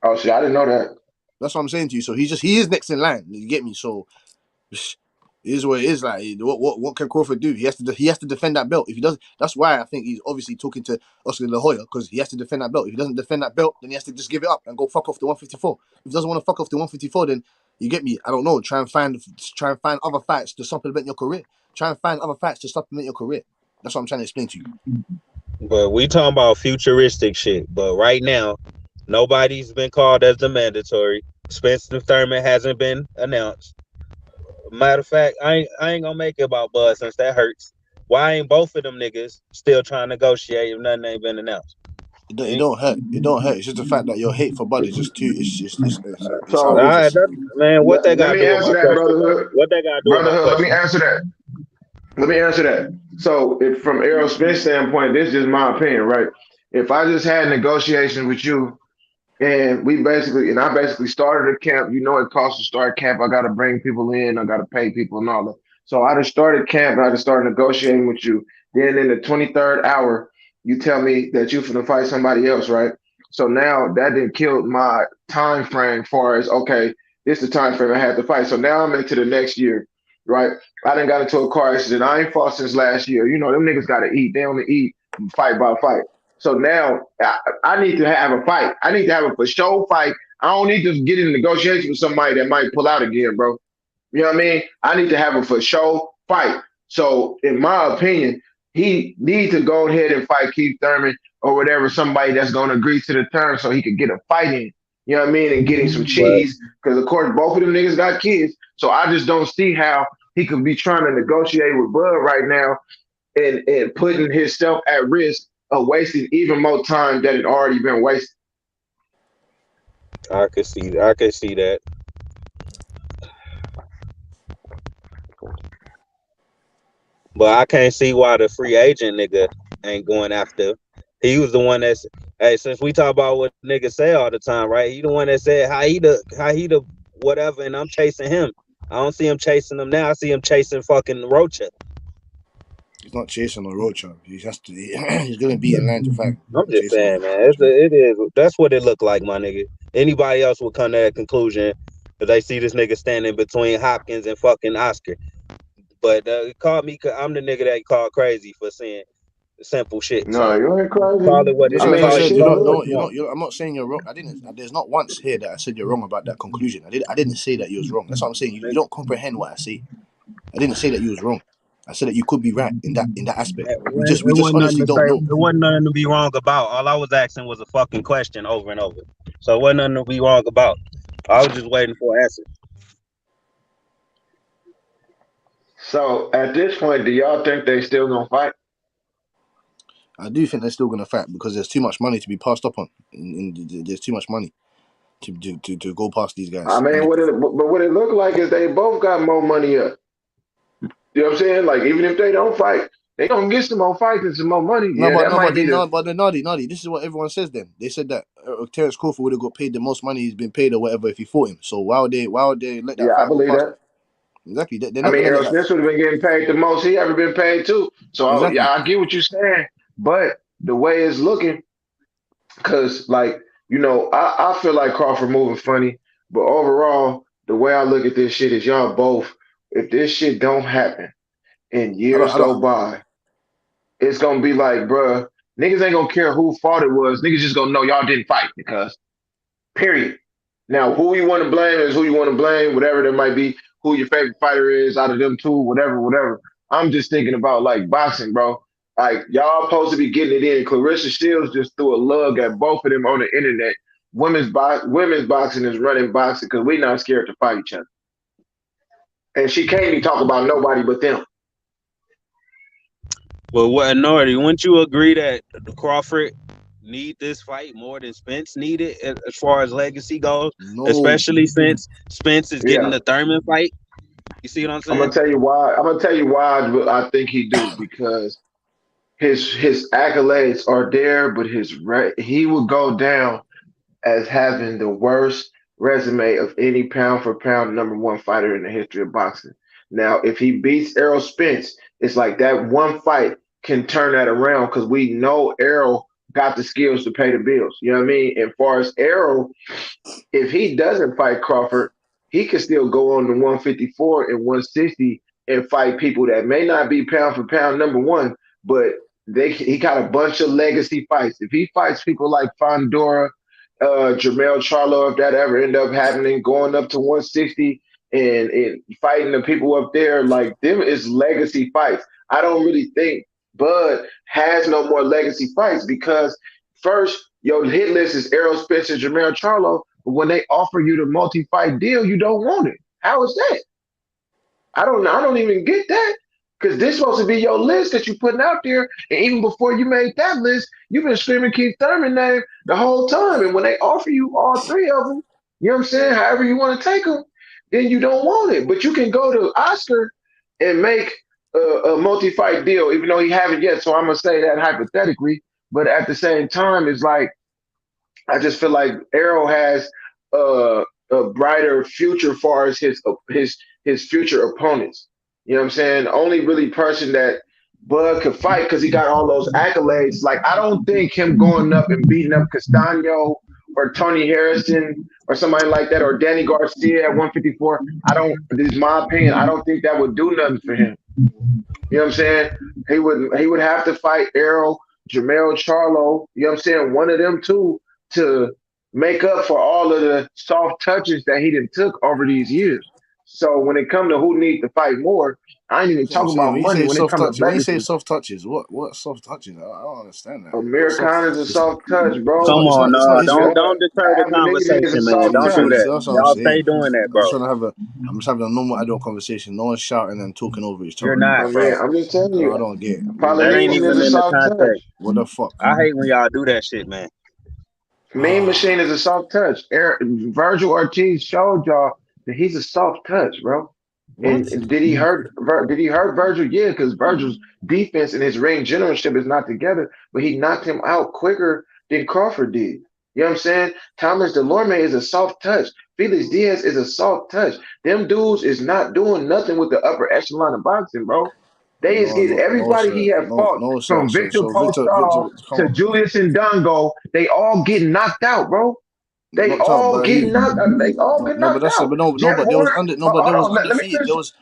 Oh, shit, I didn't know that. that's what I'm saying to you. So he is next in line. You get me? So it is what it is. Like what can Crawford do? He has to defend that belt. If he doesn't, that's why I think he's obviously talking to Oscar De La Hoya because he has to defend that belt. If he doesn't defend that belt, then he has to just give it up and go fuck off the 154. If he doesn't want to fuck off the 154, then you get me. I don't know. Try and find other fights to supplement your career. Try and find other fights to supplement your career. That's what I'm trying to explain to you. But we talking about futuristic shit. But right now, nobody's been called as the mandatory. Spencer Thurman hasn't been announced. Matter of fact, I ain't gonna make it about Bud since that hurts. Why ain't both of them niggas still trying to negotiate if nothing ain't been announced? It don't hurt. It don't hurt. It's just the fact that your hate for Bud is just too. It's So, outrageous. Man, what they let got to me do with answer my that, question, though? brotherhood. What they got to do with my Brotherhood, let me question? answer that. Let me answer that. So, if from Errol Spence standpoint, this is just my opinion, right? If I just had negotiations with you and I basically started a camp, you know, it costs to start camp. I got to bring people in, I got to pay people and all that. So I just started camp and I just started negotiating with you. Then in the 23rd hour, You tell me that you finna fight somebody else, right? So now that didn't kill my time frame far as okay, this is the time frame I had to fight. So now I'm into the next year, right? I done got into a car accident. I ain't fought since last year. You know, them niggas gotta eat. They only eat fight by fight. So now I need to have a fight. I need to have a for show fight. I don't need to get in negotiation with somebody that might pull out again, bro. You know what I mean? I need to have a for show fight. So in my opinion, he needs to go ahead and fight Keith Thurman or whatever, somebody that's going to agree to the terms so he could get a fight in. You know what I mean? And getting some cheese. Because, of course, both of them niggas got kids. So I just don't see how he could be trying to negotiate with Bud right now and putting himself at risk of wasting even more time that had already been wasted. I could see that. But I can't see why the free agent nigga ain't going after. He was the one that's since we talk about what niggas say all the time, right? He the one that said how he the whatever, and I'm chasing him. I don't see him chasing him now. I see him chasing fucking Rocha. He's not chasing a Rocha. He has to. He's gonna be in line to fight. I'm just saying, man. It is. That's what it looked like, my nigga. Anybody else would come to that conclusion if they see this nigga standing between Hopkins and fucking Oscar. But call me. I'm the nigga that called crazy for saying simple shit. No, So you ain't crazy. call it what it is. I said, Shit, I'm not saying you're wrong. I didn't. There's not once here that I said you're wrong about that conclusion. I didn't say that you was wrong. That's what I'm saying. You don't comprehend what I say. I didn't say that you was wrong. I said that you could be right in that aspect. We just honestly don't know. It wasn't nothing to be wrong about. All I was asking was a fucking question over and over. So it wasn't nothing to be wrong about. I was just waiting for an answer. So at this point, do y'all think they still gonna fight? I do think they're still gonna fight because there's too much money to be passed up on. There's too much money to go past these guys. I mean, what it look like is they both got more money up. You know what I'm saying? Like even if they don't fight, they gonna get some more fights and some more money. But Nadi, this is what everyone says. Then they said that Terence Crawford would have got paid the most money he's been paid or whatever if he fought him. So why would they let that? Yeah, I believe that. Exactly. I mean, Errol Spence would have been getting paid the most he ever been paid too. So exactly. I get what you're saying, but the way it's looking, because like I feel like Crawford moving funny, but overall, the way I look at this shit is y'all both. If this shit don't happen and years go by, it's gonna be like, bruh, niggas ain't gonna care who fought it was. Niggas just gonna know y'all didn't fight because, period. Now, who you want to blame is who you want to blame, whatever there might be, who your favorite fighter is out of them two, whatever. I'm just thinking about like boxing, bro. Like y'all supposed to be getting it in. Clarissa Shields just threw a lug at both of them on the internet. Women's boxing is running boxing because we're not scared to fight each other. And she can't even talk about nobody but them. Well, what Nordy, wouldn't you agree that Crawford need this fight more than Spence needed as far as legacy goes? No. Especially since Spence is getting the Thurman fight. You see what I'm saying? I'm gonna tell you why I think he do, because his accolades are there, but he would go down as having the worst resume of any pound for pound #1 fighter in the history of boxing. Now, if he beats Errol Spence, it's like that one fight can turn that around because we know Errol got the skills to pay the bills. You know what I mean? And far as Errol, if he doesn't fight Crawford, he can still go on to 154 and 160 and fight people that may not be pound for pound #1, but he got a bunch of legacy fights. If he fights people like Fondora, Jermell Charlo, if that ever end up happening, going up to 160 and fighting the people up there, like them is legacy fights. I don't really think Bud has no more legacy fights because first, your hit list is Errol Spence and Jermell Charlo, but when they offer you the multi-fight deal, you don't want it. How is that? I don't even get that. Because this supposed to be your list that you're putting out there. And even before you made that list, you've been screaming Keith Thurman name the whole time. And when they offer you all three of them, you know what I'm saying, however you want to take them, then you don't want it. But you can go to Oscar and make a multi-fight deal, even though he haven't yet. So I'm going to say that hypothetically. But at the same time, it's like, I just feel like Errol has a brighter future as far as his future opponents. You know what I'm saying? The only really person that Bud could fight because he got all those accolades. Like, I don't think him going up and beating up Castano or Tony Harrison or somebody like that, or Danny Garcia at 154. This is my opinion. I don't think that would do nothing for him. You know what I'm saying? He would have to fight Errol, Jermell Charlo, you know what I'm saying? One of them two to make up for all of the soft touches that he done took over these years. So when it comes to who needs to fight more, I ain't even talking about money when it comes to when you say legacy. soft touches, what soft touches? I don't understand that. Amir Khan is a soft touch, bro. Come on, no, his fault. don't deter the Abdul is a conversation, man. soft Don't do touch. that. That's what I'm Y'all saying. stay doing that, bro. I'm just having a normal adult conversation. No one's shouting and talking over each other. You're not, bro. I'm just telling you. I don't get it. That ain't Polynesian even is a in the soft touch. context. What the fuck? I hate when y'all do that shit, man. Mean Machine is a soft touch. Virgil Ortiz showed y'all that he's a soft touch, bro. What? And did he hurt Virgil? Yeah, because Virgil's defense and his ring generalship is not together, but he knocked him out quicker than Crawford did. You know what I'm saying? Thomas Delorme is a soft touch. Felix Diaz is a soft touch. Them dudes is not doing nothing with the upper echelon of boxing, bro. They is getting everybody he had fought from Victor Postol to Julius Ndongo. They all getting knocked out, bro. They all getting knocked out. They all getting knocked out. But there was undefeated. There was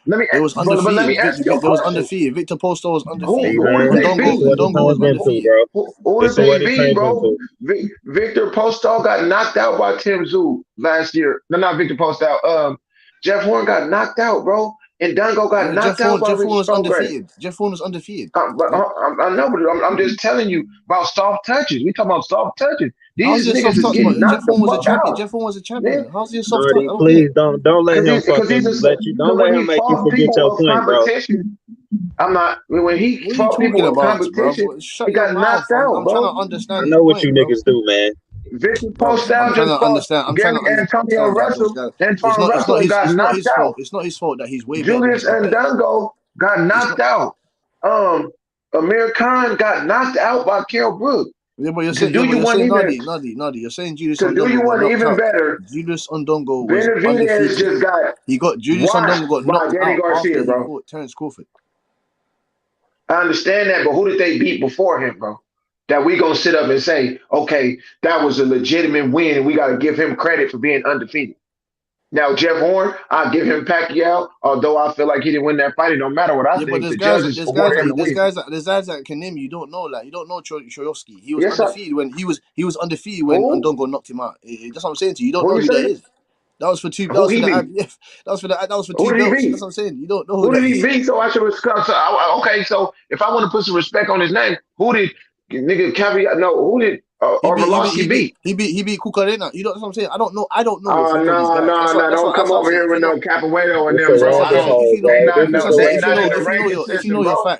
undefeated. Let me ask you a There was question. undefeated. Victor Postol was undefeated. Who did they beat? Ndongo was undefeated. Who did they beat, bro? Victor Postol got knocked out by Tim Tszyu last year. No, not Victor Postol. Jeff Horn got knocked out, bro. And Ndongo got knocked out by Richard was Stronger. undefeated. Jeff Horn was undefeated. I know, but I'm just telling you about soft touches. We talking about soft touches. These niggas is getting knocked the fuck out. Jeff Horn was a champion. How's he a soft touch? Please don't let him fucking don't let him make you forget your point, bro. I'm not. When he fought people of competition, he got knocked out, I'm bro. trying to understand. I know what you niggas do, man. Victor Postol just fought Gary Antonio Russell. Antonio Russell got knocked out. It's not his fault that he's way better. Julius Ndongo got knocked out. Amir Khan got knocked out by Kell Brook. Yeah, but you're saying Nadi. You're saying Julius Ndongo. Do you want even better? Julius Ndongo was Benavidez just got Julius Ndongo got knocked Danny out Garcia, after bro. he fought Terence Crawford. I understand that, but who did they beat before him, bro? That we gonna sit up and say, okay, that was a legitimate win, and we gotta give him credit for being undefeated. Now, Jeff Horn, I give him Pacquiao, although I feel like he didn't win that fight. It don't matter what I think. But the judges awarded him the win. There's guys that can name you don't know. Like you don't know Troyovsky. He was undefeated when he was undefeated when Ndongo knocked him out. That's what I'm saying to you. You don't know who that is. That was for two. That was for the IBF. That was for two belts. That's what I'm saying. You don't know who did he beat. So I should respect. Okay, so if I want to put some respect on his name, who did nigga caveat? No, who did Arlovsky beat? He beat Cucarena. You know what I'm saying? I don't know. No, don't come over here with no Capoeiro and them, bro.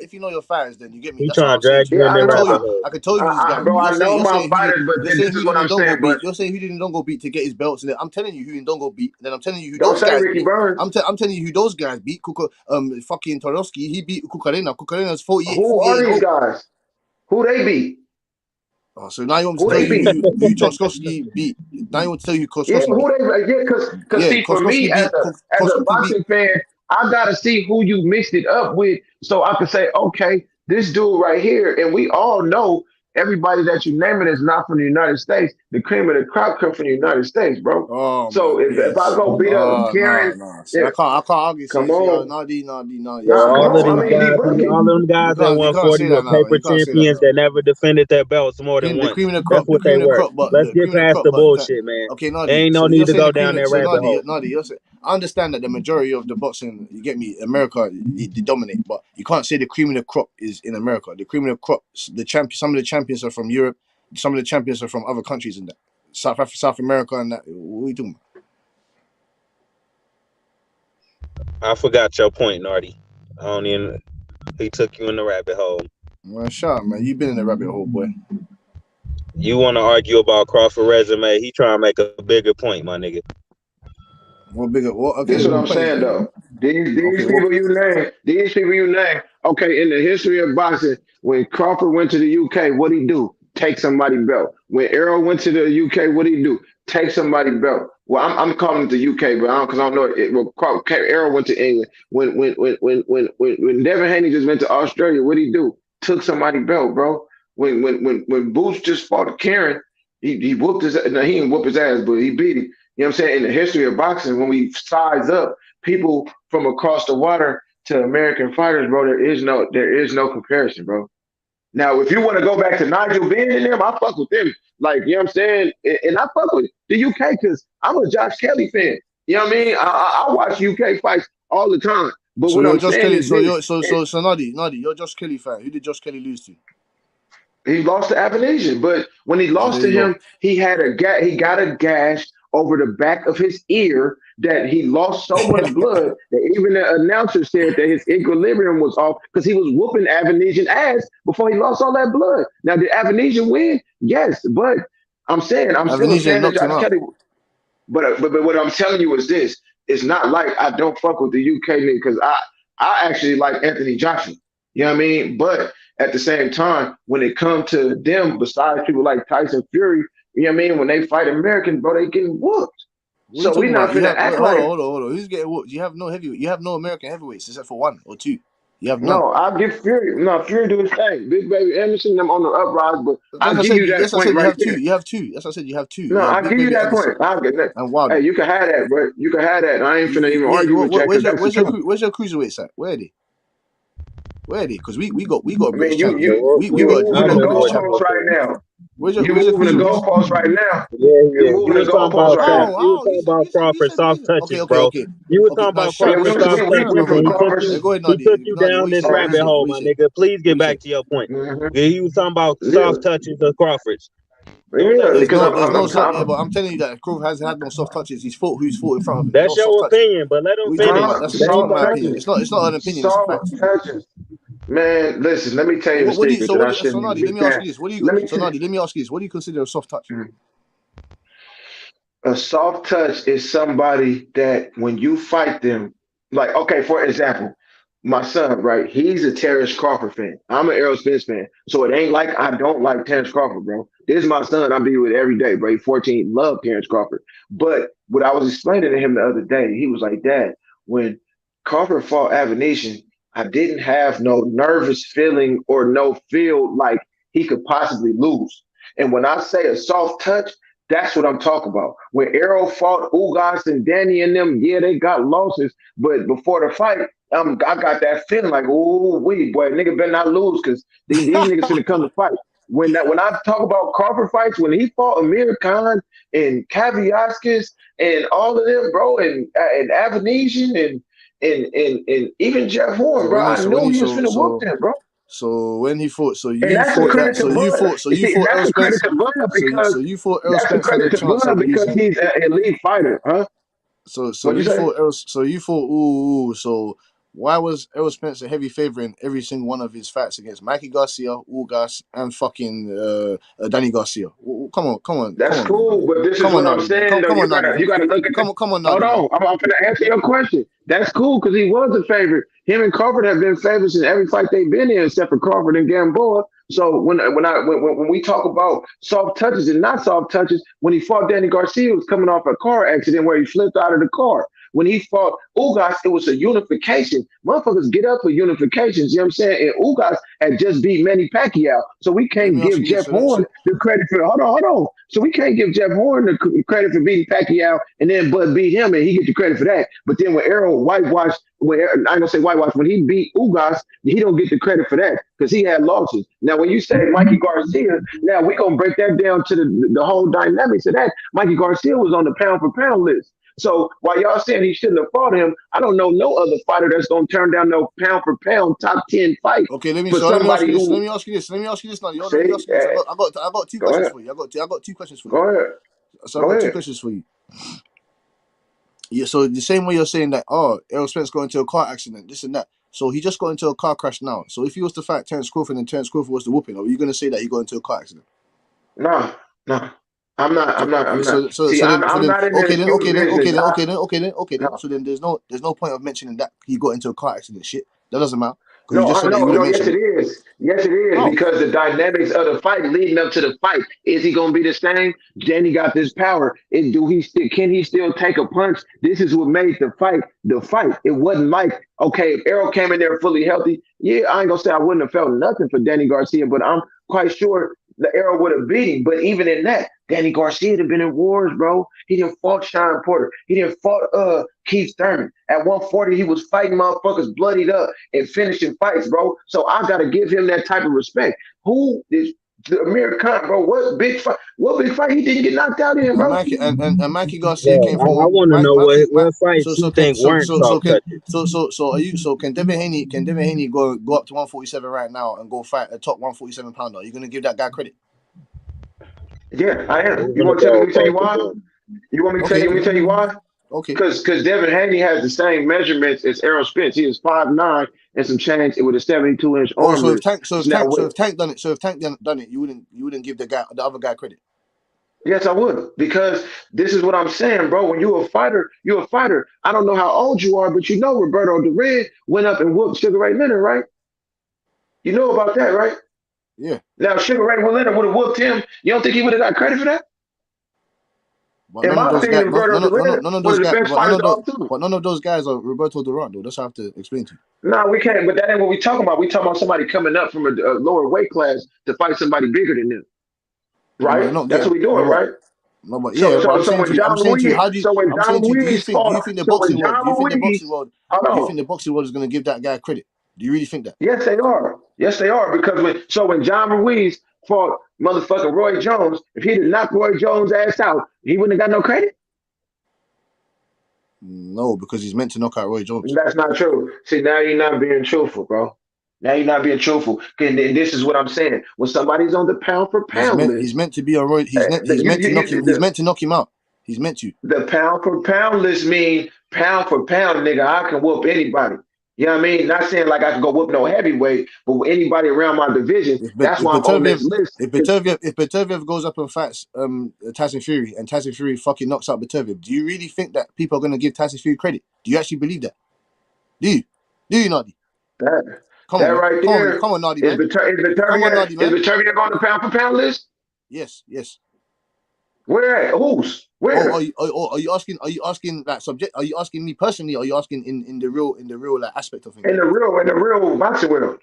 If you know your fighters, then you get me. He trying to drag you in there. I can tell you these guys. Bro, I know my fighters, but this is what I'm saying. You're saying who did Ndongo beat to get his belts, and then I'm telling you who Ndongo beat. And then I'm telling you who don't those say guys Ricky beat. Burns. I'm telling you who those guys beat. Fucking Tarowski. He beat Cucarena. Cucarena's 48. Who are these guys? Who they beat? Oh, so now you want me to tell you who Troskowski beat. Now you want to tell you who Troskowski beat. Because see, for me, as a boxing fan, I got to see who you mixed it up with so I can say, okay, this dude right here, and we all know everybody that you naming is not from the United States. The cream of the crop come from the United States, bro. Oh, so if I go beat up Karen, I can't argue. Come on. Nadi. All of them guys at 140 were paper champions that never defended their belts more than once. That's what they were. Let's get past the bullshit, man. Okay, Nadi. There ain't no need to go down that rabbit hole. Nadi, I understand that the majority of the boxing, you get me, America, they dominate, but you can't say the cream of the crop is in America. The cream of the crop, some of the champions are from Europe, some of the champions are from other countries and that. South America and that. What are you doing? I forgot your point, Nardi. He took you in the rabbit hole. Well, shut up, man. You've been in the rabbit hole, boy. You want to argue about Crawford resume? He trying to make a bigger point, my nigga. What bigger? What? Okay, this is what I'm saying, though. These people you name. Okay, in the history of boxing, when Crawford went to the UK, what'd he do? Take somebody's belt. When Errol went to the UK, what did he do? Take somebody's belt. Well, I'm calling it the UK, but because I don't know it. Well, Errol went to England. When Devin Haney just went to Australia, what did he do? Took somebody's belt, bro. When Boots just fought Karen, he whooped his. No, he didn't whoop his ass, but he beat him. You know what I'm saying? In the history of boxing, when we size up people from across the water to American fighters, bro, there is no comparison, bro. Now, if you want to go back to Nigel Benn and them, I fuck with them. Like, you know what I'm saying? And I fuck with the UK because I'm a Josh Kelly fan. You know what I mean? I watch UK fights all the time. But So what you're I'm Josh saying Kelly. is So this. Nadi, you're a Josh Kelly fan. Who did Josh Kelly lose to? He lost to Avanesian, but when he lost there to you him, he got a gash over the back of his ear that he lost so much blood that even the announcer said that his equilibrium was off because he was whooping Avanesian ass before he lost all that blood. Now, did Avanesian win? Yes, but I'm still a Avanesian fan of knocked him Josh out. Kelly. But what I'm telling you is this: it's not like I don't fuck with the UK nigga because I actually like Anthony Joshua. You know what I mean? But at the same time, when it comes to them, besides people like Tyson Fury, you know what I mean? When they fight Americans, bro, they getting whooped. What are So you we talking not about? finna act Hold like. on. Who's getting whooped? You have no heavyweight. You have no American heavyweights except for one or two. You have none. No, I'll give Fury. No, Fury do his thing. Big Baby Anderson, them on the uprise, but I'll give you that point You right have two. there. You have two. That's what I said. You have two. No, You have I'll Big give you Baby that Anderson point. I'll get that. and Wilder. Hey, you can have that, bro. You can have that. I ain't finna even argue with Jack because that's the truth. Where's your cruiserweights at? Where are they? Because we got a I British mean, champion. We you got moving the a British champion. goalposts right now. Where's You your moving the cruiserweights? goalposts right now. Yeah. You're You moving was the talking goalposts about right now. You was talking about Crawford soft touches, Okay. bro. You was talking Now about shut. Crawford soft We touches, went and from Go ahead, he took you Nadi. down What you this saying? rabbit hole, my nigga. Please get back to your point. Yeah, he was talking about soft touches of Crawford's. Yeah, because There's no soft. Yeah, I'm but I'm telling you that Crawford hasn't had no soft touches. Who's fought in front of him. There's That's no soft your touches. opinion, but let him What are you talking finish. about? That's not soft my opinion. touches. It's not an opinion. It's a fact. Soft touches. Man, listen, let me tell you the What do you? secret So that what? I So shouldn't Nadi, even let be me ask saying. you this. What do you? Let me So tell Nadi, let me ask you this. What do you consider a soft touch? A soft touch is somebody that when you fight them, like, okay, for example, my son, right? He's a Terrence Crawford fan. I'm an Errol Spence fan. So it ain't like I don't like Terrence Crawford, bro. This is my son I be with every day, bro. He's 14, love Terrence Crawford. But what I was explaining to him the other day, he was like, Dad, when Crawford fought Avanesian, I didn't have no nervous feeling or no feel like he could possibly lose. And when I say a soft touch, that's what I'm talking about. When Errol fought Ugas and Danny and them, yeah, they got losses, but before the fight, I got that feeling like, oh, boy, nigga better not lose because these niggas finna come to fight. When I talk about Crawford fights, when he fought Amir Khan and Kaviaskis and all of them, bro, and Avanesian and even Jeff Horn, bro, I knew he was finna whoop them, bro. So when he fought, And that's a credit to Bud. You see, and Errol that's a credit Spence. to Bud because So you thought Errol that's a Spence had a credit to chance Bud of because losing. he's an elite fighter, huh? So What'd you say? you thought ooh. So why was Errol Spence a heavy favorite in every single one of his fights against Mikey Garcia, Ugas, and fucking Danny Garcia? Come on. That's cool, but this is what I'm Nadi, man. saying though. Come You on, Nadi, man. gotta look at the. Come on, Hold Nadi, man. on, I'm gonna answer your question. That's cool because he was a favorite. Him and Crawford have been favorites in every fight they've been in, except for Crawford and Gamboa. So when we talk about soft touches and not soft touches, when he fought Danny Garcia, it was coming off a car accident where he flipped out of the car. When he fought Ugas, it was a unification. Motherfuckers get up for unifications, you know what I'm saying? And Ugas had just beat Manny Pacquiao. So we Let can't me ask give you this. Jeff Horn the credit for, hold on. So we can't give Jeff Horn the credit for beating Pacquiao and then Bud beat him and he gets the credit for that. But then when Errol whitewashed, I ain't gonna say whitewash, when he beat Ugas, he don't get the credit for that because he had losses. Now, when you say Mikey Garcia, now we gonna break that down to the whole dynamics of that. Mikey Garcia was on the pound for pound list. So while y'all saying he shouldn't have fought him, I don't know no other fighter that's gonna turn down no pound for pound top 10 fight Okay, let me for ask somebody you this. who Let me ask you this, Nadi. Let me say, ask you this. I got two go questions ahead, for you. I got two questions for you. go ahead, So I go got two ahead. questions for you. Yeah, so the same way you're saying that, Errol Spence got into a car accident, this and that. So he just got into a car crash now. So if he was to fight Terence Crawford and Terence Crawford was the whooping, are you going to say that he got into a car accident? No. I'm not. See, So I'm then not in okay the shoe business. then. So then there's no point of mentioning that he got into a car accident. Shit, that doesn't matter. Because you just said that you wouldn't Yes, mention it it. is. Yes, it is. How? Because the dynamics of the fight leading up to the fight, is he gonna be the same? Danny got this power. Can he still take a punch? This is what made the fight the fight. It wasn't like, okay, if Errol came in there fully healthy, yeah, I ain't gonna say I wouldn't have felt nothing for Danny Garcia, but I'm quite sure the Errol would have beat him. But even in that, Danny Garcia had been in wars, bro. He didn't fought Sean Porter. He didn't fought Keith Thurman. At 140, he was fighting motherfuckers bloodied up and finishing fights, bro. So I gotta give him that type of respect. Who is Amir Khan, bro? What big fight? What big fight he didn't get knocked out in, And bro? Mikey Garcia Yeah, came I from a want to know what fights you think weren't soft can touches. can Devin Haney go up to 147 right now and go fight a top 147 pounder? Are you gonna give that guy credit? Yeah, I am. We're You gonna want to tell go me? Tell you across the why? board. You want me to tell Okay. you? Let me tell you why. Okay. Because Devin Haney has the same measurements as Errol Spence. He is 5'9" and some change with a 72-inch Oh, arm wrist. Now, if Tank done it, you wouldn't give the other guy credit. yes, I would, because this is what I'm saying, bro. When you're a fighter, you're a fighter. I don't know how old you are, but you know Roberto Duran went up and whooped Sugar Ray Leonard, right? You know about that, right? Yeah. Now, Sugar Ray Leonard would have whooped him. You don't think he would have got credit for that? But In none of my those guys, opinion, Roberto Duran, none of one those of the guys, best fighters of all time. but none of those guys are Roberto Duran, though. That's what I have to explain to you. No, we can't. But that ain't what we talking about. We talking about somebody coming up from a lower weight class to fight somebody bigger than them, No, but they're right? not That's getting. what we doing, right? No, but So yeah, but so so when John I'm saying to you, Ruiz, how do you? so when I'm John saying to you, Ruiz do you fought, think the so when boxing world? John Ruiz, hold Do you on. think the boxing world is going to give that guy credit? Do you really think that? Yes, they are. Yes, they are. Because when John Ruiz fought motherfucking Roy Jones, if he'd have knocked Roy Jones' ass out, he wouldn't have got no credit. No, because he's meant to knock out Roy Jones. That's not true. See, now you're not being truthful, bro. Now you're not being truthful. And this is what I'm saying. When somebody's on the pound for pound He's list, meant to be a Roy. He's meant to knock him. He's meant to knock him out. He's meant to. the pound for pound list mean pound for pound, nigga. I can whoop anybody. You know what I mean? Not saying like I can go whoop no heavyweight, but anybody around my division, that's why I'm on this list. If Beterbiev goes up and fights Tyson Fury and Tyson Fury fucking knocks out Beterbiev, do you really think that people are going to give Tyson Fury credit? Do you actually believe that? Do you? Do you, Nadi? Come That on, man. right there Come on, Nadi, is man. Come on, Nadi, man. Beterbiev on the pound for pound list? Yes. Where at? Who's? Where? Are you asking? Are you asking like subject? Are you asking me personally? Or are you asking in the real like aspect of things? In the real boxing world.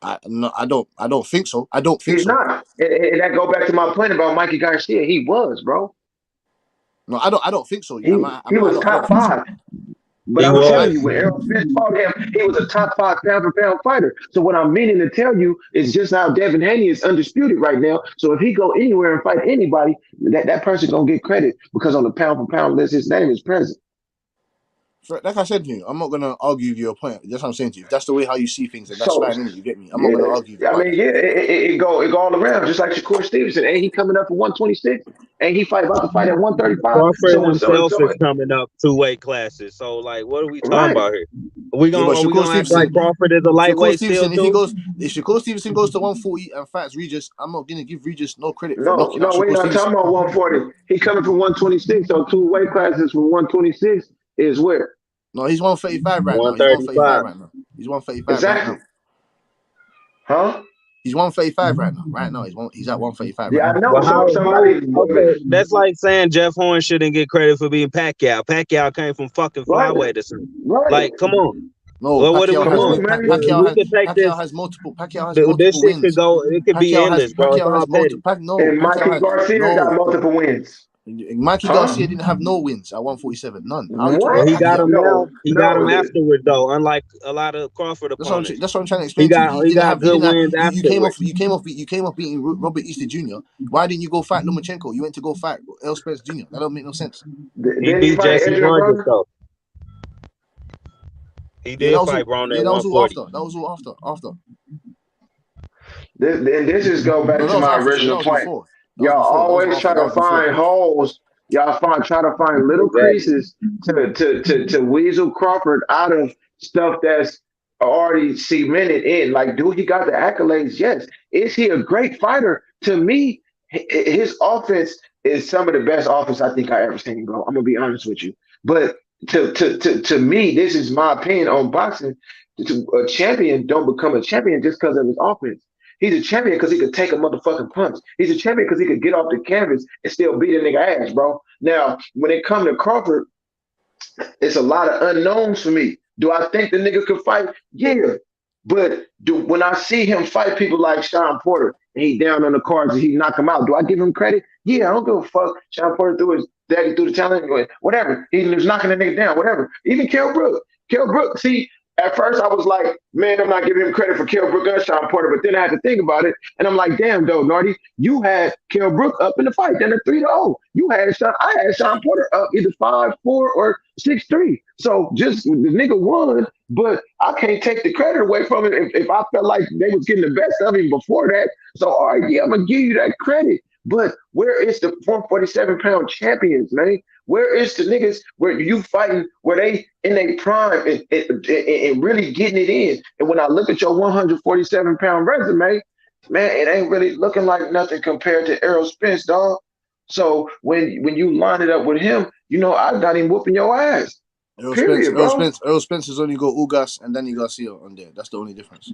I don't think so. I don't think He's so. not. And that go back to my point about Mikey Garcia. He was, bro. No, I don't think so. He was top five. But I'm telling you, when Errol Spence fought him, he was a top 5 pound for pound fighter. So what I'm meaning to tell you is just how Devin Haney is undisputed right now. So if he go anywhere and fight anybody, that person gonna get credit because on the pound for pound list, his name is present. Like I said to you, I'm not gonna argue with your point. That's what I'm saying to you. If that's the way how you see things, and that's So fine, innit? You get me? I'm not gonna argue with you I about mean, that. yeah, it go all around, just like Shakur Stevenson. Ain't he coming up at 126? Ain't he about to fight at 135? Crawford himself is coming up 2 weight classes. So, like, what are we talking about here? Are we gonna act like Crawford is a lightweight still too? If Shakur Stevenson goes to 140 and fights Regis, I'm not gonna give Regis no credit for No, knocking out we're Shakur not Stevenson. talking about 140. He coming from 126, so 2 weight classes from 126 is where? No, he's 135 right now. 135. He's 135 exactly. right now. Huh? He's 135 right now. Right now, he's at 135 yeah, right now. I know. Well, So somebody, okay, that's like saying Jeff Horn shouldn't get credit for being Pacquiao. Pacquiao came from fucking flyweight or something. Right. Like, come on. No, Well, Pacquiao has multiple this shit wins. could go. It could be endless, bro. It's all petty. And Mikey Garcia got multiple wins. Mikey Garcia didn't have no wins at 147. None. How you Well, talking he about got Pacquiao? him now. He got him afterward though. Unlike a lot of Crawford opponents. That's what I'm trying to explain to you. He got good wins you came afterward. off beating Robert Easter Jr. Why didn't you go fight Lomachenko? You went to go fight Errol Spence Jr. That don't make no sense. He beat Jesse Rogers though. He did fight Brown at 140. That was all after. This is go back to my original point. Y'all always try to find holes. Y'all try to find little creases to weasel Crawford out of stuff that's already cemented in. Like, dude, he got the accolades. Yes. Is he a great fighter? To me, his offense is some of the best offense I think I ever seen, bro. I'm gonna be honest with you. But to me, this is my opinion on boxing. A champion don't become a champion just because of his offense. He's a champion because he could take a motherfucking punch. He's a champion because he could get off the canvas and still beat a nigga ass, bro. Now, when it comes to Crawford, it's a lot of unknowns for me. Do I think the nigga could fight? Yeah. But when I see him fight people like Sean Porter and he down on the cards and he knock him out, do I give him credit? Yeah, I don't give a fuck. Sean Porter threw his daddy through the talent, whatever. He was knocking the nigga down, whatever. Even Kell Brook. Kell Brook, see, at first I was like, man, I'm not giving him credit for Kell Brook and Sean Porter, but then I had to think about it, and I'm like, damn, though, Nardi, you had Kell Brook up in the fight, then a 3-0. I had Sean Porter up either 5-4 or 6-3. So just the nigga won, but I can't take the credit away from it if I felt like they was getting the best of him before that. So all right, yeah, I'm gonna give you that credit. But where is the 147-pound champions, man? Where is the niggas where you fighting, where they in their prime and really getting it in? And when I look at your 147-pound resume, man, it ain't really looking like nothing compared to Errol Spence, dog. So when you line it up with him, I got him whooping your ass. Errol Spence has only got Ugas and Danny Garcia on there. That's the only difference.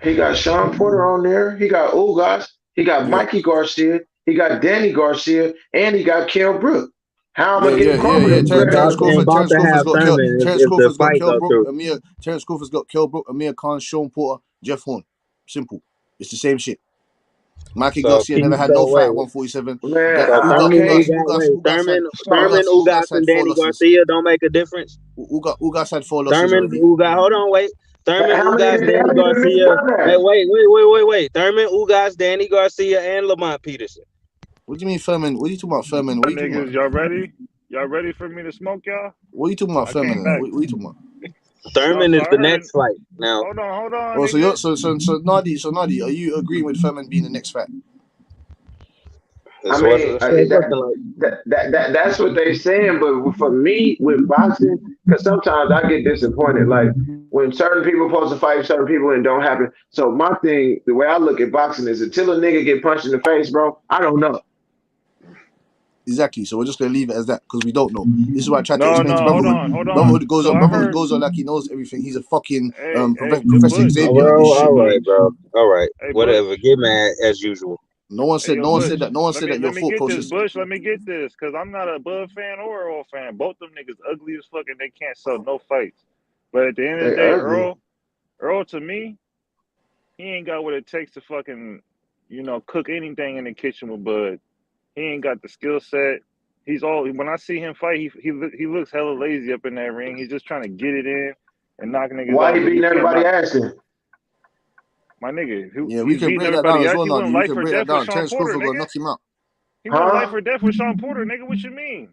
He got Sean Porter on there. He got Ugas. He got Mikey Garcia. He got Danny Garcia, and he got Kell Brook. How am I getting Crawford? Terrence Crawford's got Kell Brook, Amir Khan, Sean Porter, Jeff Horn. Simple. It's the same shit. Mikey Garcia never had no fight at 147. Thurman, Ugas, and Danny Garcia don't make a difference. Ugas had 4 losses. Thurman, Ugas, hold on, wait. Thurman, Ugas, Danny Garcia. Hey, wait. Thurman, Ugas, Danny Garcia, and Lamont Peterson. What do you mean, Furman? What are you talking about, Furman? What are you talking about? Y'all ready? Y'all ready for me to smoke y'all? What are you talking about, Furman? What are you talking about? Thurman is the next fight now. Hold on. Oh, so Nadi, are you agreeing with Furman being the next fight? I mean, that's what they're saying, but for me with boxing, because sometimes I get disappointed. Like when certain people supposed to fight certain people and it don't happen. So my thing, the way I look at boxing is until a nigga get punched in the face, bro, I don't know. Exactly. So we're just gonna leave it as that because we don't know. This is why I tried to explain to Brotherhood. Brotherhood goes on like he knows everything. He's a fucking Professor Xavier. All right, bro. All right. Whatever. Get mad as usual. No one said that. No one said that your thought process. Bush, let me get this, because I'm not a Bud fan or Earl fan. Both them niggas ugly as fuck and they can't sell no fights. But at the end of the day, Earl to me, he ain't got what it takes to fucking, cook anything in the kitchen with Bud. He ain't got the skill set. When I see him fight, he looks hella lazy up in that ring. He's just trying to get it in and knock niggas out. Why he beating everybody ass in? My nigga, we can break that down as well. Now we can break that down. Terrence Crawford gonna knock him out. He went life or death with Sean Porter, nigga. What you mean?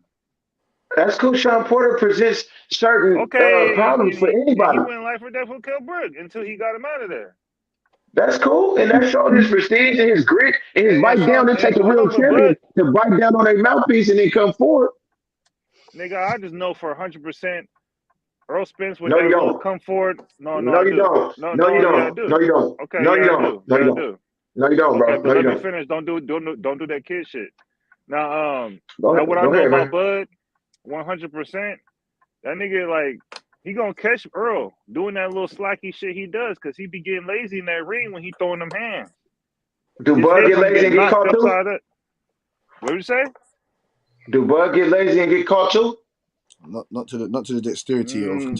That's cool. Sean Porter presents certain problems for anybody. He went life or death with Kell Brook until he got him out of there. That's cool, and that showed his prestige and his grit and his bite down and take a real champion to bite down on their mouthpiece and then come forward. Nigga, I just know for 100%. Earl Spence would never come forward. No, you don't. No, you don't. Okay, no, you don't. No, you don't. No, you don't, bro. Okay, but let me finish. Don't do that kid shit. Now, what I know about Bud, 100%, that nigga like he gonna catch Earl doing that little slacky shit he does, because he be getting lazy in that ring when he throwing them hands. Do Bud get lazy and get caught too? What did you say? Do Bud get lazy and get caught too? Not to the dexterity of not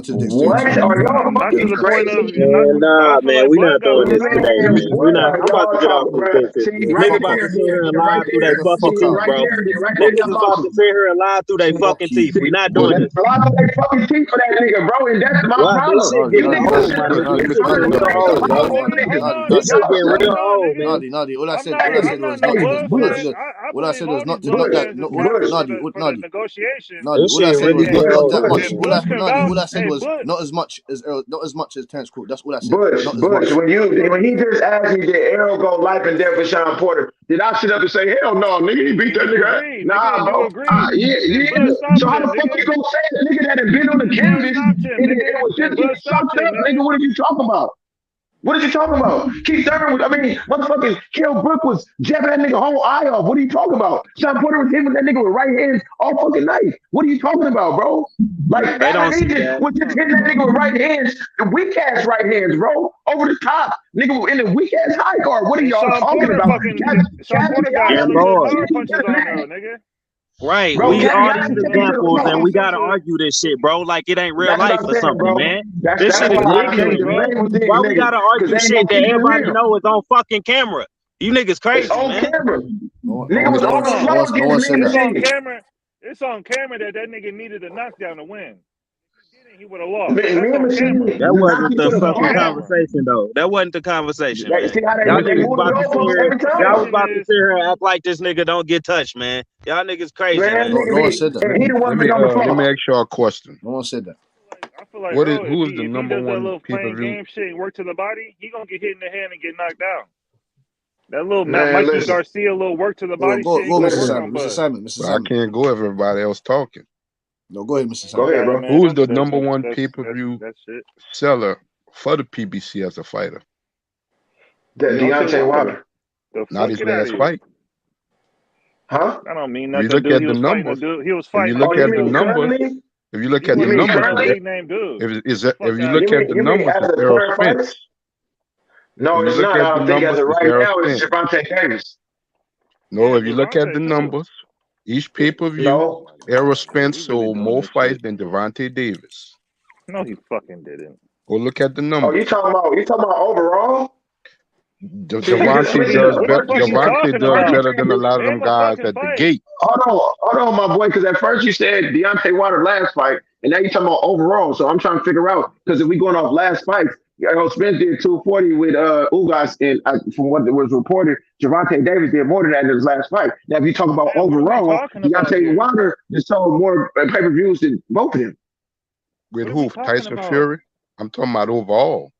to the dexterity. What are y'all fucking crazy? Nah, man, we not doing this today, man. I'm about to get off this shit. Niggas about to sit here and lie through their fucking teeth, bro. Niggas about to sit here and lie through their fucking teeth. We not doing this. Lie through their fucking teeth for that nigga, bro, and that's my problem. This shit getting real old, man. Nadi, all I said was not to knock that. Nadi, all I said was not as much as Terrence Crawford. That's all I said. Bush, when he just asked me did Errol go life and death for Sean Porter, did I sit up and say hell no, nigga, he beat that nigga? Nah, bro. So how the fuck you gonna say the nigga that had been on the canvas and it was just getting sucked up, nigga? What are you talking about? What are you talking about? Keith Thurman was, motherfucking Kell Brook was jabbing that nigga whole eye off. What are you talking about? Sean Porter was hitting that nigga with right hands all fucking night. What are you talking about, bro? Like, They don't see Benavidez that. was just hitting that nigga with right hands, the weak ass right hands, bro. Over the top. Nigga in the weak ass high guard. What are And y'all Sean talking Porter about? Sean Porter got Yeah, hella good Lord. power punches on there, nigga. Right. Bro, We all Caviarsi these take it to the examples and we floor. gotta argue this shit, bro. Like it ain't real That's what life I'm or saying, something, bro. man. That's This shit is why I say ignorant, the man. blame with these Why we niggas. gotta Because argue they ain't shit gonna that keep it everybody real. know is on fucking camera? You niggas It's crazy, on man. camera. No Nigga was on the Hold floor on. getting one said niggas that. in. It's on camera that nigga needed a knockdown to win. If he didn't, he would have lost. Me That's and on Machine camera. That wasn't knocked him the to the fucking floor. conversation, though. That wasn't the conversation, man. See how Y'all they niggas move the about to sit goalposts here. every time. Y'all was about to sit here and act like this nigga don't get touched, man. Y'all niggas crazy, Man, man. No nigga, one said that. and he the one Let been me on the let me floor. ask y'all a question. No one said that. I feel like What is Earl, who is the if he number does that one little playing pay-per-view? game shit and work to the body, he gonna get hit in the head and get knocked down. That little Man, Mikey listen. Garcia little work to the Hold on, body shit, he go, gonna Mr. work Listen. on Simon. Mr. Bud. Simon. Mr. But I Simon. can't go if everybody else talking. No, go ahead, Mr. Go Simon. ahead, bro. Man, Who's don't do the that number shit. one That's pay-per-view shit. seller for the PBC as a fighter? Deontay Wilder. The Not fuck his it out last of here. fight. Huh? That don't mean If you nothing, look dude. at He the was fighting a numbers, dude. He was if you fighting a look Oh, you at the mean dude. numbers, currently? if you look He at the You mean wasn't fighting numbers, no currently? big name dude. if Fuck you out of look here. at the You mean numbers, as it's of Errol current Spence. fights? No, If you it's look not. at I the don't think as numbers, of it's right Errol now, it's Spence. Gervonta Davis. No, Yeah, if you look at the Gervonta too. numbers, each pay-per-view, No. Errol Spence He really sold doing more this shit. fights than Devontae Davis. No, he fucking didn't. Go look at the Oh, numbers. you talking about overall? See, you just Devontae switching does the What the better. fuck you horses. Devontae talking does First you about? better than a said, lot of them Name a guys fucking at the fight. gate. hold on, my boy, because at first you said Deontay Wilder last fight, and now you're talking about overall. So I'm trying to figure out, because if we going off last fights, Spence did 240 with Ugas, and from what was reported, Gervonta Davis did more than that in his last fight. Now, if you talk about Man, what are we overall, talking about Deontay here? Wilder just sold more pay-per-views than both of them. With What are who? we talking Tyson about? Fury? I'm talking about overall.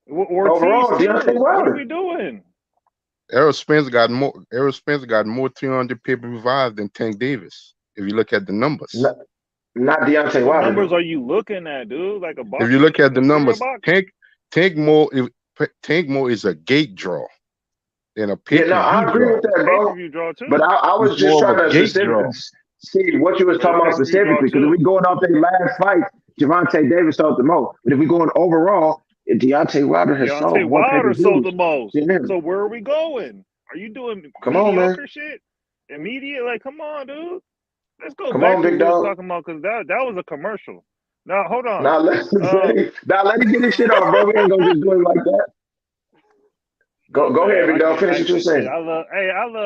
Ortiz Overall, too. Deontay What are Wilder. we doing? Errol Spence got more. Errol Spence got more 300 pay-per-view buys than Tank Davis. If you look at the numbers. Not Deontay What Wilder. numbers though. are you looking at, dude? Like a box? If you look at the a cereal numbers, box? Tank More is a gate draw than a Yeah, pay-per-view no, I agree draw. with that, It's bro. pay-per-view draw too. But I was It's just more trying of a to gate specifically draw. see what you was But talking it's about pay-per-view draw specifically. Because if we too. going off their last fight, Gervonta Davis sold the most. But if we going overall, Deontay Wilder has Deontay sold more Wilder sold the pay-per-views most. than him. So where are we going? Are you doing Come on, man. mediocre shit? Immediate? Like, come on, dude. Let's go Come back on, to what big we was dog. talking about, because that was a commercial. Now, hold on. Now let him get his shit off, bro. We ain't gonna just do it like that. Go ahead, big dog. Finish what you're saying. I love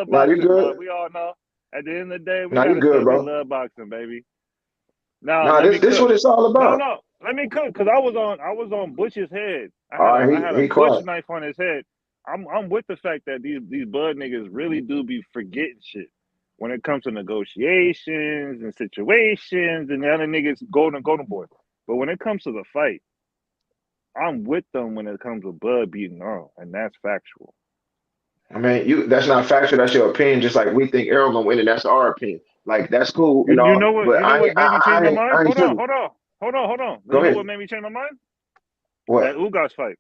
Nah, you boxing, good. bro. We all know. At the end of the day, we Nah, you gotta good, say we bro. love boxing, baby. Now Nah, let me this cook. what it's all about. No, let me cook, because I was on Butch's head. All I right, had a he Butch quiet. knife on his head. I'm with the fact that these Bud niggas really do be forgetting shit when it comes to negotiations and situations, and the other niggas golden boy. But when it comes to the fight, I'm with them when it comes to Bud beating Earl, and that's factual. I mean, that's not factual. That's your opinion. Just like we think Errol gonna win, and that's our opinion. Like that's cool, You know what? But You know what made me change my mind? I ain't Hold on. tripping. You Go know ahead. what made me change my mind? What? That Ugas fight.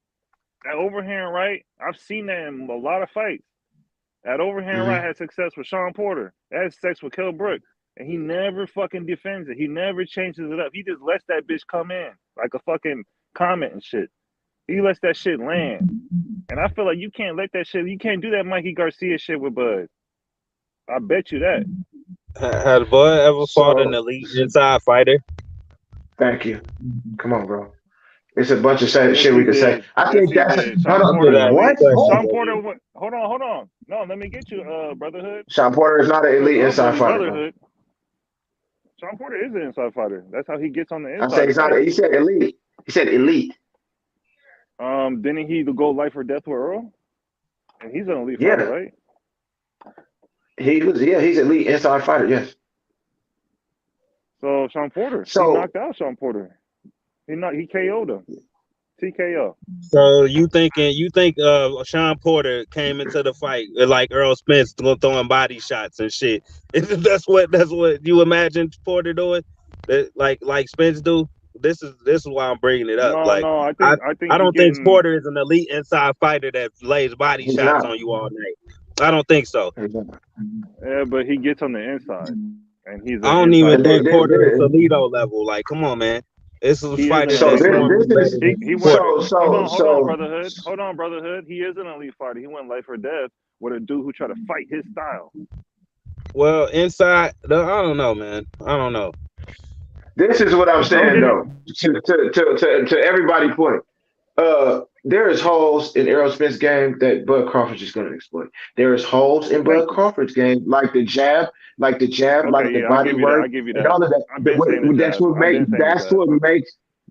That overhand right. I've seen that in a lot of fights. That overhand right had success with Sean Porter. That had success with Kell Brook. And he never fucking defends it. He never changes it up. He just lets that bitch come in like a fucking comment and shit. He lets that shit land. And I feel like you can't let that shit, you can't do that Mikey Garcia shit with Bud. I bet you that. Has Bud ever fought an elite inside fighter? Thank you. Come on, bro. It's a bunch of Yes, shit we he could say. did. I Yes, think he that's did. hold Sean on. Porter is What? elite. Sean Porter, hold on. No, let me get you, Brotherhood. Sean Porter is not an elite inside fighter, bro. Brotherhood. Sean Porter is an inside fighter. That's how he gets on the I inside. said he's not. He said elite. He said elite. Didn't he go life or death with Earl? And he's an elite fighter, right? He's elite inside fighter, yes. So Sean Porter, he knocked out Sean Porter. He KO'd him. TKO. So you think Sean Porter came into the fight like Earl Spence throwing body shots and shit? That's what you imagine Porter doing? Like Spence do? This is why I'm bringing it up. Like No, I I think I he don't think getting. Porter is an elite inside fighter that lays body He's shots not. on you all night. I don't think so. Yeah, but he gets on the inside, and he's I an don't inside even think fighter. Porter is Toledo level. Like, come on, man. This is He is an fighters So that elite swarm fighter. this better is He than went. Porter. Hold on, so brotherhood. Hold on, brotherhood. He is an elite fighter. He went life or death with a dude who tried to fight his style. Well, inside, I don't know, man. I don't know. this is what I'm Don't saying get it. though. To everybody's point. There is holes in Errol Spence' game that Bud Crawford's just going to exploit. There is holes in Thank Bud you. Crawford's game, like the jab, like Okay, the yeah, I body give you that. work, I give you and that. all of that. I've been saying the jab. I've been saying the jab.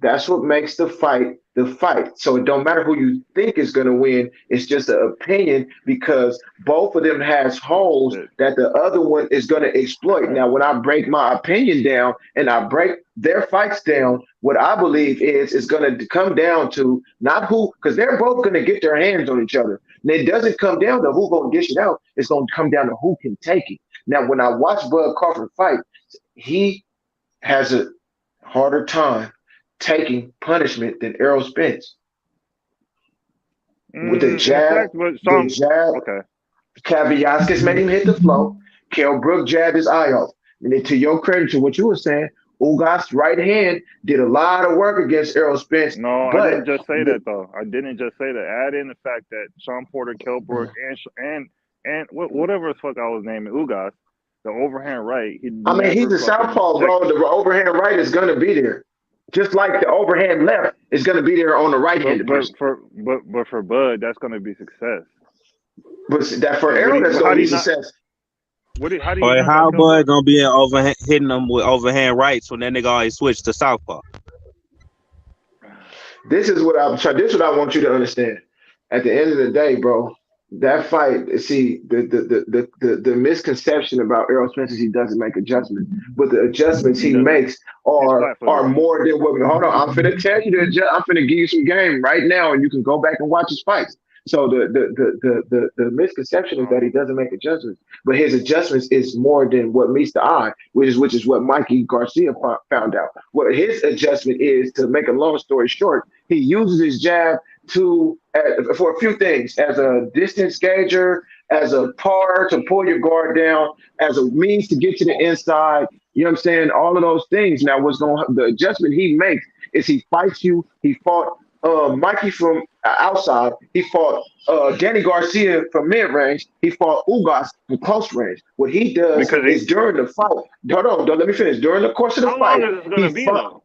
That's what makes the fight. So it don't matter who you think is going to win. It's just an opinion because both of them has holes Shit. that the other one is going to exploit. Now, when I break my opinion down and I break their fights down, what I believe is going to come down to not who, because they're both going to get their hands on each other. And it doesn't come down to who going to dish it out. It's going to come down to who can take it. Now, when I watch Bud Crawford fight, he has a harder time taking punishment than Errol Spence. With the In jab, fact, but some. Okay. Kaviaskis made him hit the flow. Kell Brook jabbed his eye off. And then to your credit, to what you were saying, Ugas' right hand did a lot of work against Errol Spence. No, I didn't But just say that though. I didn't just say that. Add in the fact that Sean Porter, Kell Brook, and whatever the fuck I was naming, Ugas, the overhand right. He I mean, he's never a southpaw, bro. The overhand right is going to be there. Just like the overhand left is going to be there on the right-handed person. But for Bud, that's going to be success. But that for Errol, that's going to be success. How do you knock How out Kell Bud Brook? gonna be hitting them with overhand rights when that nigga always switched to southpaw? This is what I'm trying. This is what I want you to understand. At the end of the day, bro, that fight. See, the misconception about Errol Spence is he doesn't make adjustments, but the adjustments he makes are more than what. Hold on, I'm finna tell you I'm finna give you some game right now, and you can go back and watch his fights. So the misconception is that he doesn't make adjustments, but his adjustments is more than what meets the eye, which is what Mikey Garcia found out. What his adjustment is, to make a long story short, he uses his jab for a few things, as a distance gauger, as a par to pull your guard down, as a means to get to the inside. You know what I'm saying? All of those things. Now, the adjustment he makes is he fights you. He fought Mikey from outside. He fought Danny Garcia from mid range. He fought Ugas from close range. What he does is during the fight. Hold on, let me finish. During the course of the fight, How long is this going to be though?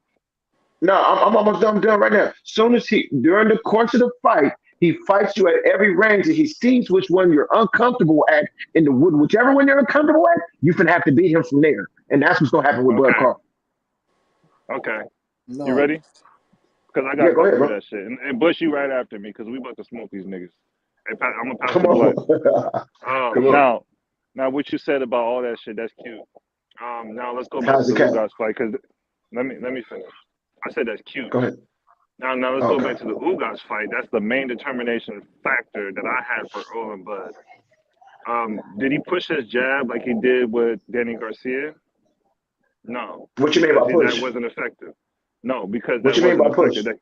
No, I'm almost done right now. Soon as during the course of the fight, he fights you at every range, and he sees which one you're uncomfortable at. In the wood, whichever one you're uncomfortable at, you finna have to beat him from there, and that's what's gonna happen with Bud Crawford. Okay. No. You ready? Because I got go ahead, for bro. that shit. And Bush, you right after me because we about to smoke these niggas. Hey, I'm gonna pass Come the on. blunt. Come on. Now, what you said about all that shit, that's cute. Now let's go back How's to the the cat? Ugas fight because let me finish. I said that's cute. Go ahead. Now let's go Okay. back to the Ugas fight. That's the main determination factor that I had for Earl and Bud. Did he push his jab like he did with Danny Garcia? No. What you mean by push? That wasn't effective. No, because What that you mean wasn't by push? effective.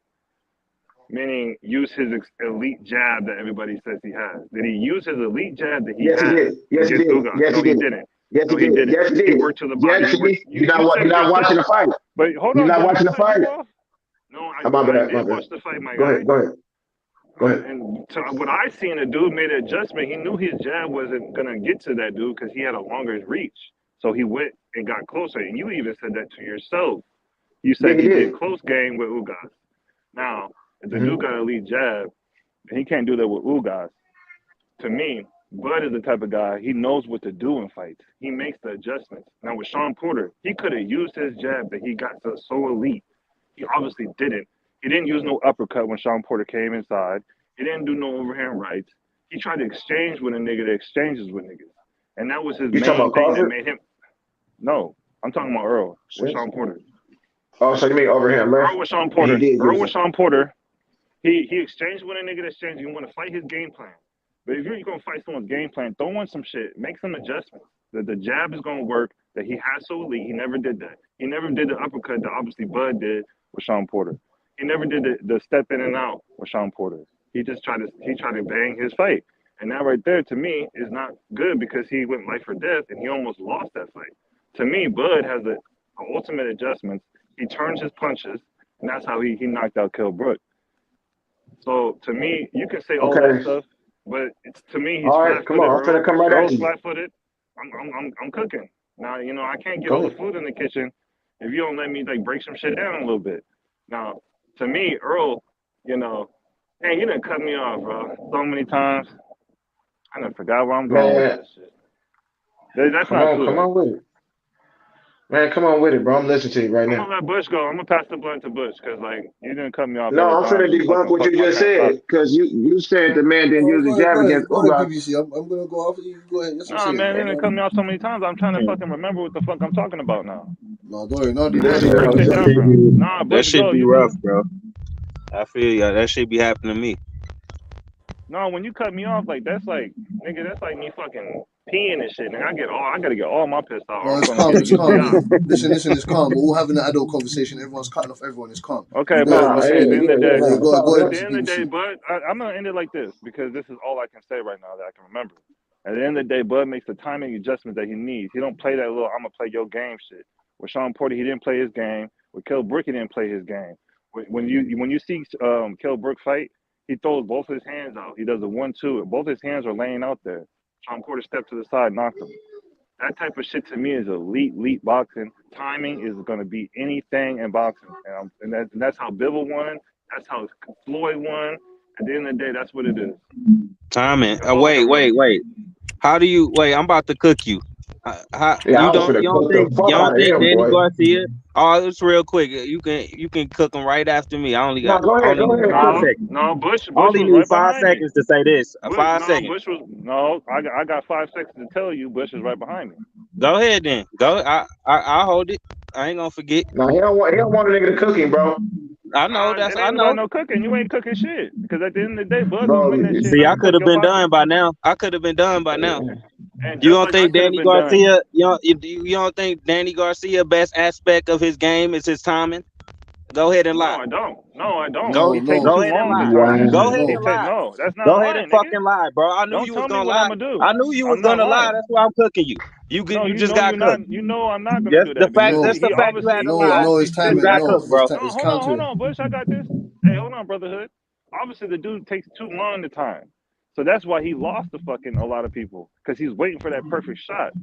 Meaning use his elite jab that everybody says he has. Did he use his elite jab that he Yes, he has did. Yes, he against did. Ugas? Yes, No, he he did. didn't. Yes, No, he he did. didn't. Yes, he He did. worked to the body. Yes, he did. You You're said not watching the fight. But hold You're on, not did I watching the cut you fight. off? No, My I bad. did watch the fight, my Go guy. ahead. Go ahead. Go ahead. And so what I seen, the dude made an adjustment. He knew his jab wasn't gonna get to that dude because he had a longer reach. So he went and got closer. And you even said that to yourself. You said Yeah, he he did. did close game with Ugas. Now, if the dude got an elite jab, and he can't do that with Ugas, to me, Bud is the type of guy, he knows what to do in fights. He makes the adjustments. Now with Sean Porter, he could have used his jab that he got so elite. He obviously didn't. He didn't use no uppercut when Sean Porter came inside. He didn't do no overhand rights. He tried to exchange with a nigga that exchanges with niggas. And that was his You talking main about thing that Crawford? made him. No, I'm talking about Earl with Sean Porter. Oh, so you mean overhand left? Earl with Sean And he Porter. did Earl use with it. Sean Porter. He exchanged with a nigga that exchanged. You want to fight his game plan. But if you're going to fight someone's game plan, throw in some shit. Make some adjustments. That the jab is going to work, that he has so elite. He never did that. He never did the uppercut that obviously Bud did with Sean Porter. He never did the step in and out with Sean Porter. He tried to bang his fight. And that right there, to me, is not good because he went life or death and he almost lost that fight. To me, Bud has the ultimate adjustments. He turns his punches, and that's how he knocked out Kell Brook. So to me, you can say all that stuff, but to me, he's all right. Come on, I'm finna come right at you. Flat-footed. I'm cooking now. You know, I can't get all the food in the kitchen if you don't let me like break some shit down a little bit. Now, to me, Earl, you know, man, you done cut me off, bro, so many times. I done forgot where I'm going with this shit. That's not cool. Come on with it. Man, come on with it, bro. I'm listening to you right now. I'm gonna let Bush go. I'm gonna pass the blunt to Bush because like you didn't cut me off. No, I'm finna debunk what you just said because you said the man didn't use the jab against Ugas. PBC. I'm gonna go after you. Go ahead. Nah, man, you didn't cut me off so many times. I'm trying to fucking remember what the fuck I'm talking about now. No, don't worry. No, that shit be rough, bro. I feel ya. That shit be happening to me. No, when you cut me off, like that's like, nigga, that's like me fucking peeing and shit. Nigga, I gotta get all my piss out. No, it's calm. It's calm. Listen, it's calm. We're all having an adult conversation. Everyone's cutting off everyone. It's calm. Okay, but at the end of the day, Bud, I'm gonna end it like this because this is all I can say right now that I can remember. At the end of the day, Bud makes the timing adjustment that he needs. He don't play that little I'm gonna play your game shit. With Sean Porter, he didn't play his game. With Kell Brook, he didn't play his game. When you see Kell Brook fight, he throws both his hands out. He does a 1-2. Both his hands are laying out there. Sean Porter stepped to the side, knocked him. That type of shit to me is elite boxing. Timing is going to be anything in boxing, and that's how Bivol won. That's how Floyd won. At the end of the day, that's what it is. Timing. Wait. How do you wait? I'm about to cook you. You don't think Danny Garcia? Oh, it's real quick. You can cook him right after me. I only got 5 seconds. No, Bush only need right 5 seconds to say this. Bush, 5 seconds. I got 5 seconds to tell you. Bush is right behind me. Go ahead then. Go. I'll hold it. I ain't gonna forget. No, he don't want a nigga to cook him, bro. I know I know. No cooking. You ain't cooking shit because at the end of the day, Bud gonna win that shit. See, I could have been done by now. You don't think Danny Garcia? You don't think Danny Garcia best aspect of his game is his timing? Go ahead and lie. No, I don't. Go ahead and lie. Go ahead and lie. No, that's not. Go ahead and fucking lie, bro. I knew you was gonna lie. I knew you was gonna lie. That's why I'm cooking you. You just got cooked. You know I'm not gonna do that. That's the fact you had to lie. No, it's timing. You got cooked, bro. Hold on, Bush. I got this. Hey, hold on, brotherhood. Obviously, the dude takes too long to time. So that's why he lost to fucking a lot of people because he's waiting for that perfect shot.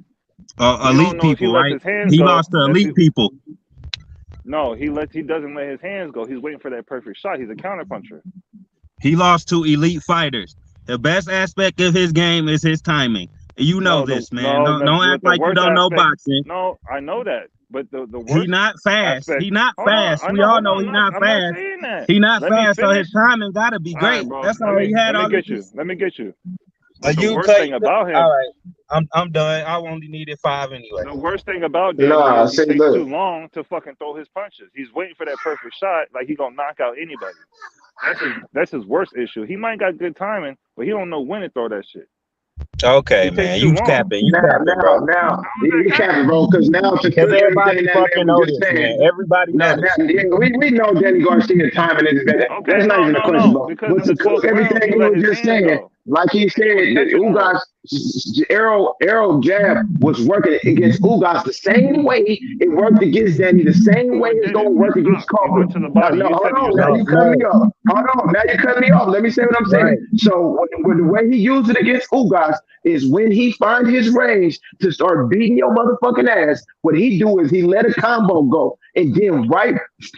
Elite people, right? He lost to elite people. No, he doesn't let his hands go. He's waiting for that perfect shot. He's a counterpuncher. He lost to elite fighters. The best aspect of his game is his timing. You know this, man. Don't act like you don't know boxing. No, I know that. But the worst he's not fast. Aspect, He's not fast. We all know he's not fast. He's not fast, so his timing gotta be great. Right, that's all he had. Let me get you. The worst thing about him. All right, I'm done. I only needed 5 anyway. The worst thing about Danny is he takes too long to fucking throw his punches. He's waiting for that perfect shot, like he gonna knock out anybody. That's his worst issue. He might got good timing, but he don't know when to throw that shit. Okay, man, you capping. You capping, bro. Because now everybody fucking know this, man. Everybody knows. We know Danny Garcia's timing is better. That's not even a question, bro. But to cook everything you were just saying, like he said, Ugas Errol jab was working against Ugas the same way it worked against Danny, the same way it's gonna work against Crawford. Hold on, now you cut me off. Now you cut me off. Let me say what I'm saying. Right. So when the way he used it against Ugas is when he find his range to start beating your motherfucking ass. What he do is he let a combo go, and then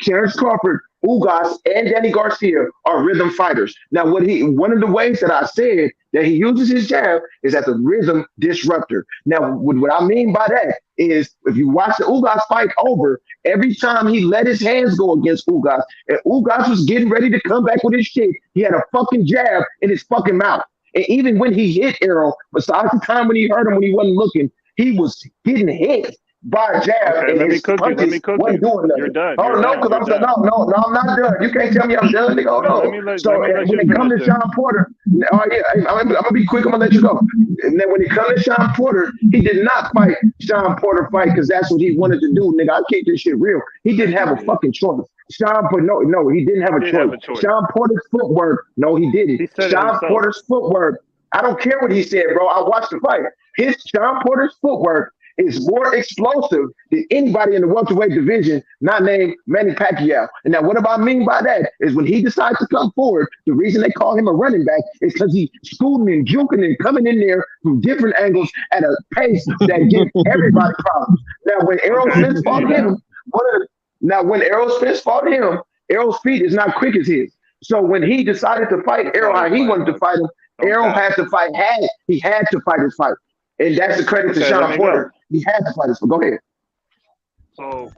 Terrence Crawford, Ugas, and Danny Garcia are rhythm fighters. Now, one of the ways that I said that he uses his jab is as a rhythm disruptor. Now, what I mean by that is if you watch the Ugas fight over, every time he let his hands go against Ugas, and Ugas was getting ready to come back with his shit, he had a fucking jab in his fucking mouth. And even when he hit Errol, besides the time when he hurt him when he wasn't looking, he was getting hit by a jab. Okay, let me cook you. You're done. Oh, no, because I'm saying, no, I'm not done. You can't tell me I'm done. Nigga. Oh, no. When it comes to Sean Porter, I'm going to be quick. I'm going to let you go. And then when it comes to Sean Porter, he did not fight Sean Porter because that's what he wanted to do, nigga. I keep this shit real. He didn't have a fucking choice. No, he didn't have a Did have choice. a choice. Sean Porter's footwork. No, he didn't. He said it Sean himself. Porter's footwork. I don't care what he said, bro. I watched the fight. Sean Porter's footwork is more explosive than anybody in the welterweight division, not named Manny Pacquiao. And now, what do I mean by that? Is when he decides to come forward, the reason they call him a running back is because he's scooting and juking and coming in there from different angles at a pace that gives everybody problems. Now, when Errol Spence fought him, when Errol Spence fought him, Errol's feet is not quick as his. So when he decided to fight Errol how he wanted to fight him, Errol had to fight. He had to fight his fight, and that's the credit to Sean Porter. He had to fight his fight. Go ahead. So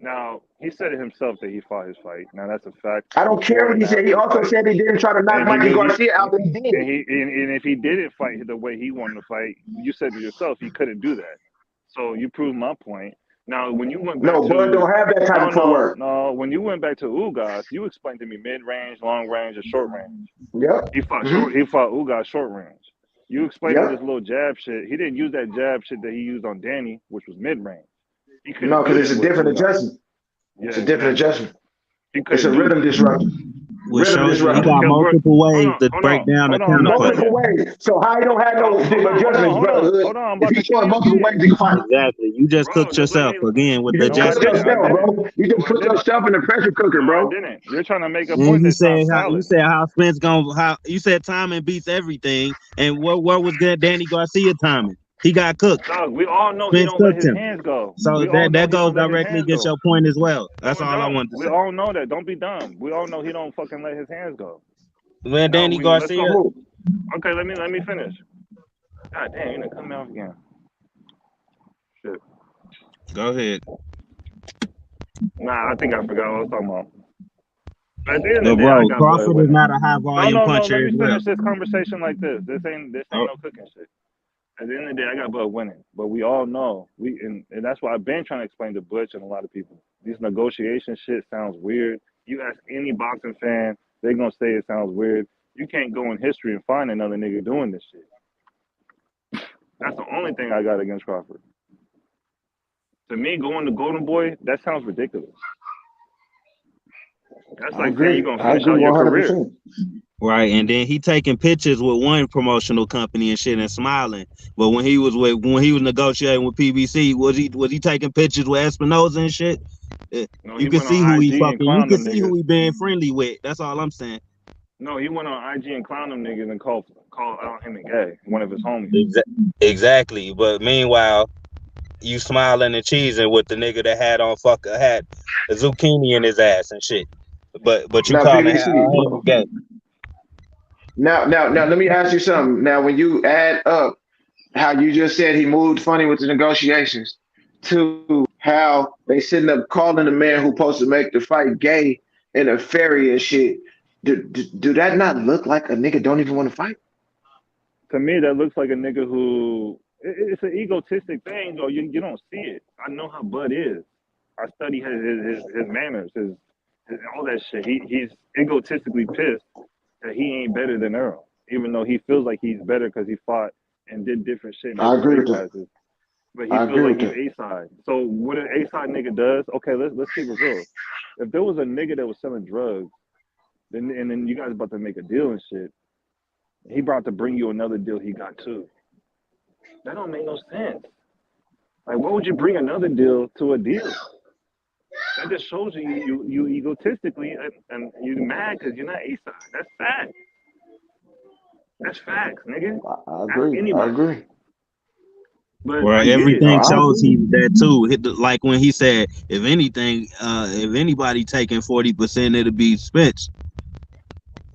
now he said it himself that he fought his fight. Now that's a fact. I don't care what he said. He also said he didn't try to knock Mikey Garcia out, but he did. And if he didn't fight the way he wanted to fight, you said to yourself he couldn't do that. So you proved my point. Now, when you went back Bud don't have that type of footwork. No, when you went back to Ugas, you explained to me mid-range, long range, and short range. Yep. He fought Ugas short range. You explained this little jab shit. He didn't use that jab shit that he used on Danny, which was mid-range. No, because it's a different adjustment. Yeah, it's a different adjustment. It's a rhythm disruption. Which shows you got multiple ways to break down the counter multiple ways. So how you don't have no adjustments, bro? If you showing multiple ways, you can fight. Exactly. You just cooked yourself again with the adjustments. You just put yourself in the pressure cooker, bro. I didn't. You're trying to make a point. You said how Spence you said timing beats everything, and what was good Danny Garcia timing? He got cooked. Dog, we all know he don't let his hands go. So that goes directly against your point as well. That's all I wanted to say. We all know that. Don't be dumb. We all know he don't fucking let his hands go. Man, Danny Garcia. Okay, let me finish. God damn, you done cut me off again. Shit. Go ahead. Nah, I think I forgot what I was talking about. At the end of the day, bro, Crawford is not a high volume puncher. Let me finish this conversation like this. This ain't no cooking shit. At the end of the day, I got Bud winning, but we all know and that's why I've been trying to explain to Butch and a lot of people. These negotiation shit sounds weird. You ask any boxing fan, they're gonna say it sounds weird. You can't go in history and find another nigga doing this shit. That's the only thing I got against Crawford. To me, going to Golden Boy, that sounds ridiculous. That's like saying you're gonna finish out your career. Right, and then he taking pictures with one promotional company and shit and smiling. But when he was negotiating with PBC, was he taking pictures with Espinoza and shit? No, you can see who he fucking. You can see who he being friendly with. That's all I'm saying. No, he went on IG and clowned them niggas and called out him and gay, one of his homies. Exactly, but meanwhile, you smiling and cheesing with the nigga that had a zucchini in his ass and shit. But you calling him gay. Now, let me ask you something. Now, when you add up how you just said he moved funny with the negotiations to how they sitting up calling the man who's supposed to make the fight gay and a fairy and shit, do that not look like a nigga don't even want to fight? To me, that looks like a nigga who it's an egotistic thing, though. You don't see it. I know how Bud is. I study his manners, his all that shit. He's egotistically pissed that he ain't better than Earl, even though he feels like he's better because he fought and did different shit. I agree with that. But he feels like he's A-side. So what an A-side nigga does, okay, let's keep it real. If there was a nigga that was selling drugs, then you guys about to make a deal and shit, he about to bring you another deal he got too. That don't make no sense. Like, why would you bring another deal to a deal? That just shows you egotistically and you mad because you're not A-side. That's fact. That's facts, nigga. I agree. But well, everything shows he's that too. Like when he said, if anybody taking 40%, it'll be Spence.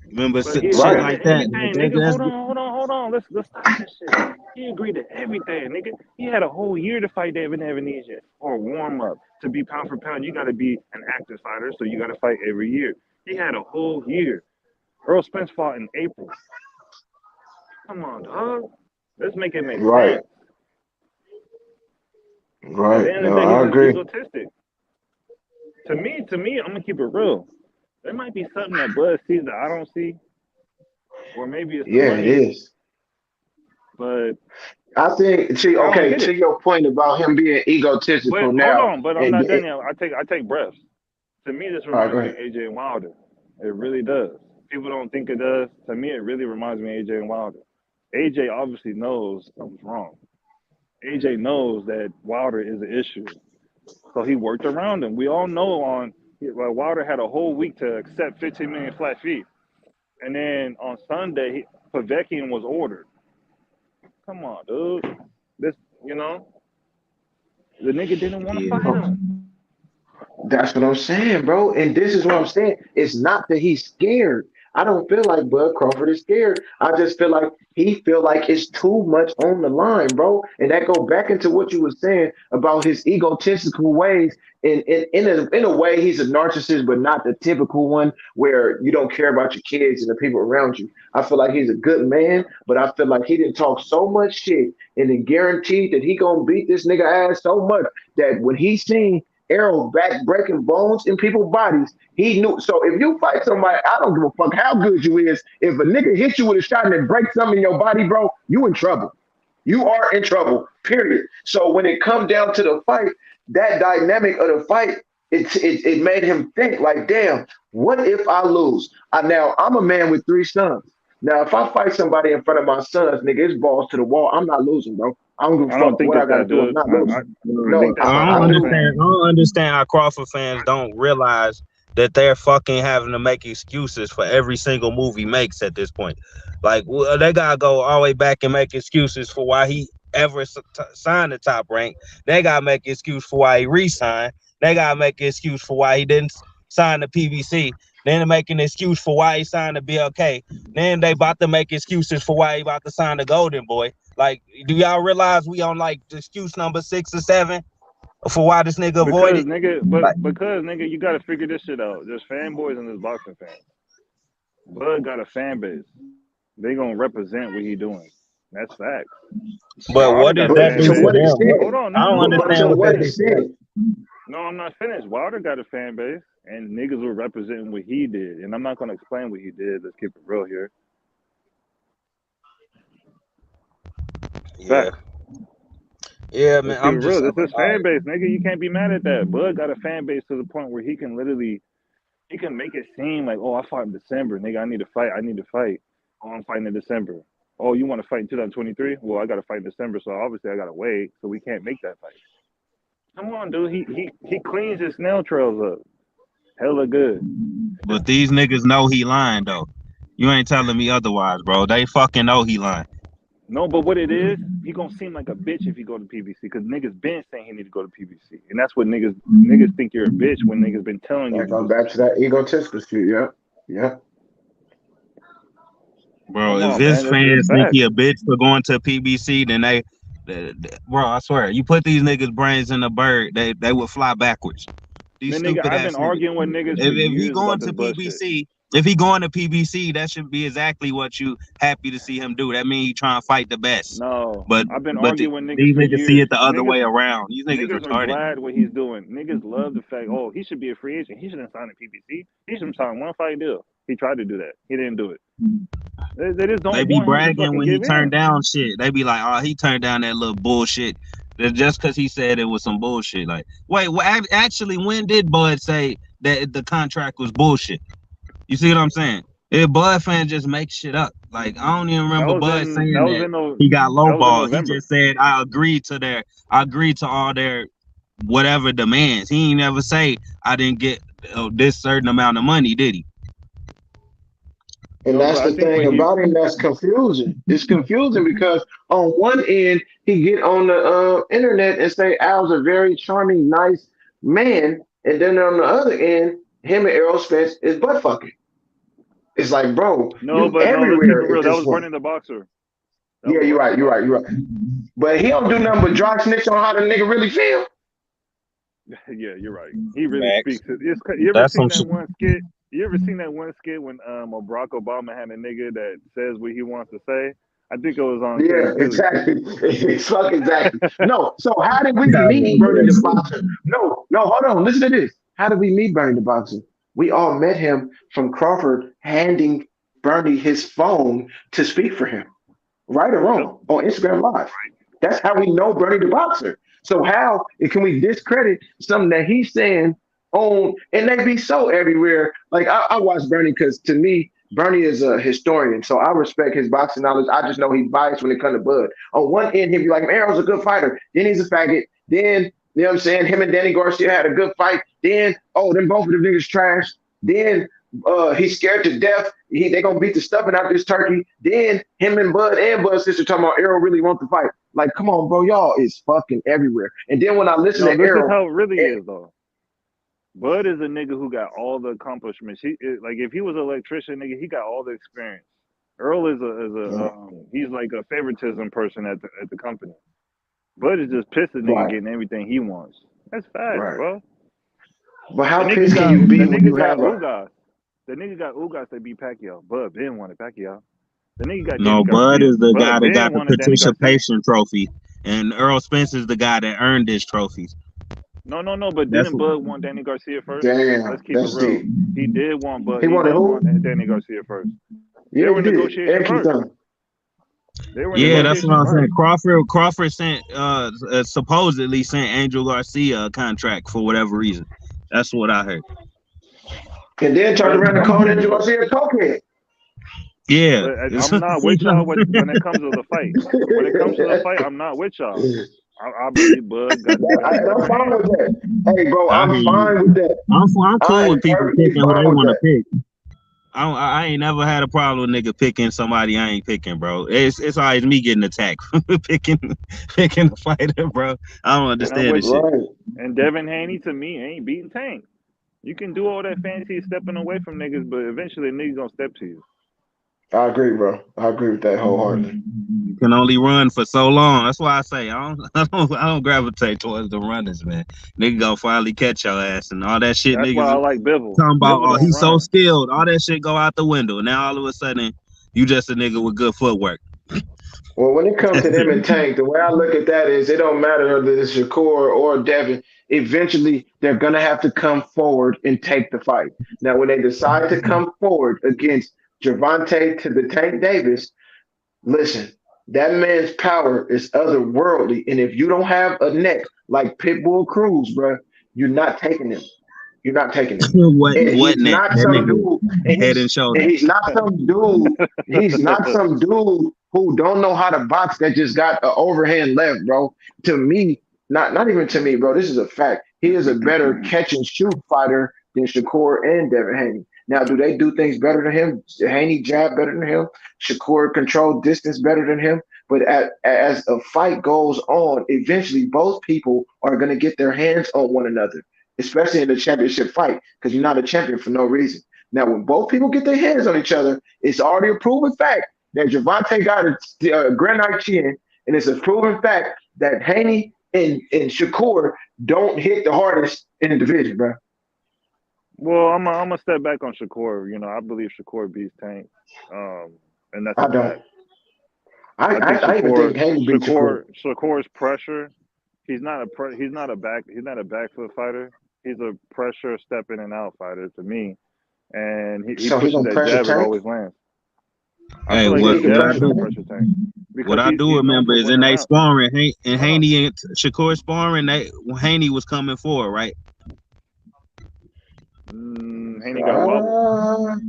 Remember shit like that. Nigga, hold on. Let's stop this shit. He agreed to everything, nigga. He had a whole year to fight Devin Haney or warm up. To be pound for pound, you got to be an active fighter, so you got to fight every year. He had a whole year. Earl Spence fought in April. Come on, dog. Let's make it make sense. Right. At the end of the day, I agree. Egotistic. To me, I'm gonna keep it real. There might be something that Bud sees that I don't see, or maybe it's it is. But I think, to your point about him being egotistical now. Hold on, but I'm not done yet. I take breaths. To me, this All right, go reminds me of ahead. AJ and Wilder. It really does. People don't think it does. To me, it really reminds me of AJ and Wilder. AJ obviously knows something's wrong. AJ knows that Wilder is an issue, so he worked around him. We all know Wilder had a whole week to accept 15 million flat feet, and then on Sunday, Povetkin was ordered. Come on, dude. This, the nigga didn't want to fight him. That's what I'm saying, bro. And this is what I'm saying. It's not that he's scared. I don't feel like Bud Crawford is scared. I just feel like he feel like it's too much on the line, bro. And that go back into what you were saying about his egotistical ways. In a way, he's a narcissist, but not the typical one where you don't care about your kids and the people around you. I feel like he's a good man, but I feel like he didn't talk so much shit and then guaranteed that he gonna beat this nigga ass so much that when he seen arrows back breaking bones in people's bodies, he knew. So if you fight somebody, I don't give a fuck how good you is. If a nigga hits you with a shot and it breaks something in your body, bro, you in trouble. You are in trouble, period. So when it come down to the fight, that dynamic of the fight, it made him think like, damn, what if I lose? Now, I'm a man with 3 sons. Now, if I fight somebody in front of my sons, nigga, it's balls to the wall. I'm not losing, bro. I don't give a I don't fuck think what I that's got to that, do. I'm dude. not losing. think that's I a don't Crawford understand. I don't understand how Crawford fans don't realize that they're fucking having to make excuses for every single move he makes at this point. Like they gotta go all the way back and make excuses for why he ever signed the Top Rank. They gotta make an excuse for why he re-signed. They gotta make an excuse for why he didn't sign the PBC. Then they make an excuse for why he signed the BLK. Then they about to make excuses for why he about to sign the Golden Boy. Like, do y'all realize we on like excuse number 6 or 7 for why this nigga avoided? Because nigga, you gotta figure this shit out. There's fanboys and there's boxing fans. Bud got a fan base. They gonna represent what he doing. That's facts. But what does that do to them? Hold on, I don't understand what that is. No, I'm not finished. Wilder got a fan base, and niggas were representing what he did. And I'm not gonna explain what he did. Let's keep it real here. Yeah. Yeah, man. I'm just real. This is fan base, nigga. You can't be mad at that. Bud got a fan base to the point where he can make it seem like, oh, I fought in December, nigga. I need to fight. Oh, I'm fighting in December. Oh, you want to fight in 2023? Well, I got to fight in December, so obviously I got to wait. So we can't make that fight. Come on, dude. He cleans his snail trails up. Hella good. But these niggas know he lying though. You ain't telling me otherwise, bro. They fucking know he lying. No, but what it is, he gonna seem like a bitch if he go to PBC because niggas been saying he need to go to PBC, and that's what niggas think you're a bitch when niggas been telling you. Go back to that egotistical shit. Yeah. Bro, if his fans think he a bitch for going to PBC, then bro, I swear, you put these niggas' brains in a bird, they would fly backwards. These stupid I've ass been arguing with niggas for if years he going to PBC, if he going to PBC, that should be exactly what you happy to see him do. That means he trying to fight the best. No, but I've been arguing with niggas these for niggas years. see it the other way around. These niggas are retarded. glad what he's doing. Niggas love the fact, oh, he should be a free agent. He shouldn't sign a PBC. He should sign one fight deal. He tried to do that. He didn't do it. They just don't. They be bragging when he turned down shit. They be like, oh, he turned down that little bullshit. Just because he said it was some bullshit. Like, wait, actually, when did Bud say that the contract was bullshit? You see what I'm saying? If Bud fan just makes shit up. Like, I don't even remember Bud saying that he got lowballed. He just said, I agreed to all their whatever demands. He ain't never say I didn't get this certain amount of money, did he? And that's the thing about him that's confusing. It's confusing because on one end, he get on the internet and say Al's a very charming, nice man. And then on the other end, him and Errol Spence is butt fucking. It's like, bro, everywhere. That was Bernie the Boxer. Yeah, you're right. But he don't do nothing but dry snitch on how the nigga really feel. Yeah, you're right. He really speaks. You ever seen that one skit? You ever seen that one skit when Barack Obama had a nigga that says what he wants to say? I think it was on. Yeah, exactly. Fuck exactly. No, so how did we meet Bernie the Boxer? No, hold on. Listen to this. How did we meet Bernie the Boxer? We all met him from Crawford handing Bernie his phone to speak for him. Right or wrong, on Instagram Live. That's how we know Bernie the Boxer. So how can we discredit something that he's saying on, and they be so everywhere. Like I watch Bernie because to me, Bernie is a historian, so I respect his boxing knowledge. I just know he's biased when it comes to Bud. On one end, he'll be like, Errol's a good fighter. Then he's a faggot. Then, you know what I'm saying? Him and Danny Garcia had a good fight. Then, oh, then both of the niggas trash. Then he's scared to death. They gonna beat the stuffing out this turkey. Then him and Bud's sister talking about Errol really wants to fight. Like, come on, bro, y'all is fucking everywhere. And then when I listen No, to this is Errol, how it really is though. Bud is a nigga who got all the accomplishments. Like if he was an electrician, nigga, he got all the experience. Earl is he's like a favoritism person at the company. Bud is just pissed at nigga getting everything he wants. That's facts, bro. But how pissed can you be when you have Ugas. The nigga got Ugas that beat Pacquiao. Bud Ben wanted Pacquiao. The nigga got No, Danny Bud Garcia. is the guy that Ben got the wanted Danny Garcia. participation trophy, and Earl Spence is the guy that earned his trophies. No, but didn't Bud want Danny Garcia first? Damn, let's keep it real. Deep. He did want Bud. He wanted who? Want Danny Garcia first. Yeah, they were negotiating first. Yeah, that's what I'm saying. Crawford sent supposedly sent Angel Garcia a contract for whatever reason. That's what I heard. And then turned around and called Angel Garcia a cokehead. Yeah, I'm not with y'all when it comes to the fight. When it comes to the fight, I'm not with y'all. I believe Bud got I'm fine with that. Hey, bro, I'm fine with that. I'm cool with people picking who they want to pick. I ain't never had a problem with nigga picking somebody I ain't picking, bro. It's always me getting attacked picking the fighter, bro. I don't understand this shit. And Devin Haney to me ain't beating Tank. You can do all that fancy stepping away from niggas, but eventually niggas gonna step to you. I agree, bro. I agree with that wholeheartedly. You can only run for so long. That's why I say I don't gravitate towards the runners, man. Nigga gonna finally catch your ass and all that shit. That's niggas why I like Bivol. Talking about Bivol he's so run. skilled. All that shit go out the window. Now all of a sudden you just a nigga with good footwork. Well, when it comes to them and Tank, the way I look at that is it don't matter whether it's Shakur or Devin. Eventually, they're going to have to come forward and take the fight. Now, when they decide to come forward against Gervonta to the Tank Davis, listen, that man's power is otherworldly. And if you don't have a neck like Pitbull Cruz, bro, you're not taking him. You're not taking him. What he's neck? not some dude. Head and shoulder. He's not some dude. He's not some dude who don't know how to box that just got an overhand left, bro. To me, not even to me, bro. This is a fact. He is a better catch and shoot fighter than Shakur and Devin Haney. Now, do they do things better than him? Haney jab better than him? Shakur control distance better than him? But as a fight goes on, eventually both people are going to get their hands on one another, especially in the championship fight, because you're not a champion for no reason. Now, when both people get their hands on each other, it's already a proven fact that Gervonta got a granite chin, and it's a proven fact that Haney and Shakur don't hit the hardest in the division, bro. Well, I'm gonna step back on Shakur. You know, I believe Shakur beats Tank, and that's I don't. I even think Haney beats Shakur. Shakur's pressure. He's not a back foot fighter. He's a pressure step in and out fighter to me, and he pushes that jab and always lands. Hey, what I do remember is in they sparring, and Haney and Shakur sparring, Haney was coming forward, right? Haney got what?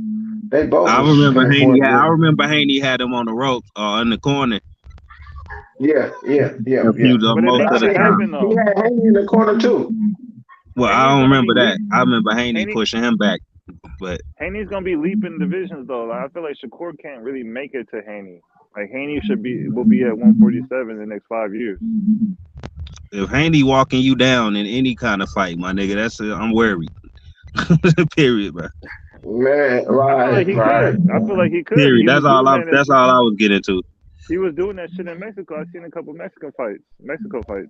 They both. I remember Haney had him on the ropes in the corner. Yeah. He had Haney in the corner too. Well, I don't remember that. I remember Haney pushing him back. But Haney's gonna be leaping divisions though. Like, I feel like Shakur can't really make it to Haney. Like Haney will be at 147 in the next 5 years. If Haney walking you down in any kind of fight, my nigga, I'm worried. Period, bro. Man, right. I feel like he could. Period. That's all I was getting to. He was doing that shit in Mexico. I've seen a couple Mexico fights.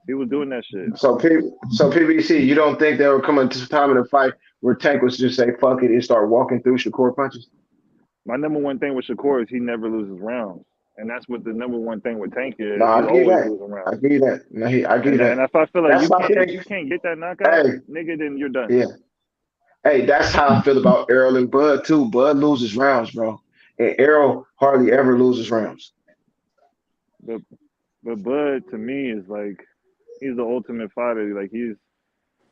He was doing that shit. So PBC, you don't think there will come a time in a fight where Tank was just say fuck it and start walking through Shakur punches? My number one thing with Shakur is he never loses rounds, and that's what the number one thing with Tank is. No, I give that. I give that. No, I give that. And if I feel like you can't get that knockout, nigga, then you're done. Yeah. Hey, that's how I feel about Errol and Bud too. Bud loses rounds, bro, and Errol hardly ever loses rounds. But Bud to me is like he's the ultimate fighter. Like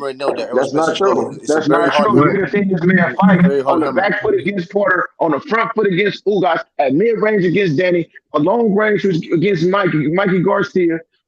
hammer a nail that That's Errol not Spence got. true. It's a That's very not hard true. hammer. You done seen this man It's a fight very hard on the hammer. back foot against Porter, on the front foot against Ugas, at mid range against Danny, a long range against Mikey Garcia.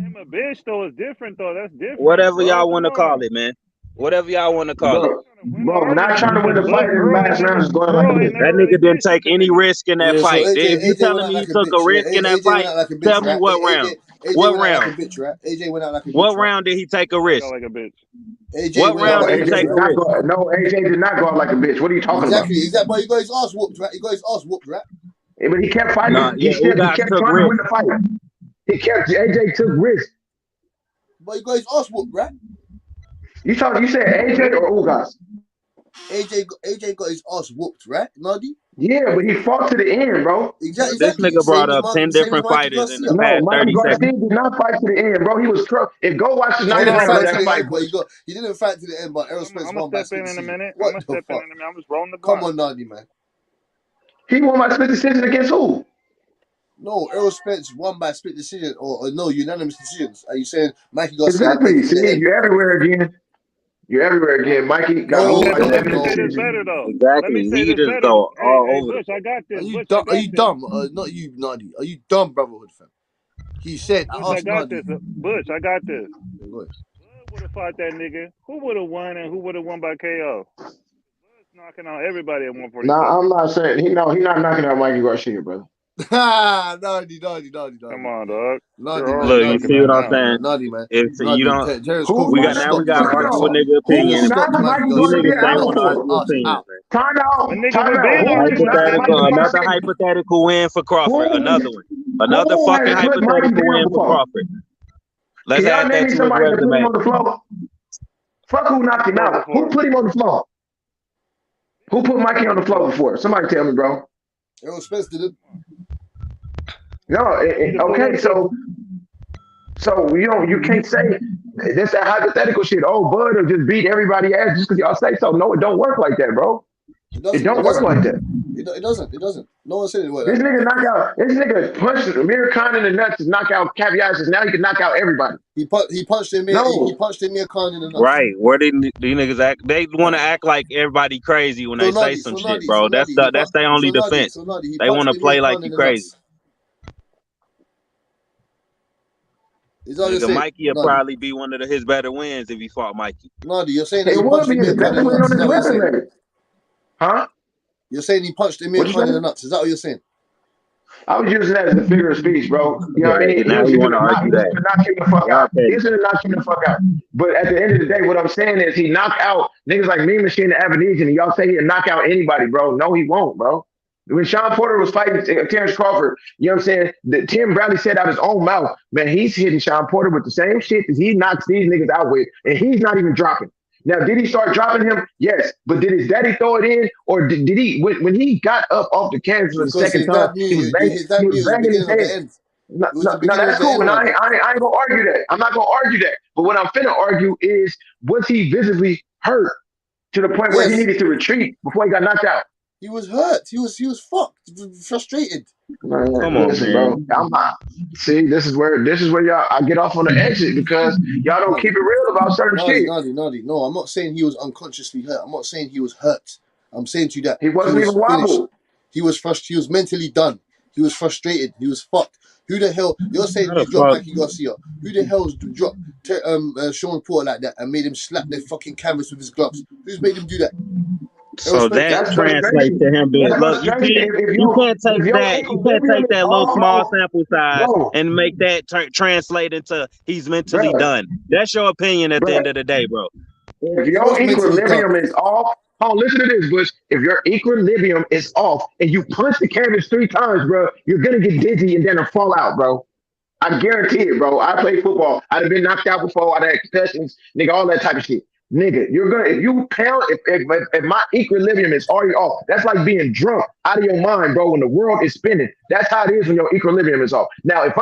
him a bitch though is different though. That's different. Whatever bro. y'all Come want to on. call it, man. Whatever y'all want to call it. Bro, not trying to win the fight in the last round is going like a bitch. That nigga didn't take any risk in that Yeah, so fight. If you AJ went telling out me he like a took a bitch. Yeah, risk in that AJ went fight, out like a tell bitch, me right? what round. AJ What went out like a round? bitch, right? AJ went out like a bitch, What right? round did he take a risk? Like a bitch. AJ What went out round like did a he bitch, take a right? risk? No, AJ did not go out like a bitch. What are you talking about? Exactly. But he got his ass whooped, right? He got his ass whooped, right? Yeah, but he kept fighting. Nah, yeah, He Ugas kept took trying to win risk. the fight. AJ took risk. But he got his ass whooped, right? You said AJ or Ugas? AJ got his ass whooped, right, Nadi? Yeah, but he fought to the end, bro. This Exactly. nigga brought Same as up 10 same as different Mikey fighters in the Garcia. No, past Mikey 30 Garcia seconds. did not fight to the end, bro. He was If go watch the He didn't 99 of fight to that the fight, end, but Bush. he didn't fight to the end. But Errol I'm Spence gonna won by step split in a decision. minute. What I'm gonna the step in fuck? a minute. I'm just rolling the Come blunt. on, Nadi, man. He won by split decision against who? No, Errol Spence won by split decision or no unanimous decisions. Are you saying Mikey Garcia didn't make Exactly. it to the See, end? you're everywhere again. You're everywhere again. Mikey got No, ruled by Let 7 me say this decisions. better though. Let me Exactly. say He this just better. go all Hey, over the Bush, I got Are this. you Bush, I dumb? Are got you this. dumb? Not you, Nadi. Are you dumb, Brotherhood fam? He said, I Bush, I asked got Nadi. this. Bush, I got this. Go ahead. Bud would have fought that nigga. Who would have won and who would have won by KO? Bud's knocking out everybody at 147. Nah, I'm not saying he's not knocking out Mikey Garcia, brother. Nadi. Come on, dog. Nadi, You're man. already Look, you Nadi, talking see man. that what I'm Nadi, now. saying? man. Nadi, man. If you don't, Nadi. Terrence Who Crawford, we you got won? now we stopped got to Mikey Hold argue a Garcia. on. nigga Who You opinion, man. knocked stopped Mikey Mikey You Garcia Garcia niggas from ain't out want to knocking his for? argue ass opinions, out. man. Time A out. nigga Time was out. been Who on his just knocked ass. Hypothetical, Mikey another Garcia? hypothetical win for Crawford. Who? Another one. Another Who fucking has put Mikey hypothetical down win for before? Crawford. Let's Can y'all add name that me to his somebody that put him resume. on the floor? Fuck who knocked him Floor out. Who before. put him on the floor? Who put Mikey on the floor before? Somebody tell me, bro. Errol Spence did it. No, He the full okay, on so you can't say that's that hypothetical shit. Oh, Bud will just beat everybody ass just because y'all say so. No, it don't work like that, bro. It It doesn't. It don't work doesn't. like that. It doesn't. It doesn't. No one said it like This that. nigga knock out. This nigga punched Amir Khan in the nuts to knock out Caviar. Now he can knock out everybody. He punched him. He No, punched Amir Khan in the nuts. Right. Where did these niggas act? They want to act like everybody crazy when they say some shit, bro. That's their only defense. He They want punched to Amir play like Khan in you the crazy. nuts. Is that what you're Nigga, saying? Mikey would Nadi. probably be one of his better wins if he fought Mikey. Nadi, you're saying that it he would punched be Amir the Khan best in the win nuts. on Is his that what you're saying? resume. Huh? You're saying he punched Amir What you Khan in say? the nuts. Is that what you're saying? I was using that as a figure of speech, bro. You know Yeah, what I mean? now you want to argue He was that. gonna knock him the fuck Y'all out. He petty. was gonna knock him the fuck out. But at the end of the day, what I'm saying is he knocked out niggas like me, Machine, and Avenesian, and y'all say he'll knock out anybody, bro. No, he won't, bro. When Sean Porter was fighting Terrence Crawford, you know what I'm saying? Tim Bradley said out his own mouth, man, he's hitting Sean Porter with the same shit that he knocks these niggas out with, and he's not even dropping. Now, did he start dropping him? Yes. But did his daddy throw it in? Or did he, when he got up off the canvas for the Because second his time, dad knew he was his dad knew it was the banging his beginning of the head? end. No, It was no, the no, beginning of that's the cool. end, And Nadi. I ain't gonna argue that. I'm not gonna argue that. But what I'm finna argue is, was he visibly hurt to the point where he Yes, needed to retreat before he got knocked out? he was hurt. He was fucked, frustrated. Man, Come on, listen, man. bro. See, this is where y'all I get off on the exit because y'all don't keep Nadi, it real about certain shit. Nadi. No, I'm not saying he was unconsciously hurt. I'm not saying he was hurt. I'm saying to you that He he wasn't was even finished. wobbled. He was frustrated. He was mentally done. He was frustrated. He was fucked. Who the hell? You're saying How you the dropped fuck? Mikey Garcia. Who the hell's dropped Sean Porter like that and made him slap the fucking canvas with his gloves? Who's made him do that? Errol So Spence. that That's translates frustration. to him being That's look. You frustration. can't take If your that. You can't equilibrium take is that little off, small sample size bro, and make that translate into he's mentally bro, done. That's your opinion at the bro. end of the day, bro. If He your was mentally done. equilibrium is off, oh, listen to this, Bush. If your equilibrium is off and you punch the canvas 3 times, bro, you're gonna get dizzy and then fall out, bro. I guarantee it, bro. I play football. I'd have been knocked out before. I'd had concussions, nigga, all that type of shit. Nigga, you're gonna if you pound if my equilibrium is already off, that's like being drunk out of your mind, bro. When the world is spinning, that's how it is when your equilibrium is off. Now, if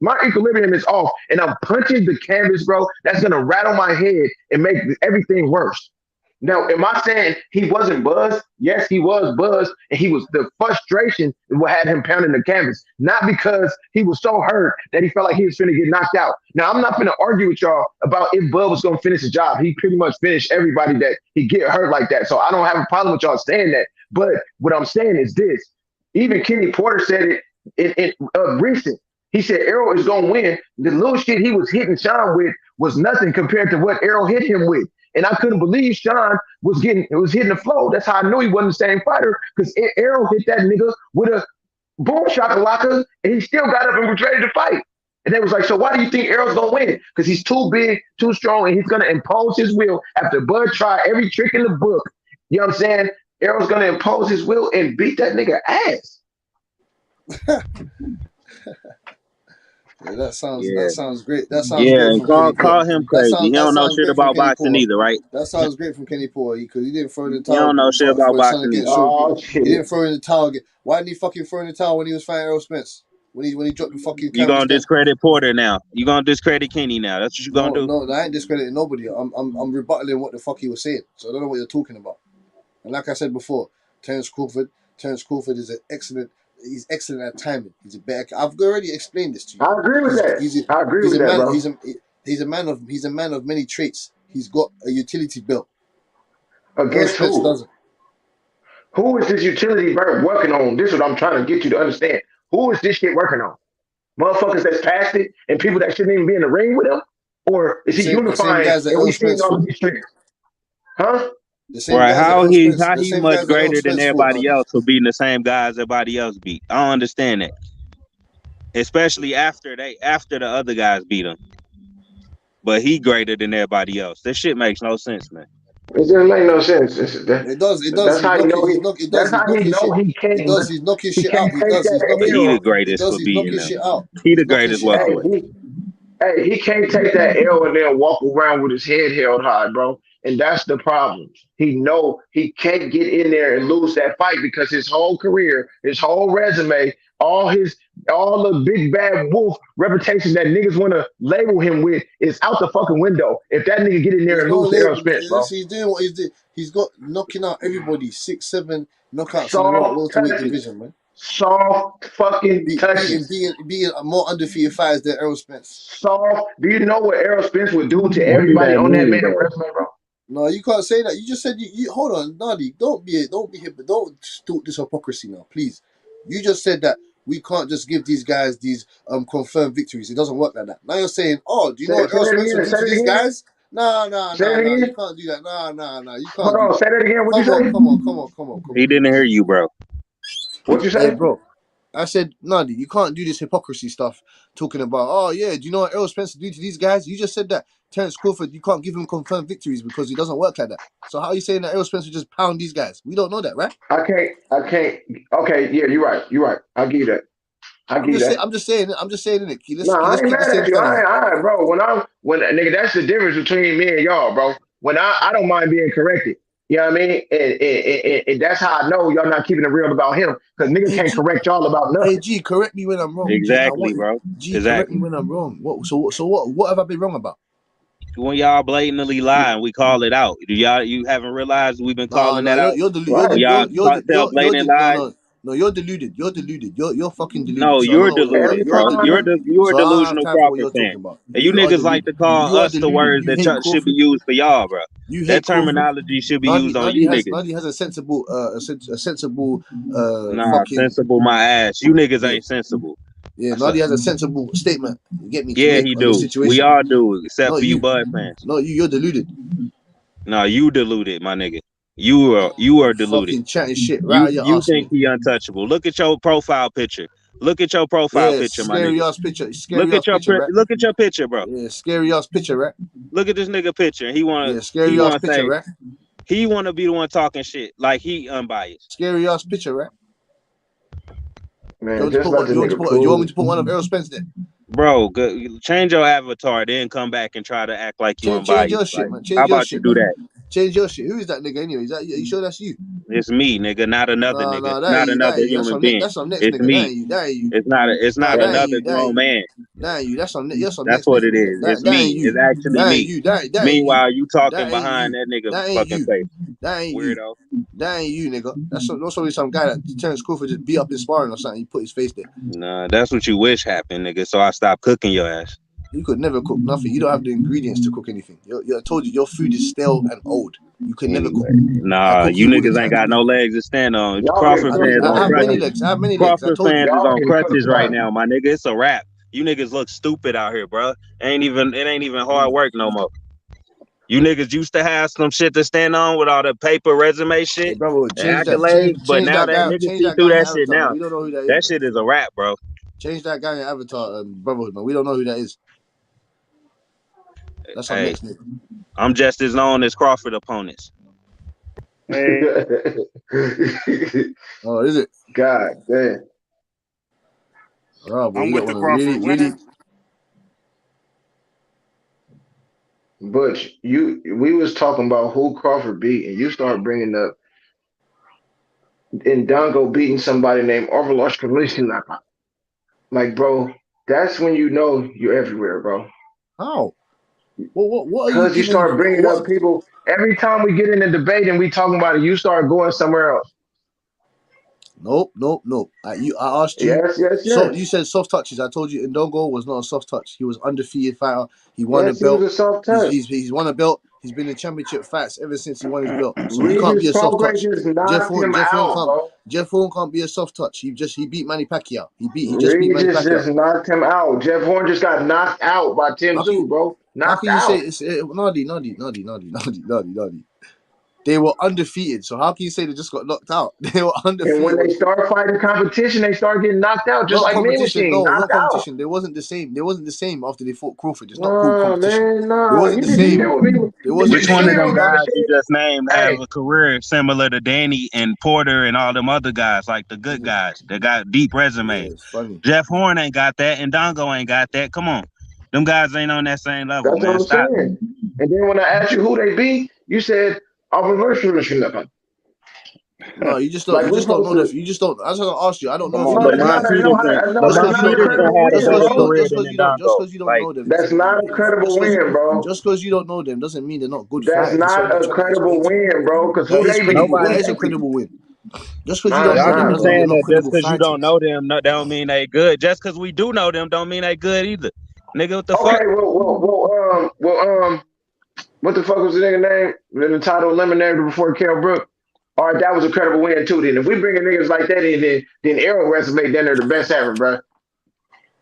my equilibrium is off and I'm punching the canvas, bro, that's gonna rattle my head and make everything worse. Now, am I saying he wasn't buzzed? Yes, he was buzzed, and he was the frustration what had him pounding the canvas, not because he was so hurt that he felt like he was finna get knocked out. Now, I'm not finna argue with y'all about if Bud was gonna finish the job. He pretty much finished everybody that he get hurt like that. So I don't have a problem with y'all saying that. But what I'm saying is this: even Kenny Porter said it in recent. He said Errol is gonna win. The little shit he was hitting Sean with was nothing compared to what Errol hit him with. And I couldn't believe Sean was hitting the flow. That's how I knew he wasn't the same fighter, because Errol hit that nigga with a boom shakalaka, and he still got up and was ready to fight. And they was like, so why do you think Errol's gonna win? Because he's too big, too strong, and he's gonna impose his will after Bud tried every trick in the book. You know what I'm saying? Errol's gonna impose his will and beat that nigga ass. Yeah, that Yeah, sounds great. That sounds yeah, great and from Kenny Paul. call him crazy. He That don't know sounds shit great from about Kenny boxing Paul. either, right? That sounds great from Kenny Paul because he didn't throw in the He towel don't know shit for about his son boxing against either. Sugar. Oh He didn't shit. throw in the towel. Why didn't he fucking throw in the towel when he was fighting Errol Spence? When he dropped the fucking You cameras gonna then? discredit Porter now? You gonna discredit Kenny now? That's what you gonna do? No, I ain't discrediting nobody. I'm rebuttaling what the fuck he was saying. So I don't know what you're talking about. And like I said before, Terence Crawford is an excellent. He's excellent at timing. He's a better. I've already explained this to you. I agree with that. I agree He's with a that, man. bro. He's a man of many traits. He's got a utility belt. Errol Against Spence who? doesn't. Who is this utility bird working on? This is what I'm trying to get you to understand. Who is this shit working on? Motherfuckers that's past it and people that shouldn't even be in the ring with him? Or is The he same unifying guys that and Errol we seeing Spence all fought. of these tricks? Huh? The same Right? guys that Errol Spence. How The he same much guys that Errol greater than Spence fought. everybody Nowadays. else for beating the same guys everybody else beat? I don't understand that. Especially after the other guys beat him. But he greater than everybody else. This shit makes no sense, man. It doesn't make no sense. It does. That's He's how you knocking. know He's knocking shit. he He can't does. He's knocking he shit can't out. take But that he the L. greatest for He's beating knocking them. shit out. He the He's knocking greatest shit out. welterweight. He can't take that L and then walk around with his head held high, bro. And that's the problem. He know he can't get in there and lose that fight because his whole career, his whole resume, all the big bad wolf reputation that niggas want to label him with is out the fucking window. If that nigga get in there There's and no lose to Errol label. Spence, bro. He's doing what he's doing. He's got knocking out everybody. 6, 7 knockouts in the Soft welterweight touches. division, man. Soft fucking touches. Being more undefeated fighters than Errol Spence. Soft. Do you know what Errol Spence would do to What do everybody that on that mean, man's though? resume, bro? No, you can't say that. You just said you hold on, Nadi. Don't be here, but don't talk this hypocrisy now, please. You just said that we can't just give these guys these confirmed victories. It doesn't work like that. Now you're saying, oh, do you Say, know what say Errol that Spence will again. do Say to that these again. guys? No, Say that you again. can't do that. No, you Hold can't do on. that. Say that again. What you Come on, say? come on. He didn't hear you, bro. What you Hey, say? bro. I said, Nadi, you can't do this hypocrisy stuff talking about, oh, yeah, do you know what Errol Spence will do to these guys? You just said that Terence Crawford, you can't give him confirmed victories because he doesn't work like that. So how are you saying that Errol Spence will just pound these guys? We don't know that, right? I can't. Okay, yeah, you're right. I'll give you that. I'll give you that. I'm just saying, innit? No, I Let's ain't keep the mad same at you. standard. All right, bro. When nigga, that's the difference between me and y'all, bro. When I don't mind being corrected. You know what I mean? And that's how I know y'all not keeping it real about him. Because nigga Hey, can't G, correct y'all about hey, nothing. G, correct me when I'm wrong. G, I Exactly, want bro. G, correct me Exactly. when I'm wrong. What have I been wrong about? When y'all blatantly lie and we call it out, you haven't realized we've been calling No, that out? Right. Tell blatant lies. No, you're deluded. You're deluded. You're fucking deluded. No, So I don't you're know what deluded, Every bro. time. You're a so I don't have delusional time for what Crawford you're fan. talking about. And you You are niggas like deluded. to call You are us the deluded. words You that hate should be Crawford. used for y'all, bro. You That hate Crawford. terminology should be used on you niggas. Nadi has a sensible Nah, fucking sensible my ass. You niggas yeah. ain't sensible. Yeah, That's a Nadi has a sensible statement, you get me, to Yeah, make he on this do. We situation. all do, except Not for you you. Bud fans. Not you, you're deluded. No, you deluded, my nigga. You are deluded. Fucking chatting shit right out You your you ass, think mate. he untouchable. Look at your profile picture. Look at your profile Yeah, picture, my nigga. scary ass picture, right? Look at your picture, bro. Yeah, scary ass picture, right? Look at this nigga picture. And he Yeah, he scary ass wanna picture, say right? he wanna be the one talking shit like he unbiased. Scary ass picture, right? man. Just let the nigga You want me cool. to put one of Errol Spence there? Bro, change your avatar, then come back and try to act like you Change your unbiased. shit, Like, man. how Change your about you shit, do man. that? Change your shit. Who is that nigga anyway? Are you sure that's you? It's me, nigga, not another No, nigga, that ain't not you. That another ain't you. human being. That's some next It's nigga. That me. ain't you. That ain't you. It's Nah, not that ain't another you. That ain't grown you. man. That ain't you. That's some That's next what nigga. it is. It's That me. ain't It's you. actually That ain't me. you. That ain't you. Meanwhile, you talking That ain't behind you. that nigga That ain't fucking you. face. That ain't you. Weirdo. That ain't you, nigga. That's probably some guy that Terence Crawford just beat up in sparring or something. He put his face there. Nah, that's what you wish happened, nigga. So I stopped cooking your ass. You could never cook nothing. You don't have the ingredients to cook anything. I told you, your food is stale and old. You could never cook. Anyway, I nah, cook you you all the niggas ain't time. got no legs to stand on. Y'all get Crawford I, cooked fans I on enough, have many bro. crutches. legs. I have many legs. I Crawford told you. fans is Y'all on get cooked crutches right enough. now, my nigga. It's a wrap. You niggas look stupid out here, bro. It ain't even hard work no more. You niggas used to have some shit to stand on with all the paper resume Hey, shit brother, and accolades, but now that niggas change see that through guy in that your shit avatar, man. now. We don't know who that is, That man. shit is a wrap, bro. Change that guy in your avatar, brotherhood, man. We don't know who that is. That's our Hey, next nigga. I'm just as known as Crawford opponents. Hey, Oh, is it? God damn. Oh, boy, I'm you got with the one of Crawford. really, When really, Butch, we was talking about who Crawford beat, and you start bringing up Ndongo beating somebody named Overlord Collision. Like, bro, that's when you know you're everywhere, bro. How? What are you Because you giving? start bringing What? up people every time we get in a debate and we talking about it, you start going somewhere else. Nope. I asked you. Yes, yes, So yes. you said soft touches. I told you Ndongo was not a soft touch. He was undefeated fighter. He won a Yes, he was belt. a soft He's touch. he's he's won a belt. He's been in championship fights ever since he won his belt. So he can't be Regis a soft Prograis touch. just knocked him out, bro. Jeff Horn can't be a soft touch. He beat Manny Pacquiao. He just beat Manny Regis Pacquiao. just knocked him out. Jeff Horn just got knocked out by Tim Tszyu, bro. How Knocked can you say out. it's Nadi? They were undefeated. So how can you say they just got knocked out? They were And when they undefeated. start fighting competition, they start getting knocked out, just Not like Mean competition. Machine, No, not knocked out. competition. They wasn't the same. They wasn't the same after they fought Crawford. It's not called No, competition. man, It no. wasn't You the did same. with me. It wasn't the Which one of same. them You never guys you said, just named have hey, a career similar to Danny and Porter and all them other guys, like the good guys that got deep Yeah, resumes? it's funny. Jeff Horn ain't got that, and Dongo ain't got that. Come on, them guys ain't on that same level, that's what man. I'm Stop. saying. And then when I asked you who they beat, you said No, you just don't. like You we just don't supposed know the. to. You just don't. I was gonna ask you. I don't know Come if you on, No, know that's them. Lamont not a no. Peterson. No, Just that's Lamont because you not a don't know Peterson them. credible had a Just win, because better you bro. don't. career Just than because you don't. Just Ndongo. because you don't Like know them That's doesn't mean not they're a good. credible win, bro. Just because you don't know them doesn't mean they're not good That's fighters. That's what not I'm a trying to explain credible to you. win, bro. Because who That is they beat? credible. Who That nobody. is a they beat? credible win. Just because you Nah, don't it's Y'all know them keep not, doesn't mean bro. they're saying not that just credible because you don't fighters. know them, that don't mean they good. Just because we do know them, don't mean they good either. Nigga, what the fuck? Okay, what the fuck was the nigga name? In the title eliminator before Kell Brook. All right, that was a credible win too. Then if we bring in niggas like that in, then Arrow resume, then they're the best ever, bro.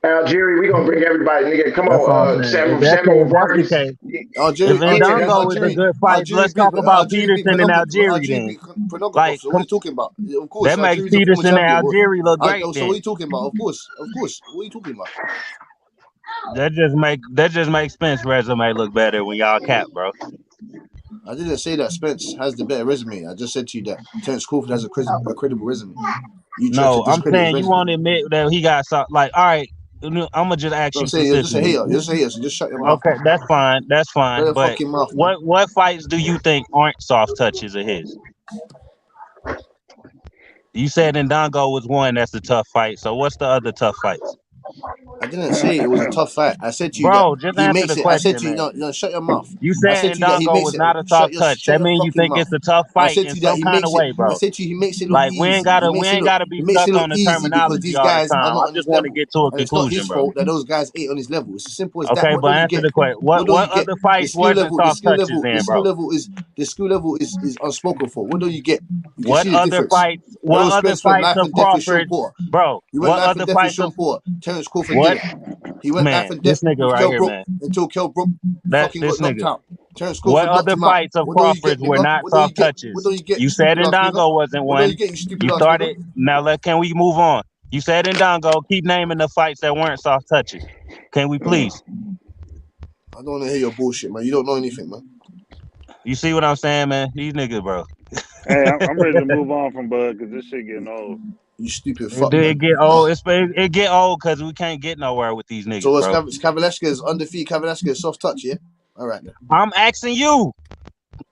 Algeria, we gonna bring everybody, nigga. Come That's what I'm on, saying. If Samuel that's the Vargas. case, if Yeah, Ndongo is a good fight, let's talk about Peterson and Algieri then. Algeria beat Pornogapov. Like, So what are you talking about? Of course, that makes Algeria's a former Peterson and champion. Algieri look great So what are then. you talking about? Of course. What are you talking about? That just makes Spence resume look better when y'all cap, bro. I didn't say that Spence has the better resume. I just said to you that Terence Crawford has a credible resume. You tried to No, I'm discredit his saying you resume. won't admit that he got so like, all right, I'm gonna just ask So I'm you saying you're just a specifically. hater. You're just a hater. So just shut your mouth, Okay, man. that's fine. That's Shut fine. your But fucking mouth, man. what fights do you think aren't soft touches of his? You said Ndongo was one that's a tough fight. So what's the other tough fights? I didn't say it was a tough fight. I said to you that Bro, just he answer makes the it. I said question, to you, man. no, shut your mouth. You I said said to you that he Ndongo makes was it. not a soft touch. Shut That your means you fucking think mouth. it's a tough I fight said in to you that some he kind of makes it. way, I bro. said to you he makes it look Like easy. we ain't gotta be He makes stuck it look on the easy because terminology these all the guys are time. not I on just his want to level, get to a and it's not his conclusion, bro. fault that those guys ain't on his level. It's as simple as that. Okay, What but don't you answer get? the question. What don't you What get? other The fights skill wasn't level. The soft skill touches level. The then, skill bro? level is unspoken for. What don't you get? You can What see the other difference. fights? What Errol other Spence went fights life of and death with Sean Crawford, Porter. bro? He went What life and other death with fights of Sean Porter. Terence Crawford what? didn't. He went life Man, and this death nigga with right Kell here, Brook man. until Kell Brook That fucking this got knocked nigga. out. Terence What Crawford knocked other him out. fights of What don't you get, Crawford's were nigga? not What don't you soft get? What touches? don't you get, You you said stupid ass nigga? Ndongo wasn't What don't you one. get, you stupid You ass nigga? started now. Can we move on? You said Ndongo. Keep naming the fights that weren't soft touches. Can we please? I don't want to hear your bullshit, man. You don't know anything, man. You see what I'm saying, man? These niggas, bro. Hey, I'm ready to move on from Bud because this shit getting old. You stupid It fuck, did man. get old. It get old because we can't get nowhere with these So niggas, was bro. Kavaleska's undefeated Kavaleska's soft touch, yeah? All right then. I'm asking you.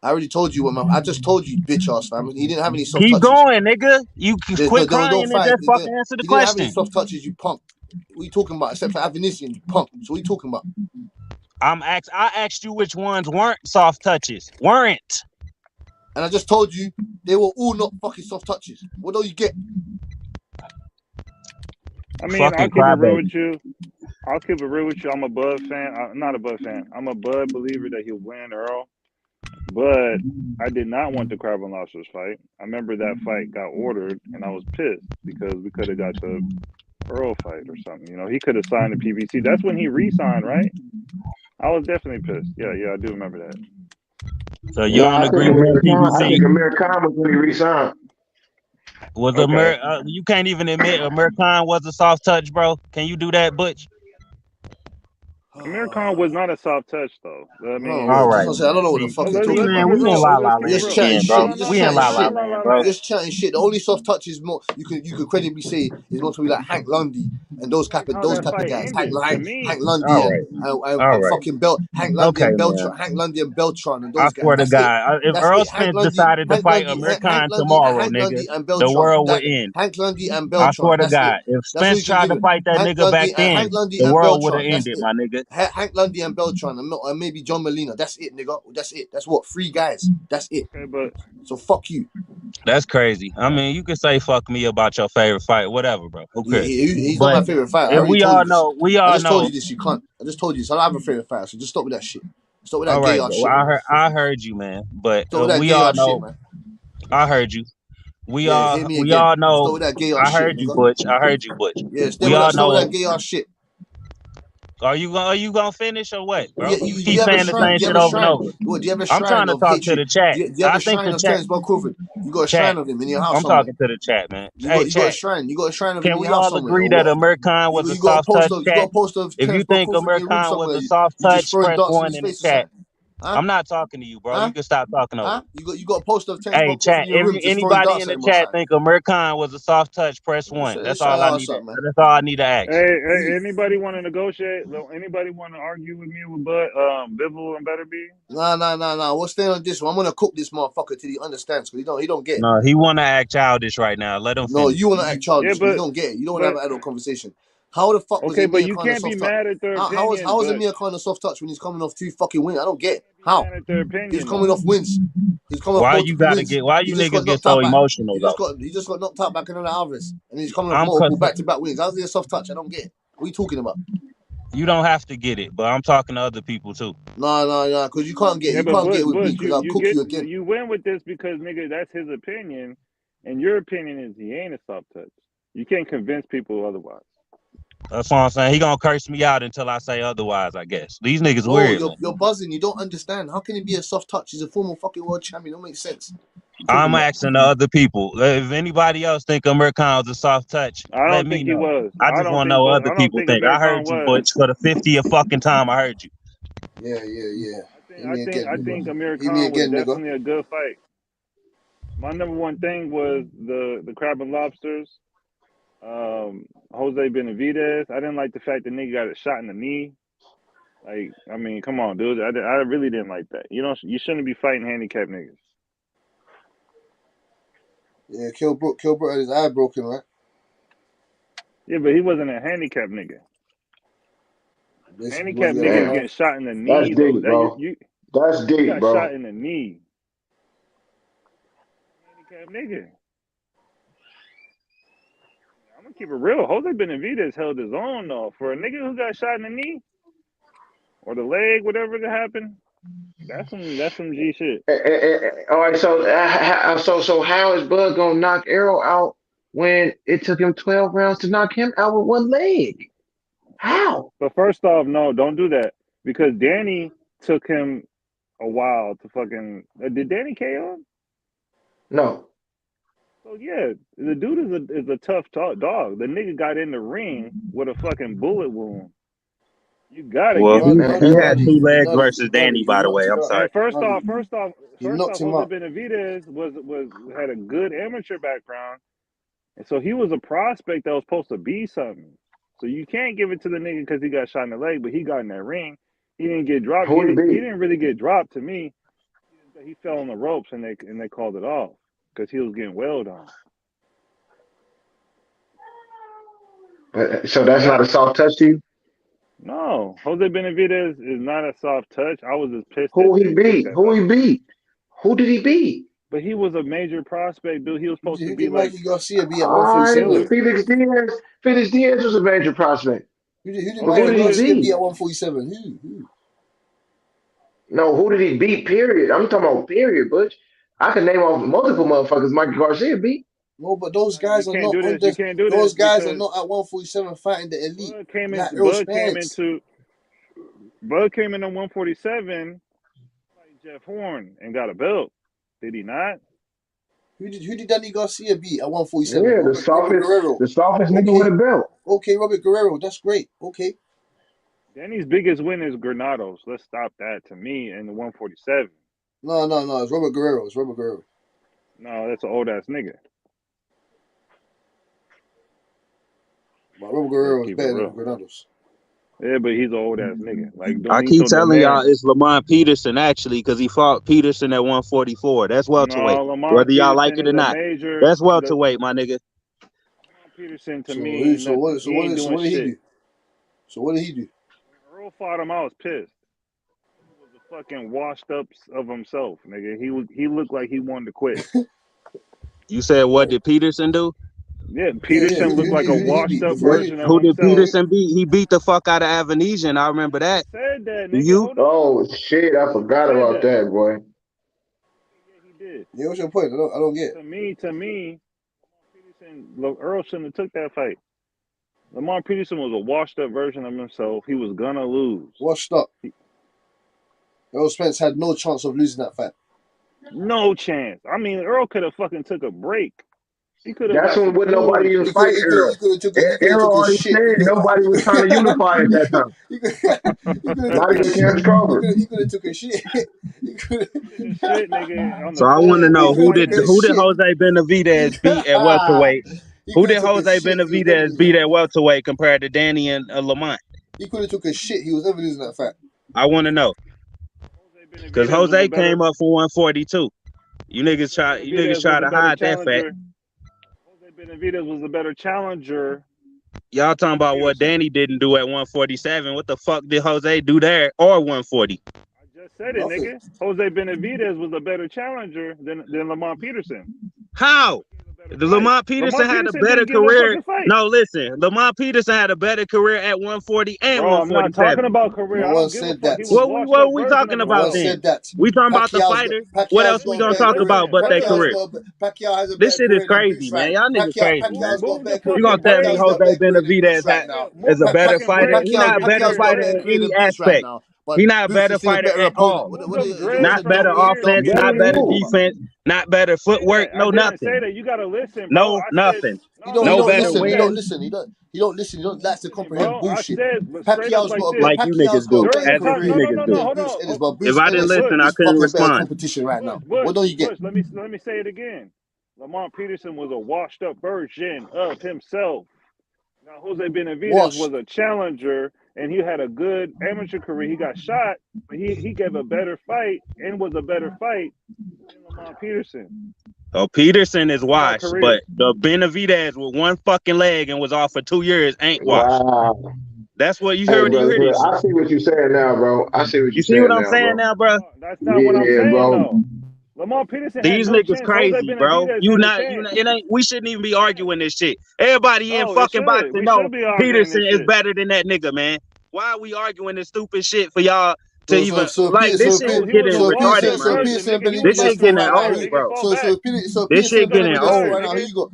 I already told you I just told you, bitch ass fam. He didn't have any soft Keep touches. going, nigga. You quit There was no crying and fight. just fucking answer the He didn't have any question. soft touches, you punk. What are you talking about? Except for Avanesian, you punk. So what are you talking about? I asked you which ones weren't soft touches. Weren't. And I just told you they were all not fucking soft touches. What do you get? I mean, I'll Fucking keep it real crybaby. with you. I'll keep it real with you. I'm a Bud fan. I'm not a Bud fan. I'm a Bud believer that he'll win Earl. But I did not want the Crab and Lobsters fight. I remember that fight got ordered, and I was pissed because we could have got the Earl fight or something. You know, he could have signed the PBC. That's when he re-signed, right? I was definitely pissed. Yeah, I do remember that. So you No, don't I think agree with the PBC? Amir Khan was when he resigned. Was Okay. you can't even admit Amir Khan was a soft touch, bro? Can you do that, Butch? Amir Khan was not a soft touch though. I mean, All right. I don't know what the fuck you're talking about. let's be real. Let's keep You're it just real. chatting shit. No, You're just no, chatting no. It's shit. not la la You're land. just chatting shit. The only soft touch is more you could credibly say is most probably like Hank Lundy and those type How that of fight guys. ended to me. Hank Lundy and fucking Hank Lundy and Beltron. Hank Lundy and Beltron and those guys. That's it. That's it. Hank Lundy and Beltron. Hank Lundy and Beltron. That's it. That's all you can give it. Hank Lundy and Beltron. That's it. Hank Lundy and Beltron and maybe John Molina. That's it, nigga. That's it. That's what? 3 guys. That's it. Okay, but so fuck you. That's crazy. I mean, you can say fuck me about your favorite fight, whatever, bro. Who cares? He's not my favorite fight. I already told you this. I just told you this. You can't. I just told you this. I don't have a favorite fight, so just stop with that shit. Stop with that gay ass shit. I heard you, man. But stop with that we gay all ass know. Shit, man. I heard you. We all again. know. Stop with that gay ass I shit, heard you, nigga. Butch. I heard you, Butch. Yeah, stop with that gay ass shit. Are you gonna finish or what, bro? Yeah, you keep saying the same shit over and over. What, do you have a I'm trying shrine to of talk hatred? to the chat. Do you have a shrine of Terrence Bell Crawford? You got a shrine of him in your house somewhere. I'm talking to the chat, man. You got a shrine. You got a shrine of him in your house somewhere. Can we all agree that Amir Khan was a soft touch? You got a poster of if you Terrence Bell think Crawford Amir in your room Khan somewhere. was a soft You just touch, throwing press darts in 1 his in the face chat. Huh? I'm not talking to you, bro. You can stop talking over. You got a poster of Terrence Bell Crawford chat. in your room. Anybody in the chat think Amir Khan was a soft touch? Press 1. That's all I need. That's all I need to ask. Hey, anybody want to negotiate? Anybody want to argue with me with Bivol and Better B? Nah. We'll stay on this one. I'm gonna cook this motherfucker till he understands, because he don't get it. No, he wanna act childish right now. Let him. No, finish. you wanna act childish. Yeah, you don't get it. You don't want to have an adult conversation. How the fuck was Amir Khan a soft touch? How was Amir Khan a soft touch when he's coming off 2 fucking wins? I don't get it. How? He's coming off wins. He's coming off multiple wins. Why you niggas get so emotional though? He just got knocked out back in Alvarez, and he's coming off multiple back-to-back wins. How's he a soft touch? I don't get it. What are you talking about? You don't have to get it, but I'm talking to other people too. No, because you can't get it. You can't get it with me, because I'll cook you again. You went with this because, nigga, that's his opinion, and your opinion is he ain't a soft touch. You can't convince people otherwise. That's what I'm saying. He gonna curse me out until I say otherwise, I guess. These niggas weird. You're buzzing. You don't understand. How can he be a soft touch? He's a former fucking world champion. Don't make sense. I'm asking the other people. If anybody else think Amir Khan was a soft touch, let me know. He was. I just want to know what other people think. I heard you, Butch, for the 50th fucking time. I heard you. Yeah. I think Amir Khan was definitely a good fight. My number one thing was the crab and lobsters. Jose Benavidez. I didn't like the fact that nigga got a shot in the knee. Like, I mean, come on, dude. I really didn't like that. You shouldn't be fighting handicapped niggas. Yeah, Kilbrook had his eye broken, right? Yeah, but he wasn't a handicapped nigga. Handicapped niggas getting shot in the knee. That's deep, bro. That's deep, got bro. Shot in the knee. Handicapped nigga. I'm gonna keep it real. Jose Benavidez held his own though. For a nigga who got shot in the knee or the leg, whatever that happened, that's some G shit. All right, so how is Bud gonna knock Arrow out when it took him 12 rounds to knock him out with 1 leg? How? But first off, no, don't do that, because Danny took him a while to fucking. Did Danny KO him? No. So yeah, the dude is a tough dog. The nigga got in the ring with a fucking bullet wound. You gotta he had 2 legs versus Danny, by the way. I'm sorry. First off, Jose Benavidez had a good amateur background, and so he was a prospect that was supposed to be something. So you can't give it to the nigga because he got shot in the leg, but he got in that ring. He didn't get dropped. He didn't really get dropped to me. He fell on the ropes and they called it off because he was getting wailed on. So that's not a soft touch to you? No, Jose Benavidez is not a soft touch. I was just pissed. Who he beat? Who did he beat? But he was a major prospect, dude. He was supposed to be like Garcia be at 147. Felix Diaz was a major prospect. Who did Garcia be at 147? Who? No, who did he beat? Period. I'm talking about period, Butch. I can name off multiple motherfuckers Michael Garcia beat. No, but those guys are not. Those guys are not at 147 fighting the elite. Bud came in on 147, like Jeff Horn, and got a belt. Did he not? Who did Danny Garcia beat at 147? Yeah, the softest nigga with a belt. Okay, Robert Guerrero. That's great. Okay. Danny's biggest win is Granados. Let's stop that to me in the 147. No. It's Robert Guerrero. It's Robert Guerrero. No, that's an old ass nigga. But Robert Guerrero is Keep it better than real. Granados. Yeah, but he's an old ass nigga. Like I keep Donito telling y'all Donaire. it's Lamont Peterson actually because he fought Peterson at 144. That's welterweight. No, Lamont Whether y'all like Peterson it or is a not, major. that's welterweight, my nigga. Lamont Peterson to So me who? ain't So nothing. what? So He what? ain't So doing what did he shit. do? So what did he do? When Earl fought him, I was pissed. He was a fucking washed up of himself, nigga. He looked like he wanted to quit. You said what did Peterson do? Yeah, Peterson looked like a washed up Who version of did himself. Peterson beat? He beat the fuck out of Avanesian. I remember that. Said that, Do nigga. you? Hold on. Oh shit, I forgot Said about that, boy. Yeah, he did. Yeah, what's your point? I don't get it. To me, Peterson, look, Earl shouldn't have took that fight. Lamar Peterson was a washed up version of himself. He was gonna lose. Washed up. Earl Spence had no chance of losing that fight. No chance. I mean, Earl could have fucking took a break. He could have That's got when some would nobody food. even fight Errol. Errol took a already shit. said nobody was trying to unify at that time. He could have Not took a even shit. Terrence Crawford. He could have took a shit. He could have shit, nigga. On So the I want to corner know while who did fighting. Jose Benavidez beat at welterweight? Who did Jose Benavidez beat at welterweight compared to Danny and Lamont? He could have took a shit. He was never losing that fight. I want to know because Jose came up for 142. You niggas try to hide that fact. Jose Benavidez was a better challenger. Y'all talking about what Danny didn't do at 147. What the fuck did Jose do there or 140? I just said it, nigga. Jose Benavidez was a better challenger than Lamont Peterson. How? Lamont Peterson had a better career. No, listen. Lamont Peterson had a better career at 140 and Bro, I'm not 147. talking about career. No I one don't give a said fuck. that. He was What are we talking about then? Said that. We talking about the Pacquiao's fighter. got, What Pacquiao's else we got gonna a better talk about but their career? Pacquiao has a This better shit is career than crazy, Bruce man. right. Y'all niggas crazy, man. Pacquiao's got a better You career. gonna tell me Pacquiao's got a Jose better career than Bruce Benavidez right now. is a better fighter? He not a better Pacquiao's got a fighter better in career any than Bruce right aspect. now. But He not a Bruce better is still a fighter better at opponent. all. You're Not better offense, not better defense, not better footwork, I no didn't nothing. say that. You gotta listen, bro. No, I nothing. You No don't better listen. You win. don't listen. You don't listen. You don't like to comprehend bro. I bullshit. said straight up Pacquiao's like got this. Like you niggas do, During the as if time, you no, niggas do. hold Bruce Ennis, on. but If Bruce I didn't Ennis listen, I is couldn't fucking better respond. competition right now. Bush, What don't you get? let me say it again. Lamont Peterson was a washed up version of himself. Now Jose Benavidez was a challenger and he had a good amateur career. He got shot, but he gave a better fight and was a better fight than Lamont Peterson. Oh, Peterson is washed, but the Benavidez with one fucking leg and was off for 2 years ain't washed. Wow. That's what you Hey, heard. You brother, hear this shit. I see what you're saying now, bro. I see what You you're see what saying I'm now, saying bro. now, bro? That's not what I'm saying, bro. though. Lamont Peterson had These no niggas chance. Jose crazy, bro. Benavidez You had a not, chance. it ain't. We shouldn't even be arguing this shit. Everybody in No, fucking boxing we know should be arguing Peterson this is shit. better than that nigga, man. Why are we arguing this stupid shit for y'all to even So like this shit is getting retarded, man. This shit getting old, bro. This shit getting old, nigga.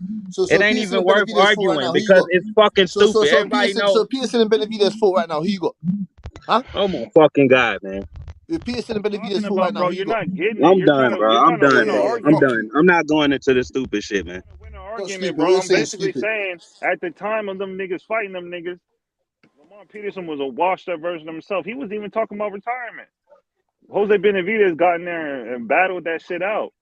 It ain't even worth arguing because it's fucking stupid. Everybody know. Peterson and Benavidez fought right now. Who you got? Huh? Oh my fucking god, man. If Peterson and Benavidez fought right now, who you got? Not getting it. I'm You're done, bro. I'm done, win an bro. argument. I'm done. I'm not going into this stupid shit, man. Argument, bro. I'm basically saying at the time of them niggas fighting them niggas, Lamont Peterson was a washed up version of himself. He was even talking about retirement. Jose Benavidez got in there and battled that shit out.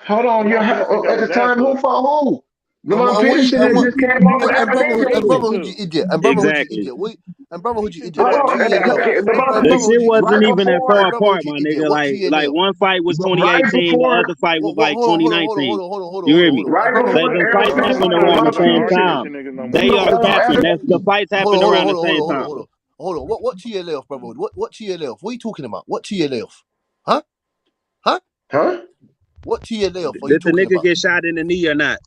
Hold on, at the time, who fought who? Lamont Peterson had just came off of Brotherhood, you idiot. And Brotherhood, you idiot. Wait, and Brotherhood, you idiot. The shit wasn't even that far apart, my idiot. nigga. What year Like left? one fight was Right 2018, the before. other fight was like Hold on, 2019. hold on. You hear me? Right before Like them Errol fights Spence happened fought around the Lamont same Peterson. time. They are capping. The fights happened around the same time. Hold on. What year left, Brotherhood? What year left? What are you talking about? What year left? Huh? What year left are you Did the talking nigga about? get shot in the knee or not?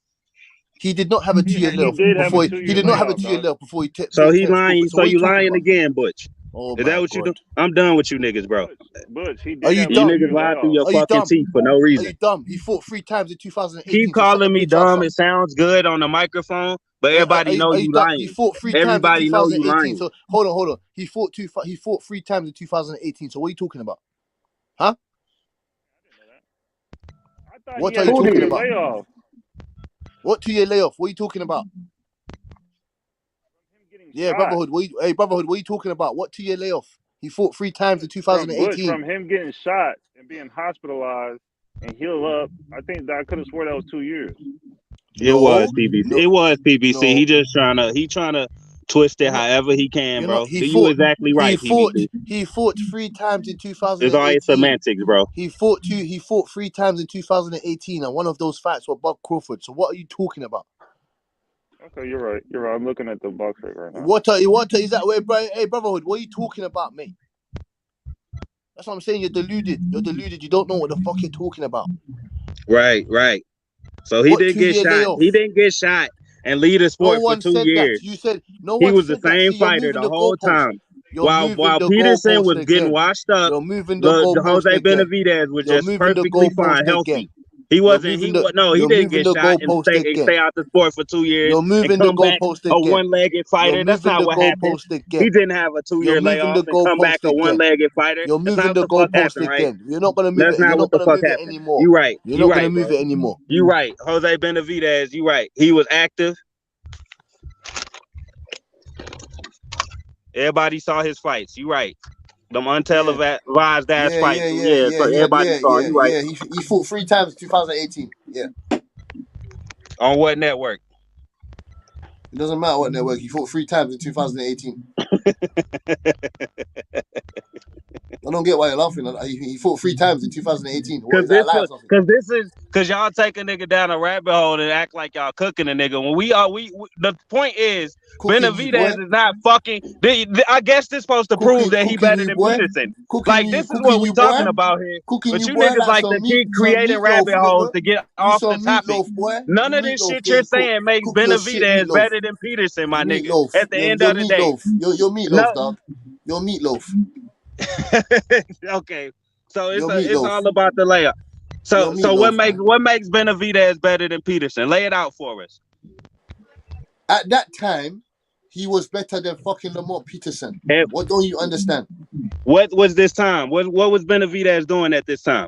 He did not have a 2 year left before he did not have a 2 year left before he So he lying. So you lying again, Butch? Oh Is that what you do? I'm done with you niggas, bro. Butch, he Are did you have a dumb? 2 You year niggas lie through layoff. your fucking teeth for no Are reason. you dumb? He fought 3 times in 2018. Keep so shut calling your me bitch ass dumb. up. It sounds good on the microphone, but everybody know Are you you dumb? He lying. fought 3 times in Everybody know you 2018. lying. So hold on. He fought 3 times in 2018. So what are you talking about? Huh? What are you talking about? What 2 year layoff? What are you talking about? Yeah, shot Brotherhood. Brotherhood, what are you talking about? What 2-year layoff? He fought 3 times in from Butch, 2018. from him getting shot and being hospitalized and heal up. I think that I could have swore that was 2 years. It was No, PBC. no, It was PBC. no. He just trying to twist it You're not. however he can, You're not. bro. You exactly right, PBC. He fought 3 times in It's all 2018. semantics, bro. He fought 3 times in 2018, and one of those fights were Bob Crawford. So what are you talking about? Okay, you're right. You're right. I'm looking at the box right now. What is that way, bro? Hey, Brotherhood, what are you talking about, mate? That's what I'm saying. You're deluded. You're deluded. You don't know what the fuck you're talking about. Right. So he What didn't get 2-year shot. layoff? He didn't get shot and lead a No sport for one 2 said that. years. You said no He one was the said that. same See, you're fighter moving the the whole goalpost. time. You're moving While the Peterson goalpost was getting again. washed up, You're moving the the goalpost Jose again. Benavidez was You're just moving the perfectly fine, goalpost healthy. again. He You're wasn't. moving He you're didn't moving get the shot and goalpost again. stay out the sport for 2 years You're and moving the come back goalpost a again. one-legged You're fighter. That's moving not the what happened. goalpost He again. didn't have a You're 2-year moving layoff the and come back goalpost a again. one-legged fighter. You're That's not moving what the the fuck goalpost happened, right? again. You're not gonna move That's it. You're not what not the gonna fuck move it happened. anymore. You right. You're You not gonna right, move bro. it anymore. You right. Jose Benavidez, you right. He was active. Everybody saw his fights. You right. Them untelevised ass fights. Yeah, so everybody saw. You right. He fought 3 times in 2018. Yeah. On what network? It doesn't matter what network. He fought 3 times in 2018. I don't get why you're laughing. He fought 3 times in 2018. What is that, a lie or something? Because y'all take a nigga down a rabbit hole and act like y'all cooking a nigga. When the point is Cooking you, boy. Benavidez is not fucking. I guess this supposed to prove that he better you, than boy. Peterson. Cooking This is you, what we boy. talking about here. Cooking But you, you boy, niggas like like some to keep creating meatloaf, rabbit holes nigga. to get You off the some topic. meatloaf, boy. None You of this meatloaf shit you're getting cooked. saying makes Cook your shit, Benavidez meatloaf. better than Peterson, my nigga. Meatloaf. At the end You're of the day. meatloaf. You're meatloaf, No. dog. You're meatloaf. Okay. So it's meatloaf. all about the layup. So what makes Benavidez better than Peterson? Lay it out for us. At that time, he was better than fucking Lamont Peterson. What don't you understand? What was this time? What was Benavidez doing at this time?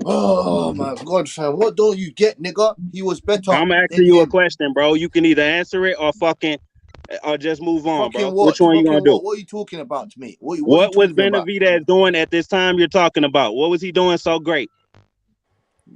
Oh my God, fam! What don't you get, nigga? He was better. I'm asking you a question, bro. You can either answer it or just move on, fucking bro. What? Which one you gonna do? What are you talking about, mate? What are you What was talking about? Benavidez doing at this time you're talking about? What was he doing so great?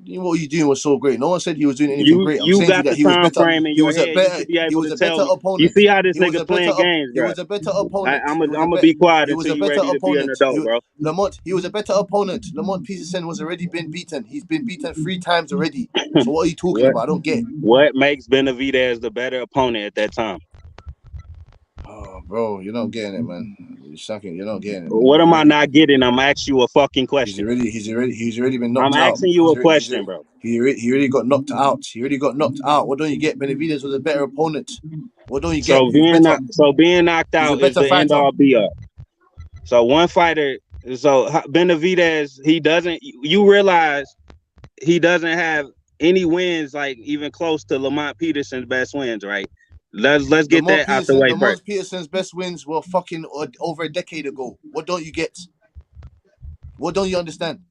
What you doing was so great. No one said he was doing anything great. I'm You saying to you got that the he was time better. frame in He your was a head. You better. should be He able was to a better tell me. opponent. You see how this He was nigga a better. playing games, He bro. was a better opponent. I'm gonna be quiet He was until a you better ready to be an opponent. adult, bro. He was a better opponent. Lamont Peterson was already been beaten. He's been beaten 3 times already. So what are you talking about? I don't get it. What makes Benavidez the better opponent at that time? Oh, bro, you're not getting it, man. You're not getting it, man. What am I not getting? I'm asking you a fucking question. He's already been knocked out. I'm asking you a question, bro. He already got knocked out. What don't you get? Benavidez was a better opponent. What don't you get? So being knocked out is the end all be all. So one fighter. So Benavidez, you realize he doesn't have any wins like even close to Lamont Peterson's best wins, right? Let's get that out the way first. Lamont Peterson's best wins were fucking over a decade ago. What don't you get? What don't you understand?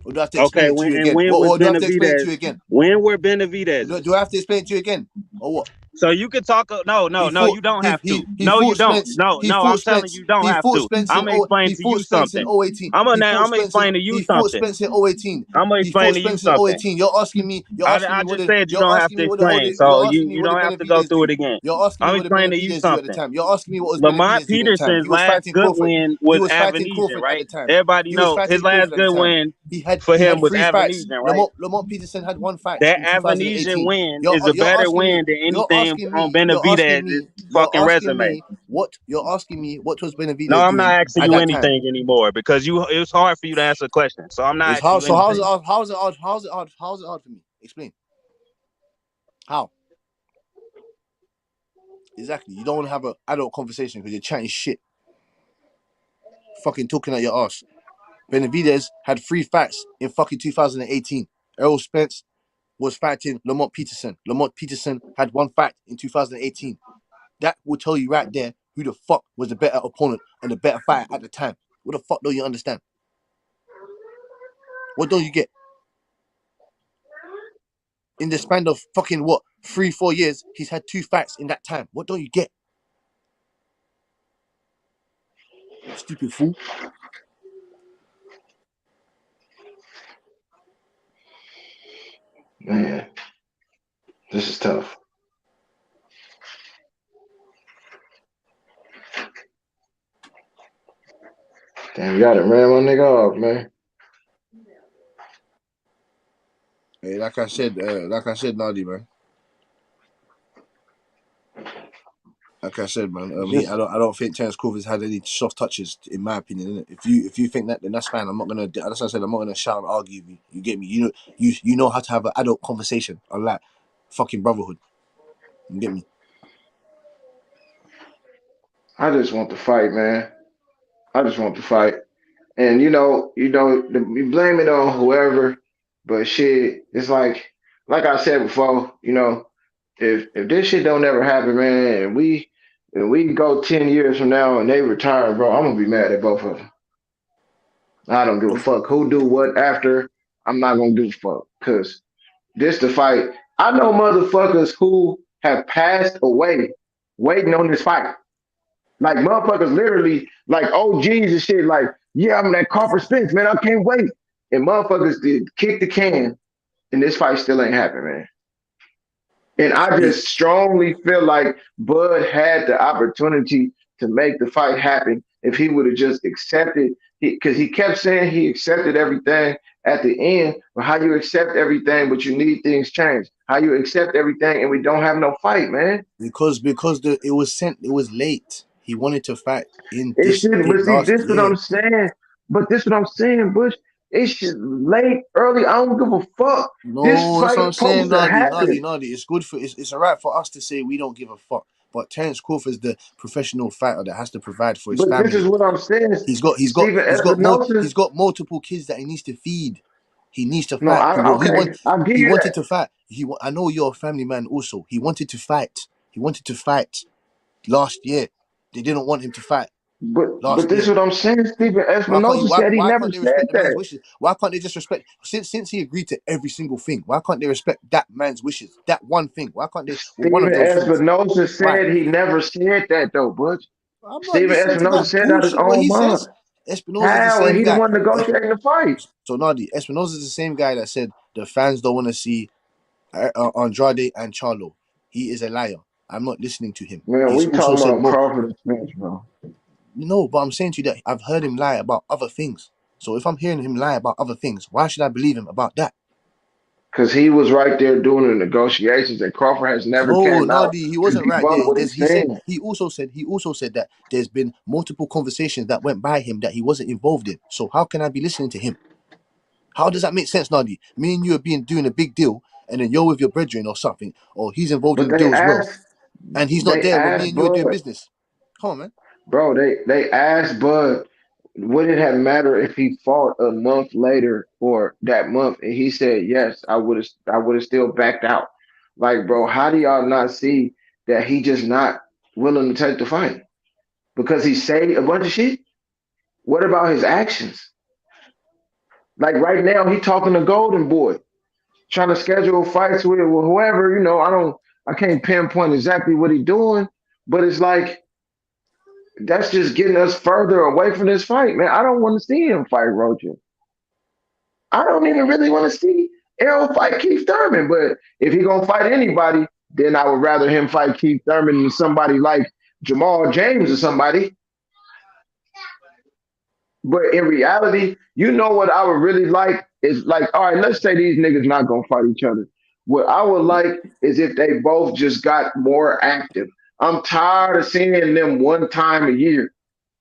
Or do I have to explain it to you again? What do I have to explain it to you again? When were Benavidez? Do I have to explain it to you again? Or what? So you could talk. No, you don't have to. No, you don't. No, I'm telling you, don't have to. I'm gonna explain to you something. I'm gonna explain to you something. He fought Spence in 018. I'm gonna explain to you something. You're asking me. I just said you don't have to explain, so you don't have to go through it again. You're asking me I'm what explaining to you Benavidez do at the something. time. You're asking me what was Lamont Benavidez doing at the time. Peterson's last good win was Avenesian, right? Everybody knows his last good win for him was Avenesian, right? Lamont Peterson had 1 fight. That Avenesian win is a better win than anything on Benavidez's fucking resume. What was Benavidez No, I'm doing not asking at you that anything anymore because it's hard for you to answer a question. So I'm not asking you anything. How's it hard for me? Explain. How? Exactly. You don't want to have an adult conversation because you're chatting shit. Fucking talking at your ass. Benavidez had 3 fights in fucking 2018. Errol Spence was fighting Lamont Peterson. Lamont Peterson had 1 fight in 2018. That will tell you right there who the fuck was the better opponent and the better fighter at the time. What the fuck don't you understand? What don't you get? In the span of fucking 3-4 years, he's had 2 fights in that time. What don't you get? Stupid fool. Man, this is tough. Damn, you got it, ran my nigga off, man. Hey, like I said, Nadi, man. Like I said, man. I don't think Terence Crawford's had any soft touches, in my opinion. Innit? If you think that, then that's fine. I'm not gonna. That's what I said. I'm not gonna shout and argue with you. You get me? You know how to have an adult conversation, unlike fucking brotherhood. You get me? I just want to fight, man. I just want to fight. And we blame it on whoever, but shit, it's like I said before, if this shit don't ever happen, man, and we go 10 years from now and they retire, bro, I'm gonna be mad at both of them. I don't give a fuck who do what after. I'm not gonna do fuck because this the fight. I know motherfuckers who have passed away waiting on this fight. Like motherfuckers literally like OGs and shit. Like, yeah, I'm that Crawford Spence, man. I can't wait. And motherfuckers did kick the can, and this fight still ain't happened, man. And I just strongly feel like Bud had the opportunity to make the fight happen if he would have just accepted. Because he kept saying he accepted everything at the end. But how you accept everything, but you need things changed? How you accept everything and we don't have no fight, man? Because it was late. He wanted to fight in It this shouldn't. But see, last this what year. I'm saying. But this what I'm saying, Bush. It should late, early. I don't give a fuck. This No, that's fight what I'm saying, supposed to happen. Nadi. It's good it's alright for us to say we don't give a fuck. But Terence Crawford's the professional fighter that has to provide for his But this is family. what I'm saying. Stephen He's got multiple kids that he needs to feed. He needs to No, fight. I'll give He you wanted that. to fight. I know you're a family man also. He wanted to fight. He wanted to fight last year. They didn't want him to fight But last this is year. what I'm saying. Stephen Espinosa said he Why never can't they said respect the man's that. wishes? Why can't they just respect since he agreed to every single thing? Why can't they respect that man's wishes? That one thing. Why can't they one of Stephen those things? Espinosa Why? said he never said that though, Butch. I'm not Stephen listening to Espinosa that said out his bullshit what own he mind. says. Espinosa's the How? And same he the guy. one negotiating the fight. So Nadi, Espinosa's the same guy that said the fans don't want to see Andrade and Charlo. He is a liar. I'm not listening to him. Man, He's we also talking said about more. Crawford and Spence, bro. No, but I'm saying to you that I've heard him lie about other things. So if I'm hearing him lie about other things, why should I believe him about that? Because he was right there doing the negotiations, and Crawford has never No, came out Nadi, he to wasn't right debunk there. what he's saying. He also said that there's been multiple conversations that went by him that he wasn't involved in. So how can I be listening to him? How does that make sense, Nadi? Me and you are doing a big deal, and then you're with your brethren or something, or he's involved in But the deal as well, and he's not they there when me asked and you are doing Bud, business. Come on, man. bro. They asked Bud, would it have mattered if he fought a month later or that month? And he said yes. I would have still backed out. Like, bro, how do y'all not see that he just not willing to take the fight because he say a bunch of shit? What about his actions? Like right now, he talking to Golden Boy, trying to schedule fights with whoever. I can't pinpoint exactly what he's doing, but it's like that's just getting us further away from this fight, man. I don't want to see him fight Rocha. I don't even really want to see Errol fight Keith Thurman. But if he gonna fight anybody, then I would rather him fight Keith Thurman than somebody like Jamal James or somebody. But in reality, what I would really like is like, all right, let's say these niggas not gonna fight each other. What I would like is if they both just got more active. I'm tired of seeing them one time a year.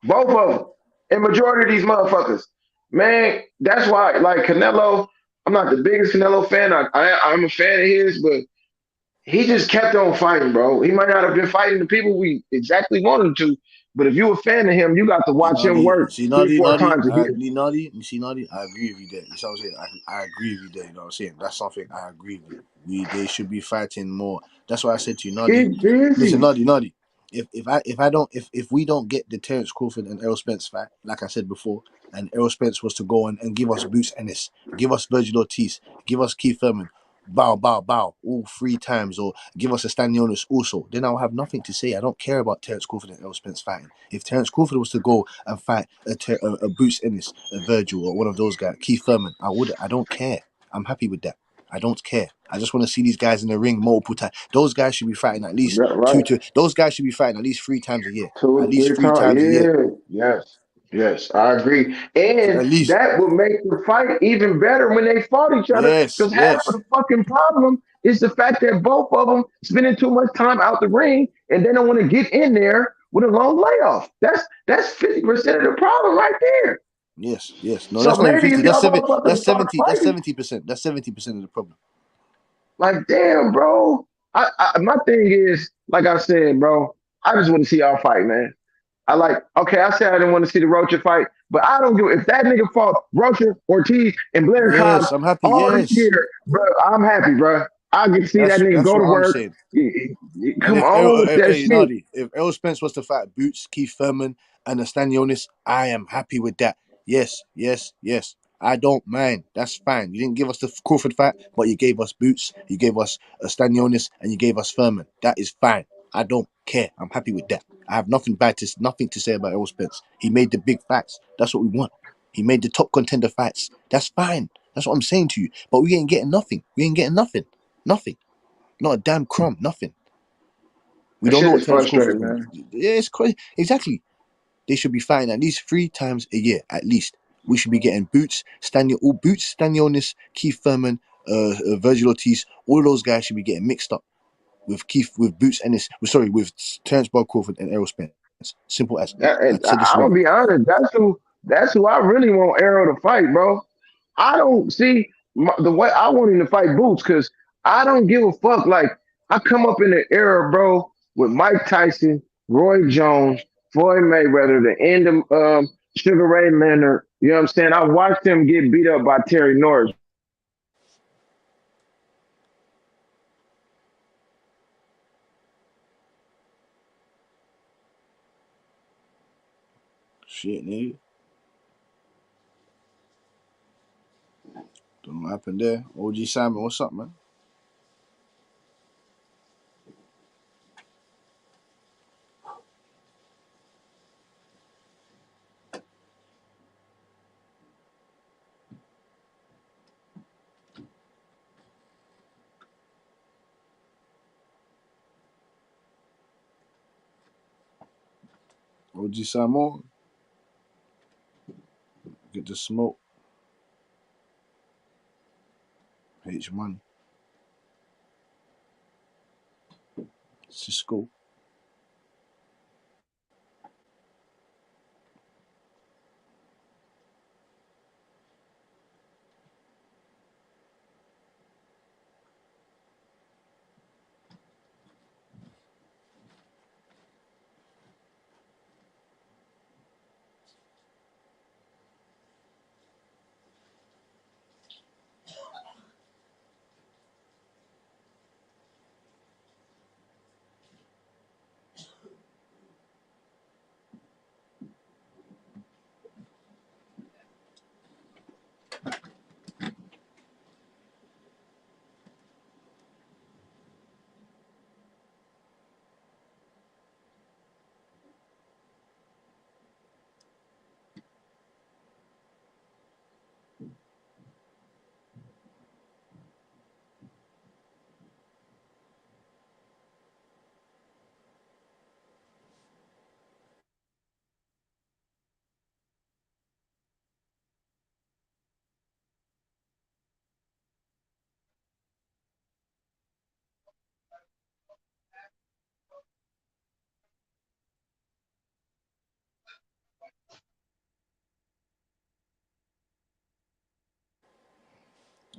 Both of them. And majority of these motherfuckers. Man, that's why, like Canelo, I'm not the biggest Canelo fan. I'm a fan of his, but he just kept on fighting, bro. He might not have been fighting the people we exactly wanted him to, but if you're a fan of him, you got to watch him work three, four times a year. Nadi, I agree with you there. You know what I'm saying? I agree with you there. You know what I'm saying? That's something I agree with. They should be fighting more. That's why I said to you, Nadi. He's busy. Listen, Nadi. If we don't get the Terence Crawford and Errol Spence fight, like I said before, and Errol Spence was to go and give us Boots Ennis, give us Virgil Ortiz, give us Keith Thurman, bow, bow, bow, all 3 times, or give us a standing onus also, then I'll have nothing to say. I don't care about Terence Crawford and Errol Spence fighting. If Terence Crawford was to go and fight a Boots Ennis, a Virgil, or one of those guys, Keith Thurman, I don't care. I'm happy with that. I don't care. I just want to see these guys in the ring multiple times. Those guys should be fighting at least Right. those guys should be fighting at least 3 times a year. At 2, least 3 3 times. times a year. Yeah. Yes, I agree. And At least. that would make the fight even better when they fought each other. Yes, Because half of yes. the fucking problem is the fact that both of them spending too much time out the ring and they don't want to get in there with a long layoff. That's 50% of the problem right there. Yes. No, So that's not even maybe 50. if That's y'all 7. motherfuckers That's start 70. That's fighting, 70%. That's 70% of the problem. like damn, bro. My thing is, like I said, bro, I just want to see y'all fight, man. Okay, I said I didn't want to see the Rocha fight, but I don't give if that nigga fought Rocha, Ortiz, and Blair Cobbs Yes, I'm happy. all this Yes. year, bro. I'm happy, bro. I can see that nigga That's go to what I'm work. saying. And Come on with that hey shit. Nardi, if Errol Spence was to fight Boots, Keith Thurman, and Stanionis, I am happy with that. Yes. I don't mind. That's fine. You didn't give us the Crawford fight, but you gave us Boots, you gave us Stanionis, and you gave us Thurman. That is fine. I don't care. I'm happy with that. I have nothing to say about Errol Spence. He made the big fights. That's what we want. He made the top contender fights. That's fine. That's what I'm saying to you. But we ain't getting nothing. Nothing. Not a damn crumb. Nothing. We That don't know shit what is Terence Crawford's frustrating, going man. to do. Yeah, it's crazy. Exactly. They should be fighting at least 3 times a year. At least. We should be getting Boots, Stanionis, Keith Thurman, Virgil Ortiz. All those guys should be getting mixed up with Boots Ennis. With Terence Bud Crawford and Errol Spence. Simple as. I And said this I'm long. gonna be honest. That's who I really want Arrow to fight, bro. I don't see the way I want him to fight Boots because I don't give a fuck. Like I come up in the era, bro, with Mike Tyson, Roy Jones, Floyd Mayweather, the end of Sugar Ray Leonard. You know what I'm saying? I watched him get beat up by Terry Norris. Shit, nigga. Don't know what happened there. OG Simon, what's up, man? OG Simon, get the smoke. H Money. Cisco.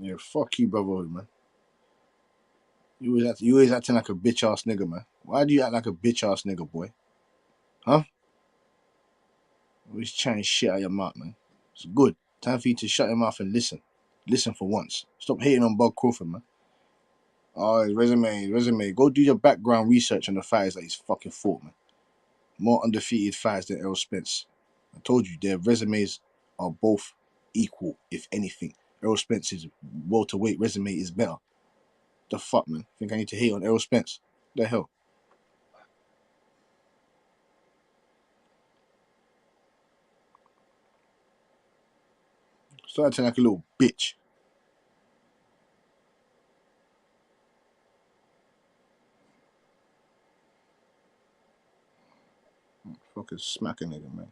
Yeah, fuck you, brotherhood, man. You always acting like a bitch ass nigga, man. Why do you act like a bitch ass nigga, boy? Huh? Always chatting shit out your mouth, man. It's good. Time for you to shut your mouth and listen. Listen for once. Stop hating on Bob Crawford, man. Oh, his resume. Go do your background research on the fighters that he's fucking fought, man. More undefeated fights than Errol Spence. I told you, their resumes are both equal, if anything. Errol Spence's welterweight resume is better. The fuck, man? Think I need to hate on Errol Spence? The hell? Start acting like a little bitch. Fucking smack a nigga, man.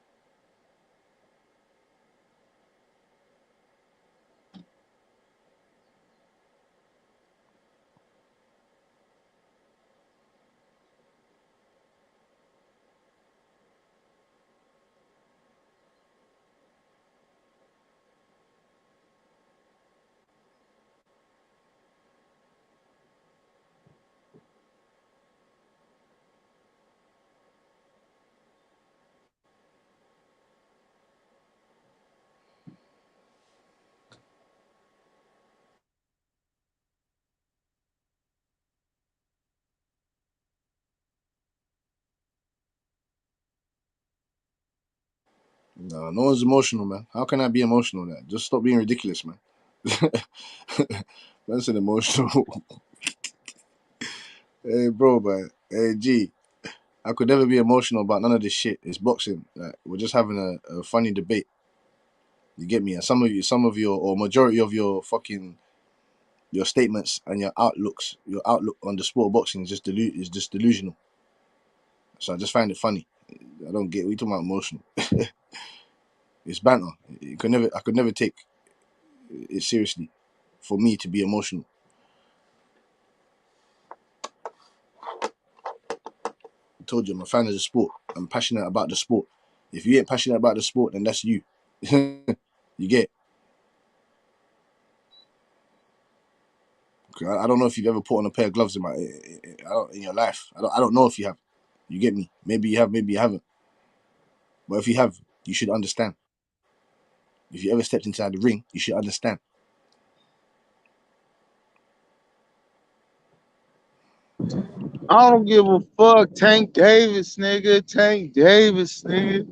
No one's emotional, man. How can I be emotional? That just stop being ridiculous, man. That's an emotional. Hey, bro, man. Hey, G. I could never be emotional about none of this shit. It's boxing. Like, we're just having a funny debate. You get me? And some of your, or majority of your fucking your statements and your outlook on the sport of boxing is just delusional. So I just find it funny. I don't get what you talking about emotional. It's banter. I could never take it seriously for me to be emotional. I told you I'm a fan of the sport. I'm passionate about the sport. If you ain't passionate about the sport, then that's you. You get. I don't know if you've ever put on a pair of gloves in your life. I don't know if you have. You get me? Maybe you have, maybe you haven't. But if you have, you should understand. If you ever stepped inside the ring, you should understand. I don't give a fuck. Tank Davis, nigga. Tank Davis, nigga.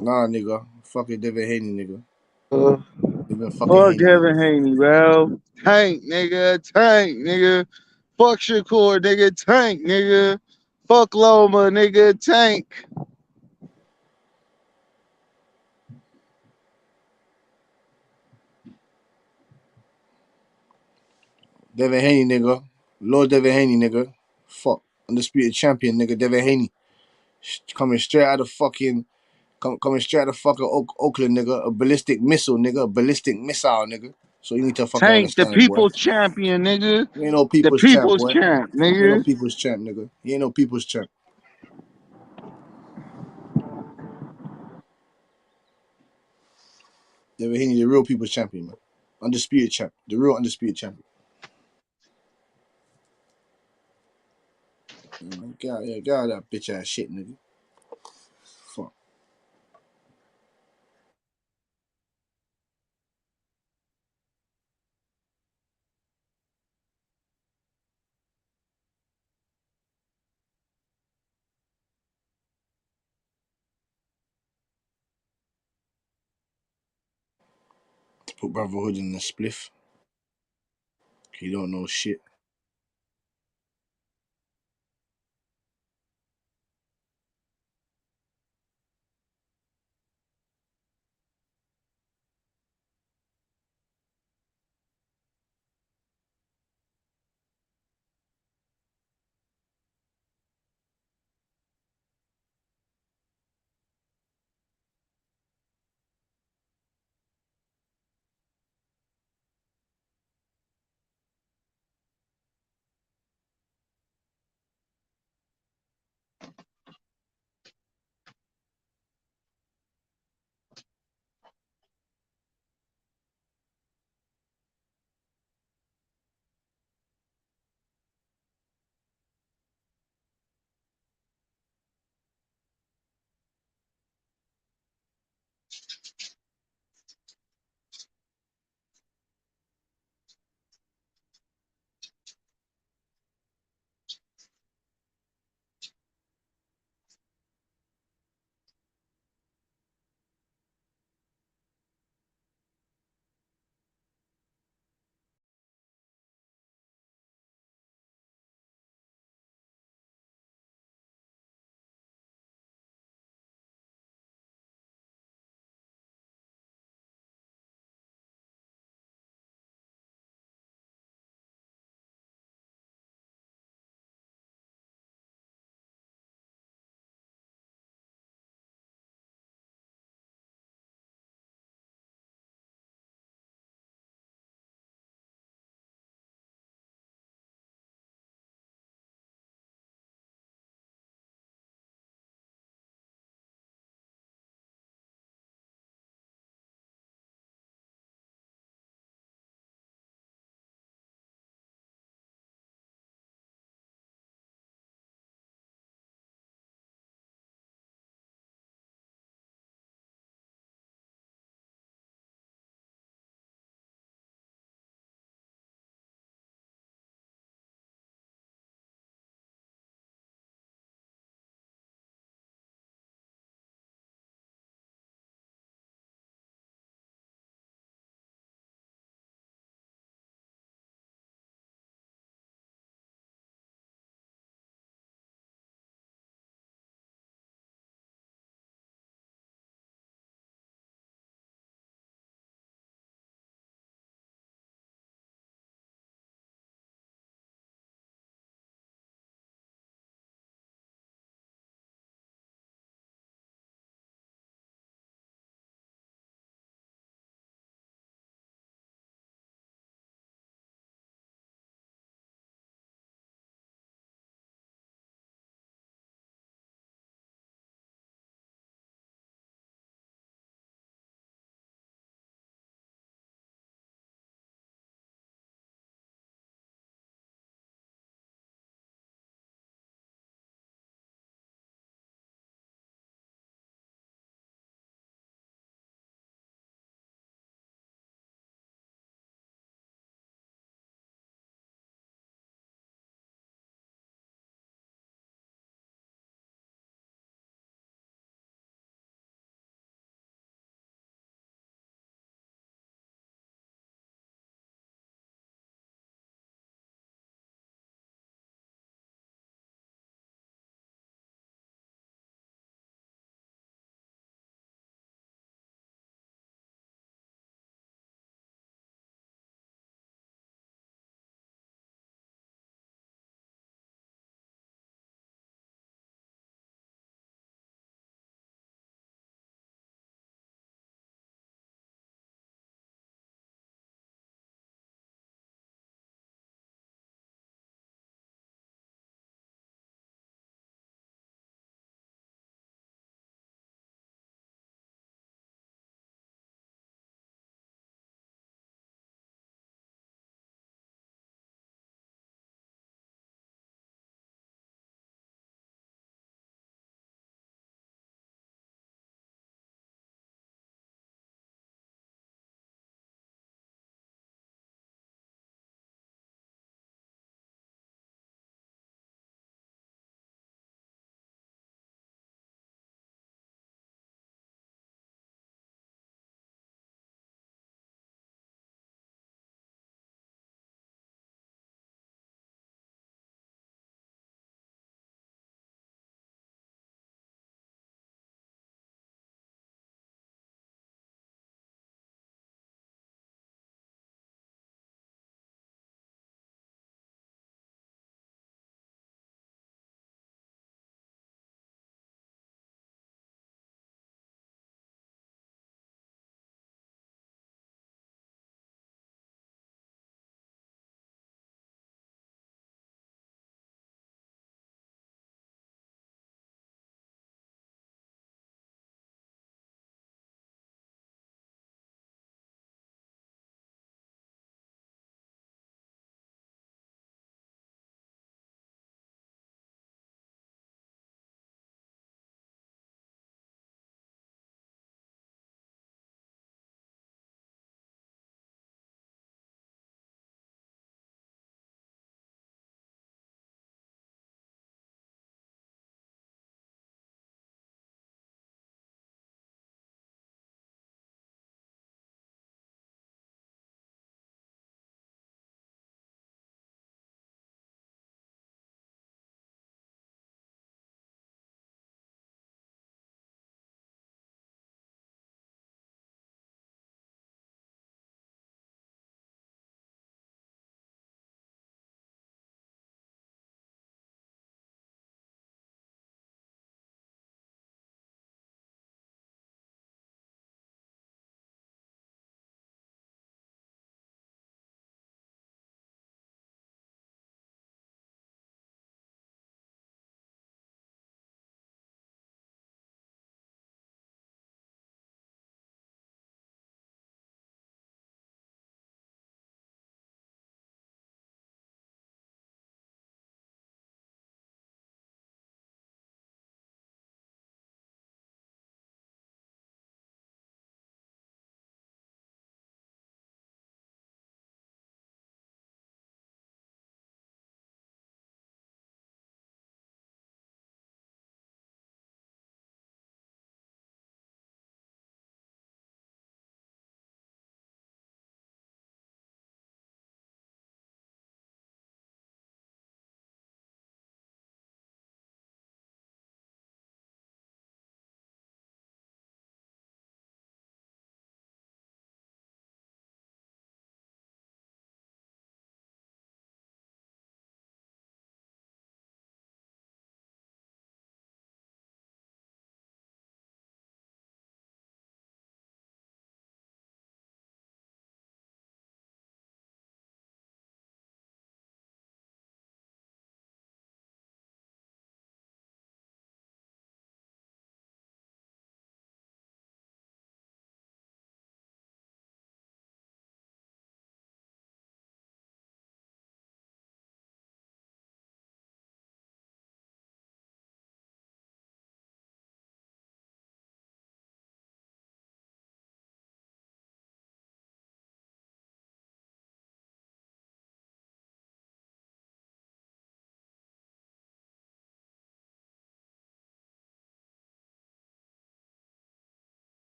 Nah, nigga. Fucking Devin Haney, nigga. Devin fucking Fuck Haney, nigga. Devin Haney, bro. Tank, nigga. Tank, nigga. Fuck Shakur, nigga. Tank, nigga. Fuck Loma, nigga. Tank. Devin Haney, nigga. Lord Devin Haney, nigga. Fuck. Undisputed champion, nigga. Devin Haney. Coming straight out of fucking coming straight out of fucking Oakland, nigga. A ballistic missile, nigga. A ballistic missile, nigga. So you need to fucking Tank, the understand, boy. people's champion, nigga. You ain't no The people's champ, people's boy. champ, You ain't no nigga. people's champ, nigga. You ain't no people's champ. Devin Haney, the real people's champion, man. Undisputed champ. The real undisputed champion. Get out of that bitch ass shit, nigga. Fuck. To put brotherhood in the spliff. He don't know shit.